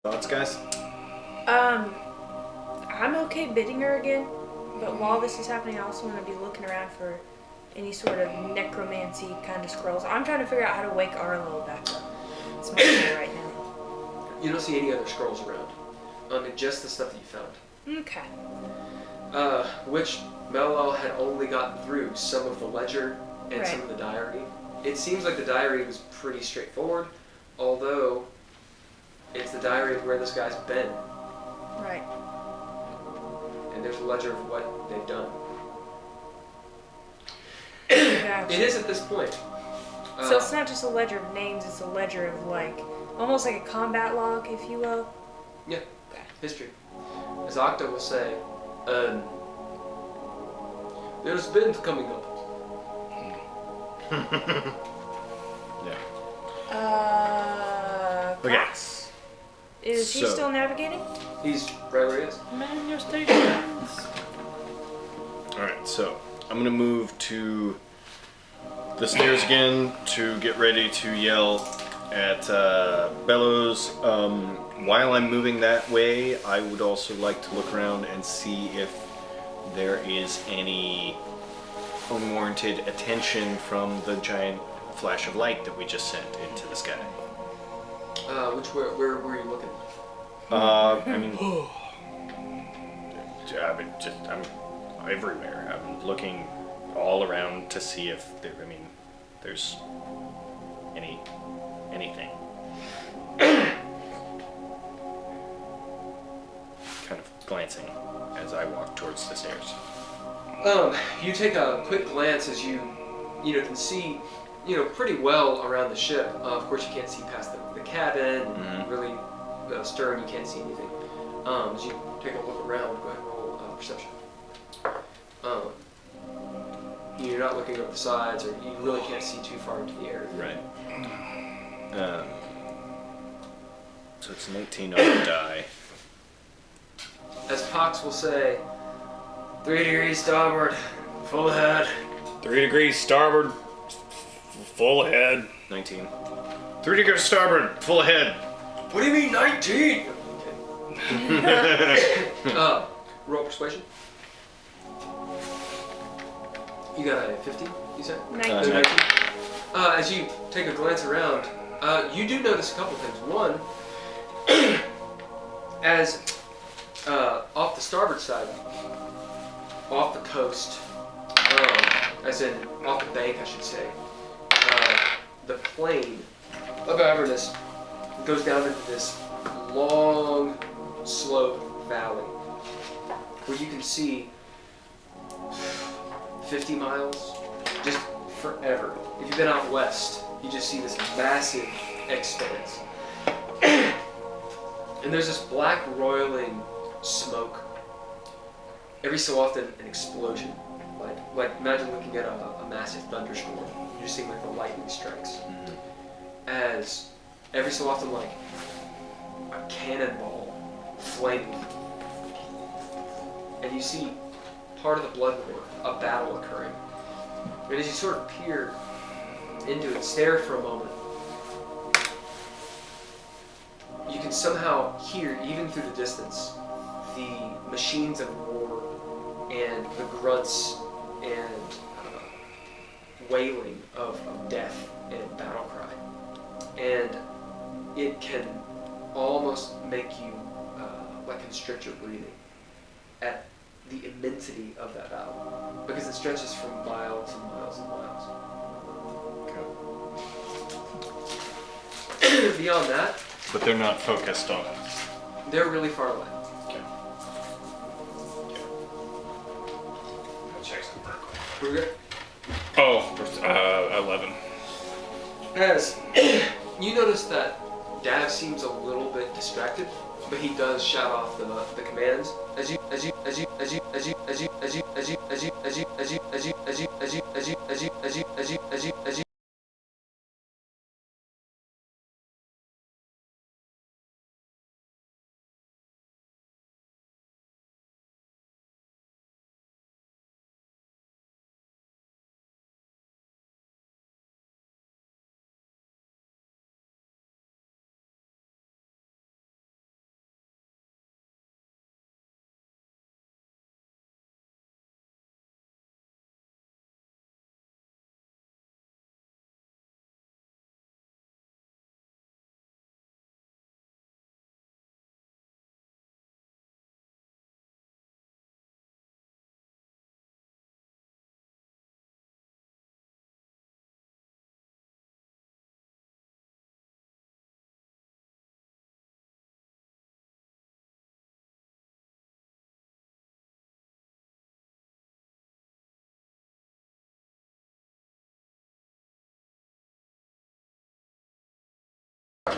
S5: Thoughts, guys?
S3: I'm okay bidding her again, but while this is happening, I also want to be looking around for any sort of necromancy kind of scrolls. I'm trying to figure out how to wake Arlo back up. It's my goal right now.
S4: You don't see any other scrolls around. Just the stuff that you found.
S3: Okay.
S4: Which Mello had only gotten through some of the ledger and some of the diary. It seems like the diary was pretty straightforward, although it's the diary of where this guy's been.
S3: Right.
S4: And there's a ledger of what they've done.
S3: Gotcha.
S4: It is at this point.
S3: So it's not just a ledger of names, it's a ledger of like, almost like a combat log, if you will.
S4: Yeah, history. As Octa will say, there's been coming up.
S5: Yeah.
S3: Okay.
S5: Okay.
S3: Is he
S5: So-
S3: still navigating?
S4: He's right where he is.
S8: Man your stations.
S5: Alright, so I'm gonna move to the stairs again to get ready to yell at Bellows. While I'm moving that way, I would also like to look around and see if there is any unwarranted attention from the giant flash of light that we just sent into the sky.
S4: Where were you looking?
S5: I'm everywhere. I'm looking all around to see if there's anything. Kind of glancing as I walk towards the stairs.
S4: You take a quick glance as you can see, pretty well around the ship. Of course, you can't see past the cabin. Really, stern, you can't see anything. As you take a look around, go ahead and roll perception. You're not looking over the sides, or you really can't see too far into the air.
S5: Right. So it's an 18 on the die.
S4: As Pox will say, 3 degrees starboard, full ahead.
S6: 3 degrees starboard, full ahead.
S5: 19. 3 degrees starboard, full ahead.
S4: What do you mean 19? Okay. Roll persuasion. You got a 50, you said?
S3: 19.
S4: 19. As you take a glance around, you do notice a couple things. One, as off the starboard side, off the coast, as in off the bank, I should say, the plain of Avernus goes down into this long slope valley where you can see 50 miles just forever. If you've been out west, you just see this massive expanse. And there's this black roiling smoke. Every so often an explosion. Like imagine looking at a massive thunderstorm. You're seeing like the lightning strikes. As every so often like a cannonball flaming. And you see part of the blood war, a battle occurring. And as you sort of peer into it, stare for a moment, you can somehow hear, even through the distance, the machines of war and the grunts and wailing of death and battle cry. And it can almost make you like constrict your breathing at the immensity of that battle, because it stretches from miles and miles and miles. Okay. Beyond that,
S5: But they're not focused on us.
S4: they're really far away.
S5: Okay. I'll check some real quick.
S4: We're good.
S6: Oh, 11.
S4: As you notice that Dav seems a little bit distracted, but he does shout off the commands as you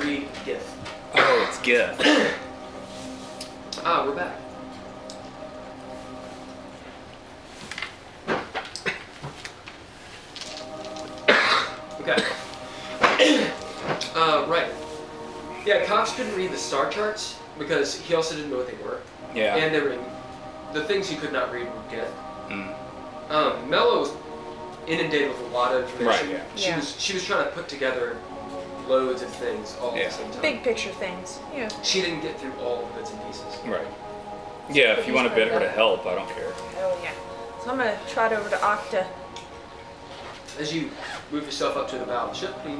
S4: read GIF.
S6: Oh, it's good.
S4: We're back. Okay. Right. Yeah, Cox couldn't read the star charts because he also didn't know what they were.
S6: Yeah.
S4: And they were the things he could not read were GIF.
S6: Mm.
S4: Mello was inundated with a lot of information.
S6: Right, yeah.
S4: She was trying to put together loads of things all at the same time.
S3: Big picture things. Yeah.
S4: She didn't get through all the bits and pieces.
S6: Right. Yeah, if you want to bid her to help, I don't care.
S3: Oh yeah. So I'm gonna trot over to Octa.
S4: As you move yourself up to the bow of the ship, please.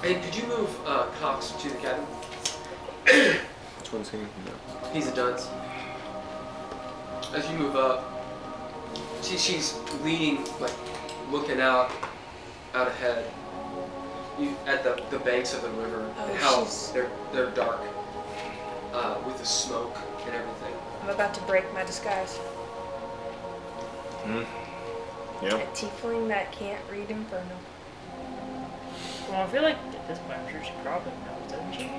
S4: And could you move Cox to the cabin?
S7: Which one's he? No.
S4: He's a dunce. As you move up, she's leaning, like looking out ahead. You at the banks of the river and how they're dark with the smoke and everything.
S3: I'm about to break my disguise.
S5: Yep.
S3: A tiefling that can't read Inferno.
S1: Well, I feel like at this point, I'm sure she probably knows, doesn't she?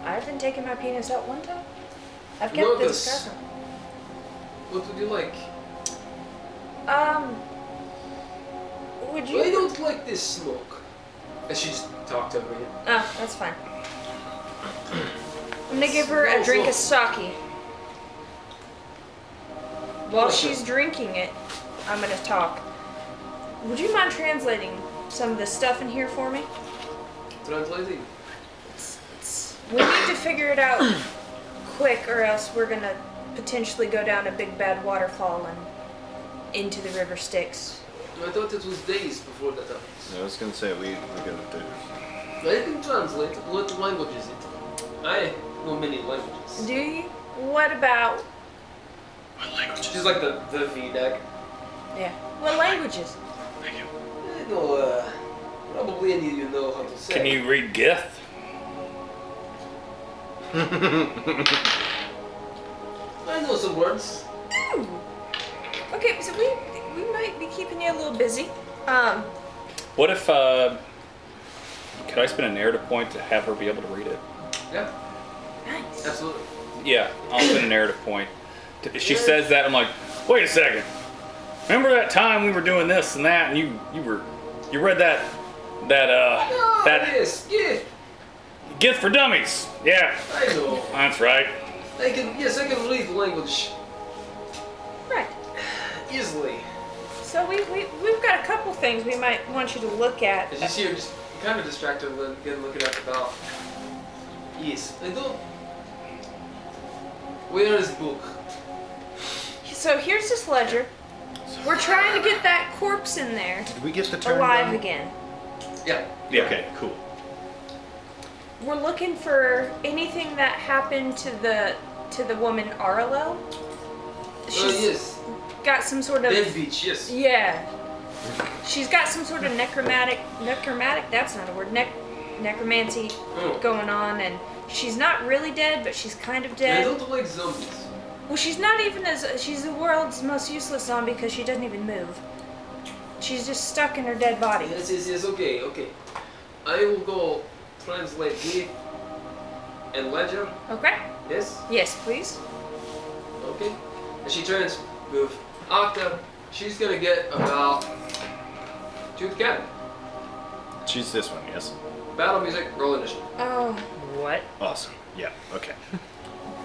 S3: I haven't taken my penis out one time. I've
S4: No,
S3: kept the
S4: this-
S3: disguise on.
S4: What would you like?
S3: Would
S4: I
S3: you?
S4: don't like this smoke. And she just talked over you.
S3: Oh, that's fine. I'm gonna give her a drink of sake. While she's drinking it, I'm gonna talk. Would you mind translating some of this stuff in here for me?
S4: Translating.
S3: We need to figure it out quick, or else we're gonna potentially go down a big bad waterfall and into the river Styx.
S9: I thought it was days before that happens.
S7: I was gonna say we got the.
S9: I can translate what language is it. I know many languages.
S3: Do you? What about?
S4: She's like the V deck.
S3: Yeah. What languages?
S9: I know, probably any of you know how to say.
S6: Can you read Gith?
S9: I know some words.
S3: Ooh. Okay, so we might be keeping you a little busy.
S6: What if, could I spend a narrative point to have her be able to read it?
S9: Yeah,
S3: Nice.
S9: absolutely.
S6: Yeah, I'll spend a narrative point. If she says that, I'm like, wait a second. Remember that time we were doing this and that, and you read that
S9: Yes, yeah,
S6: Gith for Dummies. Yeah,
S9: I know.
S6: that's right.
S9: I can read language
S3: Right.
S9: easily.
S3: So we've got a couple things we might want you to look at.
S9: As you see her just kind of distracted again looking at the bell. Yes, I don't. Where is the book?
S3: So here's this ledger. We're trying to get that corpse in there
S5: Did we get the turn
S3: alive
S5: done?
S3: again.
S9: Yeah.
S6: Yeah.
S5: Okay, cool.
S3: We're looking for anything that happened to the woman Arlo. She's
S9: Yes.
S3: got some sort of
S9: Dead beach, yes.
S3: yeah. She's got some sort of necromancy. That's not a word. Necromancy
S9: Oh.
S3: going on, and she's not really dead, but she's kind of
S9: I
S3: dead.
S9: don't like zombies.
S3: Well, she's not even she's the world's most useless zombie because she doesn't even move. She's just stuck in her dead body.
S9: Yes, okay. I will go translate Gith and Ledger,
S3: Okay.
S9: yes?
S3: Yes, please.
S9: Okay. And she turns with Octa. She's gonna get about 2 to cabin.
S5: She's this one, yes?
S9: Battle music, roll initiative.
S3: Oh,
S1: What?
S5: Awesome. Yeah, okay.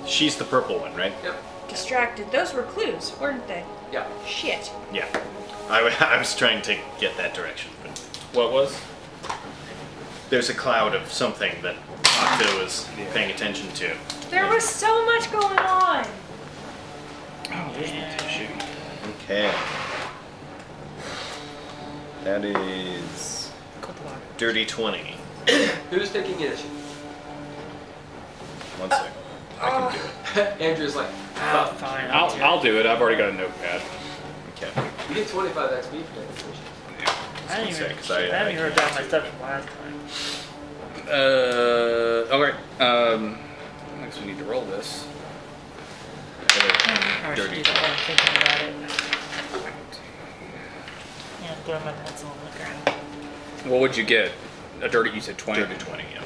S5: She's the purple one, right?
S9: Yep.
S3: distracted. Those were clues, weren't they?
S9: Yeah.
S3: Shit.
S5: Yeah. I was trying to get that direction, but
S6: What was?
S5: there's a cloud of something that Octo was paying attention to.
S3: There was so much going on.
S6: Oh, there's my tissue.
S5: Okay. That is dirty 20.
S9: Who's taking initiative?
S5: One sec. I can do it.
S9: Andrew's like,
S1: Oh, fine.
S6: I'll do it. I've already got a notepad.
S5: Okay.
S9: you get 25 XP for taking initiative.
S1: I didn't
S5: Say,
S1: even,
S5: 'cause I
S1: I
S5: can't
S1: didn't even write down my
S5: see.
S1: stuff from last time.
S6: Okay. Next we need to roll this.
S1: Or
S5: Dirty.
S1: she's the one thinking about it. Yeah, throw my pencil on the ground.
S6: What would you get? A dirty, you said 20?
S5: Dirty 20, yeah.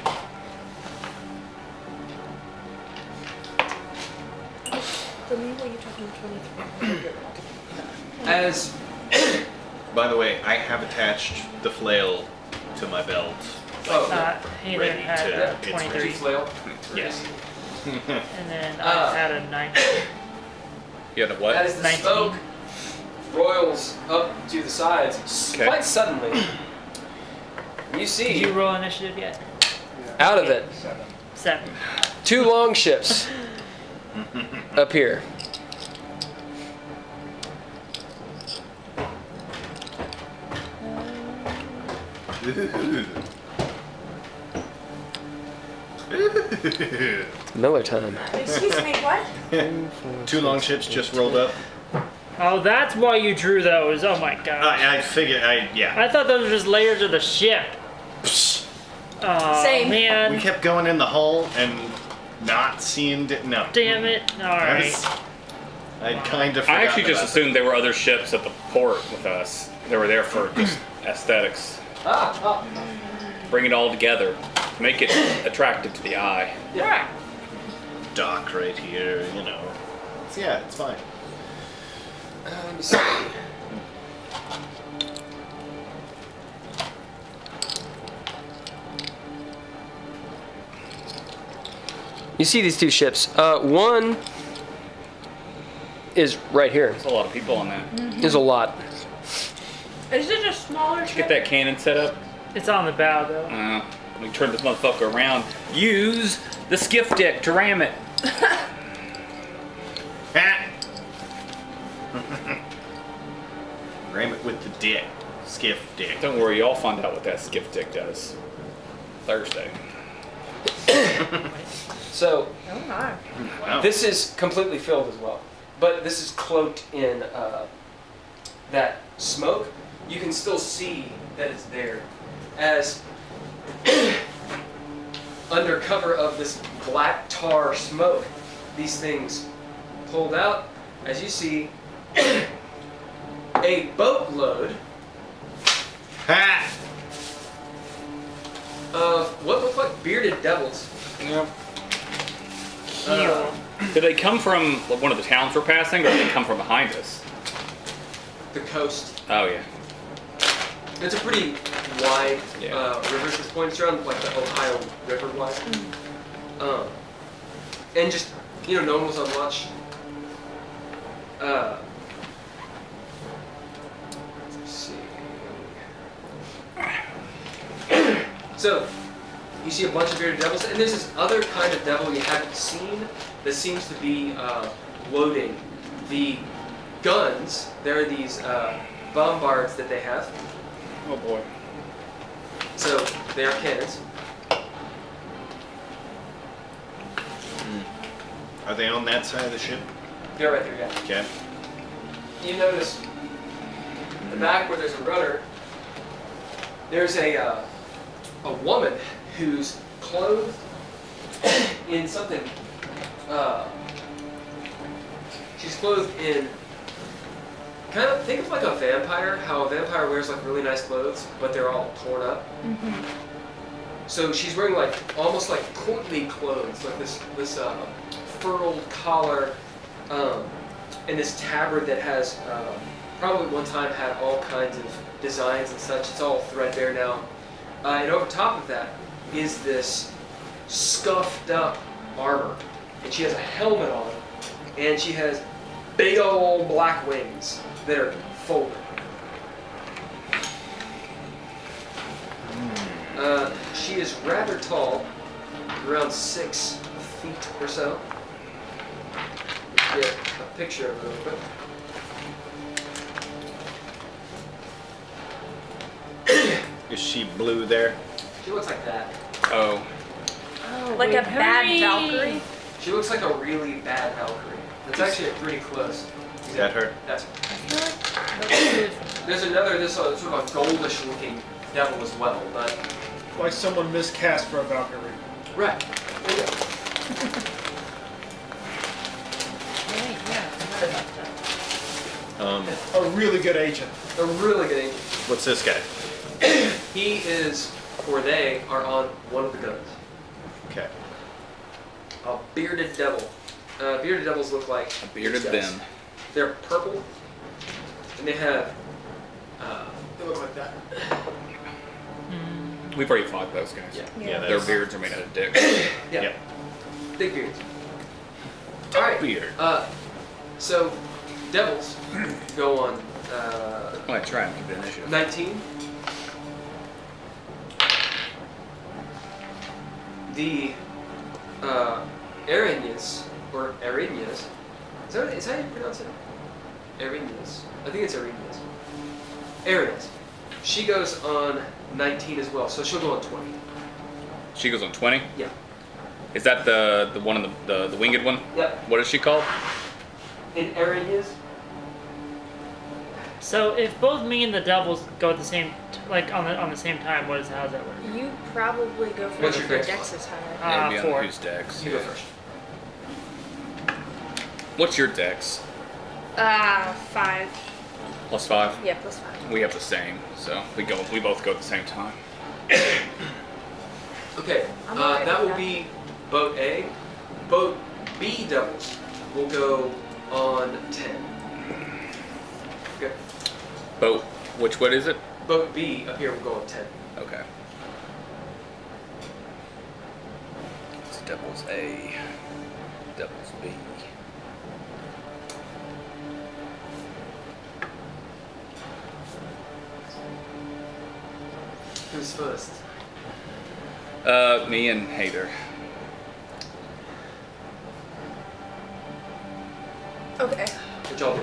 S3: For me, were you talking 23?
S9: As
S5: By the way, I have attached the flail to my belt.
S1: Heiðr
S5: Ready
S1: had
S5: to-
S1: a
S5: it's
S1: 23,
S9: Chief Flail.
S5: Yes.
S1: and then
S9: Ah.
S1: I had a 19.
S6: You had a what?
S9: As the
S1: 19.
S9: smoke roils up to the sides,
S6: Okay.
S9: quite suddenly, you
S1: Did
S9: see
S1: you roll initiative yet?
S9: out of it
S1: 7.
S9: 2 long ships appear. Miller time.
S3: Excuse me, what?
S5: 2 long ships just rolled up.
S1: Oh, that's why you drew those. Oh my gosh.
S5: I figured, yeah.
S1: I thought those were just layers of the ship. Oh,
S3: Same.
S1: man.
S5: We kept going in the hull and not seeing no.
S1: Damn it. Alright.
S5: I kind of forgot
S6: I actually just
S5: about
S6: assumed there were other ships at the port with us. They were there for just aesthetics. Bring it all together. Make it attractive to the eye.
S3: Alright.
S5: dock right here, you know. Yeah, it's fine.
S9: Let me see. You see these 2 ships. One is right here.
S6: There's a lot of people on that.
S9: There's a lot.
S3: Is it a smaller ship?
S6: Get that cannon set up.
S1: It's on the bow, though.
S6: We turn this motherfucker around. Use the skiff deck to ram it.
S5: Ram it with the dick. Skiff dick.
S6: Don't worry, y'all find out what that skiff dick does Thursday.
S4: So
S3: Oh my.
S5: Oh.
S4: this is completely filled as well, but this is cloaked in that smoke. You can still see that it's there, as under cover of this black tar smoke, these things pulled out. As you see, a boatload
S5: Ha!
S4: of what look like bearded devils.
S6: Yeah.
S4: Uh,
S6: Did they come from one of the towns we're passing, or did they come from behind us?
S4: the coast.
S6: Oh yeah.
S4: It's a pretty wide
S6: Yeah.
S4: river at this point. It's around like the Ohio River wide. And just, no one was on watch. Let's see. So, you see a bunch of bearded devils, and there's this other kind of devil you haven't seen that seems to be loading the guns. There are these bombards that they have.
S6: Oh boy.
S4: So, they are cannons.
S5: Are they on that side of the ship?
S4: They're right there, yeah.
S5: Okay.
S4: You notice in the back where there's a rudder, there's a woman who's clothed in something. She's clothed in kind of, think of like a vampire. How a vampire wears like really nice clothes, but they're all torn up. So she's wearing like almost like courtly clothes, like this furled collar, and this tabard that has probably one time had all kinds of designs and such. It's all threadbare now. And over top of that is this scuffed up armor. And she has a helmet on, and she has big old black wings that are folded. She is rather tall, around 6 feet or so. Get a picture of her real quick.
S5: Is she blue there?
S4: She looks like that.
S6: Oh.
S8: Oh,
S3: Like a
S8: wait,
S3: bad
S8: hurry.
S3: Valkyrie.
S4: She looks like a really bad Valkyrie. That's actually pretty close.
S5: Is that her?
S4: That's
S8: I feel like
S4: There's another, this sort of a goldish looking devil as well, but...
S2: Like someone miscast for a Valkyrie.
S4: Right.
S8: yeah, I heard about that.
S2: A really good agent.
S4: A really good angel.
S5: What's this guy?
S4: He is, or they, are on one of the guns.
S5: Okay.
S4: A bearded devil. Bearded devils look like
S6: A bearded
S4: these guys.
S6: them.
S4: They're purple, and they have, they look like that.
S6: We've already fought those guys.
S4: Yeah.
S5: Yeah,
S6: Their
S5: that's
S6: beards are made out of dicks.
S4: Yeah.
S5: Yep.
S4: Big beards. Alright.
S5: Beard.
S4: So, devils go on
S6: I'm gonna try and keep the initiative.
S4: 19. The Aranyas, or Aranyas, is that how you pronounce it? Aranyas. I think it's Aranyas. Aranyas. She goes on 19 as well, so she'll go on 20.
S6: She goes on 20.
S4: Yeah.
S6: Is that the one in the winged one?
S4: Yep.
S6: What is she called?
S4: In Aranyas,
S1: So if both me and the devils go at the same, on the same time, how does that work?
S3: You probably go first
S4: What's
S3: if
S4: your
S3: your
S4: dex?
S3: dex is higher.
S6: Yeah, it'd be on
S1: 4.
S6: whose dex?
S4: you go first.
S6: What's your dex?
S3: 5.
S6: +5.
S3: Yeah, +5.
S6: We have the same, so we both go at the same time.
S4: Okay,
S3: I'm alright
S4: that
S3: with
S4: will
S3: that.
S4: be boat A. Boat B devils will go on 10. Okay.
S6: Boat. What is it?
S4: Boat B up here will go on 10.
S6: Okay. It's Devil's A. Devil's B.
S4: Who's first?
S6: Me and Heiðr.
S3: Okay.
S4: Good job.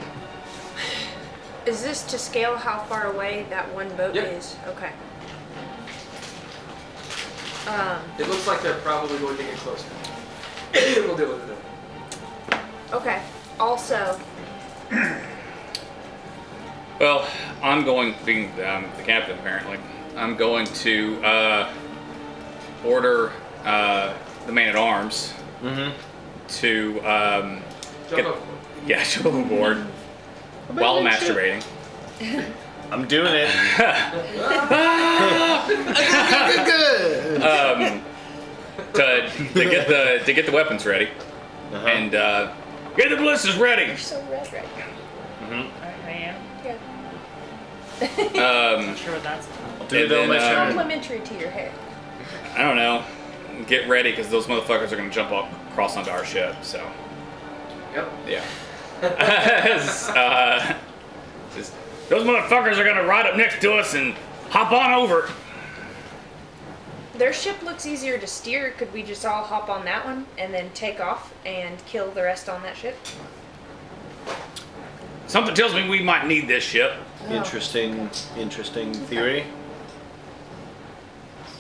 S3: Is this to scale how far away that one boat
S4: Yep.
S3: is? Okay.
S4: It looks like they're probably going to get closer. We'll deal with it then.
S3: Okay. Also,
S6: Well, I'm going, being the captain apparently, I'm going to order the man-at-arms to
S4: Jump over.
S6: jump overboard while masturbating.
S5: I'm doing it.
S6: To get the weapons ready and get the ballistas ready.
S3: you're so red right now.
S1: I am.
S3: Yeah.
S1: Not sure what that's.
S5: I'll do it on my turn.
S3: Complimentary to your hair.
S6: I don't know. Get ready because those motherfuckers are gonna jump across onto our ship. So
S4: Yep.
S6: yeah. Those motherfuckers are gonna ride up next to us and hop on over.
S3: Their ship looks easier to steer. Could we just all hop on that one and then take off and kill the rest on that ship?
S6: Something tells me we might need this ship.
S5: Interesting theory.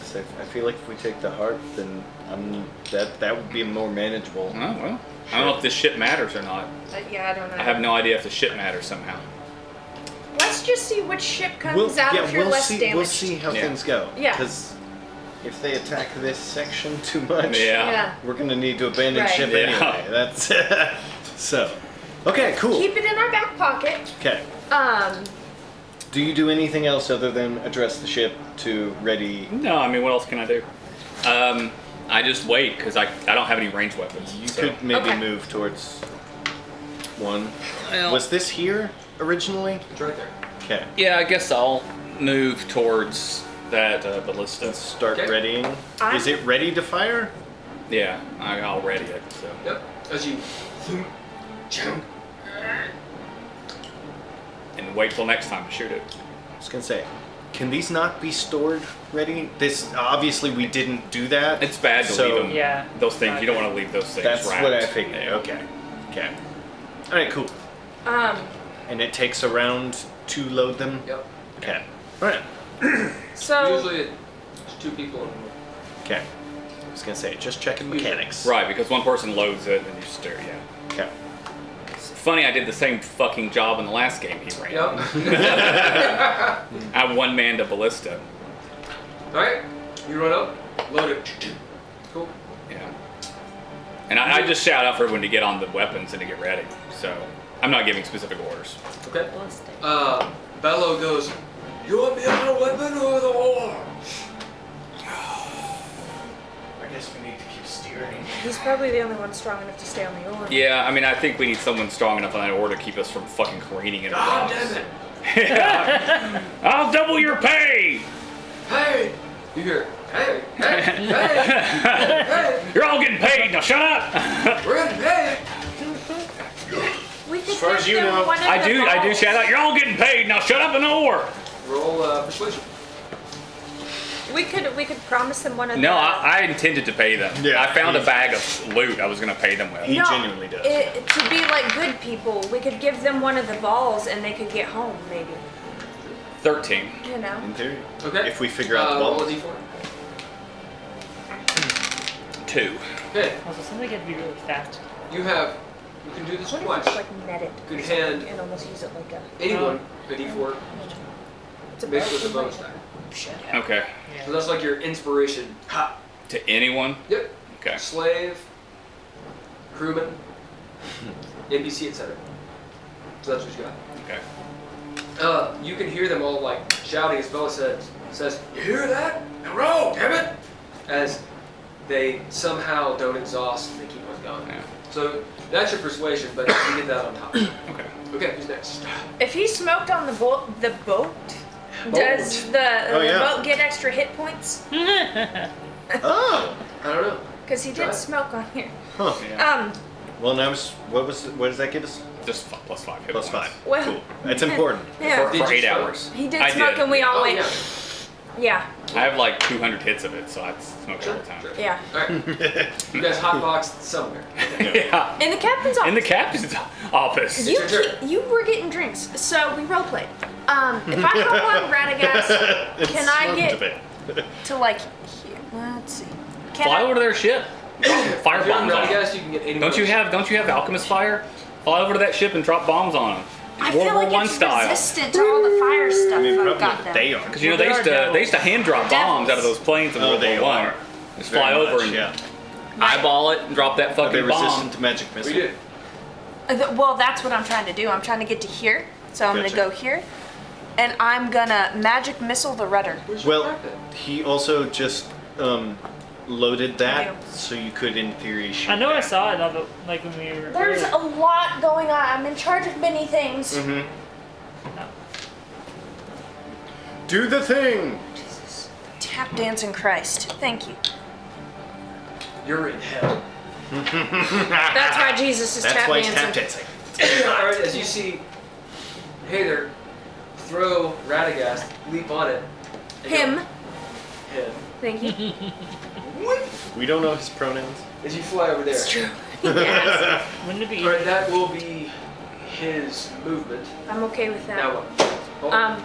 S5: So I feel like if we take the heart, then that would be more manageable.
S6: Oh well. I don't know if this ship matters or not.
S3: Yeah, I don't know.
S6: I have no idea if the ship matters somehow.
S3: Let's just see which ship comes out if you're
S5: we'll
S3: less
S5: see.
S3: damaged.
S5: We'll see how
S6: Yeah.
S5: things go.
S3: Yeah.
S5: Because if they attack this section too much,
S6: Yeah.
S5: we're gonna need to abandon
S3: Right.
S5: ship
S6: Yeah.
S5: anyway. That's so. Okay, cool.
S3: Keep it in our back pocket.
S5: Okay. Do you do anything else other than address the ship to ready?
S6: No, I mean, what else can I do? I just wait because I don't have any ranged weapons.
S5: You
S6: so.
S5: could maybe
S3: Okay.
S5: move towards one.
S6: Well-
S5: Was this here originally?
S4: It's right there.
S5: Okay.
S6: Yeah, I guess I'll move towards that ballista.
S5: Let's start
S4: Okay.
S5: readying.
S3: I'm-
S5: Is it ready to fire?
S6: Yeah, I'll ready it. So.
S4: Yep. As you jump.
S6: And wait till next time to shoot it.
S5: I was gonna say, can these not be stored ready? This obviously we didn't do that.
S6: It's bad to
S5: so
S6: leave them.
S1: Yeah.
S6: Those things, you don't want to leave those things
S5: That's
S6: wrapped.
S5: what I figured.
S6: Yeah.
S5: Okay. Okay. All right. Cool.
S3: Um,
S5: And it takes a round to load them.
S4: Yep.
S5: Okay. All right.
S3: so
S4: Usually it's 2 people in the room.
S5: Okay. I was gonna say, just checking mechanics.
S6: Right, because one person loads it and you stir, yeah.
S5: Okay.
S6: It's funny, I did the same fucking job in the last game he ran.
S4: Yep.
S6: I one-manned a ballista.
S4: Alright. You run up, load it. Cool.
S6: Yeah. And I just shout out for everyone to get on the weapons and to get ready. So I'm not giving specific orders.
S4: Okay.
S8: Ballistic.
S4: Bello goes, you want me on a weapon or the war?
S5: I guess we need to keep steering.
S3: he's probably the only one strong enough to stay on the oar.
S6: Yeah, I mean, I think we need someone strong enough on that order to keep us from fucking careening into
S4: God
S6: rocks.
S4: damn it.
S6: Yeah. I'll double your pay!
S4: Hey! You hear, hey, hey, hey, hey,
S6: You're all getting paid, now shut up!
S4: we're getting paid.
S3: We could
S5: As far as
S3: give
S5: you
S3: them
S5: know,
S3: one of
S6: I
S3: the
S6: do
S3: balls.
S6: shout out, you're all getting paid, now shut up and oar!
S4: Roll persuasion.
S3: We could promise them one of
S6: No,
S3: the.
S6: I intended to pay them.
S5: Yeah,
S6: I found a
S5: he's-
S6: bag of loot I was gonna pay them with.
S5: He
S3: No,
S5: genuinely does.
S3: To be like good people, we could give them one of the balls and they could get home, maybe.
S6: 13.
S3: You know.
S5: In theory.
S4: Okay.
S5: If we figure out the
S4: roll
S5: ball.
S4: a d4.
S6: 2.
S4: Okay.
S1: Also, something had to be really fast.
S4: You have, you can do this
S3: What if
S4: twice.
S3: it's like net it
S4: Good
S3: or something
S4: hand.
S3: and almost use it like a.
S4: Anyone, a d4
S3: It's a
S4: mixed
S3: boat,
S4: with a
S3: we
S4: bonus
S3: might-
S4: die.
S6: Okay.
S4: So that's like your inspiration. Ha!
S6: To anyone?
S4: Yep.
S6: Okay.
S4: Slave, crewman, NPC, etc. So that's what you got.
S6: Okay.
S4: You can hear them all like shouting as Bella says, you hear that? Now roll, damn it! As they somehow don't exhaust and they keep on going.
S6: Yeah.
S4: So that's your persuasion, but you get that on top.
S6: Okay.
S4: Okay, who's next?
S3: If he smoked on the boat, does the
S5: Oh, yeah.
S3: boat get extra hit points?
S5: Oh.
S4: I don't know.
S3: Because he
S4: Try
S3: did
S4: it.
S3: smoke on here.
S5: Huh.
S6: Yeah.
S5: Well, now what does that give us?
S6: Just plus 5 hit
S5: Plus
S6: points.
S5: 5.
S3: Well,
S5: Cool. That's important.
S3: Yeah.
S6: For
S4: Did you
S6: 8
S4: smoke?
S6: hours.
S3: He did
S6: I
S3: smoke
S6: did.
S3: and we all
S4: Oh,
S3: went.
S4: yeah.
S3: Yeah.
S6: I have like 200 hits of it, so I smoke it all the time.
S4: Sure.
S3: Yeah.
S4: Alright. You guys hotboxed somewhere.
S6: Yeah.
S3: In the captain's office.
S6: In the captain's office.
S3: You
S4: It's your turn.
S3: you were getting drinks, so we roleplayed. If I hop on Radagast, can I get to like here? Let's see. Can
S6: Fly
S3: I,
S6: over to their ship. Fire
S4: If you're on
S6: bombs on 'em.
S4: Radagast, you can get anywhere.
S6: Don't you have alchemist fire? Fly over to that ship and drop bombs on them.
S3: I
S6: World
S3: feel
S6: War
S3: like
S6: One
S3: it's
S6: style.
S3: resistant to all the fire stuff
S7: I mean,
S3: I've
S7: probably
S3: got them.
S7: they are.
S6: Because you know
S1: Well,
S6: they used to hand drop bombs out of those planes in
S7: Oh,
S6: World
S7: they
S6: War One.
S7: are.
S6: Just
S7: Very
S6: fly over
S7: much,
S6: and
S7: yeah.
S6: eyeball it and drop that
S7: Are they
S6: fucking bomb.
S7: resistant to magic missile?
S4: We did.
S3: Well, that's what I'm trying to do. I'm trying to get to here, so I'm
S7: Gotcha.
S3: gonna go here, and I'm gonna magic missile the rudder.
S4: Where's your
S7: Well,
S4: captain?
S7: he also just loaded that,
S3: Yeah.
S7: so you could, in theory, shoot
S1: I know I
S7: back.
S1: saw it, although, like when we were.
S3: There's a lot going on. I'm in charge of many things.
S7: Mm-hmm.
S1: No.
S7: Do the thing!
S3: Jesus. Tap dancing Christ. Thank you.
S4: You're in hell.
S3: That's why Jesus is
S7: That's
S3: tap
S7: why
S3: dancing.
S7: he's tap dancing.
S4: Alright, as you see Heiðr throw Radagast, leap on it. and go,
S3: Him.
S4: Him.
S3: Thank you.
S7: We don't know his pronouns.
S4: As you fly over there.
S3: It's true. Yes.
S1: Wouldn't it be
S4: Alright, that will be his movement.
S3: I'm okay with that.
S4: Now what? Oh,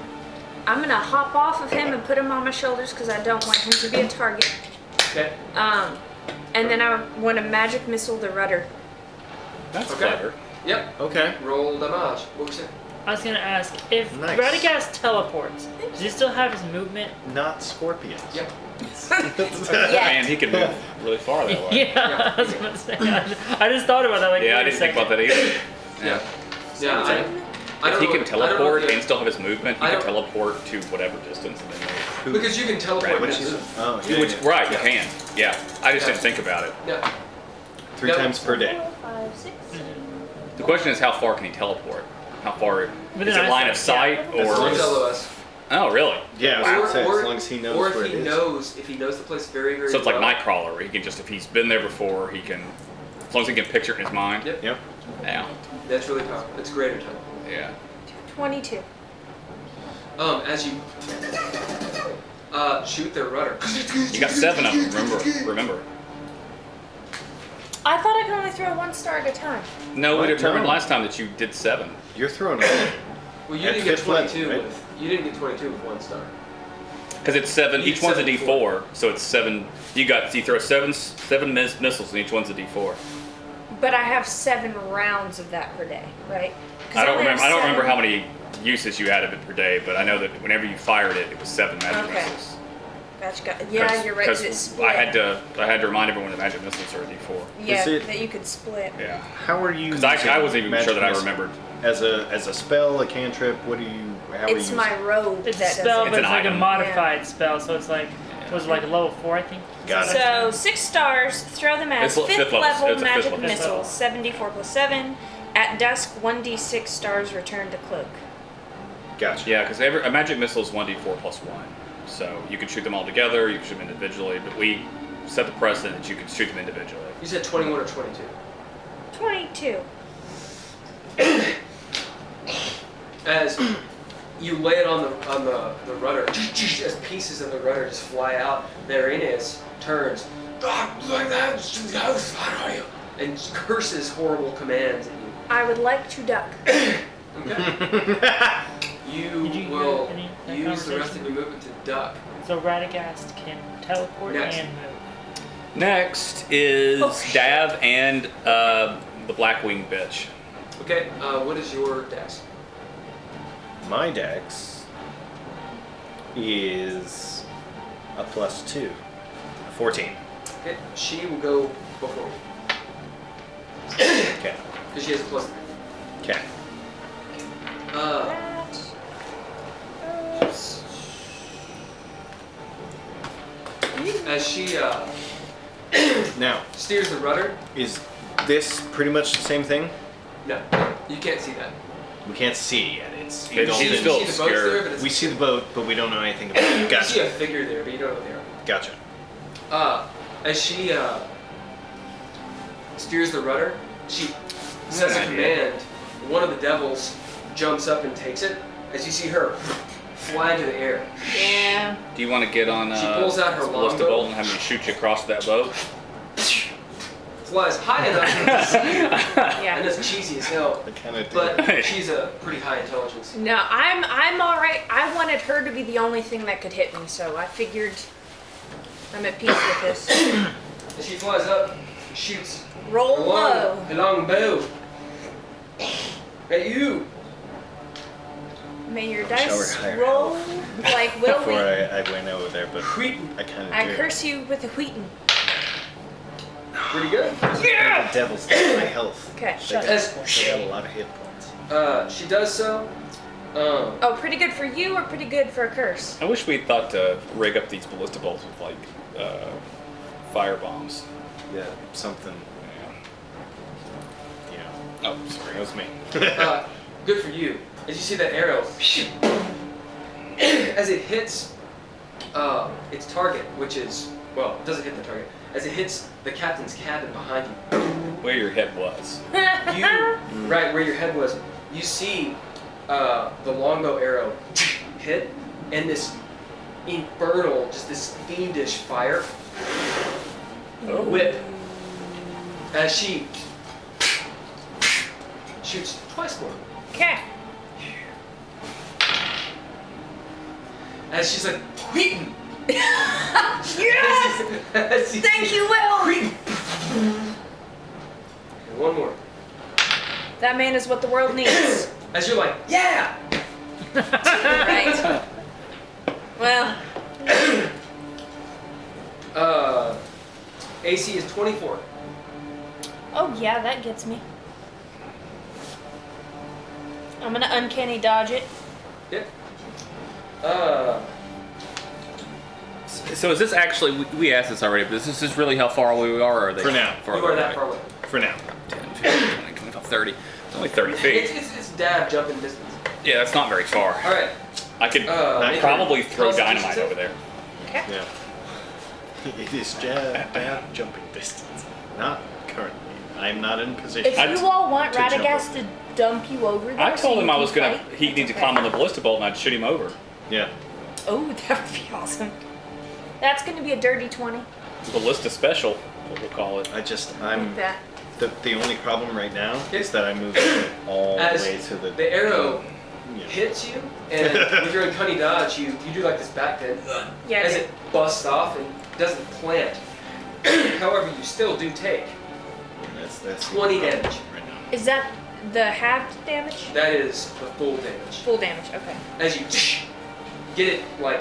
S3: I'm gonna hop off of him and put him on my shoulders because I don't want him to be a target.
S4: okay.
S3: And then I want to magic missile the rudder.
S6: That's
S4: Okay.
S6: clever.
S4: Yep.
S7: Okay.
S4: Roll damage. What was it?
S1: I was gonna ask if
S7: Nice.
S1: Radagast teleports. Does he still have his movement?
S7: Not scorpions.
S4: Yep.
S6: Man, he could move really far that way.
S1: Yeah, I was gonna say. I just thought about that. Like,
S6: Yeah, I
S1: wait a
S6: didn't think
S1: second.
S6: about that either.
S4: Yeah. Yeah. I
S6: If
S4: don't
S6: he
S4: know
S6: can
S4: what- I don't know
S6: teleport
S4: what
S6: and still have his movement, he
S4: I
S6: can
S4: don't-
S6: teleport to whatever distance and then move.
S4: because you can teleport.
S7: Which
S4: and
S7: is,
S4: move.
S7: oh, yeah,
S6: Which,
S7: yeah.
S6: right, you
S4: Yeah.
S6: can. Yeah. I just
S4: Yeah.
S6: didn't think about it.
S4: Yeah.
S7: 3
S4: Yeah.
S7: times per day.
S3: 4, 5, 6.
S6: The question is, how far can he teleport? How far?
S1: Within
S6: Is it line of
S1: eyesight,
S6: sight
S1: yeah.
S7: As
S6: or?
S7: long
S4: It's
S7: as-
S4: LOS.
S6: Oh, really?
S7: Yeah, I was gonna say,
S4: Or-
S7: as long as he knows
S4: Or
S7: where
S4: if
S7: it
S4: he
S7: is.
S4: knows, if he knows the place very, very
S6: So it's like
S4: well.
S6: Nightcrawler, where he can just, if he's been there before, he can, as long as he can picture it in his mind.
S4: Yep.
S7: Yep.
S6: Yeah.
S4: That's really powerful. It's greater time.
S6: Yeah.
S3: 22.
S4: As you shoot their rudder.
S6: You got 7 of them. Remember.
S3: I thought I could only throw 1 star at a time.
S6: No, we
S7: What?
S6: determined
S7: No.
S6: last time that you did 7.
S7: You're throwing it.
S4: Well, you
S7: At
S4: didn't get
S7: fifth level,
S4: 22
S7: right?
S4: with. You didn't get 22 with 1 star.
S6: Because it's 7.
S4: You
S6: Each
S4: did
S6: one's a
S4: 7
S6: D4, so it's 7. You throw seven missiles, and each one's a D4.
S3: But I have 7 rounds of that per day, right? 'Cause
S6: I don't
S3: only have
S6: remember. I don't remember
S3: 7.
S6: how many uses you had of it per day, but I know that whenever you fired it, it was 7 magic
S3: Okay.
S6: missiles.
S3: Gotcha. Yeah, you're right. 'cause it's split.
S6: I had to remind everyone that magic missiles are a D4.
S3: Yeah,
S7: Is it-
S3: that you could split.
S6: Yeah.
S7: How are you?
S6: Because I
S7: using
S6: wasn't even
S7: magic
S6: sure that I
S7: missile?
S6: remembered.
S7: As a spell, a cantrip. What do you? How are
S3: It's
S7: you
S3: my robe
S1: It's a
S3: that
S1: spell,
S3: does
S1: but
S6: It's
S1: it's
S6: an
S1: like a
S6: item.
S1: modified spell, so it's like was it like a level 4, I think.
S7: Got
S3: it.
S7: it.
S3: So 6 stars, throw them as
S6: It's
S3: fifth
S6: fifth level.
S3: level
S6: It's a fifth
S3: magic
S6: level.
S3: missiles, 74 plus 7. At dusk, 1d6 stars return to cloak.
S7: Gotcha.
S6: Yeah, because a magic missile is 1d4 plus 1. So you can shoot them all together, you can shoot them individually, but we set the precedent that you can shoot them individually.
S4: You said 21 or 22.
S3: 22.
S4: As you lay it on the rudder, as pieces of the rudder just fly out, Marinus turns, like that, and curses horrible commands at you.
S3: I would like to duck.
S4: Okay.
S1: Did
S4: You
S1: you
S4: will
S1: hear any
S4: use the rest
S1: conversation?
S4: of your movement to duck.
S1: So Radagast can teleport
S4: Next.
S1: and move.
S6: Next is
S3: Okay.
S6: Dav and the Blackwing bitch.
S4: Okay, what is your dex?
S7: My dex is a +2, 14.
S4: Okay, she will go before you,
S7: Okay.
S4: because she has a +3.
S7: Okay.
S4: As she
S7: Now,
S4: steers the rudder,
S7: is this pretty much the same thing?
S4: no, you can't see that.
S7: We can't see yet. It's
S6: Okay,
S7: all
S6: she's
S4: You
S7: been-
S6: still
S4: see the boats
S6: obscure.
S4: there, but it's,
S7: We see the boat, but we don't know anything about it.
S4: you see a
S7: Gotcha.
S4: figure there, but you don't know what they are.
S7: Gotcha.
S4: As she steers the rudder, she says a
S6: Good idea.
S4: command. One of the devils jumps up and takes it. As you see her fly into the air.
S3: Yeah.
S6: Do you want to get on
S4: She pulls out her
S6: this ballista
S4: longbow.
S6: bolt and have me shoot you across that boat?
S4: Flies high enough to see.
S3: Yeah.
S4: And it's cheesy as hell.
S5: I kind of do.
S4: But she's a pretty high intelligence.
S3: No, I'm all right. I wanted her to be the only thing that could hit me, so I figured I'm at peace with this.
S4: And she flies up, shoots
S3: Roll
S4: her
S3: low.
S4: long bow. At you.
S3: May your
S5: Show her
S3: dice
S5: higher
S3: roll like Will
S5: Before
S3: Wheaton.
S5: I went over there, but
S4: Wheaton.
S5: I kind of
S3: I
S5: do.
S3: curse you with a Wheaton.
S4: Pretty good.
S3: Yeah!
S5: The devil's got my health.
S3: Okay,
S5: They
S3: shut
S5: got,
S3: up.
S4: As
S5: they got a lot of hit points.
S4: she does so.
S3: Oh, pretty good for you or pretty good for a curse?
S6: I wish we'd thought to rig up these ballista bolts with like fire bombs.
S5: Yeah, something.
S6: Yeah.
S5: Yeah.
S6: Oh, sorry.
S5: That was me.
S4: Good for you. As you see that arrow, as it hits its target, which is, well, it doesn't hit the target. As it hits the captain's cabin behind you,
S6: Where your head was.
S4: you, right where your head was, you see the longbow arrow hit, and this infernal, just this fiendish fire whip as she shoots twice more.
S3: Okay.
S4: As she's like, Wheaton!
S3: Yes! Thank you, Will!
S4: Wheaton! And one more.
S3: That man is what the world needs.
S4: As you're like, yeah!
S3: Right. Well,
S4: AC is 24.
S3: oh yeah, that gets me. I'm gonna uncanny dodge it.
S4: Yep.
S6: So is this actually, we asked this already, but is this really how far away we are? Or are they
S5: For now.
S6: far
S4: You are
S6: away?
S4: that far away.
S5: For now.
S6: 10, 15, 20, 25, 30. It's only 30 feet.
S4: It's dab jumping distance.
S6: Yeah, that's not very far.
S4: Alright.
S6: I could
S4: make
S6: probably
S4: a
S6: throw
S4: constitution
S6: dynamite
S4: save.
S6: over there.
S3: Okay.
S5: Yeah. It is bad jumping distance. Not currently. I'm not in position.
S3: If you all want
S5: to jump
S3: Radagast to dump you over there,
S6: I
S3: so
S6: told
S3: you
S6: him I
S3: can
S6: was gonna,
S3: fight,
S6: he
S3: it's
S6: needs to
S3: okay.
S6: climb on the ballista bolt and I'd shoot him over.
S5: Yeah.
S3: Oh, that would be awesome. That's gonna be a dirty 20.
S6: Ballista special, what we'll call it.
S5: I'm
S3: Like that.
S5: the only problem right now
S4: Yes.
S5: is that I moved all the
S4: As
S5: way to
S4: the arrow
S5: yeah.
S4: hits you, and with your uncanny dodge, you do like this back bend
S3: Yeah.
S4: as it busts off and doesn't plant. However, you still do take
S5: That's
S4: 20 damage.
S5: right now.
S3: Is that the halved damage?
S4: That is the full damage.
S3: Full damage. Okay.
S4: As you get it like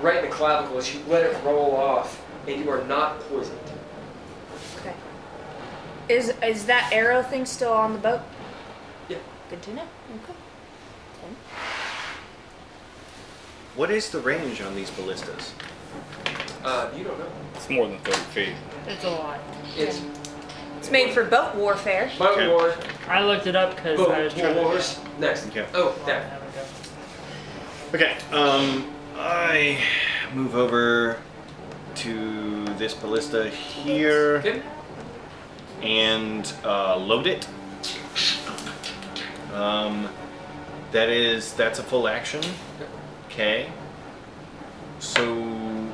S4: right in the clavicle, as you let it roll off, and you are not poisoned.
S3: Okay. Is that arrow thing still on the boat?
S4: Yeah.
S3: Good to know. Okay. 10.
S5: What is the range on these ballistas?
S4: You don't know.
S6: It's more than 30 feet.
S1: It's a lot.
S4: It's
S3: It's made for boat warfare.
S4: Boat
S5: Okay.
S4: War.
S1: I looked it up because I was
S4: Boat
S1: trying to.
S4: Wars. Next.
S5: Okay.
S4: Oh,
S1: Oh,
S4: there.
S1: there we go.
S5: Okay. I move over to this ballista here
S4: Okay.
S5: and load it. That's a full action. Okay. So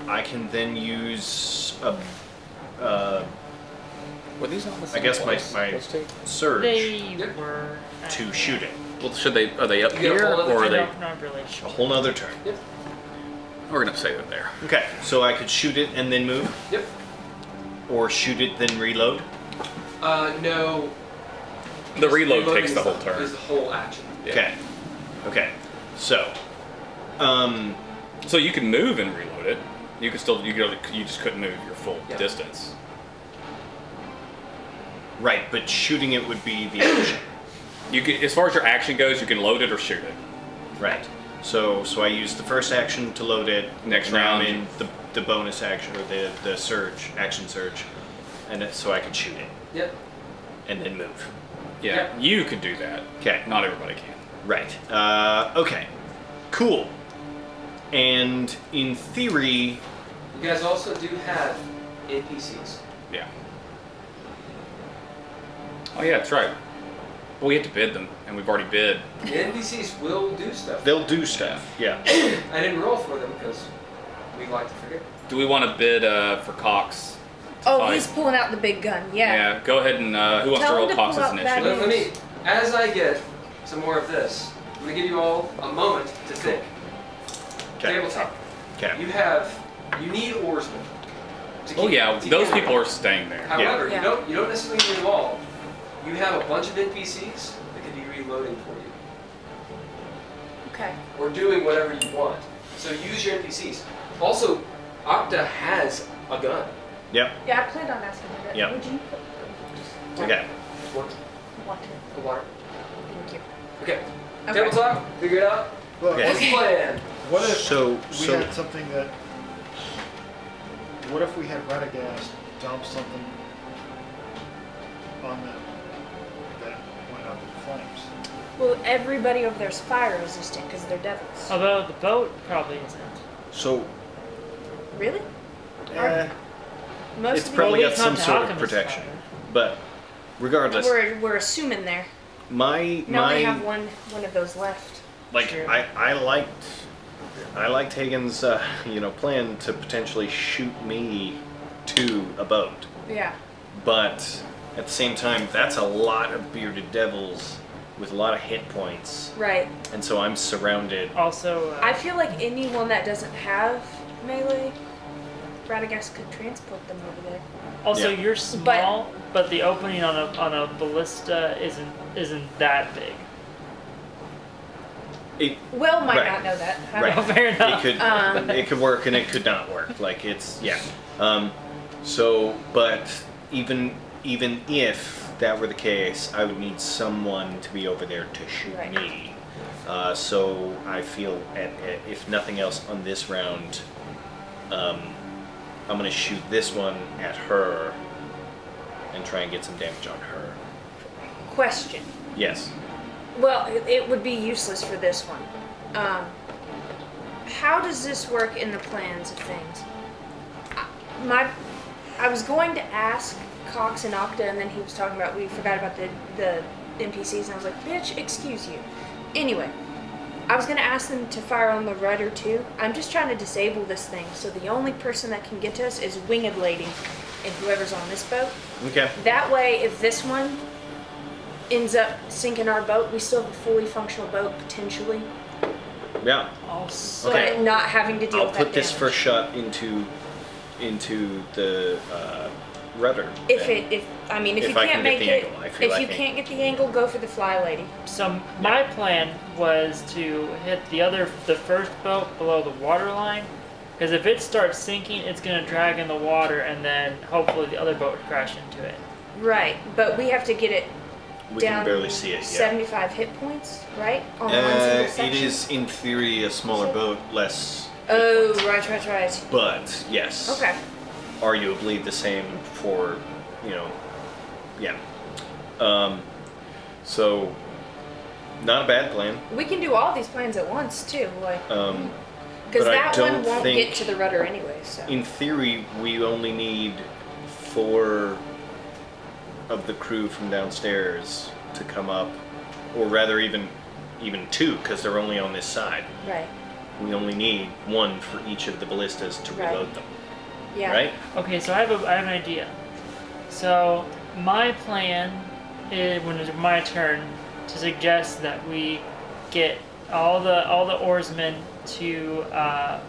S5: I can then use
S6: Were these on the
S5: I
S6: same
S5: guess
S6: place?
S5: my
S6: Those two?
S5: surge
S1: They were.
S5: to shoot it.
S6: Well, should they, are they up
S4: You get a
S6: here
S4: whole other
S6: or are
S1: I'm
S6: they?
S1: not really
S5: A
S1: sure.
S5: whole nother turn.
S4: Yep.
S6: We're gonna say they're there.
S5: Okay. So I could shoot it and then move,
S4: Yep.
S5: or shoot it then reload.
S4: No.
S6: The reload
S4: Reloading
S6: takes the
S4: is
S6: whole turn.
S4: Is the whole action.
S6: Yeah.
S5: Okay. Okay. So,
S6: So you can move and reload it. You can still, you just couldn't move your full
S4: Yeah.
S6: distance.
S5: right, but shooting it would be the action.
S6: You can, as far as your action goes, you can load it or shoot it.
S5: Right. So I use the first action to load it.
S6: Next
S5: and now
S6: round.
S5: I'm in the bonus action or the surge action surge, and so I could shoot it
S4: Yep.
S5: and then move.
S6: Yeah,
S4: Yeah.
S6: you could do that.
S5: Okay.
S6: Not everybody can.
S5: Right. Okay. Cool. And in theory,
S4: You guys also do have NPCs.
S6: Yeah. Oh yeah, that's right. But we have to bid them, and we've already bid.
S4: The NPCs will do stuff.
S5: They'll do stuff. Yeah.
S4: I didn't roll for them because we like to forget.
S6: Do we want to bid for Cox?
S3: Oh,
S6: Fight.
S3: he's pulling out the big gun. Yeah.
S6: Go ahead and who wants
S3: Tell
S6: to roll
S3: him to
S6: Cox's
S3: pull out that
S6: initiative?
S4: Let me, as I get some more of this, I'm going to give you all a moment to think.
S5: Okay.
S4: Tabletop.
S5: Okay.
S4: You need oarsmen.
S6: Oh yeah, those people are staying there.
S4: However,
S3: Yeah.
S4: you don't necessarily need them all. You have a bunch of NPCs that can be reloading for you.
S3: Okay.
S4: Or doing whatever you want. So use your NPCs. Also, Octa has a gun.
S5: Yep.
S3: Yeah, I planned on asking him that.
S5: Yeah.
S3: Would you
S5: Okay.
S4: What?
S3: want it?
S4: A water.
S3: Thank you.
S4: Okay.
S3: Okay.
S4: Tabletop, figure it out.
S2: Look,
S5: Okay.
S4: What's the plan?
S2: what if
S5: So
S2: we had something that? What if we had Radagast dump something on them that went up in flames?
S3: Well, everybody over there is fire resistant because they're devils.
S1: Although the boat probably isn't.
S5: so
S3: Really?
S5: eh,
S3: Most
S5: it's
S3: of
S5: probably
S1: Well,
S5: got
S1: we
S5: some
S1: can't
S5: sort
S1: talk
S5: of
S1: him as
S5: protection,
S1: fire.
S5: but regardless,
S3: we're assuming there.
S5: my
S3: Now they have one of those left.
S5: like
S1: True.
S5: I liked Hagen's plan to potentially shoot me to a boat,
S3: Yeah.
S5: but at the same time that's a lot of bearded devils with a lot of hit points,
S3: Right.
S5: and so I'm surrounded.
S1: Also,
S3: I feel like anyone that doesn't have melee, Radagast could transport them over there.
S1: also
S5: Yeah.
S1: you're small, but the opening on a ballista isn't that big.
S5: It,
S3: Will might
S5: Right.
S3: not know that. I
S5: Right.
S3: don't know.
S1: Fair
S5: it
S1: enough.
S5: could it could work and it could not work. Like it's but even if that were the case, I would need someone to be over there to shoot
S3: Right.
S5: me. So I feel if nothing else on this round, I'm gonna shoot this one at her and try and get some damage on her.
S3: Question.
S5: Yes.
S3: Well, it would be useless for this one. How does this work in the plans of things? I was going to ask Cox and Octa, and then he was talking about we forgot about the NPCs, and I was like, bitch, excuse you. Anyway, I was going to ask them to fire on the rudder too. I'm just trying to disable this thing, so the only person that can get to us is Winged Lady and whoever's on this boat.
S5: Okay.
S3: That way, if this one ends up sinking our boat, we still have a fully functional boat potentially,
S5: Yeah.
S1: Also,
S3: but not having to deal
S5: I'll
S3: with
S5: put
S3: that
S5: this
S3: damage.
S5: first shot into the rudder.
S3: If
S5: then.
S3: you
S5: If I
S3: can't
S5: can get
S3: make
S5: the
S3: it,
S5: angle, I feel
S3: if
S5: I
S3: you
S5: can.
S3: can't get the angle, go for the fly lady.
S1: so my plan was to hit the first boat below the water line, because if it starts sinking, it's gonna drag in the water, and then hopefully the other boat would crash into it.
S3: Right, but we have to get it
S5: We
S3: down
S5: can barely see it. Yeah.
S3: 75 hit points, right? On one single
S5: It
S3: section.
S5: is in theory a smaller boat, less.
S3: Oh, right.
S5: But yes.
S3: Okay.
S5: Arguably the same for, yeah. So not a bad plan.
S3: We can do all these plans at once too, like because
S5: but I
S3: that one
S5: don't
S3: won't
S5: think-
S3: get to the rudder anyway. So
S5: In theory, we only need 4 of the crew from downstairs to come up, or rather even 2, because they're only on this side.
S3: right,
S5: We only need 1 for each of the ballistas to
S3: Right.
S5: reload them,
S3: yeah,
S5: right?
S1: Okay, so I have an idea. So my plan is, when it's my turn, to suggest that we get all the oarsmen to like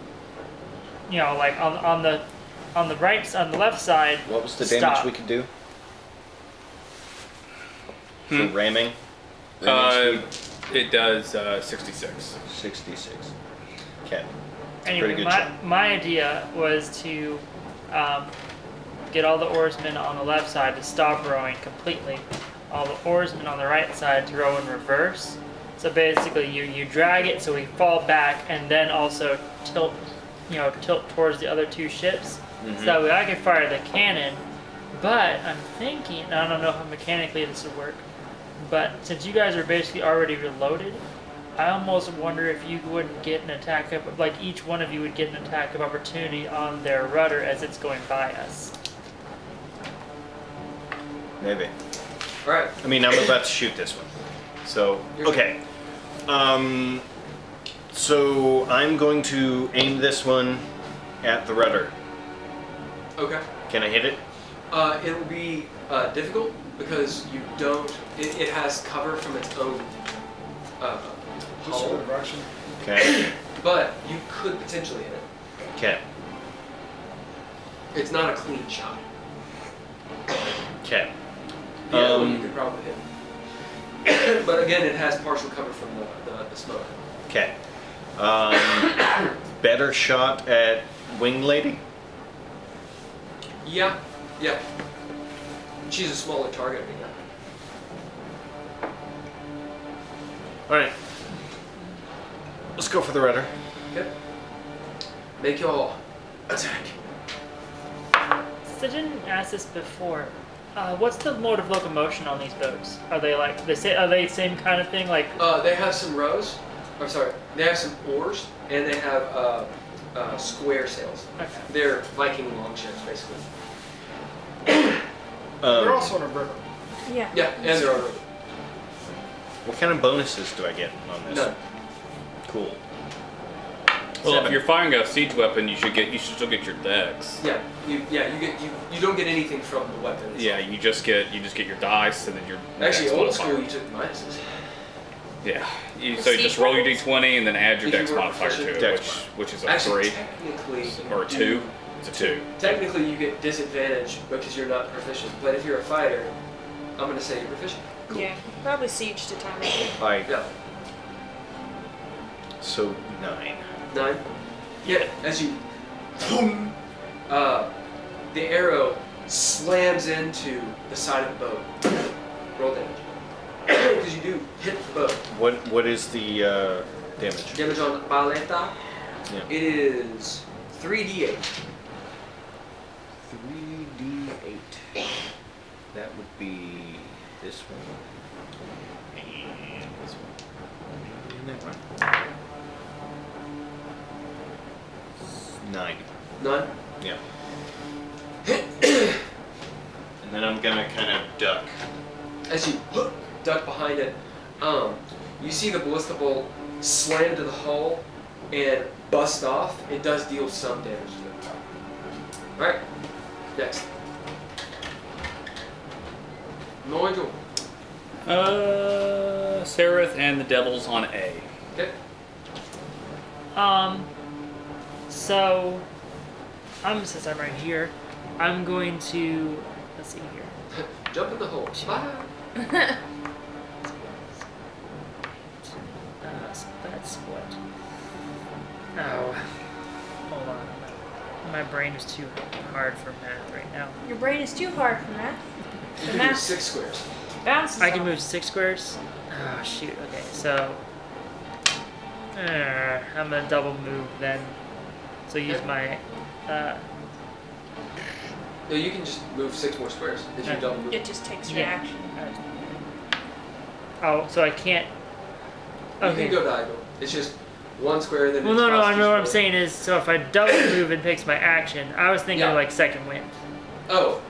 S1: on the left side.
S5: What was the damage
S1: stop.
S5: we could do? For ramming?
S6: It does 66.
S5: 66. Okay.
S1: Anyway,
S5: pretty good shot.
S1: my idea was to get all the oarsmen on the left side to stop rowing completely. All the oarsmen on the right side to row in reverse. So basically, you drag it so we fall back, and then also tilt towards the other 2 ships. So that way I can fire the cannon. But I'm thinking, I don't know how mechanically this would work, but since you guys are basically already reloaded, I almost wonder if you wouldn't get an attack of, like each one of you would get an attack of opportunity on their rudder as it's going by us.
S5: Maybe.
S4: Alright.
S5: I mean, I'm about to shoot this one. So,
S4: You're
S5: okay. So I'm going to aim this one at the rudder.
S4: Okay.
S5: Can I hit it?
S4: It will be difficult because you don't. It has cover from its own
S2: Just for
S4: hull,
S2: the direction.
S5: Okay.
S4: but you could potentially hit it.
S5: Okay.
S4: It's not a clean shot.
S5: Okay.
S4: The other one you could probably hit. But again, it has partial cover from the smoke.
S5: Okay. Better shot at Wing Lady?
S4: Yeah. She's a smaller target. Yeah.
S5: Alright. Let's go for the rudder.
S4: Okay. Make your attack.
S1: So I didn't ask this before. What's the mode of locomotion on these boats? Are they like are they same kind of thing? Like
S4: They have some rows. I'm sorry. They have some oars and they have square sails.
S1: okay.
S4: They're Viking longships, basically.
S2: They're also in a river.
S3: Yeah.
S4: Yeah, and they're on river.
S5: What kind of bonuses do I get on this?
S4: None.
S5: Cool.
S6: Well, if
S5: 7.
S6: you're firing a siege weapon, you should still get your dex.
S4: Yeah, you don't get anything from the weapons.
S6: Yeah, you just get your dice and then your
S4: Actually,
S6: dex
S4: old
S6: modifier.
S4: school, you took minuses.
S6: Yeah. So you just roll your d20 and then add your
S4: If you
S6: dex
S4: were
S6: modifier to
S4: proficient-
S6: it,
S5: Dex
S6: which is a
S4: Actually,
S6: 3
S4: technically,
S6: or a
S4: you
S6: 2. It's a 2.
S4: Technically, you get disadvantage because you're not proficient. But if you're a fighter, I'm gonna say you're proficient.
S3: Yeah. Probably siege to time it.
S4: Yeah.
S5: So 9.
S4: 9. Yeah. As you, boom, the arrow slams into the side of the boat. Roll damage. Because you do hit the boat.
S5: What is the damage?
S4: Damage on Baleta.
S5: Yeah.
S4: It is 3d8.
S5: 3d8. That would be this one. And this one. And that one. 9.
S4: 9.
S5: Yeah. And then I'm gonna kind of duck.
S4: As you duck behind it, you see the ballista bolt slam to the hull and bust off. It does deal some damage to it. Alright, next. Nigel.
S6: Sararith and the Devils on A.
S4: Okay.
S1: So since I'm right here, I'm going to let's see here.
S4: Jump in the hole. Bye.
S1: So that's what. Oh, hold on. My brain is too hard for math right now.
S3: Your brain is too hard for math.
S4: You
S3: The
S4: can do
S3: math
S4: 6 squares.
S3: bounces
S1: I can
S3: off.
S1: move 6 squares. Oh shoot. Okay, so I'm gonna double move then. So use my.
S4: No, you can just move 6 more squares if you
S1: Okay.
S4: double move.
S3: It just takes your
S1: Yeah.
S3: action.
S1: Oh, so I can't.
S4: You
S1: Okay.
S4: can go diagonal. It's just 1 square, then
S1: Well,
S4: it's
S1: no.
S4: cross
S1: I
S4: two
S1: know what I'm
S4: squares.
S1: saying is, so if I double move, it takes my action. I was thinking
S4: Yeah.
S1: like second wind.
S4: Oh.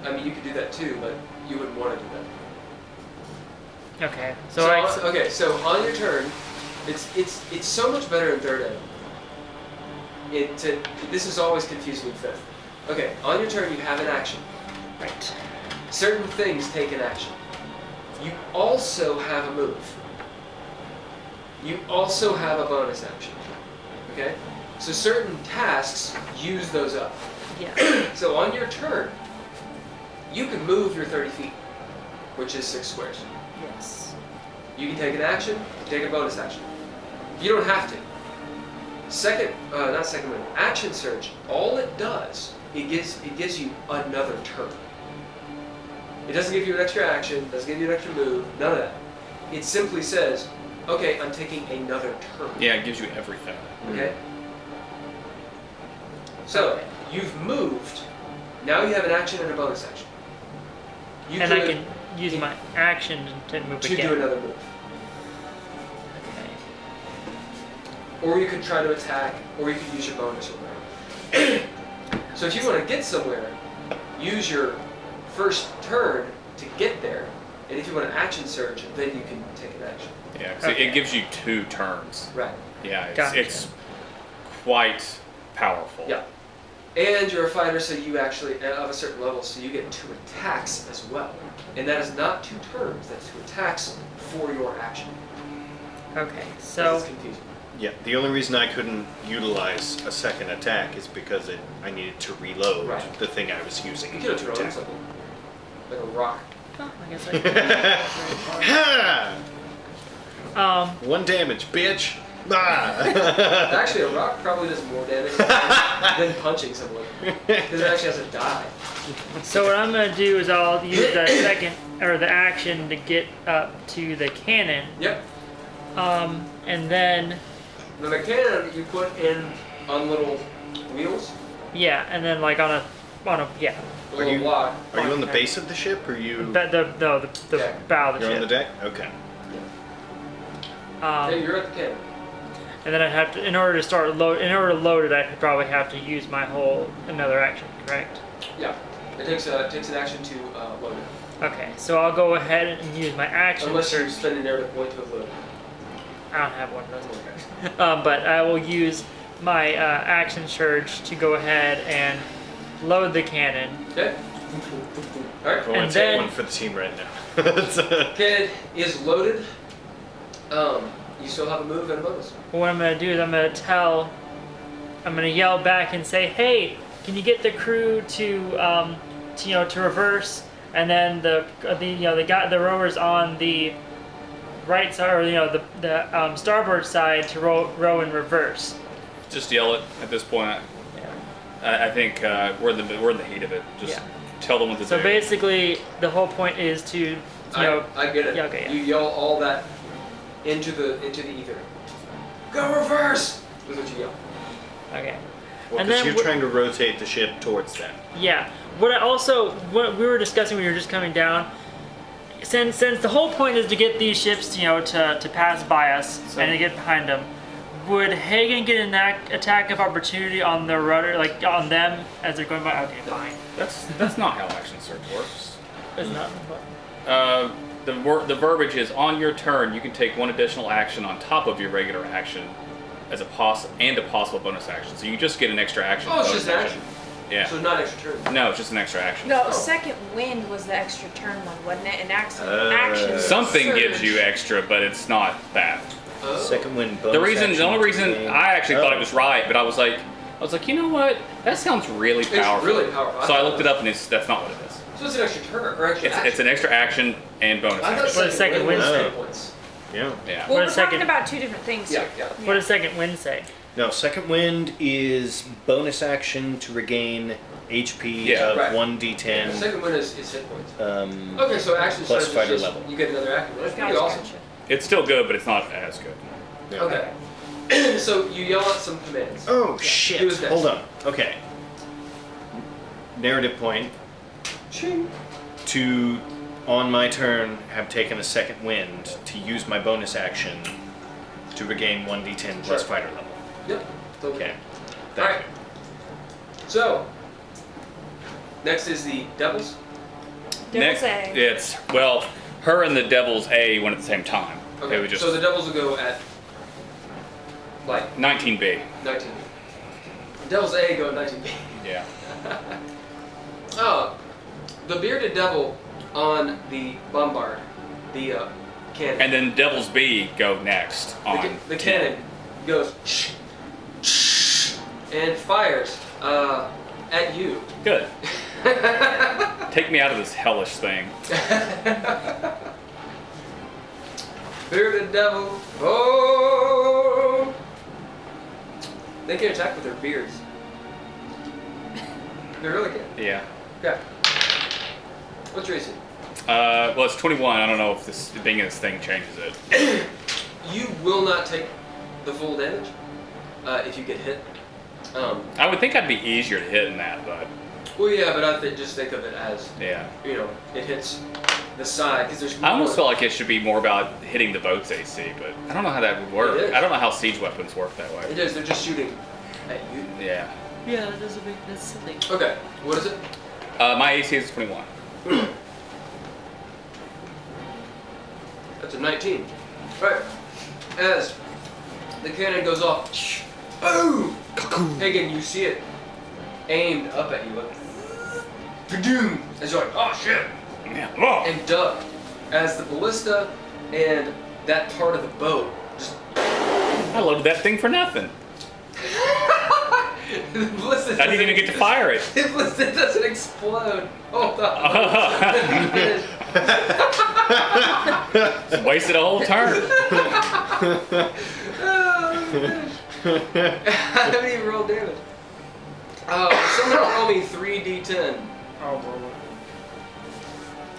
S4: I mean, you could do that too, but you wouldn't want to do that.
S1: Okay. So,
S4: Okay, so on your turn, it's so much better in third ed. This is always confusing in fifth. Okay, on your turn you have an action.
S1: right.
S4: Certain things take an action. You also have a move. You also have a bonus action. Okay? So certain tasks use those up.
S1: Yeah.
S4: So on your turn, you can move your 30 feet, which is 6 squares.
S1: Yes.
S4: You can take an action, take a bonus action. You don't have to. Not second move, action surge, all it does, it gives you another turn. It doesn't give you an extra action, doesn't give you an extra move, none of that. It simply says, okay, I'm taking another turn.
S6: Yeah, it gives you everything.
S4: Okay? So,
S1: Okay.
S4: you've moved, now you have an action and a bonus action. You
S1: And I
S4: could-
S1: can use my action to move
S4: to
S1: again.
S4: do another move.
S1: Okay.
S4: Or you could try to attack, or you could use your bonus or whatever. So if you want to get somewhere, use your first turn to get there, And if you want an action surge, then you can take an action.
S6: Yeah, 'cause
S1: Okay.
S6: it gives you 2 turns.
S4: Right.
S6: Yeah, it's,
S1: Gotcha.
S6: it's quite powerful.
S4: Yeah. And you're a fighter, so you actually, of a certain level, so you get 2 attacks as well. And that is not 2 turns, that's 2 attacks for your action.
S1: Okay,
S4: It's
S1: so
S4: confusing.
S5: Yeah, the only reason I couldn't utilize a second attack is because I needed to reload
S4: Right.
S5: the thing I was using
S4: You could have
S5: to
S4: thrown
S5: attack.
S4: something. Like a rock.
S1: oh, I guess I
S5: Ha!
S1: can.
S5: 1 damage, bitch! Ah!
S4: Actually, a rock probably does more damage than punching someone. Because it actually has a die.
S1: So what I'm gonna do is I'll use the second or the action to get up to the cannon,
S4: Yep.
S1: and then
S4: The cannon you put in on little wheels,
S1: yeah, and then like on a yeah,
S4: a little
S5: you-
S4: block.
S5: Are you on the
S1: Okay.
S5: base of the ship, or you?
S1: the
S4: Yeah.
S1: bow of the
S5: You're on the
S1: ship.
S5: deck. Okay.
S4: Yeah, you're at the cannon.
S1: And then I'd have to, in order to load it, I'd probably have to use my whole another action, correct?
S4: Yeah. It takes an action to load it.
S1: Okay, so I'll go ahead and use my action.
S4: Unless you
S1: surge.
S4: spend an narrative point to have loaded.
S1: I don't have one of those. But I will use my action surge to go ahead and load the cannon.
S4: Okay. Alright.
S5: I want
S1: And
S5: to take
S1: then-
S5: one for the team right now. It's,
S4: Cannon is loaded. You still have a move and a bonus.
S1: What I'm gonna do is I'm gonna yell back and say, "Hey, can you get the crew to reverse?" And then the rowers on the right side, or the starboard side to row in reverse.
S6: Just yell it at this point.
S1: Yeah.
S6: I think we're in the heat of it. Just
S1: Yeah.
S6: tell them what to
S1: So
S6: do.
S1: basically, the whole point is to
S4: I get it.
S1: Yeah, okay, yeah.
S4: You yell all that into the ether. Go reverse! Is what you yell.
S1: okay.
S5: well,
S1: And
S5: because
S1: then
S5: you're
S1: what-
S5: trying to rotate the ship towards them.
S1: Yeah. What we were discussing when you were just coming down, since the whole point is to get these ships, to pass by us and to get behind them, would Haygen get an attack of opportunity on the rudder, like on them as they're going by? Okay, fine.
S6: That's not how action surge works.
S1: It's not.
S6: The verbiage is on your turn. You can take 1 additional action on top of your regular action, as a possible bonus action. So you just get an extra action.
S4: Oh, it's
S6: bonus
S4: just an action.
S6: Yeah.
S4: So not extra turn.
S6: No, it's just an extra action.
S3: No,
S4: Oh.
S3: second wind was the extra turn one, wasn't it? An action.
S6: Something
S3: surge.
S6: gives you extra, but it's not that.
S4: Oh.
S5: Second wind bonus.
S6: The only reason I actually thought it was right, but I was like, you know what? That sounds really
S4: It's
S6: powerful.
S4: really powerful.
S6: So I looked it up, and that's not what it is.
S4: So it's an extra turn, or extra action.
S6: It's an extra action and bonus
S4: I thought
S6: action.
S1: What does second
S4: wind
S1: wind
S4: was
S1: say?
S4: 10 points.
S5: Yeah.
S6: Yeah.
S3: Well,
S1: What
S3: we're
S1: a
S3: talking
S1: second-
S3: about 2 different things
S4: Yeah,
S3: here.
S4: yeah.
S1: What does second wind say?
S5: No, second wind is bonus action to regain HP
S6: Yeah,
S5: of
S4: right.
S5: 1d10.
S4: The second one is hit points.
S5: Um,
S4: Okay, so action
S5: Plus
S4: surge is
S5: fighter
S4: just,
S5: level.
S4: you get another action. That's pretty
S3: Gotcha,
S4: awesome.
S3: gotcha.
S6: It's still good, but it's not as good.
S5: yeah.
S4: Okay. So you yell out some commands.
S5: Oh
S4: He
S5: shit!
S4: was next.
S5: Hold on. Okay. Narrative point. To, on my turn, have taken a second wind to use my bonus action to regain 1d10 plus
S4: Sure.
S5: fighter level.
S4: Yep.
S5: Okay.
S4: Alright. So, next is the Devils.
S3: Devil's
S6: Next,
S3: egg.
S6: it's her and the Devil's A went at the same time. It was just
S4: So the Devils will go at, like,
S6: 19B.
S4: 19. Devil's A go at 19B.
S6: Yeah.
S4: Oh, the bearded devil on the bombard, the cannon.
S6: And then Devil's B go next on
S4: the
S6: 10.
S4: cannon goes and fires at you.
S6: Good. Take me out of this hellish thing.
S4: Bearded devil. Oh! They can attack with their beards. They really can.
S6: Yeah.
S4: Okay. What's your AC?
S6: Well, it's 21. I don't know if this being in this thing changes it.
S4: You will not take the full damage if you get hit.
S6: I would think I'd be easier to hit than that, but
S4: Well, yeah, but I just think of it as,
S6: yeah.
S4: it hits the side because there's.
S6: I almost felt like it should be more about hitting the boat's AC, but I don't know how that would work.
S4: It is.
S6: I don't know how siege weapons work that way.
S4: It is. They're just shooting at you.
S6: Yeah.
S1: Yeah, that's silly.
S4: Okay. What is it?
S6: My AC is 21.
S4: So 19. Right. As the cannon goes off, boom! Haygen, you see it aimed up at you. Like, Padoom! As you're like, oh shit!
S6: Yeah. Oh.
S4: And duck. As the ballista and that part of the boat just.
S6: I loaded that thing for nothing.
S4: The ballista
S6: I didn't even get to fire it.
S4: The ballista doesn't explode. Hold on.
S6: Wasted a whole turn.
S4: How many roll damage? Someone roll me 3d10.
S2: I'll roll it.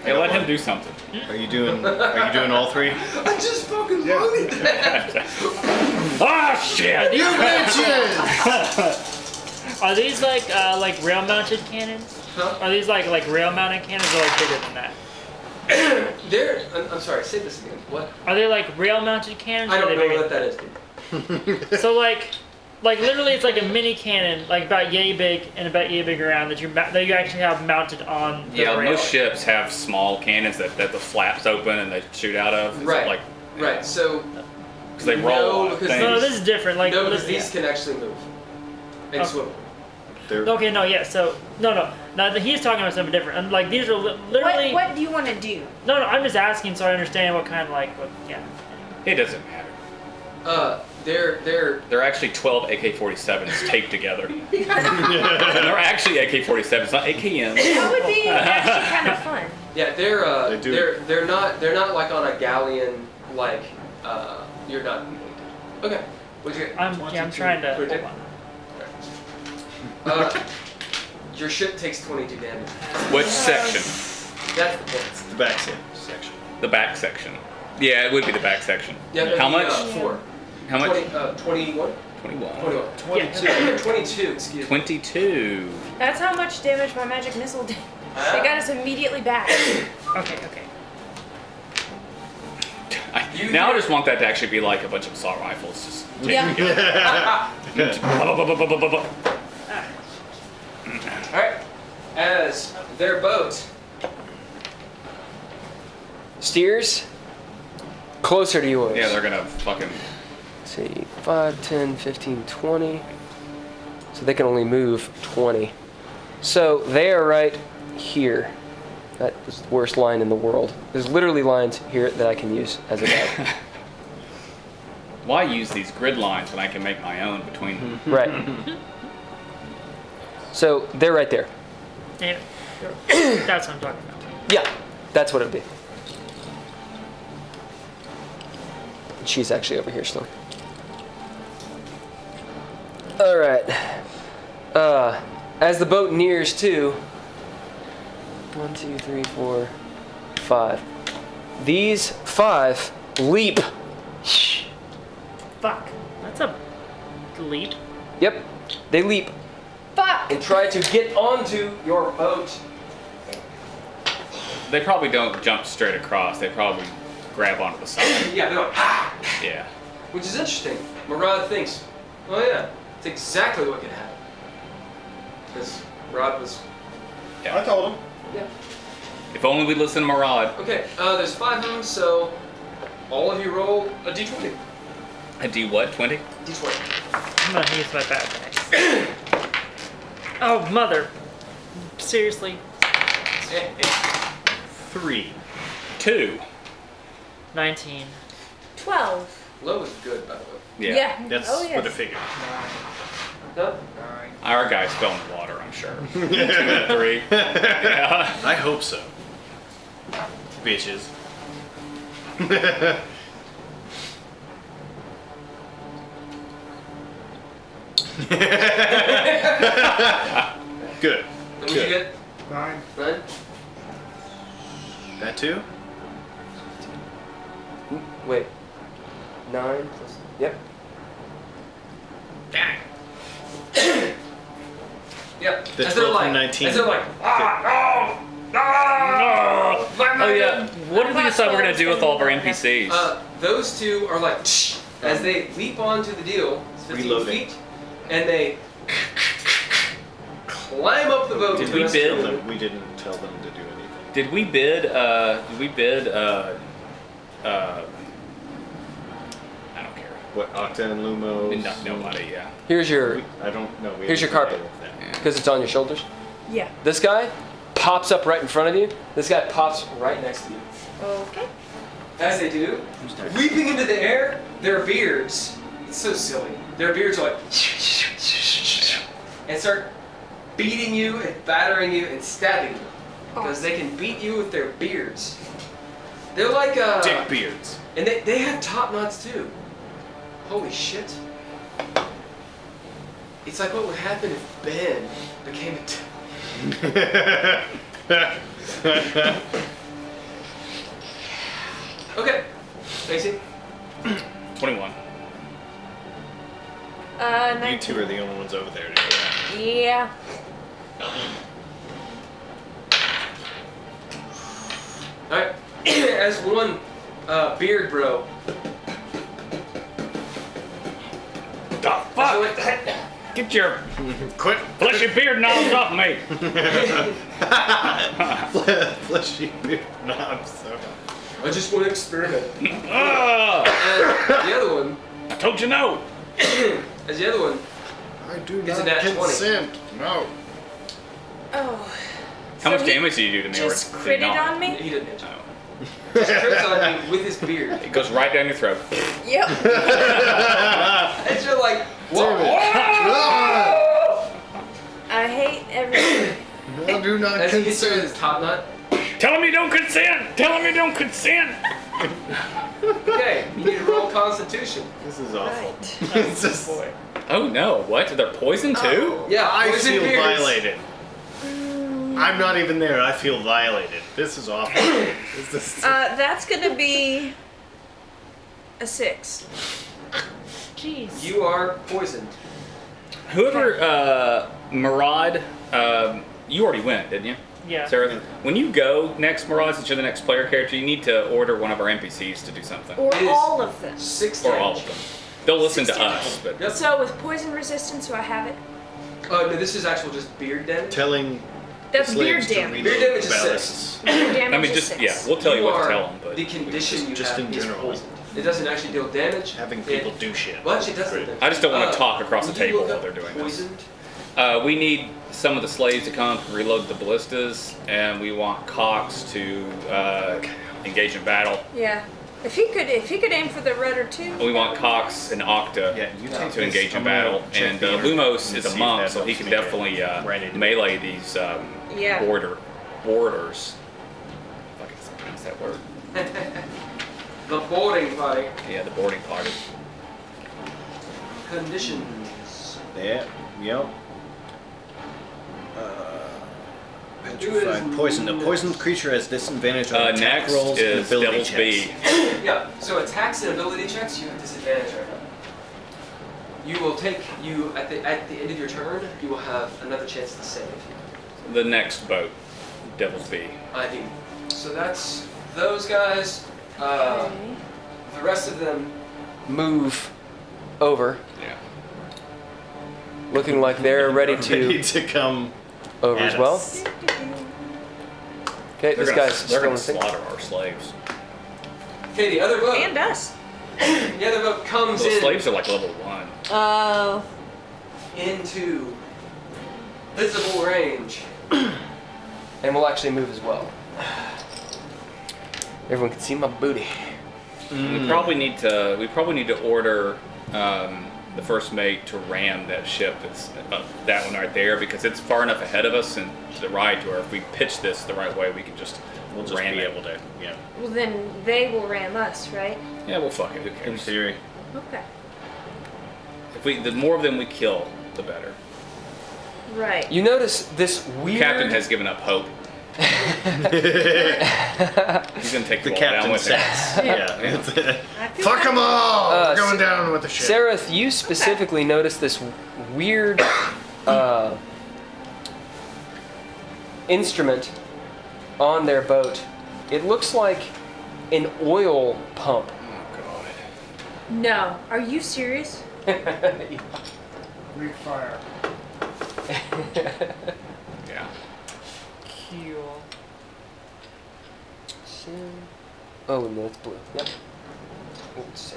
S6: Hey, let him do something.
S5: Are you doing all three?
S4: I just fucking loaded that.
S6: Ah, shit!
S5: You bitches!
S1: Are these like rail-mounted cannons?
S4: Huh?
S1: Are these like rail-mounted cannons or like bigger than that?
S4: They're. I'm sorry. Say this again. What?
S1: Are they like rail-mounted cannons?
S4: I
S1: or are
S4: don't
S1: they
S4: know
S1: bigger?
S4: what that is, dude.
S1: So like literally, it's like a mini cannon, like about yay big and about yay big around that you actually have mounted on the
S6: Yeah,
S1: rail.
S6: most ships have small cannons that the flaps open and they shoot out of. It's
S4: Right.
S6: Like,
S4: Right. So.
S6: because they roll
S4: No,
S6: a lot of
S4: because-
S6: things.
S1: No, this is different. Like
S4: No, because
S1: yeah.
S4: these can actually move and
S1: Oh.
S4: swivel.
S1: Okay, no, yeah. So no. He's talking about something different. And like these are literally.
S3: What do you want to do?
S1: No. I'm just asking so I understand what kind of like what. Yeah.
S6: It doesn't matter.
S4: They're.
S6: They're actually 12 AK-47s taped together. And they're actually AK-47s, not AKMs.
S3: That would be actually kind of fun.
S4: Yeah, they're.
S5: They do.
S4: They're not like on a galleon like. You're not. Okay. What'd you get?
S1: I'm trying to.
S4: What'd you
S1: Hold
S4: get?
S1: on.
S4: Your ship takes 22 damage.
S6: Which section?
S4: That's the point.
S5: The back section.
S6: The back section. Yeah, it would be the back section.
S4: Yeah,
S6: How much?
S4: 4.
S6: How much?
S4: 21?
S6: 21.
S4: 21. 22, excuse me.
S6: 22.
S3: That's how much damage my magic missile did. They got us immediately back.
S1: Okay.
S6: Now I just want that to actually be like a bunch of assault rifles. Just
S3: Yeah.
S4: Alright. As their boat steers closer to yours.
S6: Yeah, they're gonna fucking.
S4: Let's see, 5, 10, 15, 20. So they can only move 20. So they are right here. That is the worst line in the world. There's literally lines here that I can use as a guide.
S6: Why use these grid lines when I can make my own between them?
S4: Right. So they're right there.
S1: Yeah. That's what I'm talking about.
S4: Yeah, that's what it would be. She's actually over here still. All right. As the boat nears to 1, 2, 3, 4, 5. These 5 leap.
S1: Fuck. That's a leap.
S4: Yep, they leap
S3: Fuck.
S4: and try to get onto your boat.
S6: They probably don't jump straight across. They probably grab onto the side.
S4: Yeah, they're like, ah!
S6: Yeah.
S4: Which is interesting. Murad thinks, oh yeah, it's exactly what could happen. Because Murad was.
S2: I told him.
S4: Yeah.
S6: If only we'd listen to Murad.
S4: Okay, there's 5 of them, so all of you roll a d20.
S6: A D what? 20?
S4: D20.
S1: I'm gonna use my bad dice. Oh, mother. Seriously.
S5: 3.
S6: 2.
S1: 19.
S3: 12.
S4: Low is good, by the way.
S6: Yeah.
S5: That's
S3: Oh, yes.
S5: what I figured.
S4: No?
S6: Our guys fell in the water, I'm sure. 2 and 3. Yeah.
S5: I hope so. Bitches. Good.
S4: What did you get?
S2: 9.
S4: 9?
S5: That too?
S4: Wait. 9 plus. Yep. Yep.
S5: The
S4: As
S5: 12
S4: they're
S5: from
S4: like,
S5: 19.
S4: As they're like, ah, no, no.
S6: Oh yeah. What did we decide we're gonna do with all of our NPCs?
S4: Those 2 are like, as they leap onto the deal, it's 15
S5: Reloading.
S4: feet, and they climb up the boat.
S6: Did
S4: to
S6: we
S4: us.
S6: bid?
S5: We didn't tell them to do anything.
S6: Did we bid I don't care.
S5: What, Octa and Lumos?
S6: Nobody, yeah.
S4: Here's your,
S5: I don't know.
S4: Here's your carpet. Because it's on your shoulders.
S3: Yeah.
S4: This guy pops up right in front of you. This guy pops right next to you.
S3: Okay.
S4: As they do, leaping into the air, their beards, it's so silly. Their beards are like, and start beating you and battering you and stabbing you. Because they can beat you with their beards. They're like,
S6: Dick beards.
S4: and they have top knots too. Holy shit. It's like what would happen if Ben became a Okay. Stacey?
S6: 21.
S5: You
S3: 19.
S5: two are the only ones over there. To
S3: Yeah.
S4: Alright. As one beard bro.
S6: The fuck? Get your
S5: Quit.
S6: fleshy beard knobs off me.
S5: Fleshy beard knobs. So.
S4: I just want to experiment.
S6: Ah,
S4: And the other one,
S6: I told you no.
S4: as the other one,
S5: I do
S4: It's a
S5: not
S4: nat 20.
S5: consent. No.
S3: Oh.
S6: How much
S3: he
S6: damage do you do to me?
S3: Just
S6: or did
S3: critted
S6: not?
S3: on me?
S4: he didn't hit you.
S6: Oh.
S4: He crits on you with his beard.
S6: It goes right down your throat.
S3: Yep.
S4: And you're like, whoa.
S3: I hate everything.
S5: I do not
S4: As he hits you with his
S5: consent.
S4: top knot.
S6: Tell him you don't consent. Tell him you don't consent.
S4: Okay, you need to roll Constitution.
S5: This is awful.
S3: Right.
S5: It's just,
S6: Oh no! What? They're poison too?
S4: Yeah,
S5: I
S4: poison
S5: feel
S4: beards.
S5: violated. I'm not even there. I feel violated. This is awful. This is,
S3: That's gonna be a 6.
S8: Jeez.
S4: You are poisoned.
S6: Whoever, Murad, you already went, didn't you?
S1: Yeah.
S6: Sarah, when you go next, Murad, since you're the next player character, you need to order one of our NPCs to do something.
S3: Or
S4: It is-
S3: all of them.
S4: 6
S6: Or
S4: damage.
S6: all of them. They'll listen to
S3: 16.
S6: us, but
S4: Yep.
S3: So with poison resistance, do I have it?
S4: Oh, no, this is actual just beard damage.
S5: telling
S3: That's beard
S5: slaves to
S3: damage.
S5: reload
S4: Beard damage is
S5: ballasts.
S3: Beard damage
S6: I mean,
S3: is
S6: just
S3: 6.
S6: yeah, we'll tell you what to
S4: are-
S6: tell them. But
S4: the condition you
S5: just
S4: have
S5: in
S4: is
S5: general.
S4: poisoned. It doesn't actually deal damage.
S5: Having people
S4: It,
S5: do shit.
S4: well, actually, it does
S5: Great.
S4: deal damage.
S6: I just don't want to talk across the
S4: when you
S6: table
S4: look
S6: while
S4: up
S6: they're doing this.
S4: poisoned,
S6: We need some of the slaves to come reload the ballistas, and we want Cox to engage in battle.
S3: Yeah. If he could aim for the rudder too.
S6: We want Cox and Octa
S5: Yeah, you take
S6: to
S5: this.
S6: engage in
S5: I'm gonna
S6: battle,
S5: check
S6: and
S5: the internet
S6: Lumos
S5: and
S6: is a
S5: see if
S6: monk,
S5: that
S6: so he
S5: helps
S6: can
S5: me
S6: definitely
S5: get right into
S6: melee these
S3: Yeah.
S6: borders. Fucking pronounce that word.
S4: the boarding party
S6: Yeah, the boarding party.
S4: conditions.
S5: Yeah. Yep.
S4: Petrified.
S5: Poison. A poisoned creature has disadvantage on attack
S6: Next
S5: rolls and
S6: is
S5: ability
S6: Devil's
S5: checks.
S6: B.
S4: Yeah. So attacks and ability checks, you have disadvantage right now. You will take at the end of your turn. You will have another chance to save.
S6: The next boat, Devil's B.
S4: I do. So that's those guys.
S3: Okay.
S4: The rest of them move over,
S6: Yeah.
S4: looking like they're ready
S5: Ready
S4: to
S5: to come
S4: over
S5: at
S4: as well.
S5: us.
S4: Okay,
S6: They're
S4: this
S6: gonna,
S4: guy's
S6: they're
S4: still in
S6: gonna
S4: the thing.
S6: slaughter our slaves.
S4: Okay, the other boat.
S3: And us.
S4: The other boat comes
S6: Those
S4: in
S6: slaves are like level 1.
S3: Oh.
S4: into visible range, and will actually move as well. Everyone can see my booty.
S6: We probably need to order the first mate to ram that ship. It's that one right there because it's far enough ahead of us and to the right, or if we pitch this the right way, we can just
S5: We'll just
S6: ram
S5: be
S6: it.
S5: able to. Yeah.
S3: Well, then they will ram us, right?
S6: Yeah, well, fuck it. Who
S5: In
S6: cares?
S5: theory.
S3: Okay.
S6: The more of them we kill, the better.
S3: Right.
S4: You notice this weird.
S6: Captain has given up hope. He's gonna take
S5: The
S6: the ball down
S5: captain
S6: with him.
S5: says. Yeah.
S3: I feel
S5: Fuck them all!
S4: Uh,
S5: We're going down with the ship.
S4: Sararith, you specifically notice this weird instrument on their boat. It looks like an oil pump.
S6: Oh
S3: No. Are you serious?
S2: Greek fire.
S6: god. Yeah.
S3: Cool.
S4: Oh, and that's blue. Yep. Oops.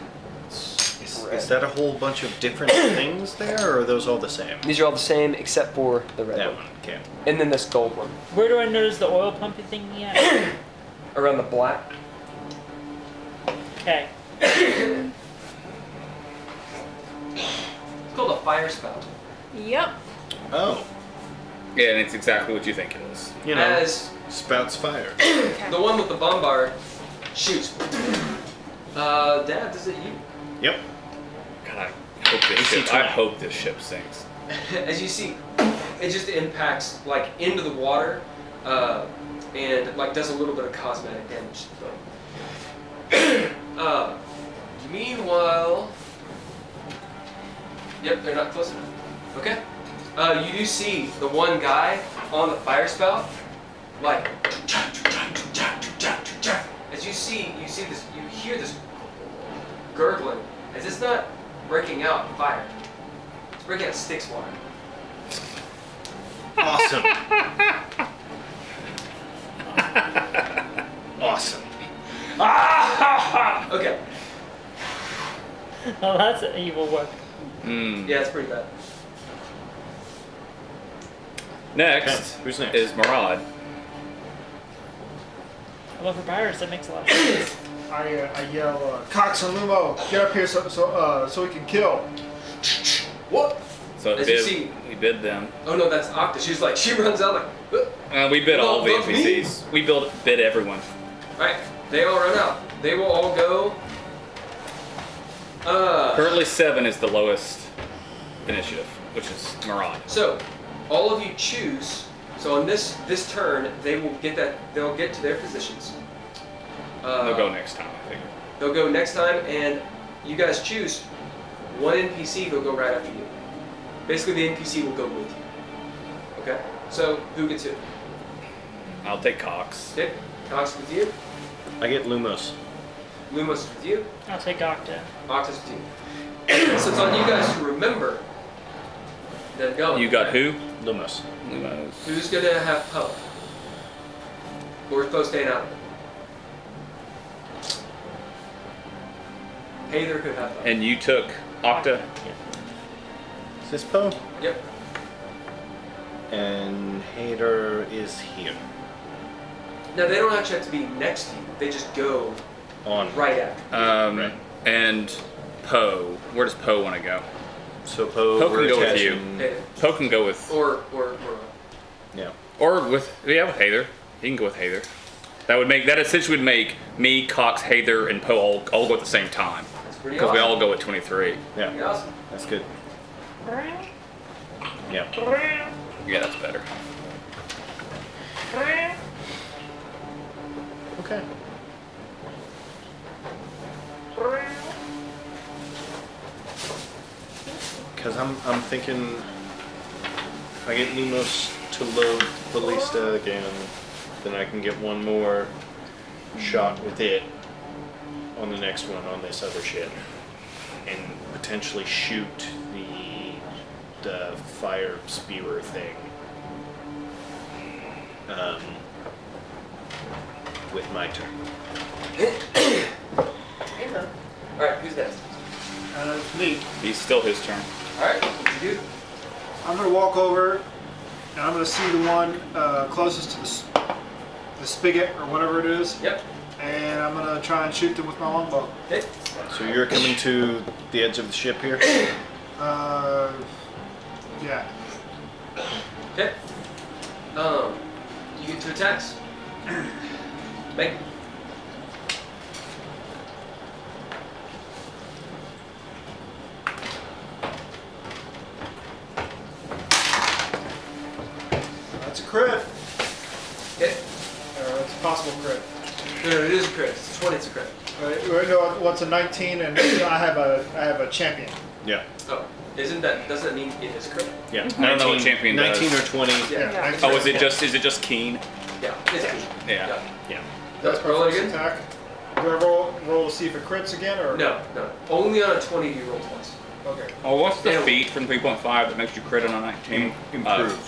S5: Is that a whole bunch of different things there, or are those all the same?
S4: These are all the same except for the red
S5: That
S4: one.
S5: one, okay.
S4: And then this gold one.
S1: Where do I notice the oil pumping thingy at?
S4: Around the black.
S1: Okay.
S4: It's called a fire spout.
S3: Yep.
S5: Oh,
S6: Yeah, and it's exactly what you think it is.
S5: you know,
S4: As
S5: spouts fire.
S4: the one with the bombard shoots. Dad, is it you?
S5: Yep.
S6: God, I hope this ship sinks.
S4: As you see, it just impacts like into the water, and like does a little bit of cosmetic damage to the boat. Meanwhile, yep, they're not close enough. Okay. You do see the one guy on the fire spout, like as you see this, you hear this gurgling, as it's not breaking out fire. It's breaking out Styx water.
S5: Awesome. Awesome.
S4: Okay.
S1: Oh, that's an evil work.
S4: Yeah, it's pretty bad.
S6: Next
S5: Who's next?
S6: is Murad.
S1: Well, for pirates, that makes a lot of sense.
S2: I yell, Cox and Lumo, get up here so we can kill.
S4: What?
S6: So
S4: As you see-
S6: we bid them.
S4: Oh no, that's Octa. She runs out like,
S6: We bid all the
S4: Well, me?
S6: NPCs. We bid everyone.
S4: Alright, they all run out. They will all go.
S6: Currently 7 is the lowest initiative, which is Murad.
S4: So, all of you choose. So on this turn, they'll get to their positions.
S6: They'll go next time, I think.
S4: They'll go next time, and you guys choose one NPC. They'll go right after you. Basically, the NPC will go with you. Okay. So who gets who?
S6: I'll take Cox.
S4: Okay. Cox with you.
S5: I get Lumos.
S4: Lumos with you.
S1: I'll take Octa.
S4: Octus with you. So it's on you guys to remember them going.
S6: You got who?
S5: Lumos.
S6: Lumos.
S4: Who's gonna have Poe? Or is Poe staying out of it? Heiðr could have Poe.
S6: And you took Octa?
S5: Is this Poe?
S4: Yep.
S5: And Heiðr is here.
S4: Now they don't actually have to be next to you. They just go
S5: On.
S4: right after.
S5: Right.
S6: And Poe. Where does Poe want to go?
S5: So Poe,
S6: Poe can
S5: we're
S6: go with
S5: attaching-
S4: Heiðr.
S6: Poe can go with...
S4: Or
S5: Yeah.
S6: Or with Heiðr. He can go with Heiðr. That essentially would make me, Cox, Heiðr, and Poe all go at the same time.
S4: that's pretty
S6: Because
S4: awesome.
S6: we all go at 23.
S5: Yeah.
S4: Pretty awesome.
S5: That's good. Yeah.
S6: Yeah, that's better.
S5: Okay. Because I'm thinking if I get Lumos to load Ballista again, then I can get one more shot with it on the next one on this other ship, and potentially shoot the fire spewer thing with my turn.
S4: Alright, who's next?
S2: It's me.
S6: He's still his turn.
S4: Alright, you.
S2: I'm gonna walk over, and I'm gonna see the one closest to the spigot or whatever it is,
S4: Yep.
S2: and I'm gonna try and shoot them with my longbow.
S4: Okay.
S5: So you're coming to the edge of the ship here?
S2: Yeah.
S4: Okay. You get 2 attacks. Make.
S2: That's a crit.
S4: Okay.
S2: That's a possible crit.
S4: No, it is a crit. It's 20. It's a crit.
S2: No, what's a 19, and I have a champion.
S5: Yeah.
S4: Oh, doesn't that mean it is a crit?
S5: Yeah.
S6: I don't know what champion
S5: 19
S6: does.
S5: or 20.
S4: Yeah.
S2: 19.
S6: Oh, is it just Keen?
S4: Yeah. It's a
S6: Yeah.
S5: Yeah.
S2: That's my
S4: Roll it
S2: first
S4: again?
S2: attack. Do I roll to see if it crits again, or?
S4: No. Only on a 20 do you roll twice.
S2: Okay.
S6: Oh, what's the
S4: Yeah.
S6: feat from 3.5 that makes you crit on a 19?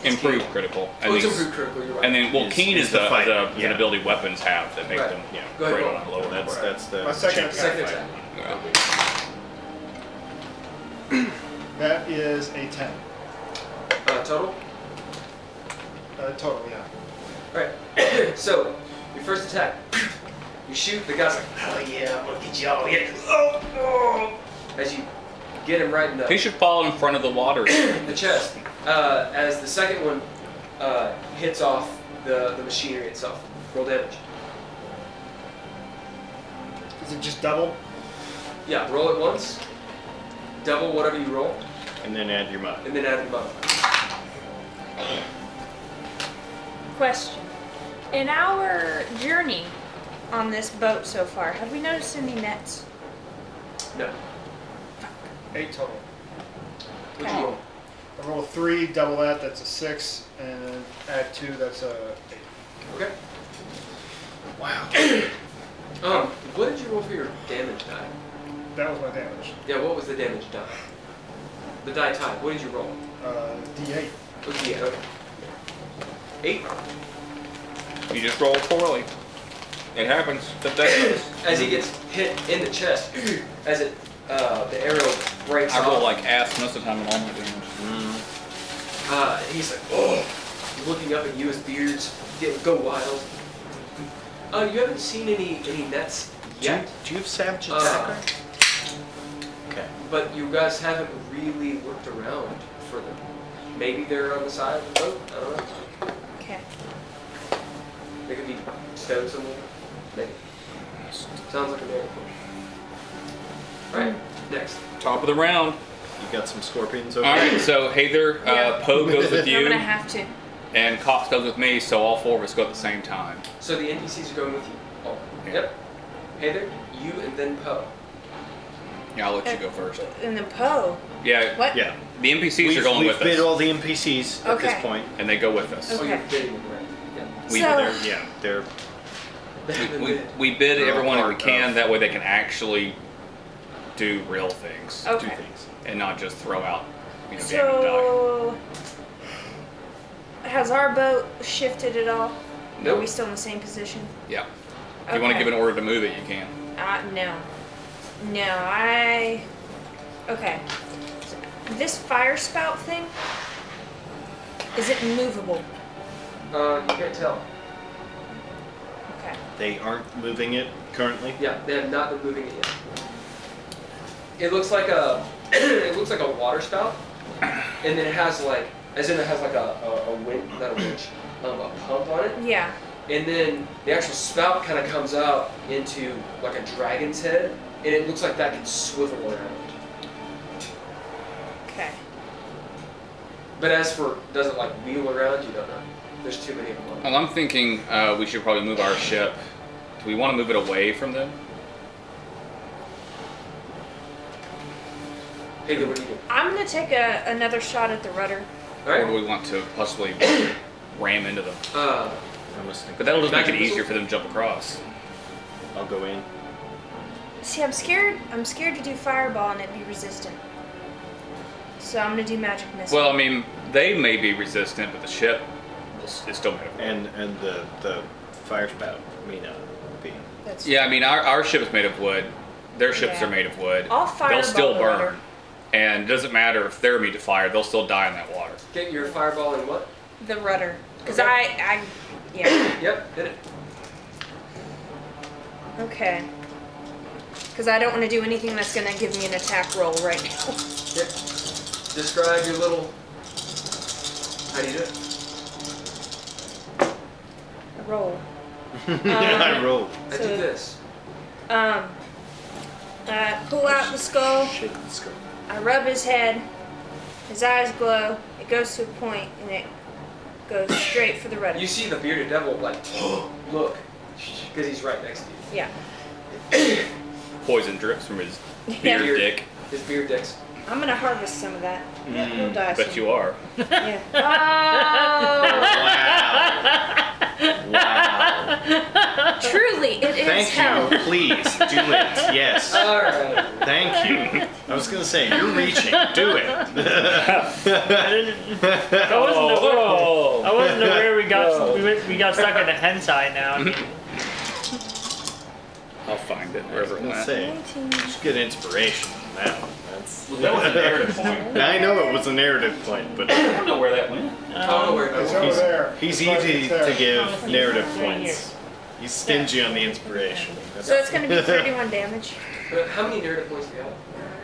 S6: Improved critical.
S4: Oh, it's improved critical, you're right.
S6: And then, well,
S5: Is-
S6: Keen
S5: is
S6: is,
S5: the
S6: a,
S5: fight,
S6: is, a, is
S5: yeah.
S6: an ability weapons have that makes
S4: Right.
S6: them
S4: Go ahead,
S6: crit
S4: roll.
S6: on a lower
S5: That's
S6: number.
S5: the
S2: My second
S5: champ
S4: Second
S5: fight.
S4: attack.
S6: Yeah.
S2: That is a 10.
S4: Total?
S2: Total, yeah.
S4: Alright. So, your first attack. You shoot, the guy's like, oh yeah, I'm gonna get you all. Yeah. Oh. As you get him right in
S6: He should fall in front of the water.
S4: the chest. As the second one hits off the machinery itself. Roll damage.
S2: Is it just double?
S4: Yeah, roll it once. Double whatever you roll,
S5: And then add your mud.
S4: and then add the modifier.
S3: Question. In our journey on this boat so far, have we noticed any nets?
S4: No.
S2: 8 total.
S4: What'd you roll?
S2: I roll 3, double that, that's a 6, and add 2, that's a 8.
S4: Okay.
S5: Wow.
S4: What did you roll for your damage die?
S2: That was my damage.
S4: Yeah, what was the damage die? The die type. What did you roll?
S2: D8.
S4: Oh, yeah, okay. 8.
S6: You just roll poorly. It happens. That does.
S4: As he gets hit in the chest, as it the arrow breaks
S6: I roll
S4: off,
S6: like ass most of the time in all my damage.
S4: he's like, oh, looking up at you, his beards go wild. You haven't seen any nets yet,
S5: Do you have Savage
S4: Uh,
S5: Attacker? Okay.
S4: but you guys haven't really looked around for them. Maybe they're on the side of the boat. I don't know.
S3: Okay.
S4: They could be stowed somewhere. Maybe. Sounds like a miracle. Right. Next.
S6: Top of the round.
S5: You got some scorpions over
S6: All
S5: there?
S6: right, so Heather,
S3: Yeah.
S6: Poe goes with
S3: I'm
S6: you,
S3: gonna have to.
S6: and Cox goes with me, so all four of us go at the same time.
S4: So the NPCs are going with you. Oh.
S6: Yeah.
S4: Yep. Heather, you, and then Poe.
S6: Yeah, I'll let you go first.
S3: And then Poe.
S6: Yeah,
S3: What?
S5: Yeah.
S6: the NPCs are going
S5: We've
S6: with
S5: bid
S6: us,
S5: all the NPCs at this
S3: Okay.
S5: point.
S6: and they go with us.
S4: Oh, you're
S3: Okay.
S4: bidding them, right? Yeah.
S6: We,
S3: So-
S5: They're
S6: we bid
S5: They're all
S6: everyone if we
S5: part
S6: can,
S5: of-
S6: that way they can actually do real things,
S5: two
S3: Okay.
S5: things.
S6: and not just throw out, damage die.
S3: So, has our boat shifted at all? Are
S6: Nope.
S3: we still in the same position?
S6: Yeah. If you want to give an order to move it, you can.
S3: No. Okay. So, this fire spout thing, is it movable?
S4: You can't tell.
S3: Okay.
S5: They aren't moving it currently.
S4: Yeah, they have not been moving it yet. It looks like a it looks like a water spout, and then it has like a wind, not a winch, a pump on it,
S3: Yeah.
S4: and then the actual spout kind of comes out into like a dragon's head, and it looks like that can swivel around.
S3: Okay.
S4: But as for does it like wheel around, you don't know. There's too many of them on it.
S6: Well, I'm thinking we should probably move our ship. Do we want to move it away from them?
S4: Hey, what do you do?
S3: I'm gonna take another shot at the rudder.
S4: All
S6: Or do
S4: right.
S6: we want to possibly ram into them?
S5: I was thinking.
S6: But that'll just make it
S4: Magic
S6: easier
S4: missile?
S6: for them to jump across.
S5: I'll go in.
S3: See, I'm scared to do fireball and it be resistant. So I'm gonna do magic missile.
S6: Well, I mean, they may be resistant, but the ship is still made of wood.
S5: And the fire spout may not be.
S3: That's
S6: Yeah, I mean, our ship is made of wood. Their ships
S3: Yeah.
S6: are made of wood.
S3: I'll
S6: They'll
S3: fireball
S6: still
S3: the
S6: burn.
S3: rudder.
S6: And it doesn't matter if they're immune to fire, they'll still die in that water.
S4: Get your fireball in what?
S3: The rudder. Because
S4: Okay.
S3: yeah.
S4: Yep, did it.
S3: Okay. Because I don't want to do anything that's going to give me an attack roll right now.
S4: Yep. Describe your little. How do you do it?
S3: Roll.
S5: I rolled.
S4: I
S3: So-
S4: do this.
S3: I pull out the skull.
S5: Shake the skull.
S3: I rub his head. His eyes glow. It goes to a point and it goes straight for the rudder.
S4: You see the bearded devil like, look, because he's right next to you.
S3: Yeah.
S6: Poison drips from his
S3: Yeah.
S6: beard dick.
S4: His beard dicks.
S3: I'm going to harvest some of that. Yeah, he'll die
S6: Bet
S3: soon.
S6: you are.
S3: Yeah. Oh!
S5: Wow. Wow.
S3: Truly, me. It is
S5: Thank
S3: hell.
S5: you. Please do it. Yes.
S4: All right.
S5: Thank you. I was gonna say you're reaching. Do it.
S1: I wasn't aware we got stuck in the hentai now.
S6: I'll find it wherever it
S5: I was
S6: went.
S5: gonna say, just get inspiration from that one. That's.
S6: That was a narrative point.
S5: I know it was a narrative point, but
S6: I don't know where that went.
S4: I don't know where it
S2: It's
S4: goes.
S2: over there.
S5: he's
S2: It's right
S5: easy
S2: there.
S5: to give narrative
S1: Right here.
S5: points. He's stingy on the inspiration.
S3: So it's going to be 31 damage.
S4: How many narrative points do you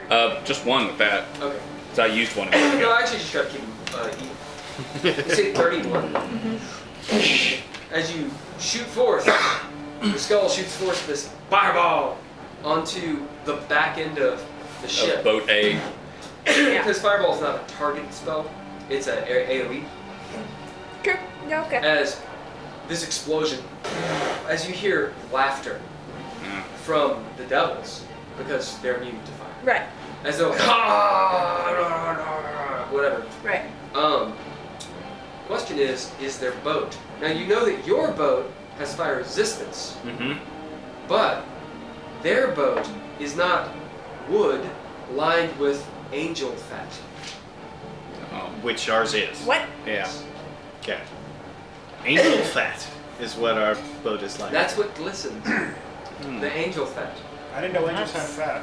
S4: have?
S6: Just one with that.
S4: Okay.
S6: So I used one. A minute
S4: No,
S6: ago.
S4: I actually just try to keep them even. You say 31. As you shoot forth, the skull shoots forth this fireball onto the back end of the ship.
S6: Boat A.
S4: Because fireball is not a target spell, it's an AoE.
S3: True. Yeah, okay.
S4: As this explosion, as you hear laughter
S6: Yeah.
S4: from the devils, because they're immune to fire.
S3: Right.
S4: As though, whatever.
S3: Right.
S4: Question is their boat. Now you know that your boat has fire resistance,
S6: Mm-hmm.
S4: but their boat is not wood lined with angel fat.
S5: Which ours is.
S3: What?
S5: Yeah. Okay. Angel fat is what our boat is like.
S4: That's what glistens. The angel fat.
S2: I didn't know angels had fat.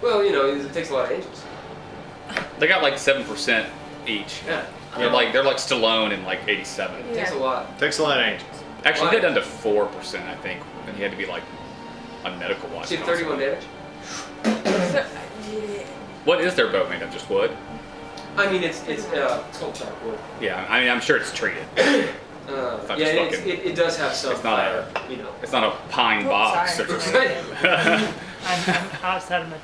S4: Well, you know, it takes a lot of angels.
S6: They got like 7% each.
S4: Yeah.
S6: They're like Stallone in like 87.
S4: It takes a lot.
S5: Takes a lot of angels.
S6: Actually,
S4: Why?
S6: he got down to 4%, I think, and he had to be like on medical watch.
S4: See,
S6: and
S4: 31
S6: also.
S4: damage.
S3: So,
S6: What is their boat made of? Just wood?
S4: I mean, it's called dark wood.
S6: Yeah, I mean, I'm sure it's treated.
S4: Yeah,
S6: just
S4: it does have some
S6: it's not
S4: fire, you know.
S6: It's not a pine box.
S1: sorry.
S6: Or something.
S1: I'm outside of my.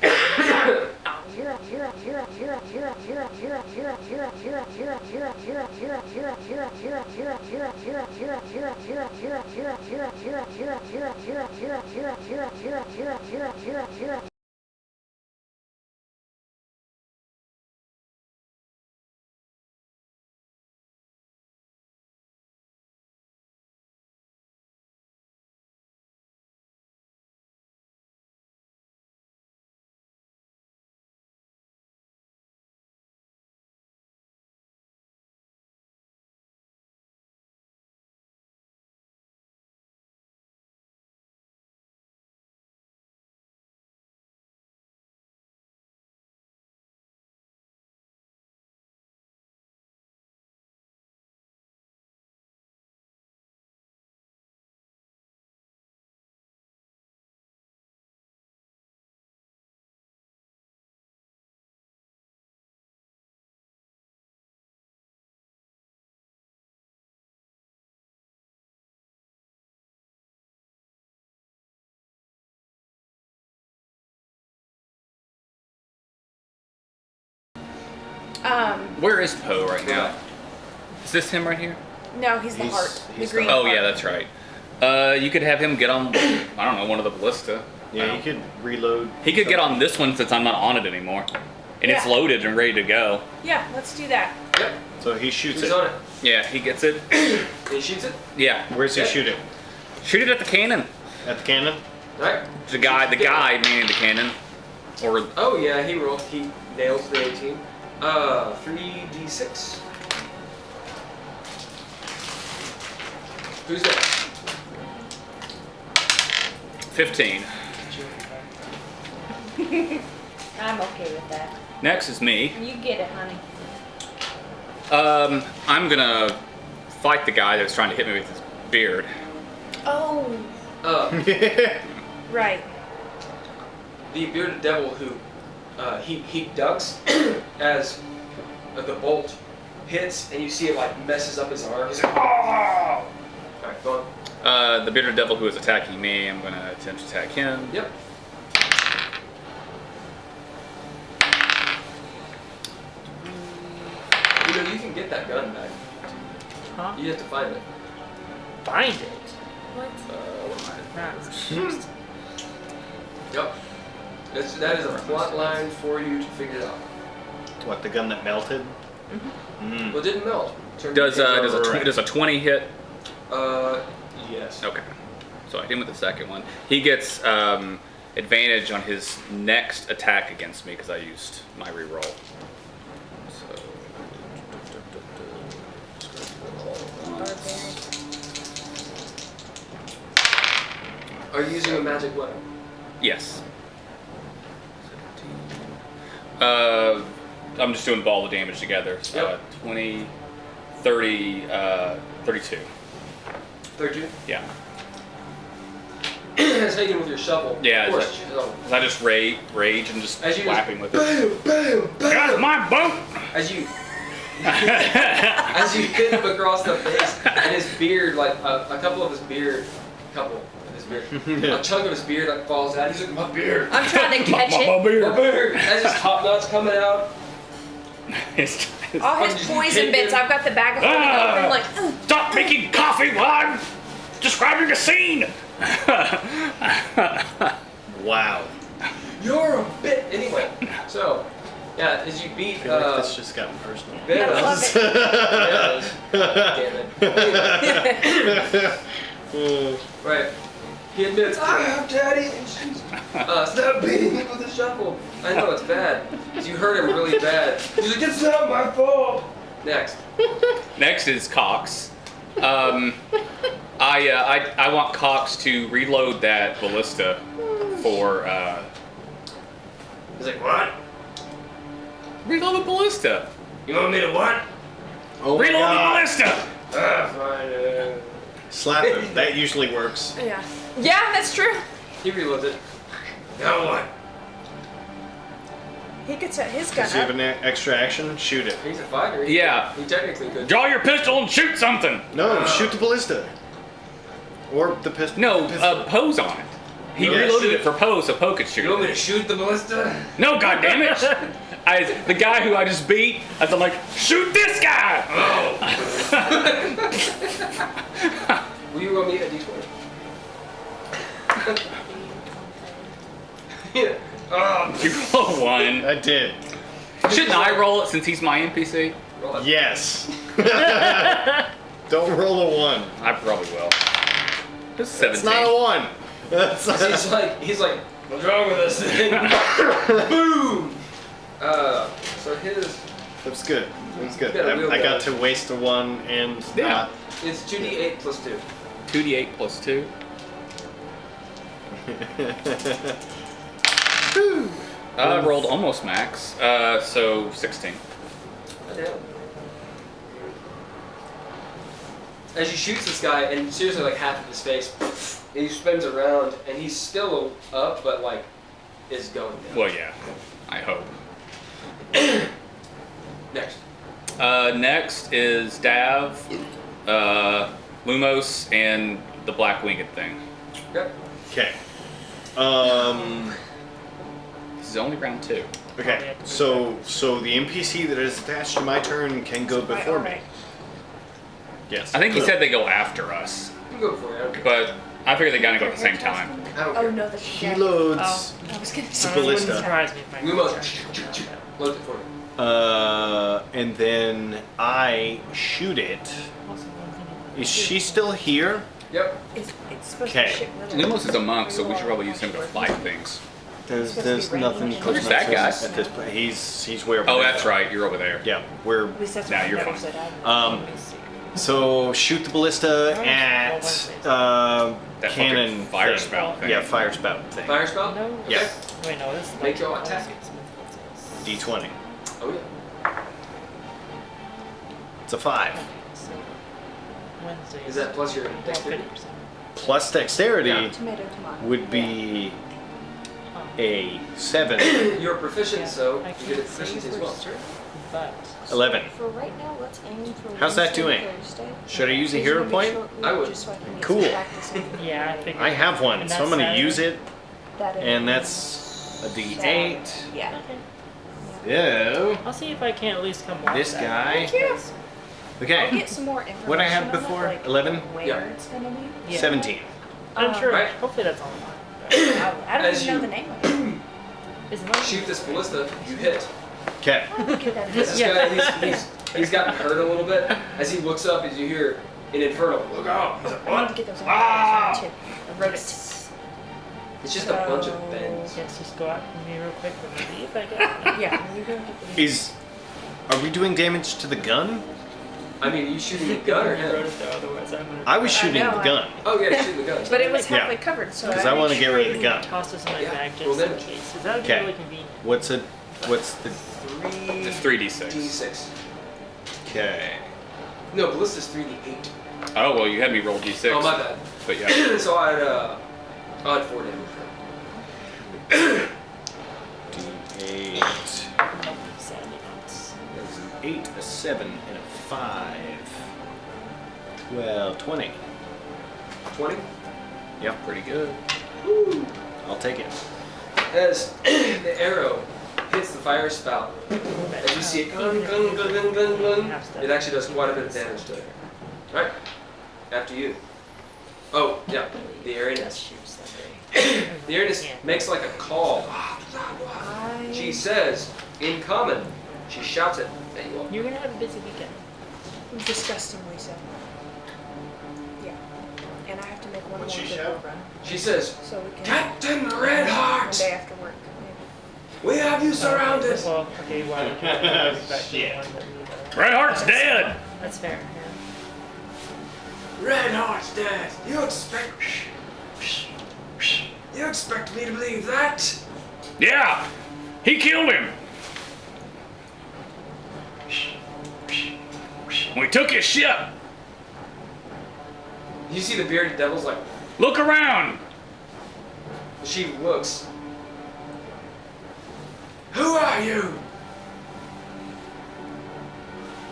S6: Where is Poe right now? Is this him right here?
S3: No, he's the heart. The
S5: he's the
S3: green
S6: Oh
S3: heart.
S6: yeah, that's right. You could have him get on. I don't know, one of the ballista.
S5: Yeah, you could reload.
S6: He could get on this one since I'm not on it anymore, and it's
S3: Yeah.
S6: loaded and ready to go.
S3: Yeah, let's do that.
S4: Yep.
S5: So he shoots
S4: Who's
S5: it.
S4: on it?
S6: Yeah, he gets it.
S4: And he shoots it.
S6: Yeah,
S5: Where's he
S4: Yeah.
S5: shoot it?
S6: shoot it at the cannon.
S5: At the cannon?
S4: Right.
S6: The guy meaning the cannon, or
S4: Oh yeah, he rolled. He nails the 18. 3d6. Who's that?
S6: 15.
S8: I'm okay with that.
S6: Next is me.
S8: You get it, honey.
S6: I'm gonna fight the guy that's trying to hit me with his beard.
S3: Oh, right.
S4: The bearded devil who he ducks as the bolt hits, and you see it like messes up his arm. He's like, oh! All right, go on.
S6: The bearded devil who is attacking me, I'm gonna attempt to attack him.
S4: Yep. You know, you can get that gun back.
S1: Huh?
S4: You have to find it.
S1: Find it.
S3: What?
S4: Yep. That is a plot line for you to figure out.
S5: What, the gun that melted? Mm.
S4: Well, it didn't melt. Turned
S6: Does
S4: into
S6: does a 20 hit?
S4: Yes.
S6: Okay. So I hit him with the second one. He gets advantage on his next attack against me because I used my reroll. So.
S4: Are you using a magic weapon?
S6: Yes. I'm just doing all the damage together. So,
S4: Yep.
S6: 20, 30, 32.
S4: 32?
S6: Yeah.
S4: It's Hayden with your shovel.
S6: Yeah,
S4: Of course,
S6: it's
S4: shovel.
S6: I just rage and just
S4: As you
S6: whapping with it.
S4: Bam, bam, bam.
S6: Got my boat!
S4: As you as you hit him across the face, and his beard, like a chunk of his beard, a chunk of his beard like falls out. He's like, my beard,
S8: I'm trying to catch it.
S4: my beard. As his top knot's coming out.
S8: All his poison bits, I've got the bag of holding open, like,
S6: Stop making coffee while I'm describing a scene!
S5: Wow.
S4: You're a bit anyway. So, yeah, as you beat
S5: I feel like this just got personal.
S8: I love
S4: Damn it. Right. He admits, I have daddy issues. Stop beating me with a shovel. I know it's bad. 'Cause you hurt him really bad. He's like, it's not my fault. Next.
S6: Next is Cox. I want Cox to reload that ballista for
S9: He's like, what?
S6: reload the ballista.
S9: You want me to what?
S5: Oh my
S6: Reload the
S5: God.
S6: ballista.
S9: Fine.
S5: Slap him. That usually works.
S3: Yeah. Yeah, that's true.
S4: He reloads it.
S9: Now what?
S3: He could set his gun
S5: Does he have
S3: up.
S5: an extra action? Shoot it.
S4: He's a fighter.
S6: Yeah.
S4: He technically could.
S6: Draw your pistol and shoot something.
S5: No, shoot the ballista. Or the pistol.
S6: No,
S5: pistol.
S6: pose on it. He
S5: Yeah,
S6: reloaded
S5: shoot.
S6: it for pose, so Poe could shoot
S9: You want me
S6: it.
S9: to shoot the ballista?
S6: No, goddammit! The guy who I just beat, I'm like, shoot this guy!
S4: Will you roll me a d20? Yeah.
S6: You roll a 1.
S5: I did.
S6: Shouldn't I roll it since he's my NPC?
S4: Roll it.
S5: Yes. Don't roll a 1.
S6: I probably will. This is 17.
S5: It's not a 1. That's
S4: He's like, what's wrong with this thing? Boom! So his,
S5: That's good. That's good.
S4: You got a real
S5: I got
S4: guy.
S5: to waste a 1 and
S6: Yeah.
S4: it's 2d8 plus 2.
S6: 2d8 plus 2. I rolled almost max, so 16.
S4: Damn. As you shoots this guy, and seriously like half of his face, and he spins around, and he's still up, but like, is going down.
S6: Well, yeah. I hope.
S4: Next.
S6: Next is Dav, Lumos, and the black winged thing.
S4: Okay.
S5: Okay.
S6: This is only round 2.
S5: Okay. So the NPC that is attached to my turn can go before me. Yes.
S6: I think he said they go after us,
S4: You can go for it. I don't care.
S6: but I figure they gotta go at the same time.
S4: I don't
S3: Oh
S4: care.
S3: no, the
S5: He loads
S3: I was gonna
S5: the
S3: say.
S1: Wouldn't
S5: ballista.
S1: surprise me if I
S4: Lumos. Load it for me.
S5: And then I shoot it. Is she still here?
S4: Yep.
S3: It's supposed
S5: Okay.
S3: to ship really
S6: Lumos is a monk, so we should probably use him to fight things.
S5: There's
S3: supposed to be
S5: nothing
S3: ranged.
S5: close
S6: Where's
S5: enough
S6: that
S5: to
S6: guy?
S5: us at this point. He's where.
S6: Oh,
S5: we're
S6: that's
S5: at.
S6: right. You're over there.
S5: Yeah, we're.
S3: At least that's
S6: Now
S3: what
S6: you're
S3: I
S6: fine.
S3: said.
S5: So shoot the ballista at
S6: That
S5: cannon
S6: fucking fire
S5: thing.
S6: spout thing.
S5: Yeah, fire spout thing.
S4: Fire spell?
S1: No.
S5: Yeah.
S1: Wait, no. This is
S4: Make your attack.
S5: D20.
S4: Oh yeah.
S5: It's a 5.
S1: Wednesday.
S4: Is that plus your dexterity?
S5: Plus dexterity
S4: Yeah.
S3: Tomato, tomato.
S5: would be a 7.
S4: You're proficient, so
S1: I
S4: you
S1: can't
S4: get a
S1: say
S4: proficiency as
S1: for
S4: well.
S1: certain, but
S5: 11.
S3: For right now, let's aim for
S5: How's that
S3: Wednesday,
S5: doing?
S3: Thursday.
S5: Should I use a
S3: Please
S5: hero
S3: make
S5: point?
S3: sure-
S4: I would.
S3: just so I can get
S5: Cool.
S3: some practice in
S1: yeah, I figured.
S5: I have one,
S1: And
S5: so I'm
S1: that's
S5: going to use it,
S3: that
S5: and
S3: is
S5: that's a D8.
S3: Yeah.
S1: Okay.
S5: So,
S1: I'll see if I can at least come watch
S5: this
S1: that.
S5: guy.
S3: Yes. I'll
S5: Okay,
S3: get some more information.
S5: what I had
S3: on
S5: before?
S3: That, like
S5: 11?
S3: Where
S4: Yeah.
S3: it's gonna be.
S1: Yeah.
S5: 17.
S1: I'm sure.
S4: Right.
S1: Hopefully that's all.
S3: I don't
S4: As
S3: even know
S4: you-
S3: the name of it.
S1: Isn't it?
S4: Shoot this ballista, you hit.
S5: Okay.
S3: I'll look at that.
S4: This
S1: Yeah.
S4: guy, he's gotten hurt a little bit. As he looks up, as you hear, in Infernal. Look out! He's like,
S3: I need to
S4: what?
S3: get those on
S6: Ah!
S3: too. I wrote it.
S4: It's just a bunch of bends.
S1: Yes, just go out with me real quick. Let me see if I get.
S3: Yeah, you go get the
S5: Are we doing damage to the gun?
S4: I mean, are you shooting the gun or
S1: I wrote
S4: him?
S1: it there, otherwise I'm gonna.
S5: I was shooting
S3: know,
S5: the
S3: I-
S5: gun.
S4: Oh yeah, shooting the gun.
S3: But it was
S5: Yeah.
S3: halfway covered, so
S5: Because I want to get rid of the gun.
S1: Toss this in my
S4: Yeah,
S1: bag
S4: roll
S1: just in
S4: damage.
S1: case. Is that
S5: Okay.
S1: really convenient?
S5: What's the?
S6: It's 3d6.
S4: D6.
S5: Okay.
S4: No, Ballista's 3d8.
S6: Oh well, you had me roll d6.
S4: Oh my bad.
S6: But yeah.
S4: So I had 4 damage.
S5: D8.
S1: Sandy knots.
S5: There's an 8, a 7, and a 5. Well, 20.
S4: 20.
S5: Yep.
S6: Pretty good.
S4: Woo.
S5: I'll take it.
S4: As the arrow hits the fire spout, as you see it, gun, gun, gun, gun, gun, gun, it actually does quite a bit of damage to it. Alright, after you. Oh, yeah, the Aranus. The Aranus makes like a call. She says, in common, she shouts it at you all.
S1: You're gonna have a busy weekend.
S3: disgustingly so. Yeah. And I have to make one more
S5: What'd she
S3: big
S5: shout?
S3: run.
S4: She says,
S3: So we can
S4: Captain
S3: one
S4: Redheart,
S3: day after work.
S4: we have you surrounded.
S1: Well, okay, why don't you go back to the one that we
S6: Redheart's dead!
S1: That's fair.
S4: Redheart's dead. You expect me to believe that?
S6: Yeah! He killed him! We took his ship!
S4: You see the bearded devil's like,
S6: Look around!
S4: she looks. Who are you?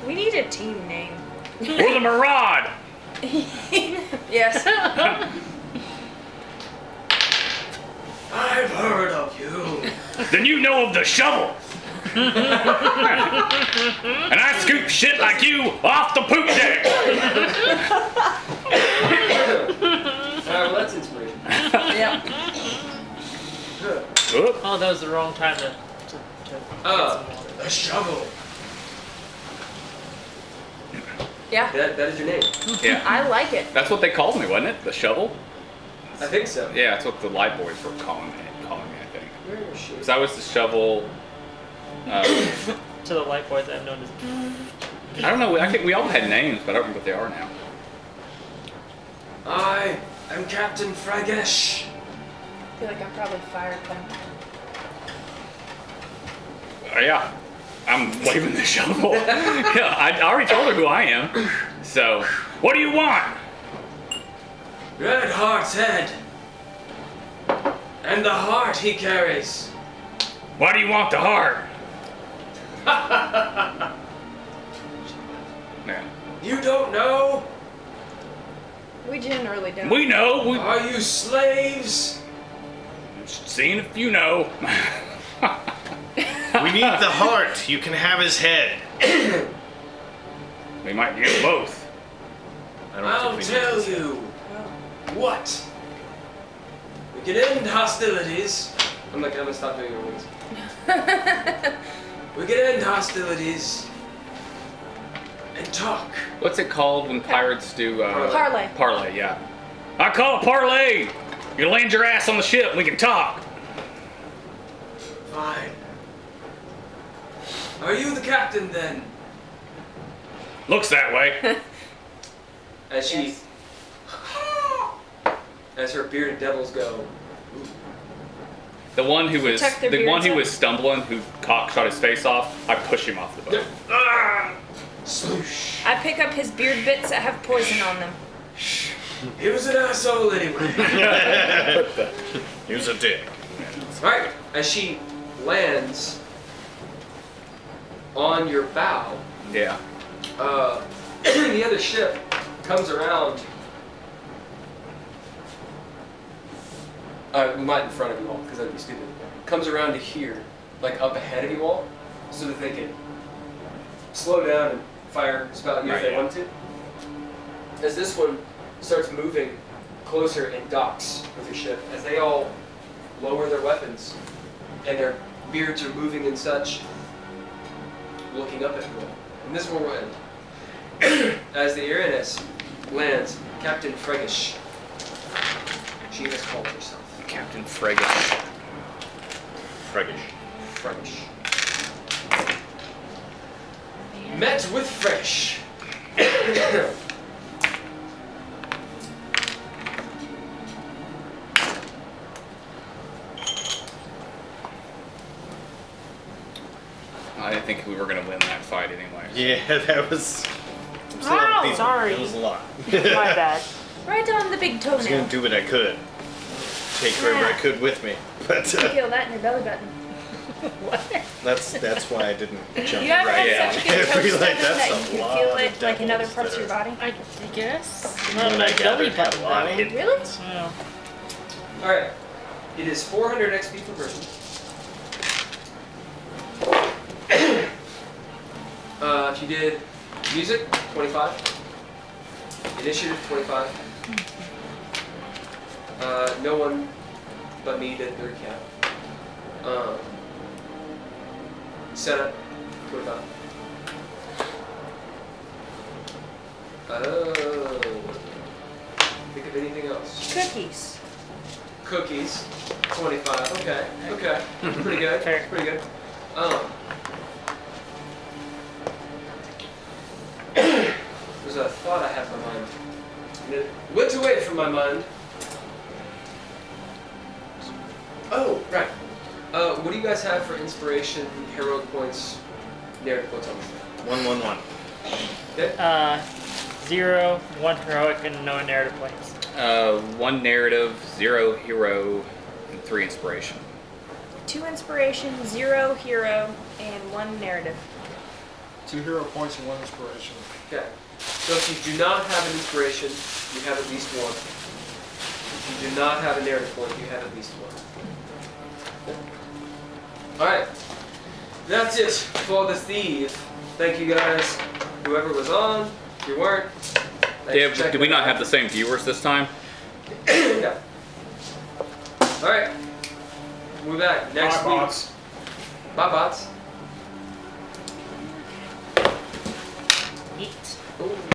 S3: We need a team name.
S6: We're the Murad!
S3: Yes.
S4: I've heard of you.
S6: Then you know of the shovel! And I scoop shit like you off the poop deck!
S4: Well, that's inspiration.
S3: Yeah.
S6: Oop.
S1: Oh, that was the wrong time to
S4: A shovel.
S3: Yeah.
S4: That is your name.
S6: Yeah.
S3: I like it.
S6: That's what they called me, wasn't it? The shovel?
S4: I think so.
S6: Yeah, that's what the light boys were calling me, I think.
S4: Oh, shit.
S6: Because I was the shovel.
S1: to the light boys I've known as.
S6: I don't know. We all had names, but I don't remember what they are now.
S4: I am Captain Fragesh.
S3: I feel like I'm probably fired them.
S6: Yeah, I'm waving the shovel. Yeah, I already told her who I am. So, what do you want?
S4: Redheart's head. And the heart he carries.
S6: Why do you want the heart? Yeah.
S4: You don't know?
S3: We generally don't.
S6: We know.
S4: Are you slaves?
S6: Seeing if you know.
S5: We need the heart. You can have his head.
S6: We might get both.
S5: I don't
S4: I'll
S5: think we
S4: tell
S5: need his head.
S4: you. What? We can end hostilities. I'm gonna stop doing your wings. We can end hostilities and talk.
S6: What's it called when pirates do?
S3: Parlay.
S6: Parlay, yeah. I call it parlay. You land your ass on the ship. And we can talk.
S4: Fine. Are you the captain then?
S6: Looks that way.
S4: As she, as her bearded devils go.
S6: The one who was
S3: Tuck their
S6: the one
S3: beards
S6: who
S3: up.
S6: was stumbling, who shot his face off. I push him off the boat.
S4: Swoosh.
S3: I pick up his beard bits that have poison on them.
S4: He was an asshole anyway.
S5: He was a dick.
S4: Alright, as she lands on your bow,
S6: Yeah.
S4: the other ship comes around. We might in front of you all, because that'd be stupid. Comes around to here, like up ahead of you all, so that they can slow down and fire spout you if
S6: Right,
S4: they
S6: yeah.
S4: want to. As this one starts moving closer and docks with your ship, as they all lower their weapons and their beards are moving and such, looking up at you all. And this is where we'll end. As the Aranus lands Captain Fregish. She has called herself.
S6: Captain Fregish.
S4: Fregish. Met with Fresh.
S6: I didn't think we were going to win that fight anyway.
S5: Yeah, that was.
S1: Oh, sorry.
S5: That was a lot.
S1: My bad.
S8: Right on the big
S5: I was gonna
S8: toenail.
S5: do what I could. Take wherever I could with me. But
S8: Feel that in your belly button.
S5: that's why I didn't jump
S8: You ever
S5: right
S8: had
S5: in.
S8: such a good
S5: I feel
S8: toe
S5: like
S8: stomach
S5: that's
S8: that
S5: a
S8: you could
S5: lot
S8: feel
S5: of
S8: it like in other
S5: devils
S8: parts of your
S5: there.
S8: body?
S1: I guess.
S5: When
S1: Not
S5: I
S1: my belly
S5: gathered had
S1: button.
S5: a lot
S1: though.
S5: hidden.
S8: Really?
S1: Yeah.
S4: Alright. It is 400 XP per person. If you did music, 25. Initiative, 25. No one but me did 30 cap. Setup, 25. Think of anything else.
S8: Cookies.
S4: Cookies, 25. Okay, okay. Pretty good.
S1: Fair.
S4: Pretty good. There's a thought I had in my mind. And it went away from my mind. Oh, right. What do you guys have for inspiration, heroic points, narrative points on this thing?
S5: 1-1-1.
S4: Okay.
S1: 0, 1 heroic, and no narrative points.
S6: 1 narrative, 0 hero, and 3 inspiration.
S8: 2 inspiration, 0 hero, and 1 narrative.
S2: 2 hero points and 1 inspiration.
S4: Okay. So if you do not have an inspiration, you have at least 1. If you do not have a narrative point, you have at least 1. Alright. That's it for the thief. Thank you guys. Whoever was on, if you weren't. thanks for
S6: Did we
S4: checking
S6: not
S4: it
S6: have
S4: out.
S6: the same viewers this time?
S4: Yeah. Alright. We'll be back next
S2: Bye,
S4: week.
S2: bots.
S4: Bye, bots.
S1: Eat.
S4: Ooh.